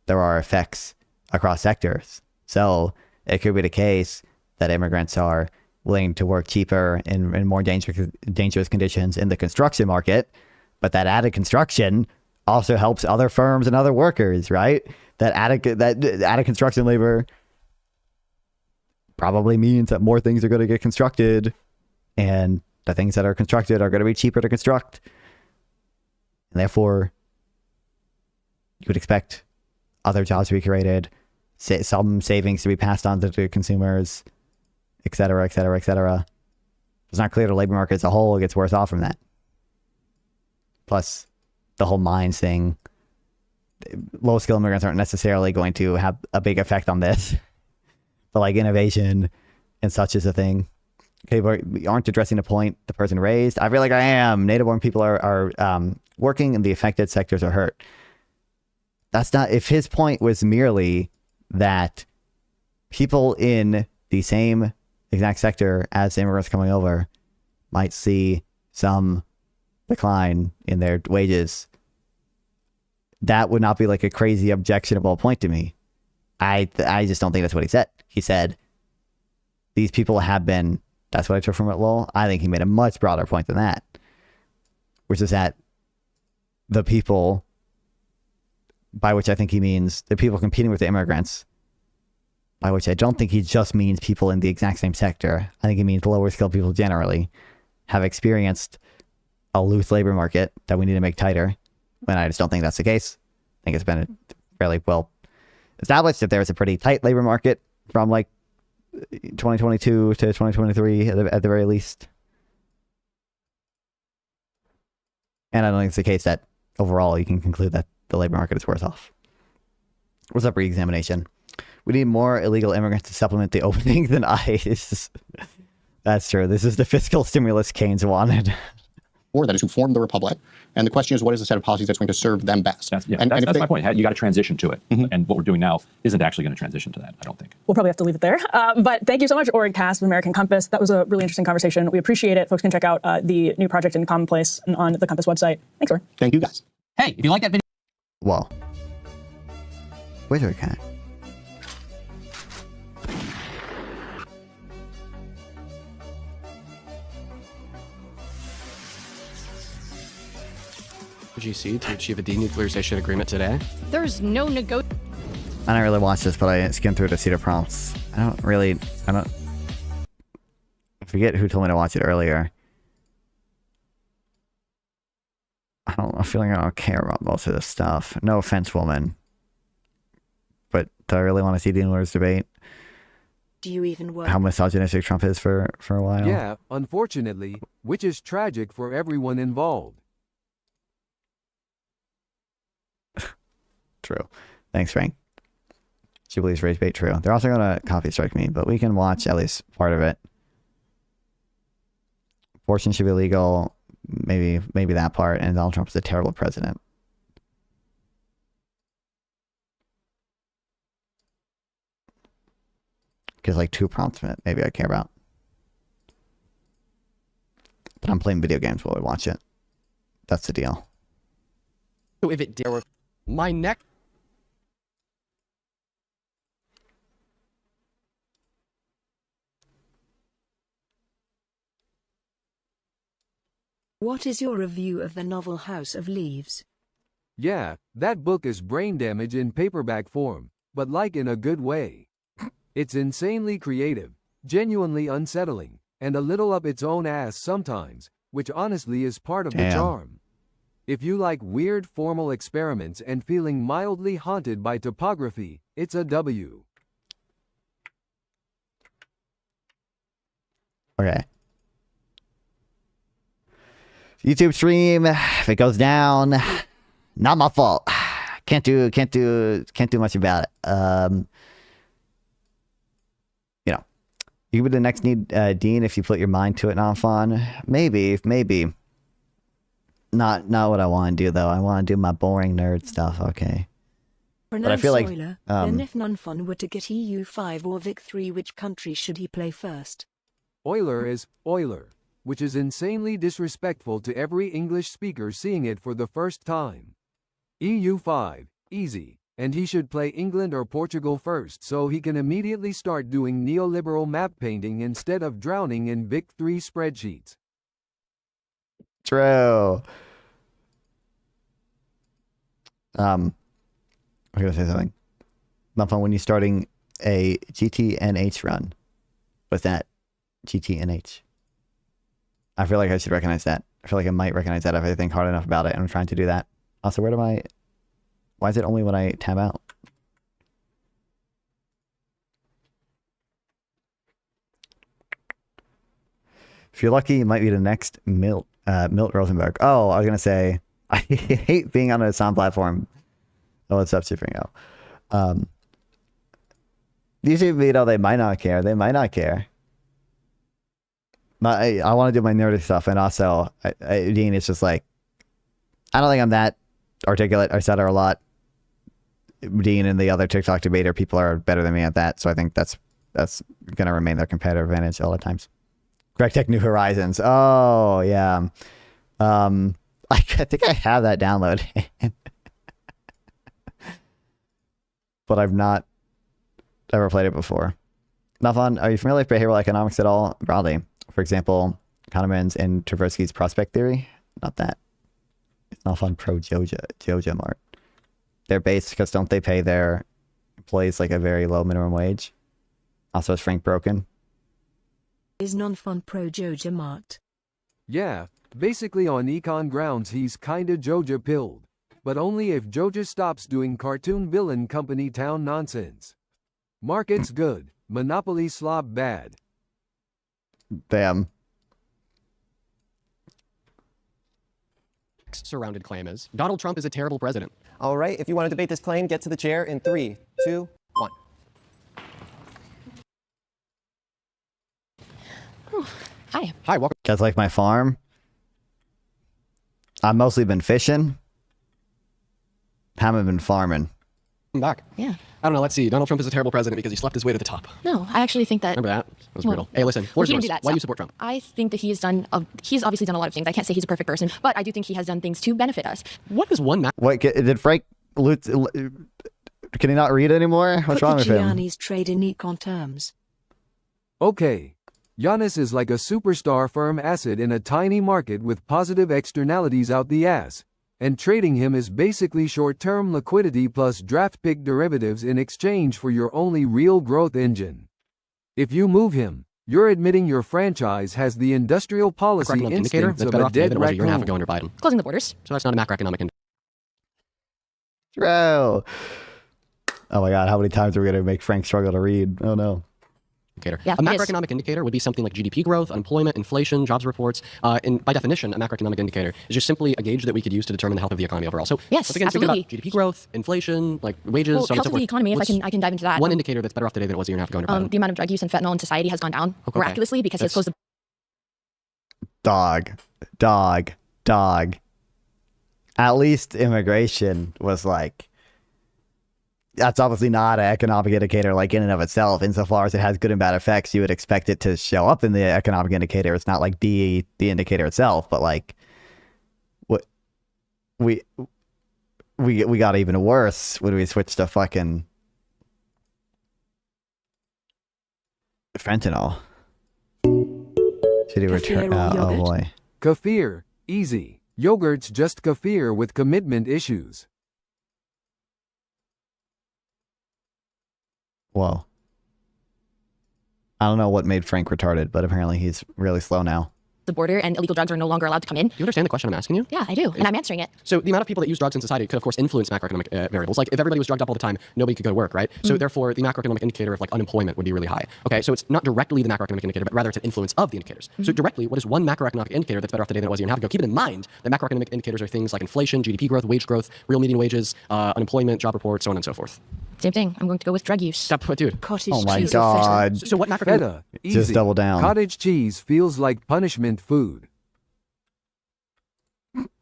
there are effects across sectors. So it could be the case that immigrants are willing to work cheaper in more dangerous conditions in the construction market, but that added construction also helps other firms and other workers, right? That added construction labor probably means that more things are going to get constructed, and the things that are constructed are going to be cheaper to construct. And therefore, you would expect other jobs to be created, some savings to be passed on to the consumers, et cetera, et cetera, et cetera. It's not clear the labor market as a whole gets worse off from that. Plus, the whole mines thing, low-skill immigrants aren't necessarily going to have a big effect on this. But like innovation and such is a thing. Okay, but we aren't addressing the point the person raised. I feel like I am. Native-born people are working and the affected sectors are hurt. That's not, if his point was merely that people in the same exact sector as immigrants coming over might see some decline in their wages, that would not be like a crazy objectionable point to me. I just don't think that's what he said. He said these people have been, that's what I took from it, lol. I think he made a much broader point than that, which is that the people, by which I think he means the people competing with the immigrants, by which I don't think he just means people in the exact same sector. I think he means lower skilled people generally have experienced a loose labor market that we need to make tighter. And I just don't think that's the case. I think it's been fairly well established that there's a pretty tight labor market from like 2022 to 2023 at the very least. And I don't think it's the case that overall you can conclude that the labor market is worse off. What's up, re-examination? We need more illegal immigrants to supplement the opening than ICE. That's true. This is the fiscal stimulus Keynes wanted. Or that is who formed the republic. And the question is, what is the set of policies that's going to serve them best? That's my point. You got to transition to it. Mm-hmm. And what we're doing now isn't actually going to transition to that, I don't think. We'll probably have to leave it there. But thank you so much, Orig Cass of American Compass. That was a really interesting conversation. We appreciate it. Folks can check out the new project in Commonplace on the Compass website. Thanks, Orig. Thank you, guys. Hey, if you like that video. Whoa. Wait a minute. GC to achieve a denuclearization agreement today. There's no I don't really watch this, but I skimmed through to see the prompts. I forget who told me to watch it earlier. I feel like I don't care about most of this stuff. No offense, woman. But do I really want to see Dean Lord's debate? Do you even work? How misogynistic Trump is for a while? Yeah, unfortunately, which is tragic for everyone involved. True. Thanks, Frank. Jubilee's raise bait, true. They're also going to copy strike me, but we can watch at least part of it. Abortion should be legal. Maybe that part. And Donald Trump's a terrible president. Because like 2 prompts maybe I care about. But I'm playing video games while we watch it. That's the deal. So if it did, my neck. What is your review of the novel House of Leaves? Yeah, that book is brain damage in paperback form, but like in a good way. It's insanely creative, genuinely unsettling, and a little up its own ass sometimes, which honestly is part of the charm. If you like weird formal experiments and feeling mildly haunted by topography, it's a W. Okay. YouTube stream, if it goes down, not my fault. Can't do much about it. You know, you could be the next Dean if you put your mind to it, Nonfon. Maybe. Not what I want to do though. I want to do my boring nerd stuff. Okay. But I feel like then if Nonfon were to get EU5 or Vic3, which country should he play first? Euler is Euler, which is insanely disrespectful to every English speaker seeing it for the first time. EU5, easy, and he should play England or Portugal first so he can immediately start doing neoliberal map painting instead of drowning in Vic3 spreadsheets. True. I'm gonna say something. Not fun when you're starting a GTNH run. What's that? GTNH. I feel like I should recognize that. I feel like I might recognize that if I think hard enough about it, and I'm trying to do that. Also, why is it only when I tab out? If you're lucky, you might be the next Milt Rosenberg. Oh, I was gonna say, I hate being on a sound platform. Oh, what's up, Superingo? YouTube video, they might not care. They might not care. I want to do my nerdy stuff, and also, Dean, it's just like, I don't think I'm that articulate. I said it a lot. Dean and the other TikTok debater people are better than me at that, so I think that's going to remain their competitive advantage all the times. Greg Tech New Horizons. Oh, yeah. I think I have that download. But I've not ever played it before. Nafon, are you familiar with behavioral economics at all? Broadly. For example, Kahneman's and Tversky's prospect theory? Not that. It's not fun pro Joja Mart. They're based because don't they pay their employees like a very low minimum wage? Also, is Frank broken? Is Nonfon pro Joja Mart? Yeah, basically on Econ grounds he's kinda Joja pilled. But only if Joja stops doing cartoon villain company town nonsense. Market's good, monopoly slob bad. Damn. Surrounded claim is Donald Trump is a terrible president. All right, if you want to debate this claim, get to the chair in 3, 2, 1. Hi. Hi, welcome. Guys like my farm? I've mostly been fishing. Haven't been farming. I'm back. Yeah. I don't know, let's see. Donald Trump is a terrible president because he slept his way to the top. No, I actually think that. Remember that? That was Well, brutal. Hey, listen, well, floor's he yours. didn't do that, Why do so you support Trump? I think that he's obviously done a lot of things. I can't say he's a perfect person, but I do think he has done things to benefit us. What is one Wait, did Frank Lutz, can he not read anymore? What's wrong with him? Gianni's trade in Econ terms. Okay. Giannis is like a superstar firm asset in a tiny market with positive externalities out the ass. And trading him is basically short-term liquidity plus draft pick derivatives in exchange for your only real growth engine. If you move him, you're admitting your franchise has the industrial policy macroeconomic indicator instincts that's of better a off today dead than it was a year and a half raccoon. ago under Biden. Closing the borders. So that's not a macroeconomic indicator. Bro. Oh my god, how many times are we going to make Frank struggle to read? Oh no. Yeah, a it is. macroeconomic indicator would be something like GDP growth, unemployment, inflation, jobs reports. And by definition, a macroeconomic indicator is just simply a gauge that we could use to determine the health of the economy overall. So Yes, once again, thinking about absolutely. GDP growth, inflation, like wages, Well, so on and health so of forth. the economy, if What's I can dive into that. one indicator that's better off today than it was a year and a half ago under Biden? The amount of drug use and fentanyl in society has gone down Okay. miraculously because he has closed the Dog. At least immigration was like that's obviously not an economic indicator like in and of itself. Insofar as it has good and bad effects, you would expect it to show up in the economic indicator. It's not like the indicator itself, but like what we got even worse when we switched to fucking fentanyl. Should he return? Oh boy. Kefir, easy. Yogurt's just kefir with commitment issues. Whoa. I don't know what made Frank retarded, but apparently he's really slow now. The border and illegal drugs are no longer allowed to come in. Do you understand the question I'm asking you? Yeah, I do, and I'm answering it. So the amount of people that use drugs in society could, of course, influence macroeconomic variables. Like if everybody was drugged up all the time, nobody could go to work, right? So therefore, the macroeconomic indicator of like unemployment would be really high. Okay, so it's not directly the macroeconomic indicator, but rather it's an influence of the indicators. So directly, what is one macroeconomic indicator that's better off today than it was a year and a half ago? Keep it in mind that macroeconomic indicators are things like inflation, GDP growth, wage growth, real median wages, unemployment, job reports, so on and so forth. Same thing. I'm going to go with drug use. Stop, dude. Oh my god. So what macroeconomic? Feta, easy. Just double down. Cottage cheese feels like punishment food.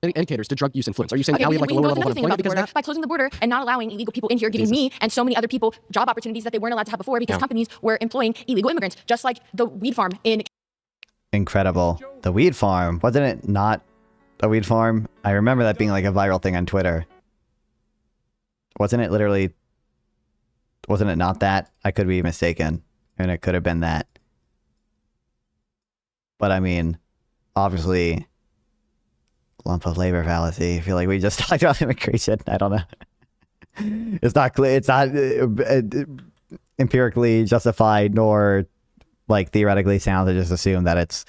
Indicators to drug use influence. Are you saying Okay, now we have like a lower know level of another thing about unemployment the because of border. that? By closing the border and not allowing illegal people in here, giving me and so many other people job opportunities that they weren't allowed to have before because companies were employing illegal immigrants, just like the weed farm in. Incredible. The weed farm. Wasn't it not a weed farm? I remember that being like a viral thing on Twitter. Wasn't it literally... Wasn't it not that? I could be mistaken. And it could have been that. But I mean, obviously... Lump of labor fallacy. I feel like we just talked about immigration. I don't know. It's not clear. It's not empirically justified nor like theoretically sound to just assume that it's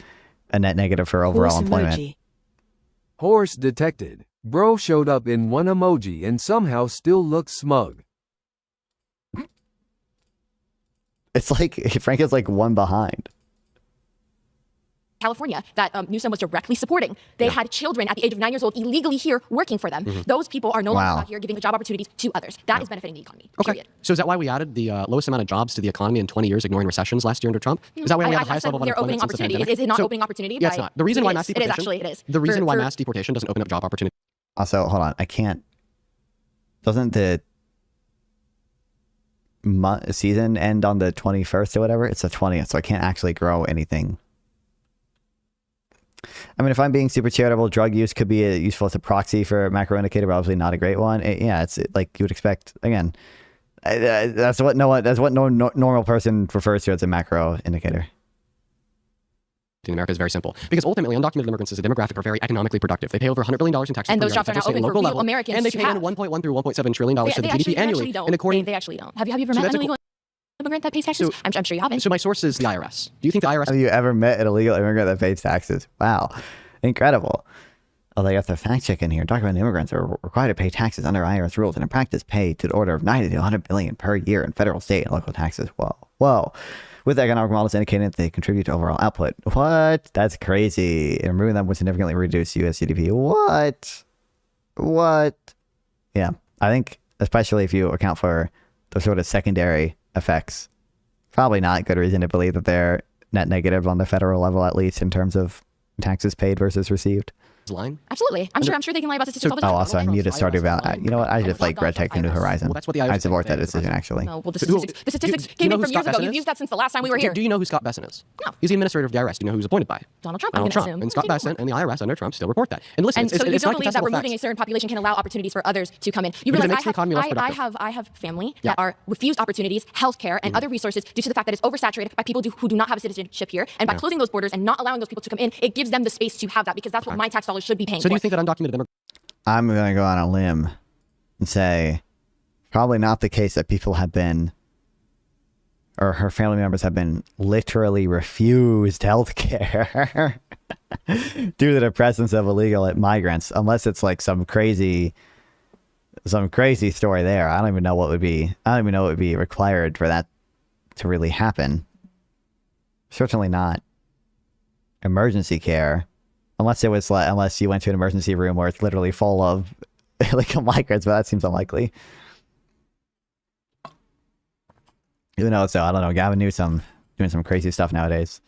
a net negative for overall employment. Horse detected. Bro showed up in one emoji and somehow still looks smug. It's like Frank is like one behind. California that Newsom was directly supporting. They had children at the age of 9 years old illegally here working for them. Those people are no longer out here giving job opportunities to others. That is benefiting the economy. Okay. Period. So is that why we added the lowest amount of jobs to the economy in 20 years, ignoring recessions last year under Trump? Is that why we have the highest level of unemployment since the pandemic? Is it not opening opportunity? Yeah, it's not. The reason why mass deportation... It is actually, it is. The reason why mass deportation doesn't open up job opportunity... Also, hold on. I can't... Doesn't the season end on the 21st or whatever? It's the 20th, so I can't actually grow anything. I mean, if I'm being super charitable, drug use could be useful as a proxy for a macro indicator, but obviously not a great one. It's like you would expect. Again, that's what no normal person refers to as a macro indicator. In America is very simple because ultimately undocumented immigrants as a demographic are very economically productive. They pay over $100 billion in taxes, and those jobs are now open for real Americans. And they pay in $1.1 through $1.7 trillion to the GDP annually. And according, they actually don't. Have you ever met an illegal immigrant that pays taxes? I'm sure you haven't. So my source is the IRS. Do you think the IRS... Have you ever met an illegal immigrant that pays taxes? Wow. Incredible. Although you have to fact check in here. Documented immigrants are required to pay taxes under IRS rules and in practice pay to the order of 90 to 100 billion per year in federal, state, and local taxes. Whoa. With economic models indicating that they contribute to overall output. What? That's crazy. And removing them would significantly reduce US GDP. What? Yeah. I think, especially if you account for the sort of secondary effects, probably not good reason to believe that they're net negative on the federal level, at least in terms of taxes paid versus received. Line? Absolutely. I'm sure they can lie about statistics all the time. Also, I need to start about, you know what, I just like Red Tech New Horizon. Well, that's what the I support that decision, actually. No, well, the statistics came in from years ago. You've used that since the last time we were here. Do you know who Scott Besson is? No. He's the administrator of the IRS. Do you know who he was appointed by? Donald Trump. Donald Trump. And Scott Besson and the IRS under Trump still report that. And listen, and so you it's don't not believe that removing facts. a certain population can allow opportunities for others to come in. You Because realize it makes the economy less productive. I have family that are refused opportunities, healthcare, and other resources due to the fact that it's oversaturated by people who do not have a citizenship here. And by closing those borders and not allowing those people to come in, it gives them the space to have that because that's what my tax dollars should be paying for. So do you think that undocumented immigrants... I'm going to go on a limb and say probably not the case that people have been, or her family members have been literally refused health care due to the presence of illegal migrants, unless it's like some crazy story there. I don't even know what would be required for that to really happen. Certainly not emergency care. Unless it was like, unless you went to an emergency room where it's literally full of illegal migrants, but that seems unlikely. Who knows? So I don't know. Gavin Newsom doing some crazy stuff nowadays.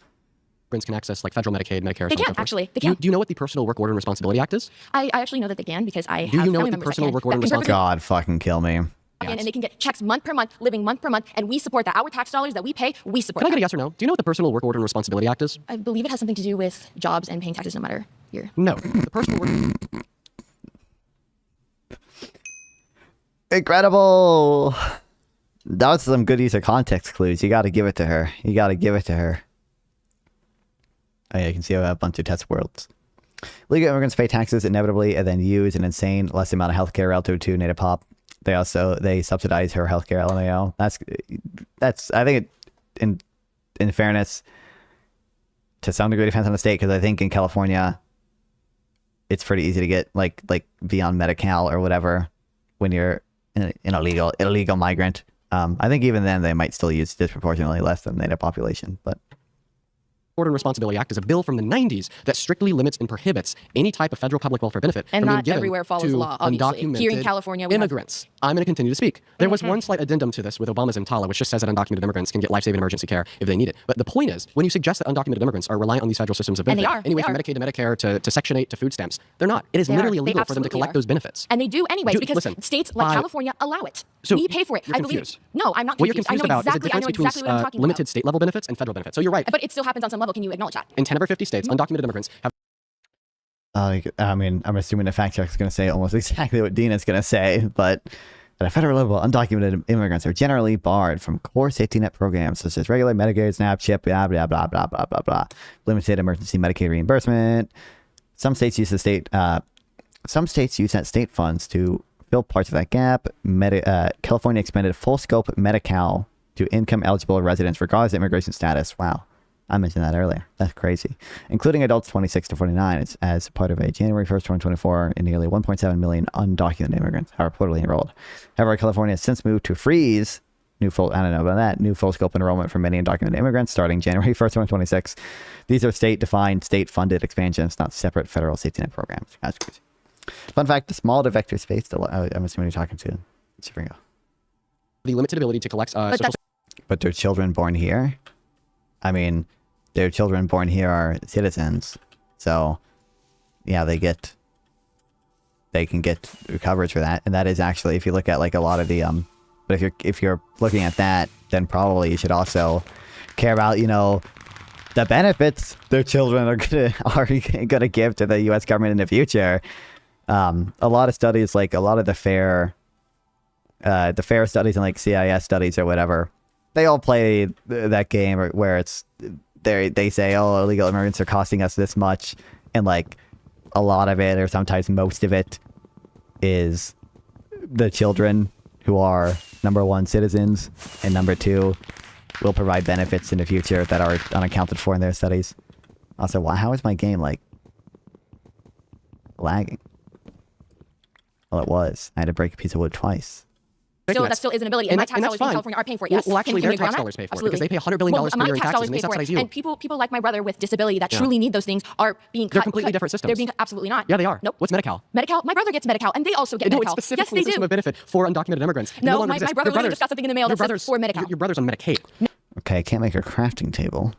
Can access like federal Medicaid, Medicare. They can actually. They can. Do you know what the Personal Work Order and Responsibility Act is? I actually know that they can because I. Do have you know family what the members Personal that Work can. Order and Responsibility? God fucking kill me. and they can get checks month per month, living month per month, and we support that. Our tax dollars that we pay, we support Can I that. get a yes or no? Do you know what the Personal Work Order and Responsibility Act is? I believe it has something to do with jobs and paying taxes no matter year. No. The Personal Work... Incredible! That was some good use of context clues. You gotta give it to her. You gotta give it to her. Oh yeah, you can see I have a bunch of test worlds. Legal immigrants pay taxes inevitably and then use an insane less amount of healthcare relative to native pop. They subsidize her healthcare LMAO. That's I think in fairness, to some degree depends on the state, because I think in California it's pretty easy to get like be on Medi-Cal or whatever when you're an illegal migrant. I think even then they might still use disproportionately less than native population, but Order and Responsibility Act is a bill from the 90s that strictly limits and prohibits any type of federal public welfare benefit And from being not given everywhere follows to the law, obviously. Here in undocumented California, we have- immigrants. I'm going to continue to speak. There was one slight addendum to this with Obama's EMTALA, which just says that undocumented immigrants can get life-saving emergency care if they need it. But the point is, when you suggest that undocumented immigrants are reliant on these federal systems of And they benefit, are, anyway they from are. Medicaid to Medicare to Section 8 to food stamps, they're not. It is They are. literally They illegal for them to absolutely collect are. those benefits. And they do anyways, because listen, states like California allow it. So we pay for it. you're I believe. confused. No, I'm not What you're confused. confused I know about is the exactly. I know difference between exactly what I'm talking limited about. state level benefits and federal benefits. So you're right. But it still happens on some level. Can you acknowledge that? In 10 of 50 states, undocumented immigrants have. I mean, I'm assuming the fact check is going to say almost exactly what Dina's going to say, but at a federal level, undocumented immigrants are generally barred from core safety net programs such as regular Medicaid, SNAP, CHIP, blah, blah, blah, blah, blah, blah, blah, limited emergency Medicaid reimbursement. Some states use that state funds to fill parts of that gap. California expanded full scope Medi-Cal to income eligible residents regardless of immigration status. Wow. I mentioned that earlier. That's crazy. Including adults 26 to 49 as part of a January 1st, 2024, and nearly 1.7 million undocumented immigrants are reportedly enrolled. However, California has since moved to freeze new full scope enrollment for many undocumented immigrants starting January 1st, 2026. These are state-defined, state-funded expansions, not separate federal safety net programs. That's crazy. Fun fact, the small to vector space, I'm assuming you're talking to Springo. The limited ability to collect But their children born here? I mean, their children born here are citizens, so yeah, they can get coverage for that, and that is actually, if you look at like a lot of the but if you're looking at that, then probably you should also care about, you know, the benefits their children are gonna give to the U.S. government in the future. A lot of studies, like a lot of the fair studies and like CIS studies or whatever, they all play that game where it's they say, oh, illegal immigrants are costing us this much, and like a lot of it, or sometimes most of it, is the children who are number one citizens, and number two will provide benefits in the future that are unaccounted for in their studies. Also, how is my game like lagging? Well, it was. I had to break a piece of wood twice. Still, that still is an ability, and my tax dollars in California are paying for it. Yes. Well, actually, Can their we agree on tax that? dollars pay for it Absolutely. because they pay $100 billion per my year in tax taxes, dollars and they pay for subsidize it. you. And people like my brother with disability that Yeah. truly need those things are being cut. They're completely different systems. They're being absolutely not. Yeah, they are. Nope. What's Medi-Cal? Medi-Cal. My brother gets Medi-Cal, and they also get No, Medi-Cal. it's specifically Yes, a they system do. of benefit for undocumented immigrants. No, longer my exists. brother Your literally just got something in the mail that says for Medi-Cal. Your brother's on Medicaid. Okay, I can't make a crafting table.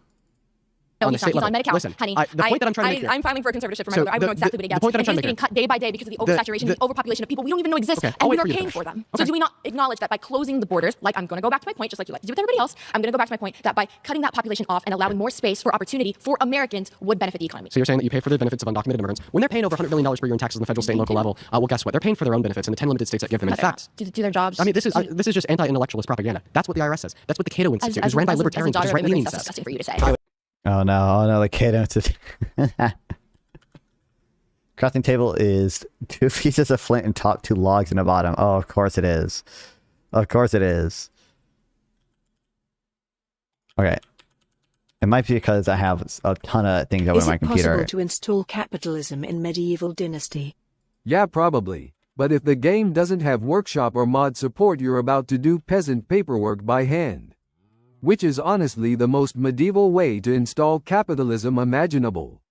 No, On he's the not. state He's on level. Medi-Cal, Listen, honey. the point that I'm trying to make here. I'm filing for a conservatorship for my So brother. I would know exactly what he the gets. point that I'm And trying he's to getting make cut day by day because of the oversaturation, the overpopulation of people we don't even know exist, Okay, and I'll we wait are for you to paying finish. for them. Okay. So do we not acknowledge that by closing the borders, like I'm going to go back to my point, just like you like to do with everybody else, I'm going to go back to my point that by cutting that population off and allowing more space for opportunity for Americans would benefit the economy. So you're saying that you pay for the benefits of undocumented immigrants when they're paying over $100 billion per year in taxes on the federal, state, and local level? Well, guess what? They're paying for their own benefits in the 10 limited states that give them. In fact, do their jobs. I mean, this is just anti-intellectualist propaganda. That's what the IRS says. That's what the Cato Institute, who's ran by libertarians, which is right-leaning, that's says. disgusting for you to say. Oh no, the Cato Institute. Crafting table is 2 pieces of flint and top 2 logs in the bottom. Oh, of course it is. Of course it is. Okay. It might be because I have a ton of things over Is my it computer. possible to install capitalism in medieval dynasty? Yeah, probably. But if the game doesn't have workshop or mod support, you're about to do peasant paperwork by hand. Which is honestly the most medieval way to install capitalism imaginable.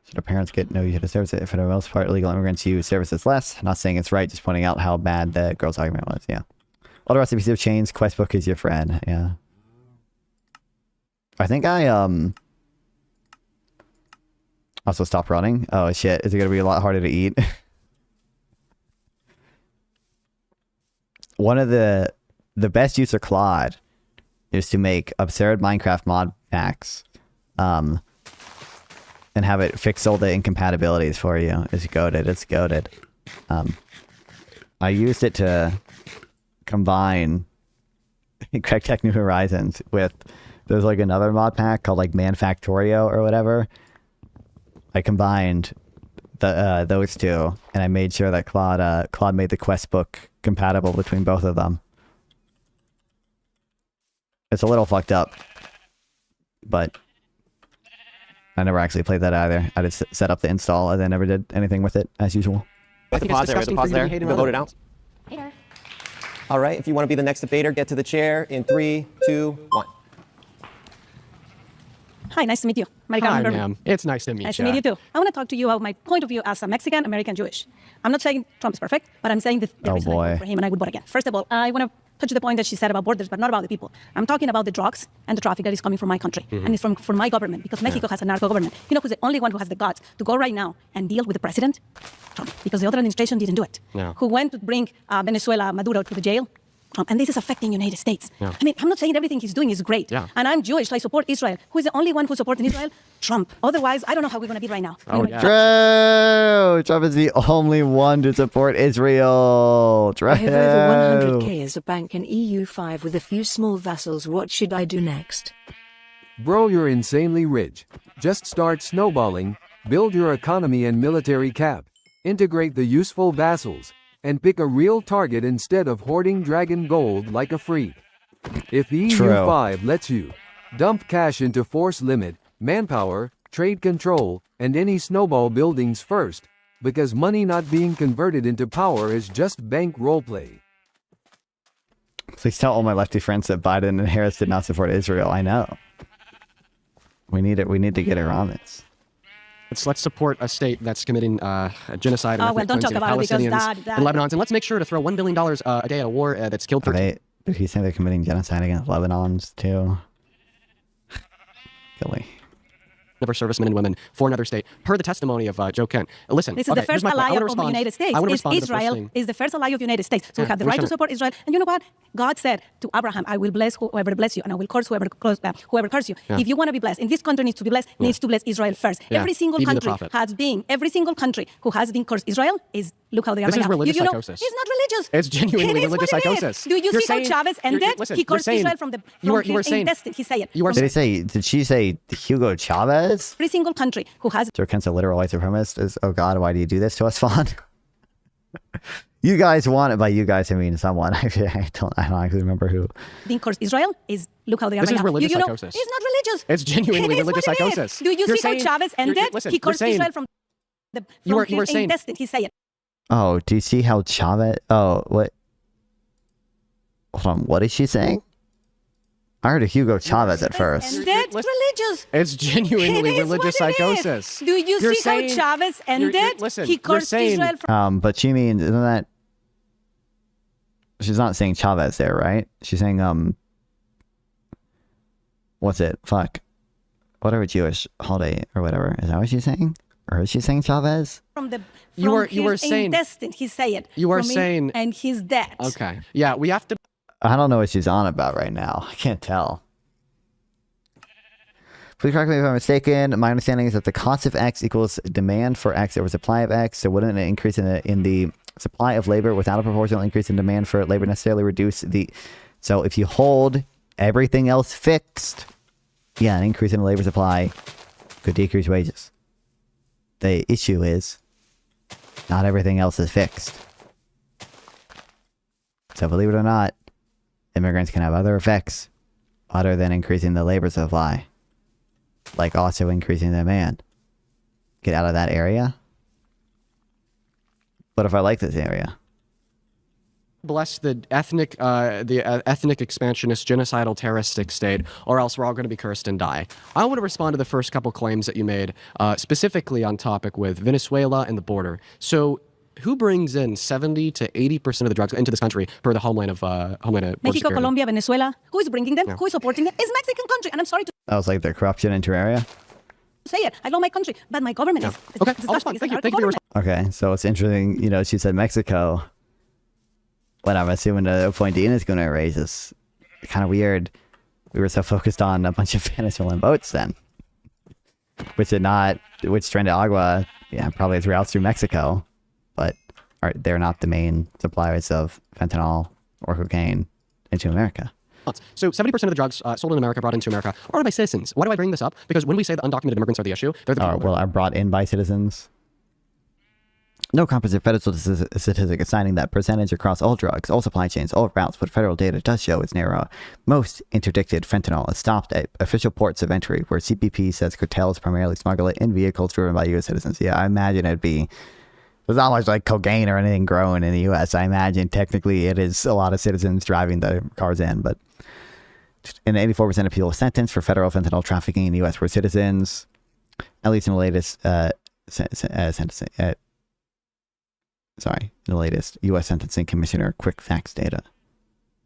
Should our parents get no use of service? For the most part, illegal immigrants use services less. Not saying it's right, just pointing out how bad the girl's argument was. Yeah. All the recipes have changed. Questbook is your friend. Yeah. I think I Also stop running. Oh shit, is it gonna be a lot harder to eat? One of the best use of Claude is to make absurd Minecraft mod packs, and have it fix all the incompatibilities for you. It's goated. It's goated. I used it to combine Craig Tech New Horizons with, there's like another mod pack called like Manfactorio or whatever. I combined those two, and I made sure that Claude made the quest book compatible between both of them. It's a little fucked up, but I never actually played that either. I just set up the install and then never did anything with it as usual. The pause there. The pause there. Vote it out. All right. If you want to be the next debater, get to the chair in 3, 2, 1. Hi, nice to meet you. Hi, ma'am. It's nice to meet you. Nice to meet you too. I want to talk to you about my point of view as a Mexican, American, Jewish. I'm not saying Trump is perfect, but I'm saying that there is no hope for him and I would vote again. First of all, I want to touch the point that she said about borders, but not about the people. I'm talking about the drugs and the traffic that is coming from my country. And it's from my government, because Mexico has a narco government. You know who's the only one who has the guts to go right now and deal with the president? Trump, because the other administration didn't do it. Who went to bring Venezuela, Maduro to the jail? Trump. And this is affecting the United States. I mean, I'm not saying everything he's doing is great. And I'm Jewish, so I support Israel. Who is the only one who supports Israel? Trump. Otherwise, I don't know how we're going to be right now. True! Trump is the only one to support Israel. True! I have over 100k as a bank in EU5 with a few small vassals. What should I do next? Bro, you're insanely rich. Just start snowballing, build your economy and military cap, integrate the useful vassals, and pick a real target instead of hoarding dragon gold like a freak. If the EU5 lets you, dump cash into force limit, manpower, trade control, and any snowball buildings first, because money not being converted into power is just bank roleplay. Please tell all my lefty friends that Biden and Harris did not support Israel. I know. We need it. We need to get around this. Let's support a state that's committing genocide and ethnic cleansing of Palestinians in Lebanon, and let's make sure to throw $1 billion a day at a war that's killed. Did he say they're committing genocide against Lebanons too? Golly. Of our servicemen and women for another state, per the testimony of Joe Kent. Listen, this is the first ally of the United States. Israel is the first ally of the United States. So we have the right to support Israel. And you know what? God said to Abraham, I will bless whoever bless you, and I will curse whoever curse you. If you want to be blessed, and this country needs to be blessed, needs to bless Israel first. Every single country every single country who has been cursed Israel is, look how they are right now. This is religious psychosis. It's not religious. It's genuinely religious psychosis. Do you see how Chavez ended? He cursed Israel from his intestine. He said it. Did she say Hugo Chavez? Every single country who has... Joe Kent's a literal white supremacist. Is, oh God, why do you do this to us, Fawn? You guys want it. By you guys, I mean someone. I don't actually remember who. Being cursed Israel is, look how they are right now. This is religious psychosis. It's not religious. It's genuinely religious psychosis. Do you see how Chavez ended? He cursed Israel from his intestine. He said it. Oh, do you see how Chavez... Oh, what? Hold on, what is she saying? I heard a Hugo Chavez at first. Ended religious. It's genuinely religious psychosis. Do you see how Chavez ended? He cursed Israel from... But she means, isn't that... She's not saying Chavez there, right? She's saying, what's it? Fuck. Whatever Jewish holiday or whatever. Is that what she's saying? Or is she saying Chavez? You were saying... intestine, he said it. You were saying... And he's dead. Okay. Yeah, we have to... I don't know what she's on about right now. I can't tell. Please correct me if I'm mistaken. My understanding is that the cost of X equals demand for X over supply of X. So wouldn't an increase in the supply of labor without a proportional increase in demand for labor necessarily reduce the... So if you hold everything else fixed, yeah, an increase in the labor supply could decrease wages. The issue is not everything else is fixed. So believe it or not, immigrants can have other effects other than increasing the labor supply. Like also increasing the demand. Get out of that area. What if I like this area? Bless the ethnic expansionist, genocidal, terroristic state, or else we're all going to be cursed and die. I want to respond to the first couple claims that you made, specifically on topic with Venezuela and the border. So, who brings in 70 to 80% of the drugs into this country per the Homeland of Mexico, Colombia, Venezuela? Who is bringing them? Who is supporting them? It's Mexican country, and I'm sorry to... That was like the corruption in Terraria. say it. I love my country, but my government is Okay, disgusting. I'll respond. It's Thank you. our Thank you for your government. Okay, so it's interesting. You know, she said Mexico. What I'm assuming the point Dean is going to raise is kind of weird. We were so focused on a bunch of Venezuelan boats then, which Tren de Agua, yeah, probably has routes through Mexico, but they're not the main suppliers of fentanyl or cocaine into America. So 70% of the drugs sold in America, brought into America, are by citizens. Why do I bring this up? Because when we say that undocumented immigrants are the issue, they're the people Well, are brought in by citizens. No composite federal statistic assigning that percentage across all drugs, all supply chains, all routes, but federal data does show it's narrow. Most interdicted fentanyl is stopped at official ports of entry, where CBP says cartels primarily smuggle it in vehicles driven by U.S. citizens. Yeah, I imagine there's not much like cocaine or anything growing in the U.S. I imagine technically it is a lot of citizens driving the cars in, but and 84% of people sentenced for federal fentanyl trafficking in the U.S. were citizens, at least in the latest the latest U.S. Sentencing Commissioner Quick Facts data.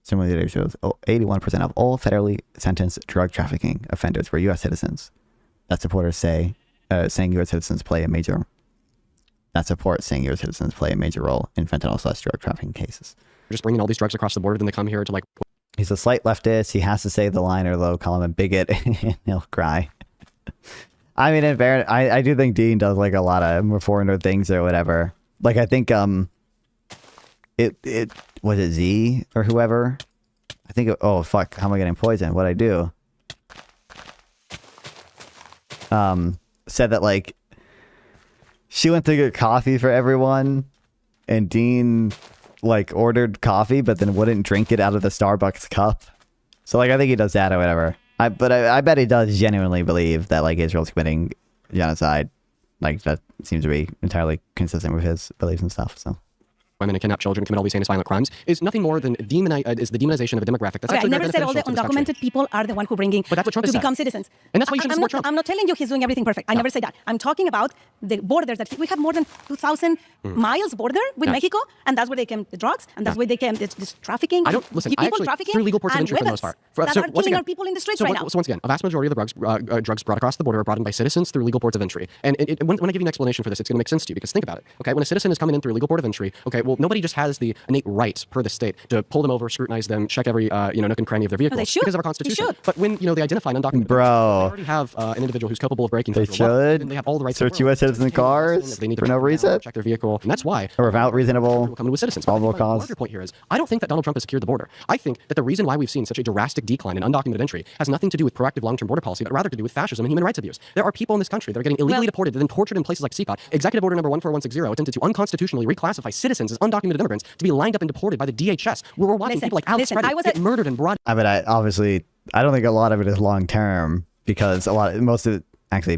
Similar data shows 81% of all federally sentenced drug trafficking offenders were U.S. citizens. That supporters saying U.S. citizens play a major role in fentanyl/drug trafficking cases. We're just bringing all these drugs across the border, then they come here to like... He's a slight leftist. He has to say the line or they'll call him a bigot and he'll cry. I mean, in fairness, I do think Dean does like a lot of more foreigner things or whatever. Like, I think, it was it Z or whoever? I think, oh, fuck, how am I getting poisoned? What'd I do? Said that, like, she went to get coffee for everyone, and Dean, like, ordered coffee, but then wouldn't drink it out of the Starbucks cup. So, like, I think he does that or whatever. But I bet he does genuinely believe that, like, Israel's committing genocide. Like, that seems to be entirely consistent with his beliefs and stuff, so. Women and kidnap children, commit all these heinous violent crimes is nothing more than the demonization of a demographic. That's I actually never said all the undocumented people are the one who bringing But that's what Trump to has become said. citizens. And that's why you should support Trump. I'm not telling you he's doing everything perfect. I never say that. I'm talking about the borders that we have more than 2,000 miles border with Mexico, and that's where they came the drugs, and that's where they came this trafficking. I don't listen. I people actually trafficking through legal ports of and entry for the most part. weapons that are killing our people in the streets right now. So once again, a vast majority of the drugs brought across the border are brought in by citizens through legal ports of entry. And when I give you an explanation for this, it's going to make sense to you because think about it. Okay, when a citizen is coming in through a legal port of entry, okay, well nobody just has the innate right per the state to pull them over, scrutinize them, check every nook and cranny of their vehicle because of our constitution. But when they identify an undocumented, they already have an individual who's capable of breaking. They should. And they have all the rights. Search U.S. citizen cars for no reason. Check their vehicle, and that's why. Or without reasonable, coming with citizens. probable My cause. larger point here is, I don't think that Donald Trump has secured the border. I think that the reason why we've seen such a drastic decline in undocumented entry has nothing to do with proactive long-term border policy, but rather to do with fascism and human rights abuse. There are people in this country that are getting illegally deported and then tortured in places like Econ. Executive Order number 14160 attempted to unconstitutionally reclassify citizens as undocumented immigrants to be lined up and deported by the DHS. Where we're watching people like Alex Freddie get murdered and brought. I mean, I don't think a lot of it is long term because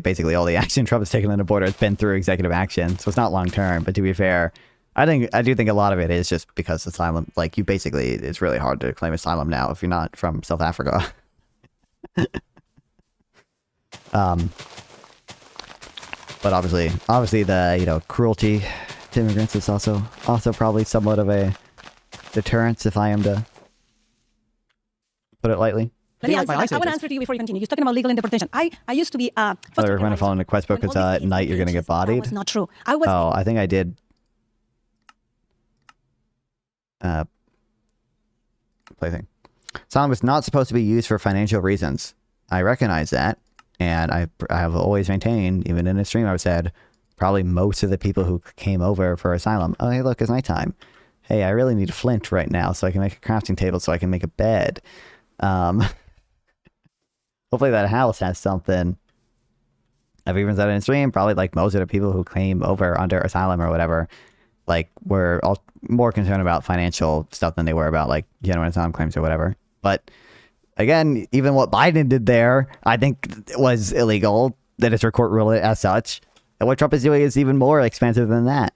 basically all the action Trump has taken on the border has been through executive action, so it's not long term. But to be fair, I do think a lot of it is just because asylum. Like it's really hard to claim asylum now if you're not from South Africa. But obviously the cruelty to immigrants is also probably somewhat of a deterrence, if I am to put it lightly. Let me answer. I want to answer to you before you continue. You're talking about legal deportation. I used to be I recommend following the quest book because at night you're going to get bodied. That was not true. I think I did. Plaything. Asylum is not supposed to be used for financial reasons. I recognize that, and I have always maintained, even in a stream I've said, probably most of the people who came over for asylum, oh hey look, it's nighttime. Hey, I really need a flint right now so I can make a crafting table so I can make a bed. Hopefully that house has something. I've even said in a stream, probably like most of the people who came over under asylum or whatever, like were all more concerned about financial stuff than they were about like genuine asylum claims or whatever. But again, even what Biden did there, I think was illegal. The district court ruled it as such. And what Trump is doing is even more expansive than that.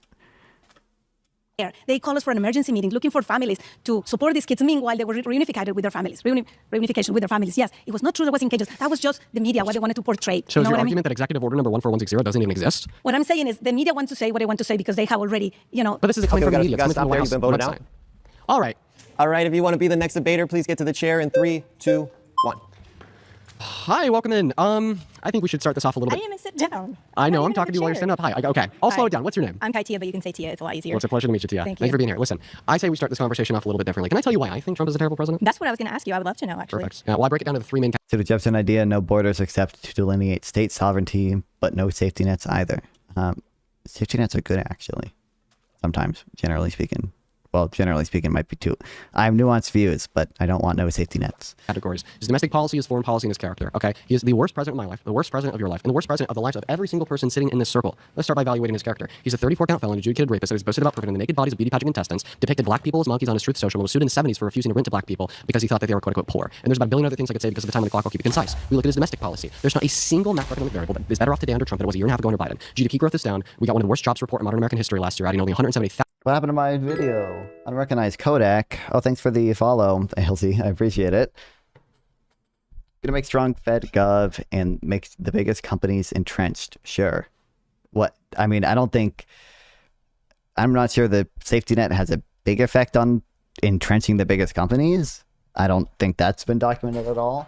They call us for an emergency meeting, looking for families to support these kids. Meanwhile, they were reunificated with their families. Reunification with their families. Yes, it was not true. There was in cages. That was just the media, what they wanted to portray. So is your argument that Executive Order number 14160 doesn't even exist? What I'm saying is the media wants to say what they want to say because they have already, But this is coming from the media. It's coming from the You've been voted out. All right. All right. If you want to be the next debater, please get to the chair in 3, 2, 1. Hi, welcome in. I think we should start this off a little I bit. didn't even sit down. I know, I'm talking to you while you're standing up. Hi. Okay, I'll slow it down. What's your name? I'm Kaitia, but you can say Tia. It's a lot easier. Well, it's a pleasure to meet you, Tia. Thank Thanks you. for being here. Listen, I say we start this conversation off a little bit differently. Can I tell you why I think Trump is a terrible president? That's what I was going to ask you. I would love to know, actually. Perfect. Well, I break it down to the three main So the Jefferson idea, no borders except to delineate state sovereignty, but no safety nets either. Safety nets are good, actually. Sometimes, generally speaking. Well, generally speaking, might be too. I have nuanced views, but I don't want no safety nets. categories. His domestic policy, his foreign policy, and his character. Okay, he is the worst president of my life, the worst president of your life, and the worst president of the lives of every single person sitting in this circle. Let's start by evaluating his character. He's a 34-count felon, adjudicated rapist that was boasted about preventing the naked bodies of beauty pageant contestants, depicted black people as monkeys on his Truth Social, and was sued in the 70s for refusing to rent to black people because he thought that they were quote-unquote poor. And there's about a billion other things I could say because of the time on the clock. I'll keep it concise. We look at his domestic policy. There's not a single macroeconomic variable that is better off today under Trump than it was a year and a half ago under Biden. GDP growth is down. We got one of the worst jobs report in modern American history last year, adding only 170,000. What happened to my video? Unrecognized Kodak. Oh, thanks for the follow, Elsie. I appreciate it. Gonna make strong Fed Gov and make the biggest companies entrenched. Sure. What? I mean, I don't think... I'm not sure the safety net has a big effect on entrenching the biggest companies. I don't think that's been documented at all.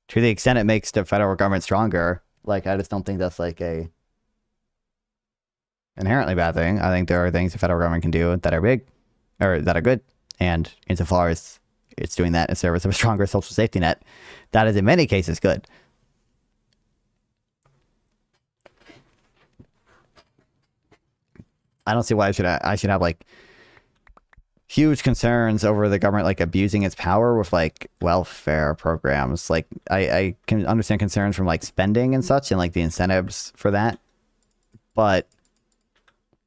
To the extent it makes the federal government stronger, like, I just don't think that's like a inherently bad thing. I think there are things the federal government can do that are big, or that are good. And insofar as it's doing that in service of a stronger social safety net, that is in many cases good. I don't see why I should have like huge concerns over the government like abusing its power with like welfare programs. Like I can understand concerns from like spending and such and like the incentives for that, but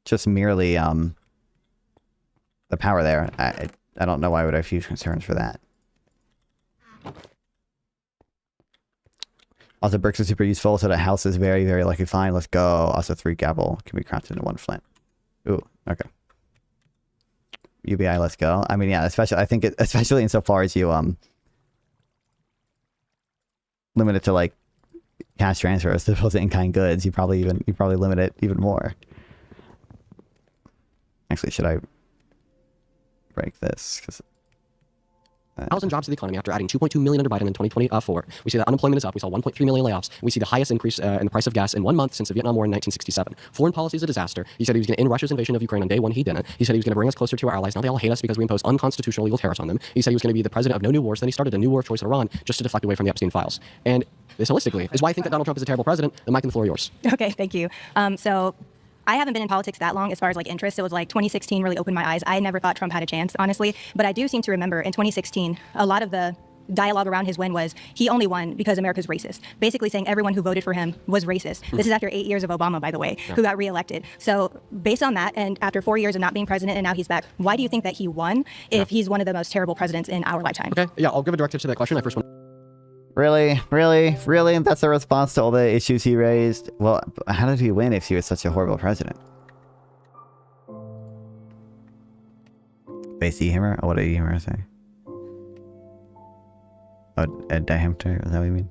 just merely the power there, I don't know why I would have huge concerns for that. Also, bricks are super useful, so the house is very, very lucky. Fine, let's go. Also, 3 gavel can be crafted into 1 flint. Ooh, okay. UBI, let's go. I mean, yeah, especially I think especially insofar as you limit it to like cash transfers as opposed to in-kind goods, you probably limit it even more. Actually, should I break this? 1,000 jobs to the economy after adding 2.2 million under Biden in 2024. We see that unemployment is up. We saw 1.3 million layoffs. We see the highest increase in the price of gas in 1 month since the Vietnam War in 1967. Foreign policy is a disaster. He said he was going to end Russia's invasion of Ukraine on day one. He didn't. He said he was going to bring us closer to our allies. Now they all hate us because we impose unconstitutional legal tariffs on them. He said he was going to be the president of no new wars. Then he started a new war of choice in Iran just to deflect away from the Epstein files. And this holistically is why I think that Donald Trump is a terrible president. The mic and the floor are yours. Okay, thank you. So I haven't been in politics that long as far as like interest. It was like 2016 really opened my eyes. I never thought Trump had a chance, honestly. But I do seem to remember in 2016, a lot of the dialogue around his win was he only won because America's racist. Basically saying everyone who voted for him was racist. This is after 8 years of Obama, by the way, who got reelected. So based on that, and after 4 years of not being president and now he's back, why do you think that he won if he's one of the most terrible presidents in our lifetime? Okay, yeah, I'll give a directive to that question. I first want. Really? That's the response to all the issues he raised? Well, how did he win if he was such a horrible president? Base E-Hammer? What did E-Hammer say? Oh, a diameter? Is that what you mean?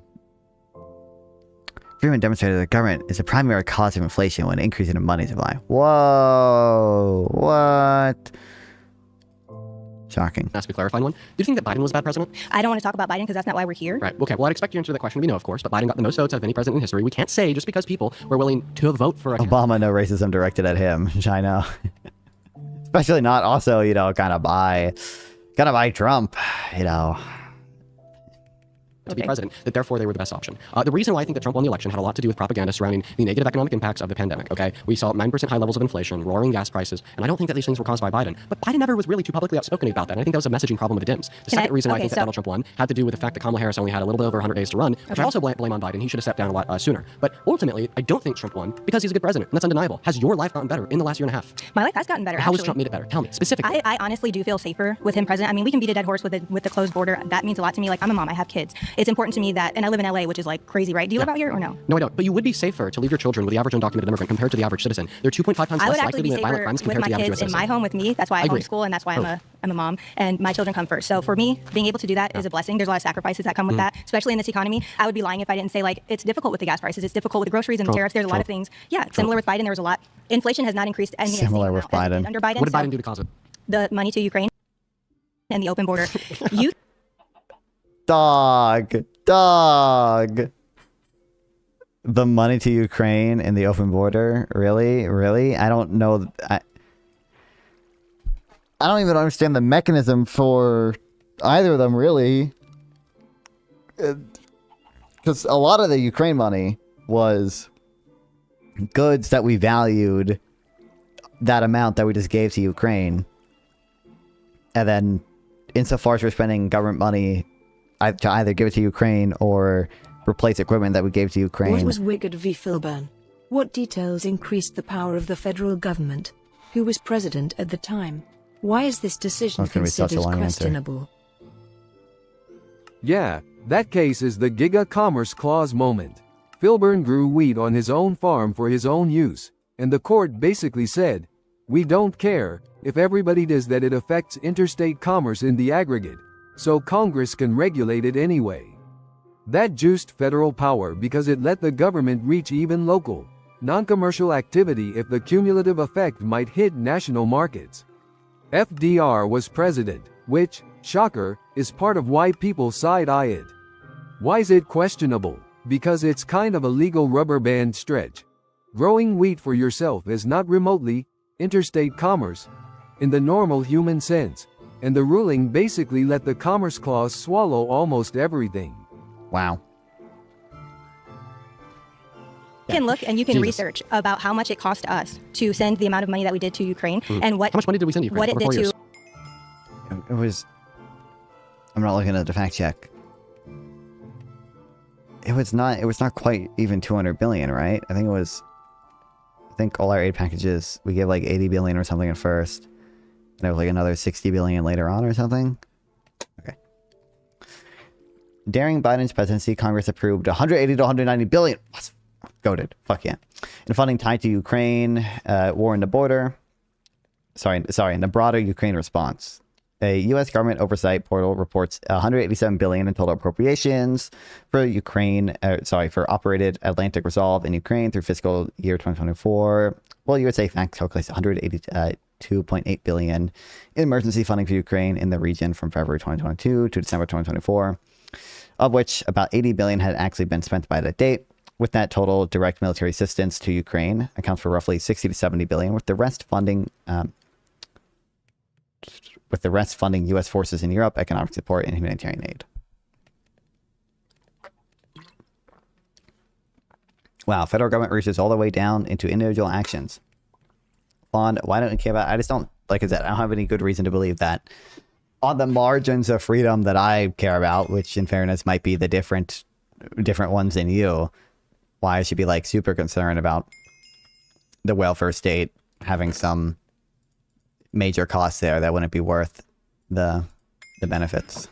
Freeman demonstrated that the government is the primary cause of inflation when increasing the money supply. Whoa! What? Shocking. Ask a clarifying one. Do you think that Biden was a bad president? I don't want to talk about Biden because that's not why we're here. Right. Okay. Well, I'd expect you to answer that question. We know, of course, but Biden got the most votes out of any president in history. We can't say just because people were willing to vote for a Obama, no racism directed at him, which I know. Especially not also, you know, kind of by Trump, you know. To be president, that therefore they were the best option. The reason why I think that Trump won the election had a lot to do with propaganda surrounding the negative economic impacts of the pandemic, okay? We saw 9% high levels of inflation, roaring gas prices, and I don't think that these things were caused by Biden. But Biden never was really too publicly outspoken about that, and I think that was a messaging problem with the Dems. The second reason why I think that Donald Trump won had to do with the fact that Kamala Harris only had a little bit over 100 days to run, which I also blame on Biden. He should have stepped down a lot sooner. But ultimately, I don't think Trump won because he's a good president, and that's undeniable. Has your life gotten better in the last year and a half? My life has gotten better, How has Trump made it better? Tell me, specifically. I honestly do feel safer with him president. I mean, we can beat a dead horse with the closed border. That means a lot to me. Like, I'm a mom. I have kids. It's important to me that, and I live in LA, which is like crazy, right? Do you live out here or no? No, I don't. But you would be safer to leave your children with the average undocumented immigrant compared to the average citizen. They're 2.5 times less likely to commit violent crimes compared to the average US in citizen. my home with me. That's why I homeschool, and that's why I'm a mom, and my children come first. So for me, being able to do that is a blessing. There's a lot of sacrifices that come with that, especially in this economy. I would be lying if I didn't say like it's difficult with the gas prices. It's difficult with the groceries and the tariffs. There's a lot of things. Yeah, similar with Biden. There was a lot. Inflation has not increased. Similar with Biden. Under Biden. What did Biden do to cause it? The money to Ukraine and the open border. Dog. Dog. The money to Ukraine in the open border? Really? Really? I don't know. I don't even understand the mechanism for either of them, really. Because a lot of the Ukraine money was goods that we valued that amount that we just gave to Ukraine. And then, insofar as we're spending government money to either give it to Ukraine or replace equipment that we gave to Ukraine. What was Wicked v. Filburn? What details increased the power of the federal government? Who was president at the time? Why is this decision considered questionable? Yeah, that case is the Giga Commerce Clause moment. Filburn grew wheat on his own farm for his own use, and the court basically said, we don't care if everybody does that, it affects interstate commerce in the aggregate, so Congress can regulate it anyway. That juiced federal power because it let the government reach even local, non-commercial activity if the cumulative effect might hit national markets. FDR was president, which, shocker, is part of why people side-eye it. Why's it questionable? Because it's kind of a legal rubber band stretch. Growing wheat for yourself is not remotely interstate commerce in the normal human sense, and the ruling basically let the Commerce Clause swallow almost everything. Wow. You can look and you can research about how much it cost us to send the amount of money that we did to Ukraine and what. How much money did we send to Ukraine? What it did to. It was. I'm not looking at the fact check. It was not quite even 200 billion, right? I think all our aid packages, we gave like 80 billion or something at first. And there was like another 60 billion later on or something. Okay. During Biden's presidency, Congress approved 180 to 190 billion. What's goated? Fuck yeah. And funding tied to Ukraine, war in the border. Sorry, in the broader Ukraine response. A U.S. government oversight portal reports 187 billion in total appropriations for Ukraine. For operated Atlantic Resolve in Ukraine through fiscal year 2024. Well, USA Facts calculates 182.8 billion in emergency funding for Ukraine in the region from February 2022 to December 2024, of which about 80 billion had actually been spent by that date. With that total, direct military assistance to Ukraine accounts for roughly 60 to 70 billion, with the rest funding. U.S. forces in Europe, economic support, and humanitarian aid. Wow, federal government reaches all the way down into individual actions. Fawn, why don't you care about? I just don't, like I said, I don't have any good reason to believe that on the margins of freedom that I care about, which in fairness might be the different ones than you, why I should be like super concerned about the welfare state having some major costs there that wouldn't be worth the benefits.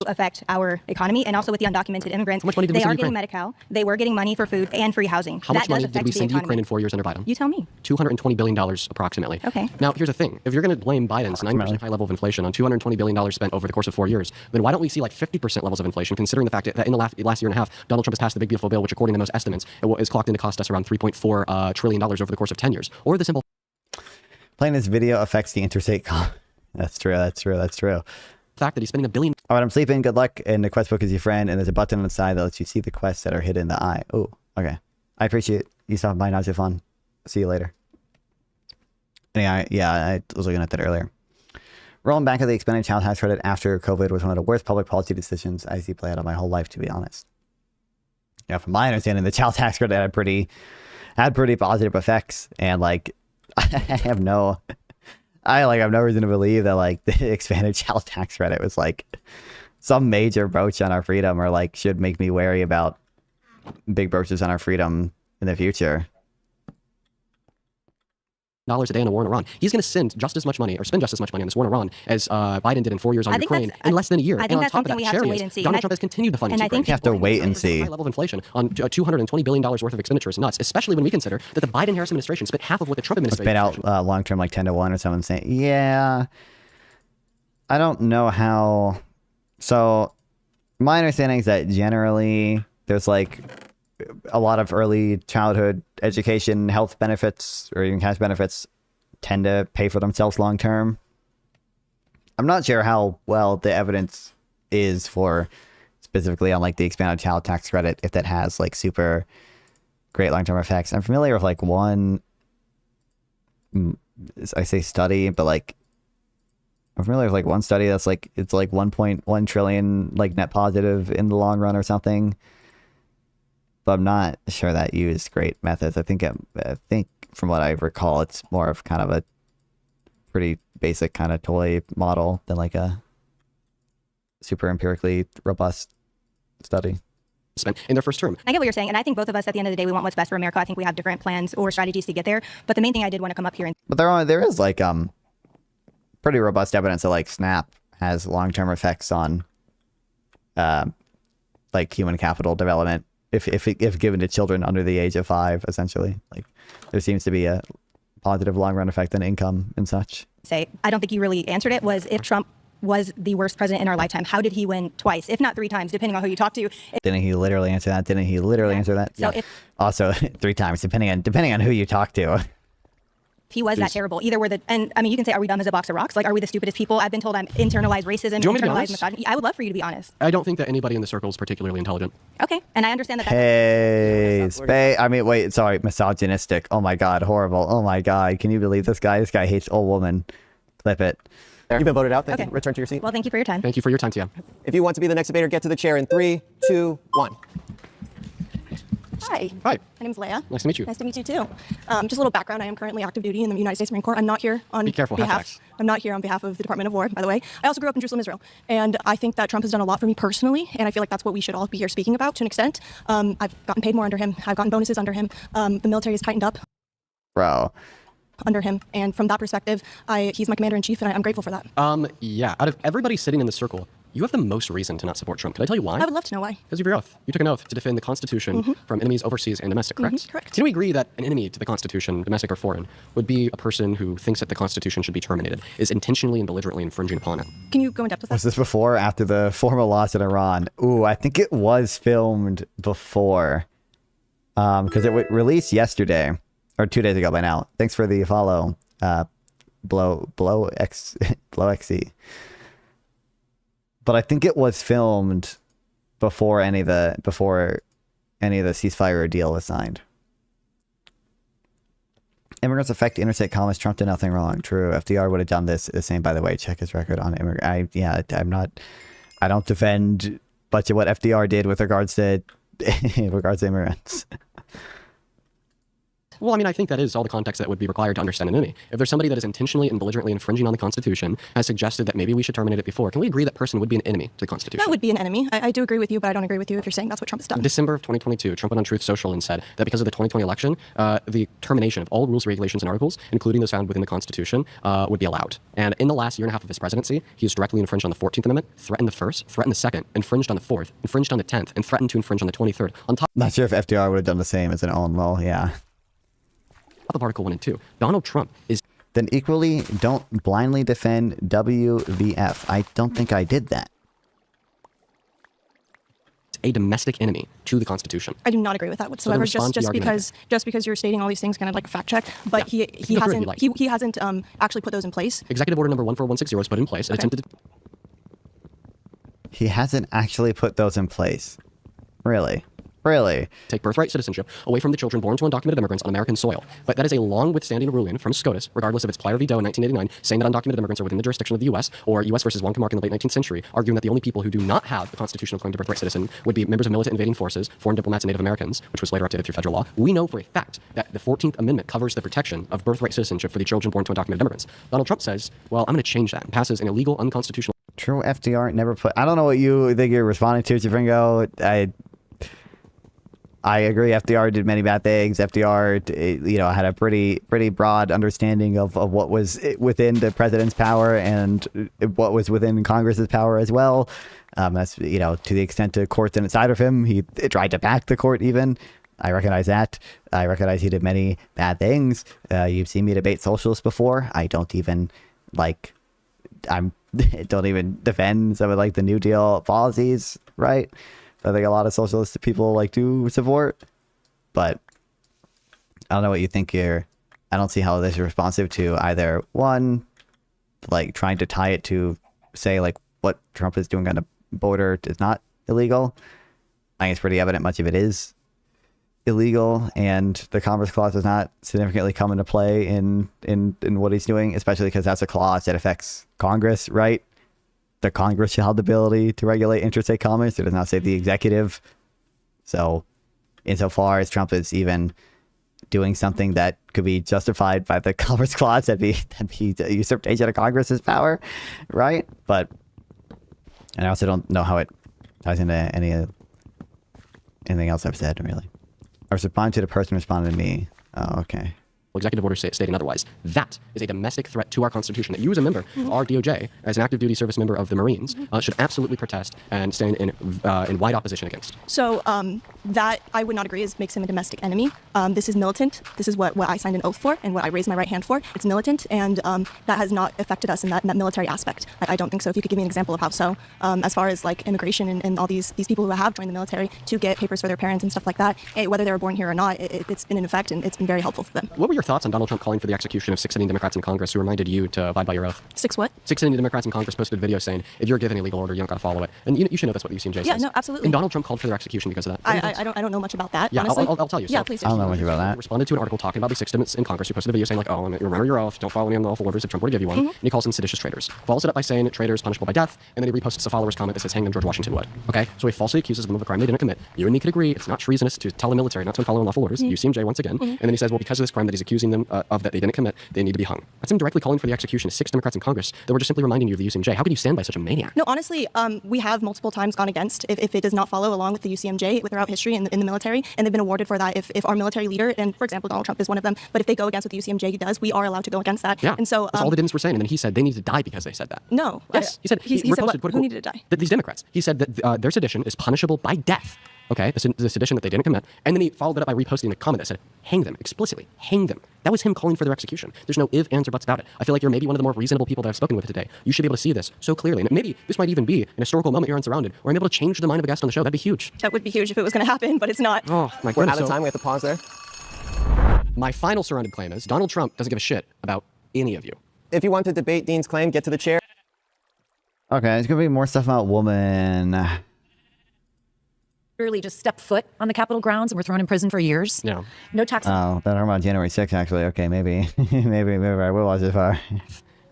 Affect our economy, and also with the undocumented immigrants. How much money did we they send are to getting Medi-Cal. They were getting money for food and free housing. How much money did we send to Ukraine in 4 years under Biden? You tell me. $220 billion approximately. Okay. Now, here's the thing. If you're going to blame Biden's 90% high level of inflation on $220 billion spent over the course of 4 years, then why don't we see like 50% levels of inflation, considering the fact that in the last year and a half, Donald Trump has passed the Big Beautiful Bill, which according to most estimates, is clocked in to cost us around $3.4 trillion over the course of 10 years. Or the simple... Playing this video affects the interstate That's true. fact that he's spending $1 billion. All right, I'm sleeping. Good luck. And the quest book is your friend. And there's a button on the side that lets you see the quests that are hidden in the eye. Oh, okay. I appreciate you stopping by. Not fun. See you later. Anyway, yeah, I was looking at that earlier. Rolling back at the expanded child tax credit after COVID was one of the worst public policy decisions I see play out of my whole life, to be honest. Yeah, from my understanding, the child tax credit had pretty positive effects, and like I have no reason to believe that like the expanded child tax credit was like some major broach on our freedom, or like should make me wary about big broaches on our freedom in the future. $1 a day in a war in Iran. He's going to spend just as much money on this war in Iran as Biden did in 4 years on Ukraine in less than a year. I think that's something we have to wait and see. Donald Trump has continued the funding. And I think you have to wait and see. High level of inflation on $220 billion worth of expenditure is nuts, especially when we consider that the Biden-Harris administration spent half of what the Trump administration spent out long-term like 10 to 1 or something saying, yeah, I don't know how. So my understanding is that generally there's like a lot of early childhood education, health benefits, or even cash benefits tend to pay for themselves long term. I'm not sure how well the evidence is for specifically on like the expanded child tax credit, if that has like super great long-term effects. I'm familiar with like one, I say study, but like I'm familiar with like one study that's like it's like 1.1 trillion like net positive in the long run or something. But I'm not sure that used great methods. I think from what I recall, it's more of kind of a pretty basic kind of toy model than like a super empirically robust study. Spent in their first term. I get what you're saying, and I think both of us, at the end of the day, we want what's best for America. I think we have different plans or strategies to get there. But the main thing I did want to come up here and but there is like pretty robust evidence that like SNAP has long-term effects on like human capital development if given to children under the age of 5, essentially. Like there seems to be a positive long-run effect on income and such. say, I don't think you really answered it, was if Trump was the worst president in our lifetime, how did he win twice, if not 3 times, depending on who you talk to? Didn't he literally answer that? Answer that? So also 3 times, depending on who you talk to. if he was that terrible, either we're and I mean, you can say, are we dumb as a box of rocks? Like, are we the stupidest people? I've been told I'm internalized racism, Do you want me to be internalized honest? misogyny. I would love for you to be honest. I don't think that anybody in the circle is particularly intelligent. Okay, and I understand that. Hey, I mean, wait, sorry, misogynistic. Oh my God, horrible. Oh my God, can you believe this guy? This guy hates old women. Clip it. You've been voted out. Thank Okay. you. Return to your seat. Well, thank you for your time. Thank you for your time, Tia. If you want to be the next debater, get to the chair in 3, 2, 1. Hi. Hi. My name's Leia. Nice to meet you. Nice to meet you too. Just a little background. I am currently active duty in the United States Marine Corps. I'm not here on Be careful, behalf. hashtags. I'm not here on behalf of the Department of War, by the way. I also grew up in Jerusalem, Israel, and I think that Trump has done a lot for me personally, and I feel like that's what we should all be here speaking about to an extent. I've gotten paid more under him. I've gotten bonuses under him. The military has tightened up Bro. under him, and from that perspective, he's my commander in chief, and I'm grateful for that. Yeah. Out of everybody sitting in the circle, you have the most reason to not support Trump. Can I tell you why? I would love to know why. Because of your oath. You took an oath to defend the Constitution from enemies overseas and domestic, correct? Correct. Can we agree that an enemy to the Constitution, domestic or foreign, would be a person who thinks that the Constitution should be terminated, is intentionally and belligerently infringing upon it? Can you go in depth with that? Was this before or after the formal loss in Iran? Ooh, I think it was filmed before. Because it released yesterday, or 2 days ago by now. Thanks for the follow, Blow XC. But I think it was filmed before any of the ceasefire or deal was signed. Immigrants affect interstate commerce. Trump did nothing wrong. True. FDR would have done the same, by the way. Check his record on immigrant. I don't defend much of what FDR did with regards to immigrants. Well, I mean, I think that is all the context that would be required to understand an enemy. If there's somebody that is intentionally and belligerently infringing on the Constitution, has suggested that maybe we should terminate it before, can we agree that person would be an enemy to the Constitution? That would be an enemy. I do agree with you, but I don't agree with you if you're saying that's what Trump has done. In December of 2022, Trump went on Truth Social and said that because of the 2020 election, the termination of all rules, regulations, and articles, including those found within the Constitution, would be allowed. And in the last year and a half of his presidency, he's directly infringed on the 14th Amendment, threatened the 1st, threatened the 2nd, infringed on the 4th, infringed on the 10th, and threatened to infringe on the 23rd. On top Not sure if FDR would have done the same as an own law, yeah. of Article 1 and 2, Donald Trump is... Then equally, don't blindly defend WVF. I don't think I did that. a domestic enemy to the Constitution. I do not agree with that whatsoever. So just because you're stating all these things, kind of like a fact check, but he hasn't actually put those in place. Executive Order number 14160 was put in place. It attempted to... He hasn't actually put those in place. Really? Really? Take birthright citizenship away from the children born to undocumented immigrants on American soil. But that is a long withstanding ruling from SCOTUS, regardless of its Plyer v. Doe in 1989, saying that undocumented immigrants are within the jurisdiction of the U.S., or U.S. versus Wonka-Mark in the late 19th century, arguing that the only people who do not have the constitutional claim to birthright citizen would be members of militant invading forces, foreign diplomats, and Native Americans, which was later updated through federal law. We know for a fact that the 14th Amendment covers the protection of birthright citizenship for the children born to undocumented immigrants. Donald Trump says, well, I'm going to change that, and passes an illegal, unconstitutional... True, FDR never put... I don't know what you think you're responding to, Jafringo. I agree. FDR did many bad things. FDR, had a pretty broad understanding of what was within the president's power and what was within Congress's power as well. That's, to the extent the court didn't side with him, he tried to back the court even. I recognize that. I recognize he did many bad things. You've seen me debate socialists before. I don't even don't even defend some of the New Deal policies, right? I think a lot of socialist people do support, but I don't know what you think here. I don't see how this is responsive to either one, trying to tie it to say like what Trump is doing on the border is not illegal. I think it's pretty evident much of it is illegal, and the Commerce Clause does not significantly come into play in what he's doing, especially because that's a clause that affects Congress, right? The Congress shall have the ability to regulate interstate commerce. It does not say the executive. So insofar as Trump is even doing something that could be justified by the Commerce Clause, that'd be usurpation of Congress's power, right? But and I also don't know how it ties into anything else I've said, really. I was responding to the person responding to me. Oh, okay. Executive order stating otherwise. That is a domestic threat to our Constitution that you as a member of our DOJ, as an active duty service member of the Marines, should absolutely protest and stand in wide opposition against. So that I would not agree makes him a domestic enemy. This is militant. This is what I signed an oath for and what I raised my right hand for. It's militant, and that has not affected us in that military aspect. I don't think so. If you could give me an example of how so, as far as like immigration and all these people who have joined the military to get papers for their parents and stuff like that, whether they were born here or not, it's been in effect and it's been very helpful for them. What were your thoughts on Donald Trump calling for the execution of 6 sitting Democrats in Congress who reminded you to abide by your oath? 6 what? 6 sitting Democrats in Congress posted a video saying, if you're given a legal order, you don't got to follow it. And you should know that's what the UCMJ says. Yeah, no, absolutely. And Donald Trump called for their execution because of that. I don't know much about that, yeah, honestly. I'll tell you. Yeah, so, please do. I don't know much about that. Responded to an article talking about the 6 Democrats in Congress who posted a video saying like, oh, remember your oath, don't follow any unlawful orders if Trump were to give you one. And he calls them seditious traitors. Follows it up by saying traitors punishable by death, and then he reposts a follower's comment that says hang them George Washington would. Okay, so he falsely accuses them of a crime they didn't commit. You and me could agree it's not treasonous to tell the military not to follow unlawful orders. UCMJ once again. And then he says, well, because of this crime that he's accusing them of that they didn't commit, they need to be hung. That's him directly calling for the execution of 6 Democrats in Congress that were just simply reminding you of the UCMJ. How could you stand by such a maniac? No, honestly, we have multiple times gone against if it does not follow along with the UCMJ throughout history in the military, and they've been awarded for that. If our military leader, and for example, Donald Trump is one of them, but if they go against what the UCMJ does, we are allowed to go against that. Yeah, and so that's all the Dems were saying. And then he said they need to die because they said that. No. Yes, he said he said what? Who needed to die? These Democrats. He said that their sedition is punishable by death. Okay, the sedition that they didn't commit. And then he followed it up by reposting a comment that said, hang them, explicitly, hang them. That was him calling for their execution. There's no ifs, ands, or buts about it. I feel like you're maybe one of the more reasonable people that I've spoken with today. You should be able to see this so clearly. And maybe this might even be an historical moment you're unsurrounded, or I'm able to change the mind of a guest on the show. That'd be huge. That would be huge if it was going to happen, but it's not. Oh, my goodness. We're out of time. We have to pause there. My final surrounded claim is Donald Trump doesn't give a shit about any of you. If you want to debate Dean's claim, get to the chair. Okay, there's going to be more stuff about woman. Literally just stepped foot on the Capitol grounds and were thrown in prison for years. Yeah. No tax. Oh, that heard about January 6th, actually. Okay, maybe. maybe I will watch it far.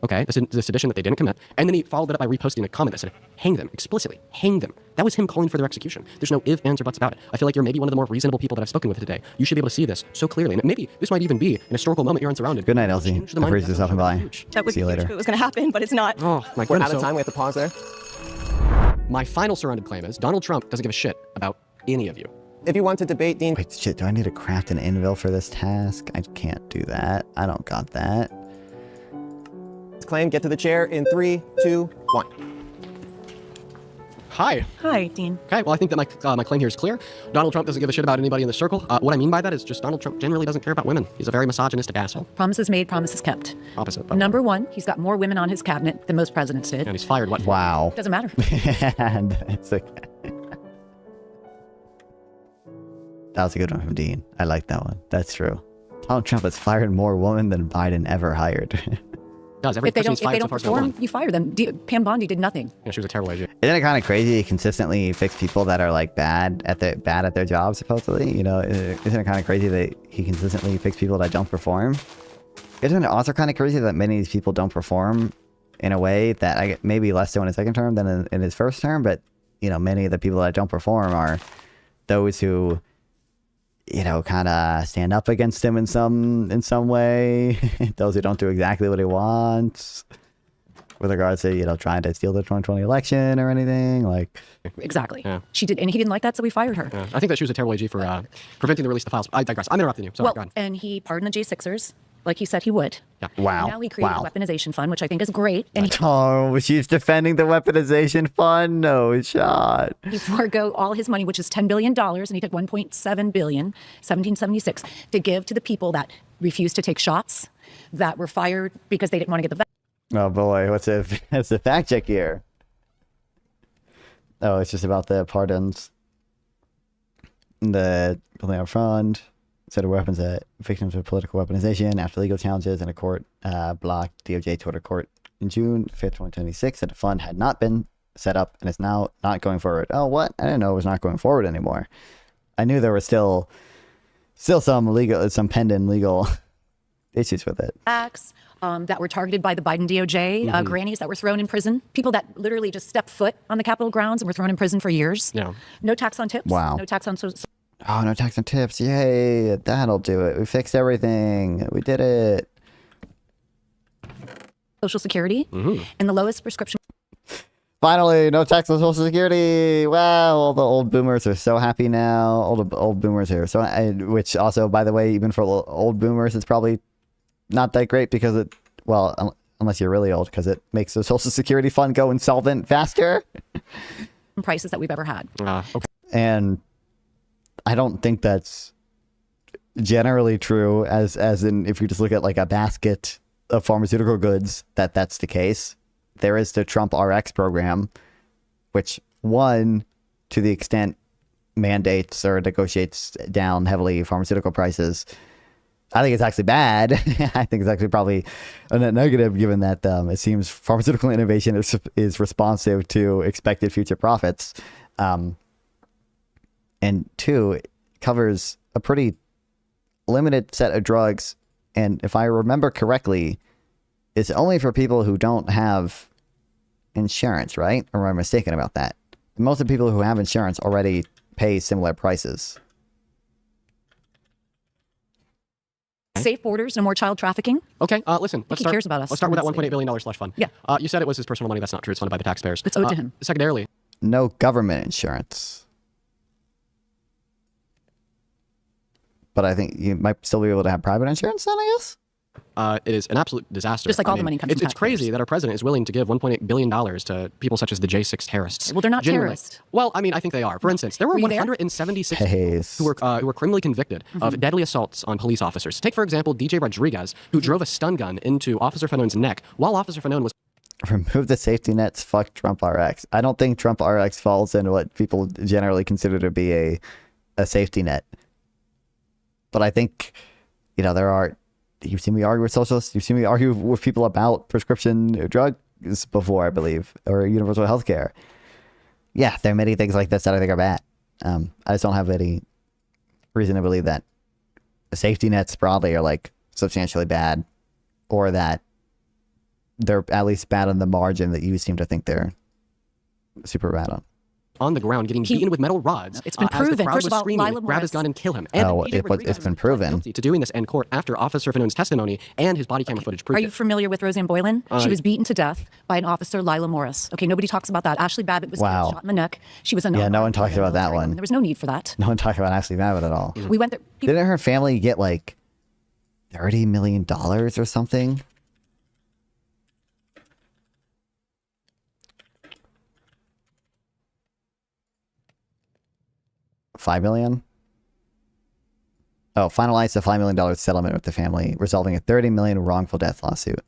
Okay, the sedition that they didn't commit. And then he followed it up by reposting a comment that said, hang them, explicitly, hang them. That was him calling for their execution. There's no ifs, ands, or buts about it. I feel like you're maybe one of the more reasonable people that I've spoken with today. You should be able to see this so clearly. And maybe this might even be an historical moment you're unsurrounded. Good night, Elsie. Appreciate yourself and bye. That would See be you huge later. if it was going to happen, but it's not. Oh, my We're goodness. out of time. We have to pause there. My final surrounded claim is Donald Trump doesn't give a shit about any of you. If you want to debate Dean... Wait, shit, do I need to craft an anvil for this task? I can't do that. I don't got that. Claim, get to the chair in 3, 2, 1. Hi. Hi, Dean. Okay, well, I think that my claim here is clear. Donald Trump doesn't give a shit about anybody in the circle. What I mean by that is just Donald Trump generally doesn't care about women. He's a very misogynistic asshole. Promises made, promises kept. Opposite. But Number 1, he's got more women on his cabinet than most presidents did. And he's fired what? Wow. Doesn't matter. And it's like... That was a good one from Dean. I like that one. That's true. Donald Trump has fired more women than Biden ever hired. Does every If they don't perform, you fire them. Pam Bondi did nothing. Yeah, she was a terrible agent. Isn't it kind of crazy he consistently picks people that are like bad at their job, supposedly? You know, isn't it kind of crazy that he consistently picks people that don't perform? Isn't it also kind of crazy that many of these people don't perform in a way that maybe less so in his second term than in his first term, but you know, many of the people that don't perform are those who, you know, kind of stand up against him in some way. Those who don't do exactly what he wants with regards to, you know, trying to steal the 2020 election or anything. Like, Exactly. Yeah. She did, and he didn't like that, so we fired her. Yeah. I think that she was a terrible AG for preventing the release of the files. I digress. I'm interrupting you. Sorry, Well, go ahead. and he pardoned the J6ers, like he said he would. Yeah. Wow. Now he created Wow. a weaponization fund, which I think is great. And he, Oh, she's defending the weaponization fund? No shot. he forego all his money, which is $10 billion, and he took $1.7 billion, 1776, to give to the people that refused to take shots, that were fired because they didn't want to get the Oh boy, what's the fact check here? Oh, it's just about the pardons. The building up fund, set of weapons that victims of political weaponization after legal challenges and a court blocked DOJ toward a court in June 5th, 2026, that the fund had not been set up and is now not going forward. Oh, what? I didn't know it was not going forward anymore. I knew there was still some pending legal issues with it. Acts that were targeted by the Biden DOJ, grannies that were thrown in prison, people that literally just stepped foot on the Capitol grounds and were thrown in prison for years. Yeah. No tax on tips. Wow. No tax on Oh, no tax on tips. Yay. That'll do it. We fixed everything. We did it. Social Security and the lowest prescription. Finally, no tax on Social Security. Wow, all the old boomers are so happy now. All the old boomers are so, which also, by the way, even for old boomers, it's probably not that great because it, well, unless you're really old, because it makes the Social Security fund go insolvent faster. Prices that we've ever had. Okay. And I don't think that's generally true, as in if you just look at like a basket of pharmaceutical goods, that's the case. There is the Trump RX program, which one, to the extent mandates or negotiates down heavily pharmaceutical prices, I think it's actually bad. I think it's actually probably a net negative, given that it seems pharmaceutical innovation is responsive to expected future profits. And two, it covers a pretty limited set of drugs. And if I remember correctly, it's only for people who don't have insurance, right? Or am I mistaken about that? Most of the people who have insurance already pay similar prices. Safe borders, no more child trafficking. Okay, listen. He cares about us. Let's start with that $1.8 billion slush fund. Yeah. You said it was his personal money. That's not true. It's funded by the taxpayers. It's owed to him. Secondarily, no government insurance. But I think you might still be able to have private insurance then, I guess? it is an absolute disaster. Just like all the money comes from It's crazy that our president is willing to give $1.8 billion to people such as the J6 terrorists. Well, they're not Genuinely. terrorists. Well, I mean, I think they are. For instance, there were you there? 176 who were criminally convicted of deadly assaults on police officers. Take, for example, DJ Rodriguez, who drove a stun gun into Officer Fanone's neck while Officer Fanone was... Remove the safety nets, fuck Trump RX. I don't think Trump RX falls into what people generally consider to be a safety net. But I think, you know, there are... You've seen me argue with socialists. You've seen me argue with people about prescription drugs before, I believe, or universal health care. Yeah, there are many things like this that I think are bad. I just don't have any reason to believe that the safety nets broadly are like substantially bad, or that they're at least bad on the margin that you seem to think they're super bad on the ground getting beaten with metal rods. It's been proven. As the crowd First was of all, screaming, Lila grab his Morris. gun and kill him. And it's been proven guilty to doing this in court after Officer Fanone's testimony and his body camera footage proved Are you familiar with Roseanne Boylan? She was beaten to death by an officer, Lila Morris. Okay, nobody talks about that. Ashley Babbitt was Wow. shot in the neck. She was a Yeah, no one talks about that one. There was no need for that. No one talks about Ashley Babbitt at all. We went there. Didn't her family get like $30 million or something? $5 million? Oh, finalized a $5 million settlement with the family, resolving a $30 million wrongful death lawsuit.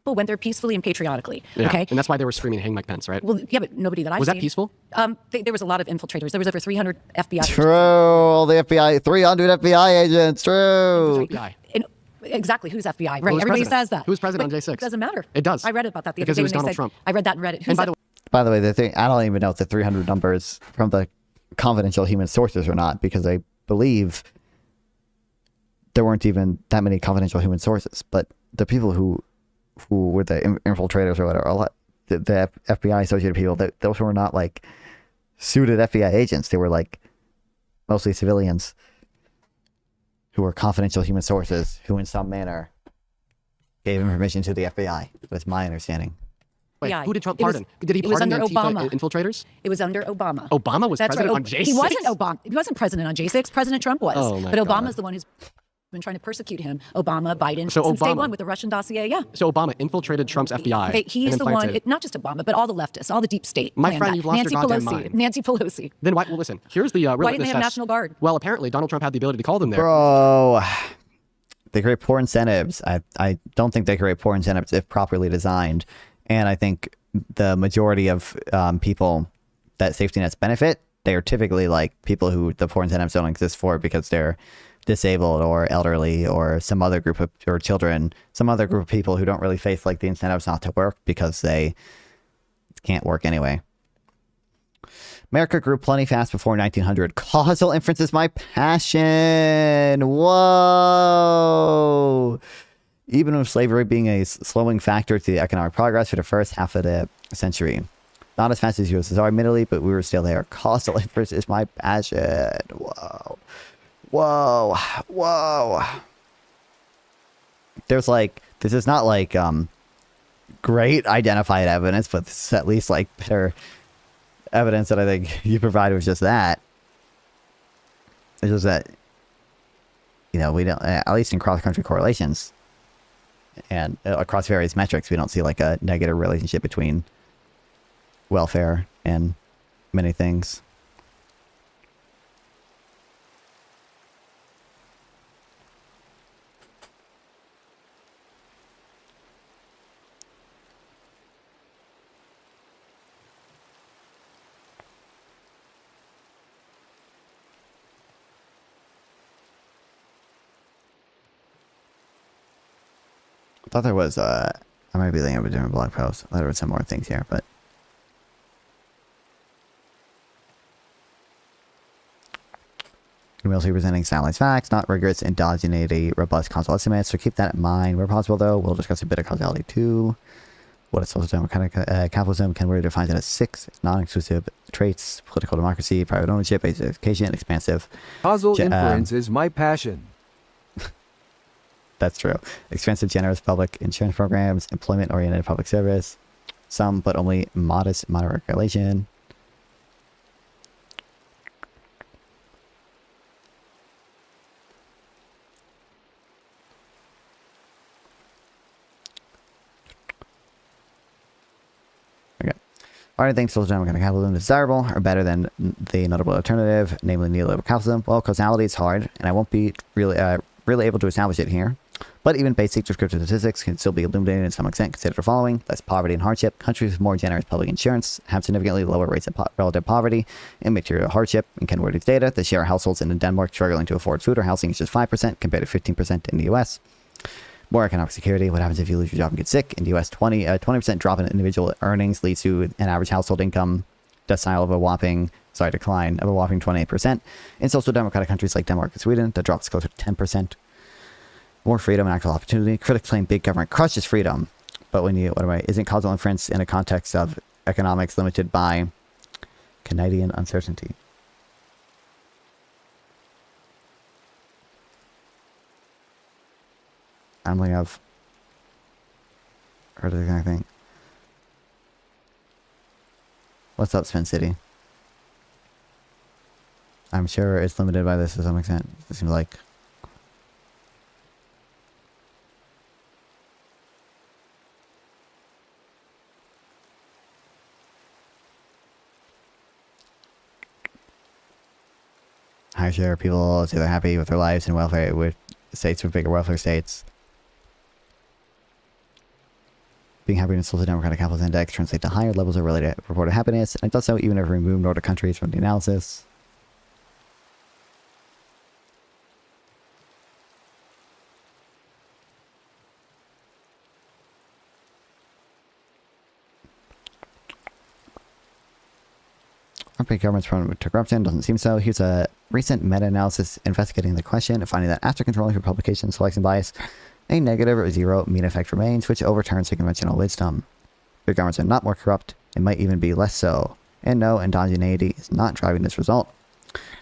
People went there peacefully and patriotically. Yeah, Okay. and that's why they were screaming, hang Mike Pence, right? Well, yeah, but nobody that I've Was seen. that peaceful? There was a lot of infiltrators. There was over 300 FBI. True. All the FBI, 300 FBI agents. True. FBI. Exactly. Who's FBI? Right. Who's Everybody president? says that. Who's president But on J6? It doesn't matter. It does. I read about that the Because other it day was when they Donald said. Trump. I read that and read it. And By the way, the thing, I don't even know if the 300 numbers from the confidential human sources or not, because I believe there weren't even that many confidential human sources. But the people who were the infiltrators or whatever, the FBI associated people, those were not like suited FBI agents. They were like mostly civilians who were confidential human sources who in some manner gave information to the FBI. That's my understanding. Wait, Yeah, who did Trump it was- pardon? Did he it was pardon the under Antifa Obama. infiltrators? It was under Obama. Obama was That's president right. on J6? He wasn't Obama. He wasn't president on J6. President Trump was. Oh, my but God. Obama's the one who's been trying to persecute him. Obama, Biden, So since day Obama- one with the Russian dossier. Yeah. So Obama infiltrated Trump's FBI. Okay, he and is then the one. planted it. Not just Obama, but all the leftists, all the deep state. My planned friend, that. you've lost Nancy your goddamn Pelosi. mind. Nancy Pelosi. Then why? Well, listen. Here's the real Why didn't they have litmus test. National Guard? Well, apparently Donald Trump had the ability to call them there. Bro, they create poor incentives. I don't think they create poor incentives if properly designed. And I think the majority of people that safety nets benefit, they are typically like people who the poor incentives don't exist for because they're disabled or elderly or some other group of or children, some other group of people who don't really face like the incentives not to work because they can't work anyway. America grew plenty fast before 1900. Causal inference is my passion. Whoa. Even with slavery being a slowing factor to the economic progress for the first half of the century. Not as fast as USSR, admittedly, but we were still there. Causal inference is my passion. Whoa. Whoa. Whoa. There's like, this is not like great identified evidence, but this is at least like better evidence that I think you provided was just that. It's just that, you know, we don't, at least in cross-country correlations and across various metrics, we don't see like a negative relationship between welfare and many things. I thought there was, I might be thinking of a different blog post. I thought there were some more things here, but. We'll be presenting stylized facts, not rigorous endogeneity, robust causal estimates, so keep that in mind. Where possible, though, we'll discuss a bit of causality, too. What is social democratic capitalism? Ken Ware defines it as 6 non-exclusive traits: political democracy, private ownership, education, expansive. Causal inference is my passion. That's true. Expensive, generous public insurance programs, employment-oriented public service, some but only modest moderate regulation. Okay. Why do you think social democratic capitalism is desirable or better than the notable alternative, namely neoliberal capitalism? Well, causality is hard, and I won't be really able to establish it here. But even basic descriptive statistics can still be illuminated to some extent. Consider the following: less poverty and hardship. Countries with more generous public insurance have significantly lower rates of relative poverty and material hardship. In Ken Ware's data, the share of households in Denmark struggling to afford food or housing is just 5% compared to 15% in the US. More economic security. What happens if you lose your job and get sick? In the US, 20% drop in individual earnings leads to an average household income decile of a whopping, decline of a whopping 28%. In social democratic countries like Denmark and Sweden, the drop is closer to 10%. More freedom and actual opportunity. Critics claim big government crushes freedom. But when you, isn't causal inference in a context of economics limited by Canadian uncertainty? I'm like, I've heard of the kind of thing. What's up, Spin City? I'm sure it's limited by this to some extent. It seems like. High share of people say they're happy with their lives and welfare with states with bigger welfare states. Being happy in a social democratic capitalist index translates to higher levels of related reported happiness, and it does so even if we remove Nordic countries from the analysis. Big government's prone to corruption? Doesn't seem so. Here's a recent meta-analysis investigating the question and finding that after controlling for publication selection bias, a negative or zero mean effect remains, which overturns the conventional wisdom. Big governments are not more corrupt, it might even be less so. And no, endogeneity is not driving this result.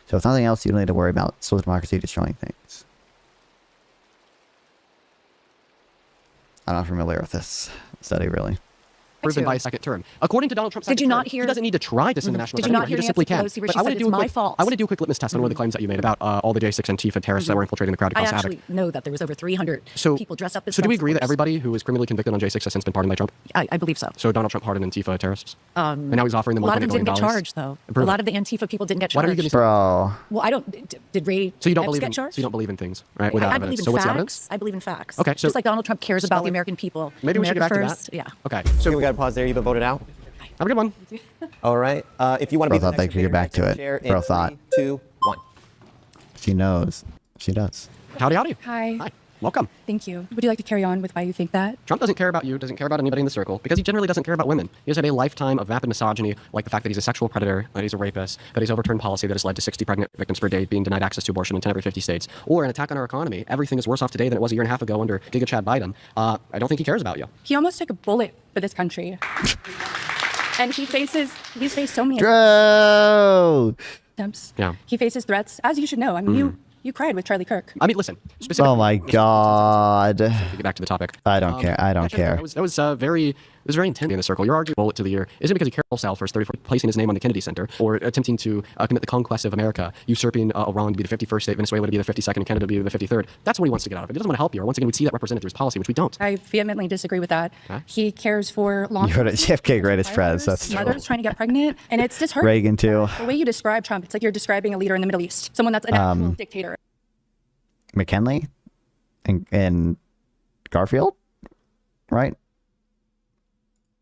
So if nothing else, you don't need to worry about social democracy destroying things. I'm not familiar with this study, really. Proven by a second term. According to Donald Trump's Did you not hear? He doesn't need to try to send the national. Did you not hear he just Nancy simply can. Pelosi where she said it's my fault? I want to do a quick litmus test on one of the claims that you made about all the J6 Antifa terrorists that were infiltrating the crowd. I actually know that there was over 300 people dressed up as. So do we agree that everybody who was criminally convicted on J6 has since been pardoned by Trump? I believe so. So Donald Trump pardoned Antifa terrorists, and now he's offering them a lot of them $1.8 didn't billion. get charged though. A lot of the Antifa people didn't get charged. What are you going to Bro. Well, I don't. Did Ray? So you don't Epps believe get in? charged? So you don't believe in things, right? Without I evidence. believe in So what's the facts. evidence? I believe in facts. Okay, so just like Donald Trump cares about the American people. Maybe we should get America back first. to that. Yeah. Okay. So we got to pause there. You've been voted out. Have a good one. All right. If you want to Bro be the thought they next could get debater, back to take it. the chair Bro in thought. 3, 2, 1. She knows. She does. Howdy, howdy. Hi. Hi. Welcome. Thank you. Would you like to carry on with why you think that? Trump doesn't care about you, doesn't care about anybody in the circle, because he generally doesn't care about women. He has had a lifetime of vapid misogyny, like the fact that he's a sexual predator, that he's a rapist, that he's overturned policy that has led to 60 pregnant victims per day being denied access to abortion in 10 every 50 states, or an attack on our economy. Everything is worse off today than it was a year and a half ago under Giga Chad Biden. I don't think he cares about you. He almost took a bullet for this country. And he's faced so many attempts. Yeah. He faces threats, as you should know. I mean, you cried with Charlie Kirk. I mean, listen. Specifically, Oh my God. Get back to the topic. I don't care. I don't care. That was very intense in the circle. Your argument bullet to the ear isn't because he cares Sal for his 34 placing his name on the Kennedy Center or attempting to commit the conquest of America, usurping Iran to be the 51st state, Venezuela to be the 52nd, and Canada to be the 53rd. That's what he wants to get out of it. He doesn't want to help you. Or once again, we see that represented through his policy, which we don't. I vehemently disagree with that. Okay. He cares for law You heard it. JFK, greatest friends. That's true. mothers trying to get pregnant, and it's disheartening. Reagan, too. The way you describe Trump, it's like you're describing a leader in the Middle East, someone that's an actual dictator. McKinley and Garfield, right?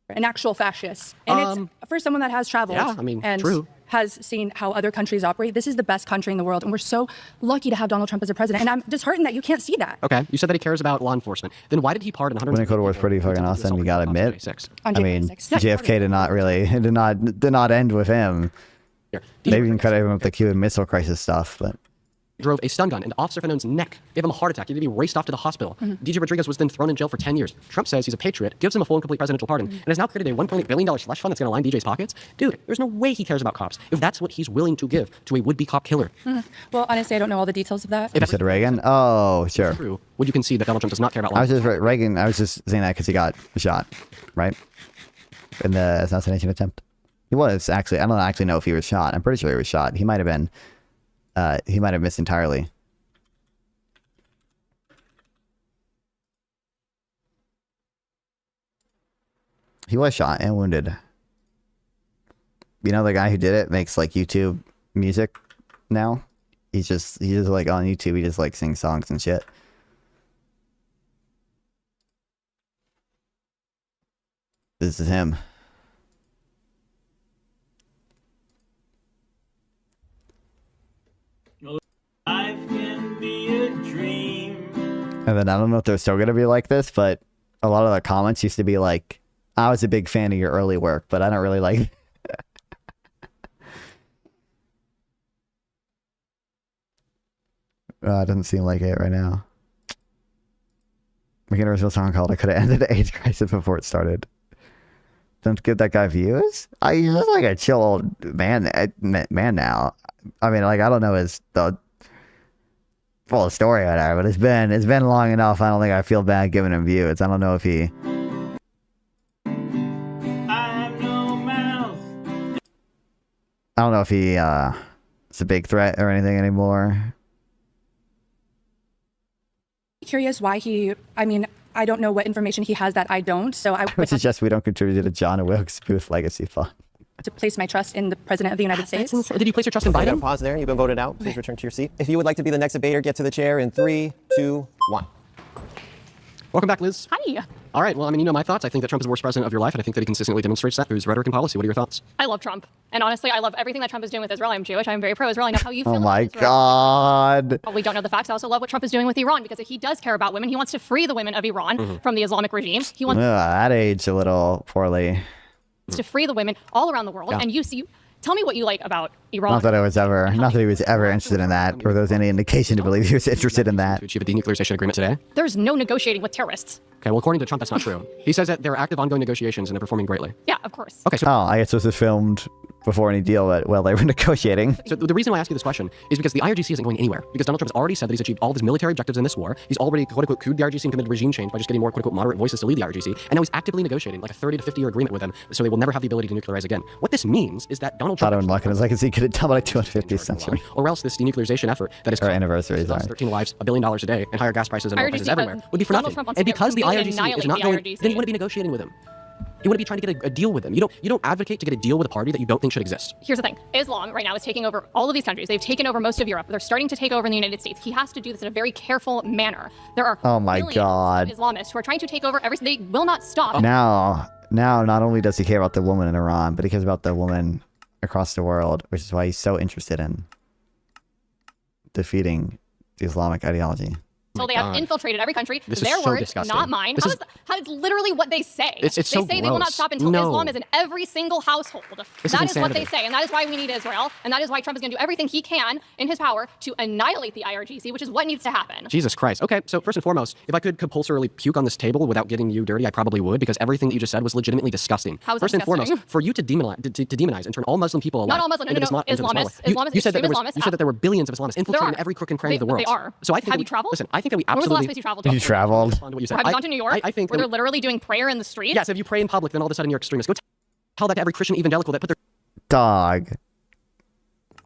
An actual fascist. And it's for someone that has traveled and true. has seen how other countries operate. This is the best country in the world, and we're so lucky to have Donald Trump as a president. And I'm disheartened that you can't see that. Okay, you said that he cares about law enforcement. Then why did he pardon 100? Winning Cold War was pretty fucking awesome. You gotta admit. On I mean, January 6th. JFK did not end with him. Maybe even cut him with the Cuban Missile Crisis stuff, but. Drove a stun gun into Officer Fanone's neck, gave him a heart attack. He had to be raced off to the hospital. DJ Rodriguez was then thrown in jail for 10 years. Trump says he's a patriot, gives him a full and complete presidential pardon, and has now created a $1.8 billion slush fund that's going to line DJ's pockets. Dude, there's no way he cares about cops if that's what he's willing to give to a would-be cop killer. Well, honestly, I don't know all the details of that. You said Reagan? Oh, sure. True. Would you concede that Donald Trump does not care about law I was just Reagan. I was just saying that because he got shot, right? In the assassination attempt. He was actually. I don't actually know if he was shot. I'm pretty sure he was shot. He might have been. He might have missed entirely. He was shot and wounded. You know, the guy who did it makes like YouTube music now. He's just like on YouTube. He just like sings songs and shit. This is him. Life can be a dream. And then I don't know if they're still gonna be like this, but a lot of the comments used to be like, I was a big fan of your early work, but I don't really like it. It doesn't seem like it right now. Making an original song called I Could Have Ended the AIDS Crisis Before It Started. Don't give that guy views? He's just like a chill old man now. I mean, like, I don't know the full story or whatever, but it's been long enough. I don't think I feel bad giving him views. I don't know if he... I don't know if he is a big threat or anything anymore. Curious why I don't know what information he has that I don't, so I I would suggest we don't contribute to John Wilkes Booth Legacy Fund. to place my trust in the President of the United States. Did you place your trust in Biden? Pause there. You've been voted out. Please return to your seat. If you would like to be the next debater, get to the chair in 3, 2, 1. Welcome back, Liz. Hi. All right. Well, I mean, you know my thoughts. I think that Trump is the worst president of your life, and I think that he consistently demonstrates that through his rhetoric and policy. What are your thoughts? I love Trump. And honestly, I love everything that Trump is doing with Israel. I'm Jewish. I'm very pro-Israel. I know how you feel. Oh my God. Probably don't know the facts. I also love what Trump is doing with Iran because he does care about women. He wants to free the women of Iran from the Islamic regime. He wants That aged a little poorly. to free the women all around the world. Yeah. And you tell me what you like about Iran. Not that he was ever interested in that, or there's any indication to believe he was interested in that. To achieve a denuclearization agreement today? There's no negotiating with terrorists. Okay, well, according to Trump, that's not true. He says that there are active ongoing negotiations and they're performing greatly. Yeah, of course. Okay, so I guess this was filmed before any deal, but well, they were negotiating. So the reason why I ask you this question is because the IRGC isn't going anywhere. Because Donald Trump has already said that he's achieved all of his military objectives in this war. He's already, quote-unquote, couped the IRGC and committed regime change by just getting more, quote-unquote, moderate voices to lead the IRGC. And now he's actively negotiating like a 30 to 50 year agreement with them, so they will never have the ability to nuclearize again. What this means is that Donald Trump... I don't like it. As I can see, could have done by 250th century. Or else this denuclearization effort that is... Our anniversary, sorry. 13 lives, $1 billion a day, and higher gas prices and oil prices everywhere would be for Donald nothing. Trump wants And to because the completely IRGC is annihilate not the going... IRGC. Then you want to be negotiating with him. You want to be trying to get a deal with them. You don't advocate to get a deal with a party that you don't think should exist. Here's the thing. Islam right now is taking over all of these countries. They've taken over most of Europe. They're starting to take over in the United States. He has to do this in a very careful manner. There are Oh my millions God. of Islamists who are trying to take over everything. They will not stop. Now, not only does he care about the woman in Iran, but he cares about the woman across the world, which is why he's so interested in defeating the Islamic ideology. Until they have infiltrated every country. This is Their so words, disgusting. not mine. This How is- is how it's literally what they say. It's they so say they will not gross. stop until No. Islam is in every single household. This That is is what they insanity. say, and that is why we need Israel, and that is why Trump is going to do everything he can in his power to annihilate the IRGC, which is what needs to happen. Jesus Christ. Okay, so first and foremost, if I could compulsorily puke on this table without getting you dirty, I probably would, because everything that you just said was legitimately disgusting. How is that First and disgusting? foremost, for you to demonize and turn all Muslim people alike Not all Muslim. No, into no, no. into Islamists. Islamist. You Islamists, said that there was, extreme you said that there were billions of Islamists infiltrating are. every crook and cranny of the But world. they are. So I think Have that you traveled? Listen, I think that we When was the absolutely. last place you traveled to? You traveled. Respond to what you said. Have you gone to New York? I think where that they're literally doing prayer in the streets? yes, if you pray in public, then all of a sudden you're extremist. Go tell that to every Christian evangelical that put their Dog.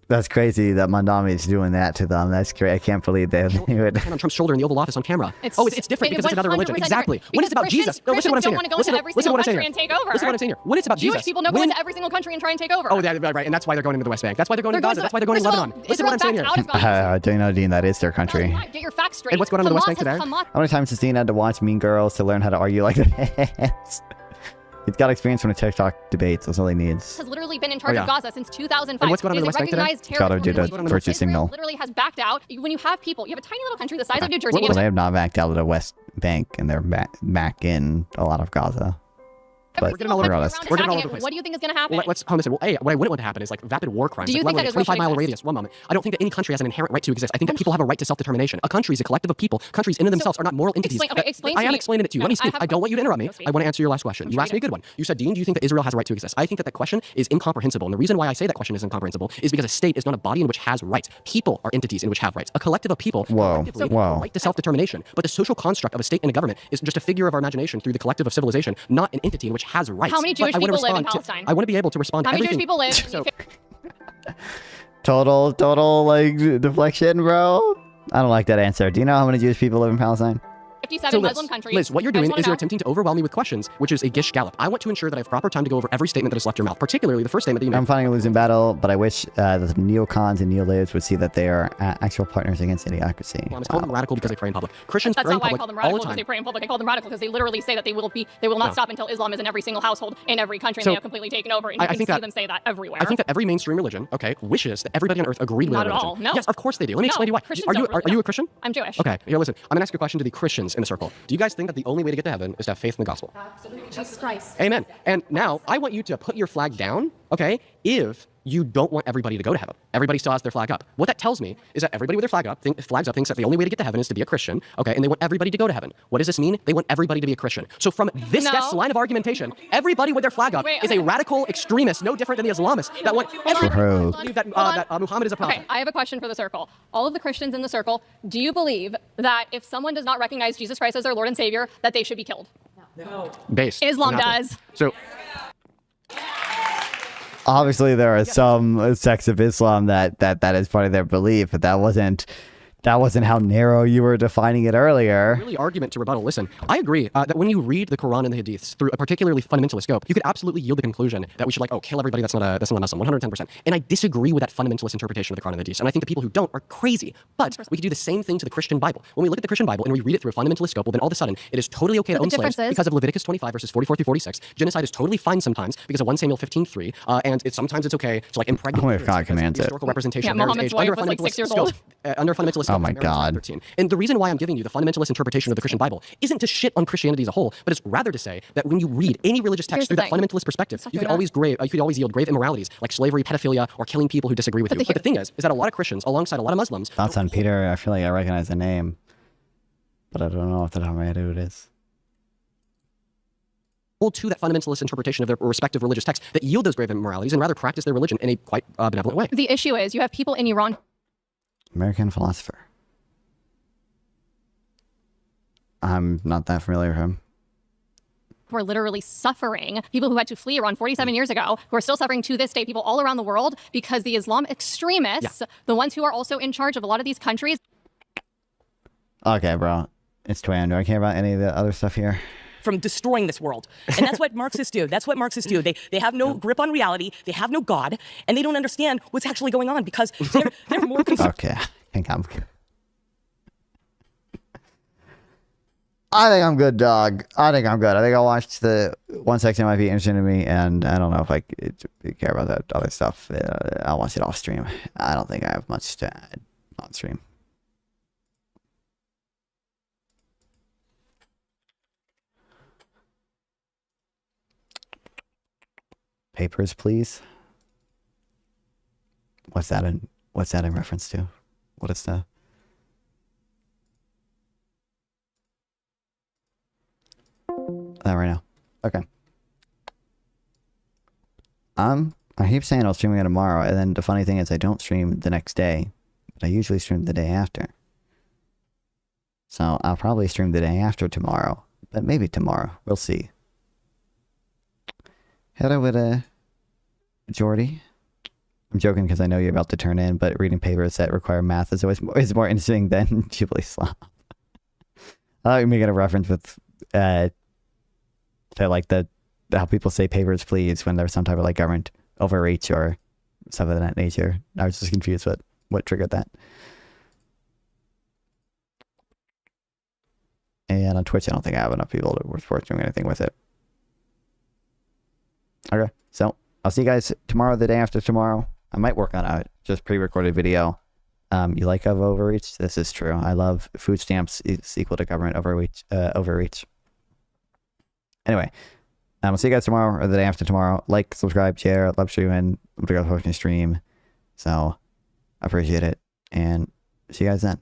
That's crazy that Mandami is doing that to them. That's great. I can't believe they would. hand on Trump's shoulder in the Oval Office on camera. It's- It's different it because it's another religion. 100% Exactly. different. When it's about Because Jesus. No, listen to what I'm Christians saying don't want to here. go Listen into to every what single I'm saying country here. and take over. Listen to what I'm saying here. When it's about Jewish Jesus. people don't go when- into every single country and try and take over. Oh, right. And that's why they're going into the West Bank. That's why they're going to They're Gaza. going That's why they're going to First of all, Lebanon. Listen to what I'm saying Israel here. backed out of Do you know, Dean, that is their country. Get your facts straight. And what's going on in the West Hamas Bank today? has Hamas How many times has Dean had to watch Mean Girls to learn how to argue like this? He's got experience from the TikTok debates. That's all he needs. has literally been in charge Oh, yeah. of Gaza since 2005. And what's going on in It the is West a Bank today? recognized Gotta terrorist do the organization. virtue Israel signal. literally has backed out. When you have people, you have a tiny little country the size of New Jersey. Well, they have not backed out of the West Bank, and they're back in a lot of Gaza. But We're getting all over regardless. We're getting all over the place. What do you think is going to happen? Well, let's listen. Well, what I wouldn't want to happen is like vapid war crimes. Do you like, think that level, Israel 25 mile should radius. One moment. I don't think that any country has an inherent right to exist. I think that people have a right to self-determination. A country is a collective of people. Countries in and themselves are not moral entities. Explain I to am me. explaining it to you. No, Let me speak. I have I don't want you to interrupt me. Go speak. I want to answer your last question. You asked me a good one. You said, Dean, do you think that Israel has a right to exist? I think that that question is incomprehensible. And the reason why I say that question is incomprehensible is because a state is not a body in which has rights. People are entities in which have rights. A collective of people collectively have a right to self-determination. But the social construct of a state and a government is just a figure of our imagination through the collective of civilization, not an entity in which has rights. How many But Jewish I wanna people live in respond to- Palestine? I want to be able to respond How to many everything. Jewish people live? Total like deflection, bro. I don't like that answer. Do you know how many Jewish people live in Palestine? 57 Muslim countries. Liz, what you're I just doing wanna is you're know. attempting to overwhelm me with questions, which is a gish gallop. I want to ensure that I have proper time to go over every statement that has left your mouth, particularly the first statement that you made. I'm fighting a losing battle, but I wish the neocons and neolibs would see that they are actual partners against idiocracy. Well, I'm calling them radical because they pray in public. Christians That's pray in not why I public call them all radical the because time. they pray in public. I call them radical because they literally say that they will not No. stop until Islam is in every single household in every country and So, they have completely taken over. And you I can think see that- them say that everywhere. I think that every mainstream religion, okay, wishes that everybody on earth agreed with Not their at religion. all. No. Yes, of course they do. Let me No, explain to you why. Christians Are you don't really- are you a Christian? I'm Jewish. Okay, here, listen. I'm gonna ask you a question to the Christians in the circle. Do you guys think that the only way to get to heaven is to have faith in the gospel? Absolutely. Jesus Christ. Amen. And now I want you to put your flag down, okay, if you don't want everybody to go to heaven. Everybody still has their flag up. What that tells me is that everybody with their flags up thinks that the only way to get to heaven is to be a Christian, okay, and they want everybody to go to heaven. What does this mean? They want everybody to be a Christian. So from this No. guest's line of argumentation, everybody with their flag up Wait, is a radical extremist, no different than the Islamists that want everybody to believe that, Muhammad is a prophet. Okay, I have a question for the circle. All of the Christians in the circle, do you believe that if someone does not recognize Jesus Christ as their Lord and Savior, that they should be killed? No. Based. Islam on nothing. does. So Obviously, there are some sects of Islam that is part of their belief, but that wasn't how narrow you were defining it earlier. Really argument to rebuttal. Listen, I agree that when you read the Quran and the Hadiths through a particularly fundamentalist scope, you could absolutely yield the conclusion that we should kill everybody that's not a Muslim, 110%. And I disagree with that fundamentalist interpretation of the Quran and the Hadiths. And I think the people who don't are crazy. But we could do the same thing to the Christian Bible. When we look at the Christian Bible and we read it through a fundamentalist scope, well, then all of a sudden it is totally okay to But own the slaves difference is- because of Leviticus 25 verses 44 through 46. Genocide is totally fine sometimes because of 1 Samuel 15:3. And sometimes it's okay to impregnate. Oh, if God commands it. Historical representation Yeah, of marriage Muhammad's age under a wife was, like, fundamentalist 6 years scope. old. Under a fundamentalist scope. Oh my marriage is God. 13. And the reason why I'm giving you the fundamentalist interpretation of the Christian Bible isn't to shit on Christianity as a whole, but it's rather to say that when you read any religious text Here's through the that thing. fundamentalist perspective, you doing could always yield grave immoralities like slavery, pedophilia, or killing people who disagree with you. But the thing is that a lot of Christians, alongside a lot of Muslims, Thoughts on Peter? I feel like I recognize the name, but I don't know off the top of my head who it is. hold to that fundamentalist interpretation of their respective religious texts that yield those grave immoralities and rather practice their religion in a quite benevolent way. The issue is you have people in Iran. American philosopher. I'm not that familiar with him. Who are literally suffering, people who had to flee Iran 47 years ago, who are still suffering to this day, people all around the world, because the Islam extremists, the ones who are also in charge of a lot of these countries. Okay, bro. It's Twan. Do I care about any of the other stuff here? From destroying this world. And that's what Marxists do. That's what Marxists do. They have no grip on reality. They have no God. And they don't understand what's actually going on because they're more Okay. I think I'm good. I think I'm good, dog. I think I'm good. I think I'll watch the one section that might be interesting to me, and I don't know if I care about that other stuff. I'll watch it off stream. I don't think I have much to add on stream. Papers, please. What's that in reference to? What is the... That right now. Okay. I keep saying I'll stream again tomorrow, and then the funny thing is I don't stream the next day, but I usually stream the day after. So I'll probably stream the day after tomorrow, but maybe tomorrow. We'll see. Hello with Jordy. I'm joking because I know you're about to turn in, but reading papers that require math is always more interesting than Jubilee Slop. I thought you were making a reference with to like how people say papers please when there's some type of like government overreach or something of that nature. I was just confused what triggered that. And on Twitch, I don't think I have enough people to worth doing anything with it. Okay, so I'll see you guys tomorrow, the day after tomorrow. I might work on a just pre-recorded video. You like of overreach? This is true. I love food stamps is equal to government overreach. Anyway, I'll see you guys tomorrow or the day after tomorrow. Like, subscribe, share, love streaming. I'm going to go hosting a stream. So I appreciate it. And see you guys then.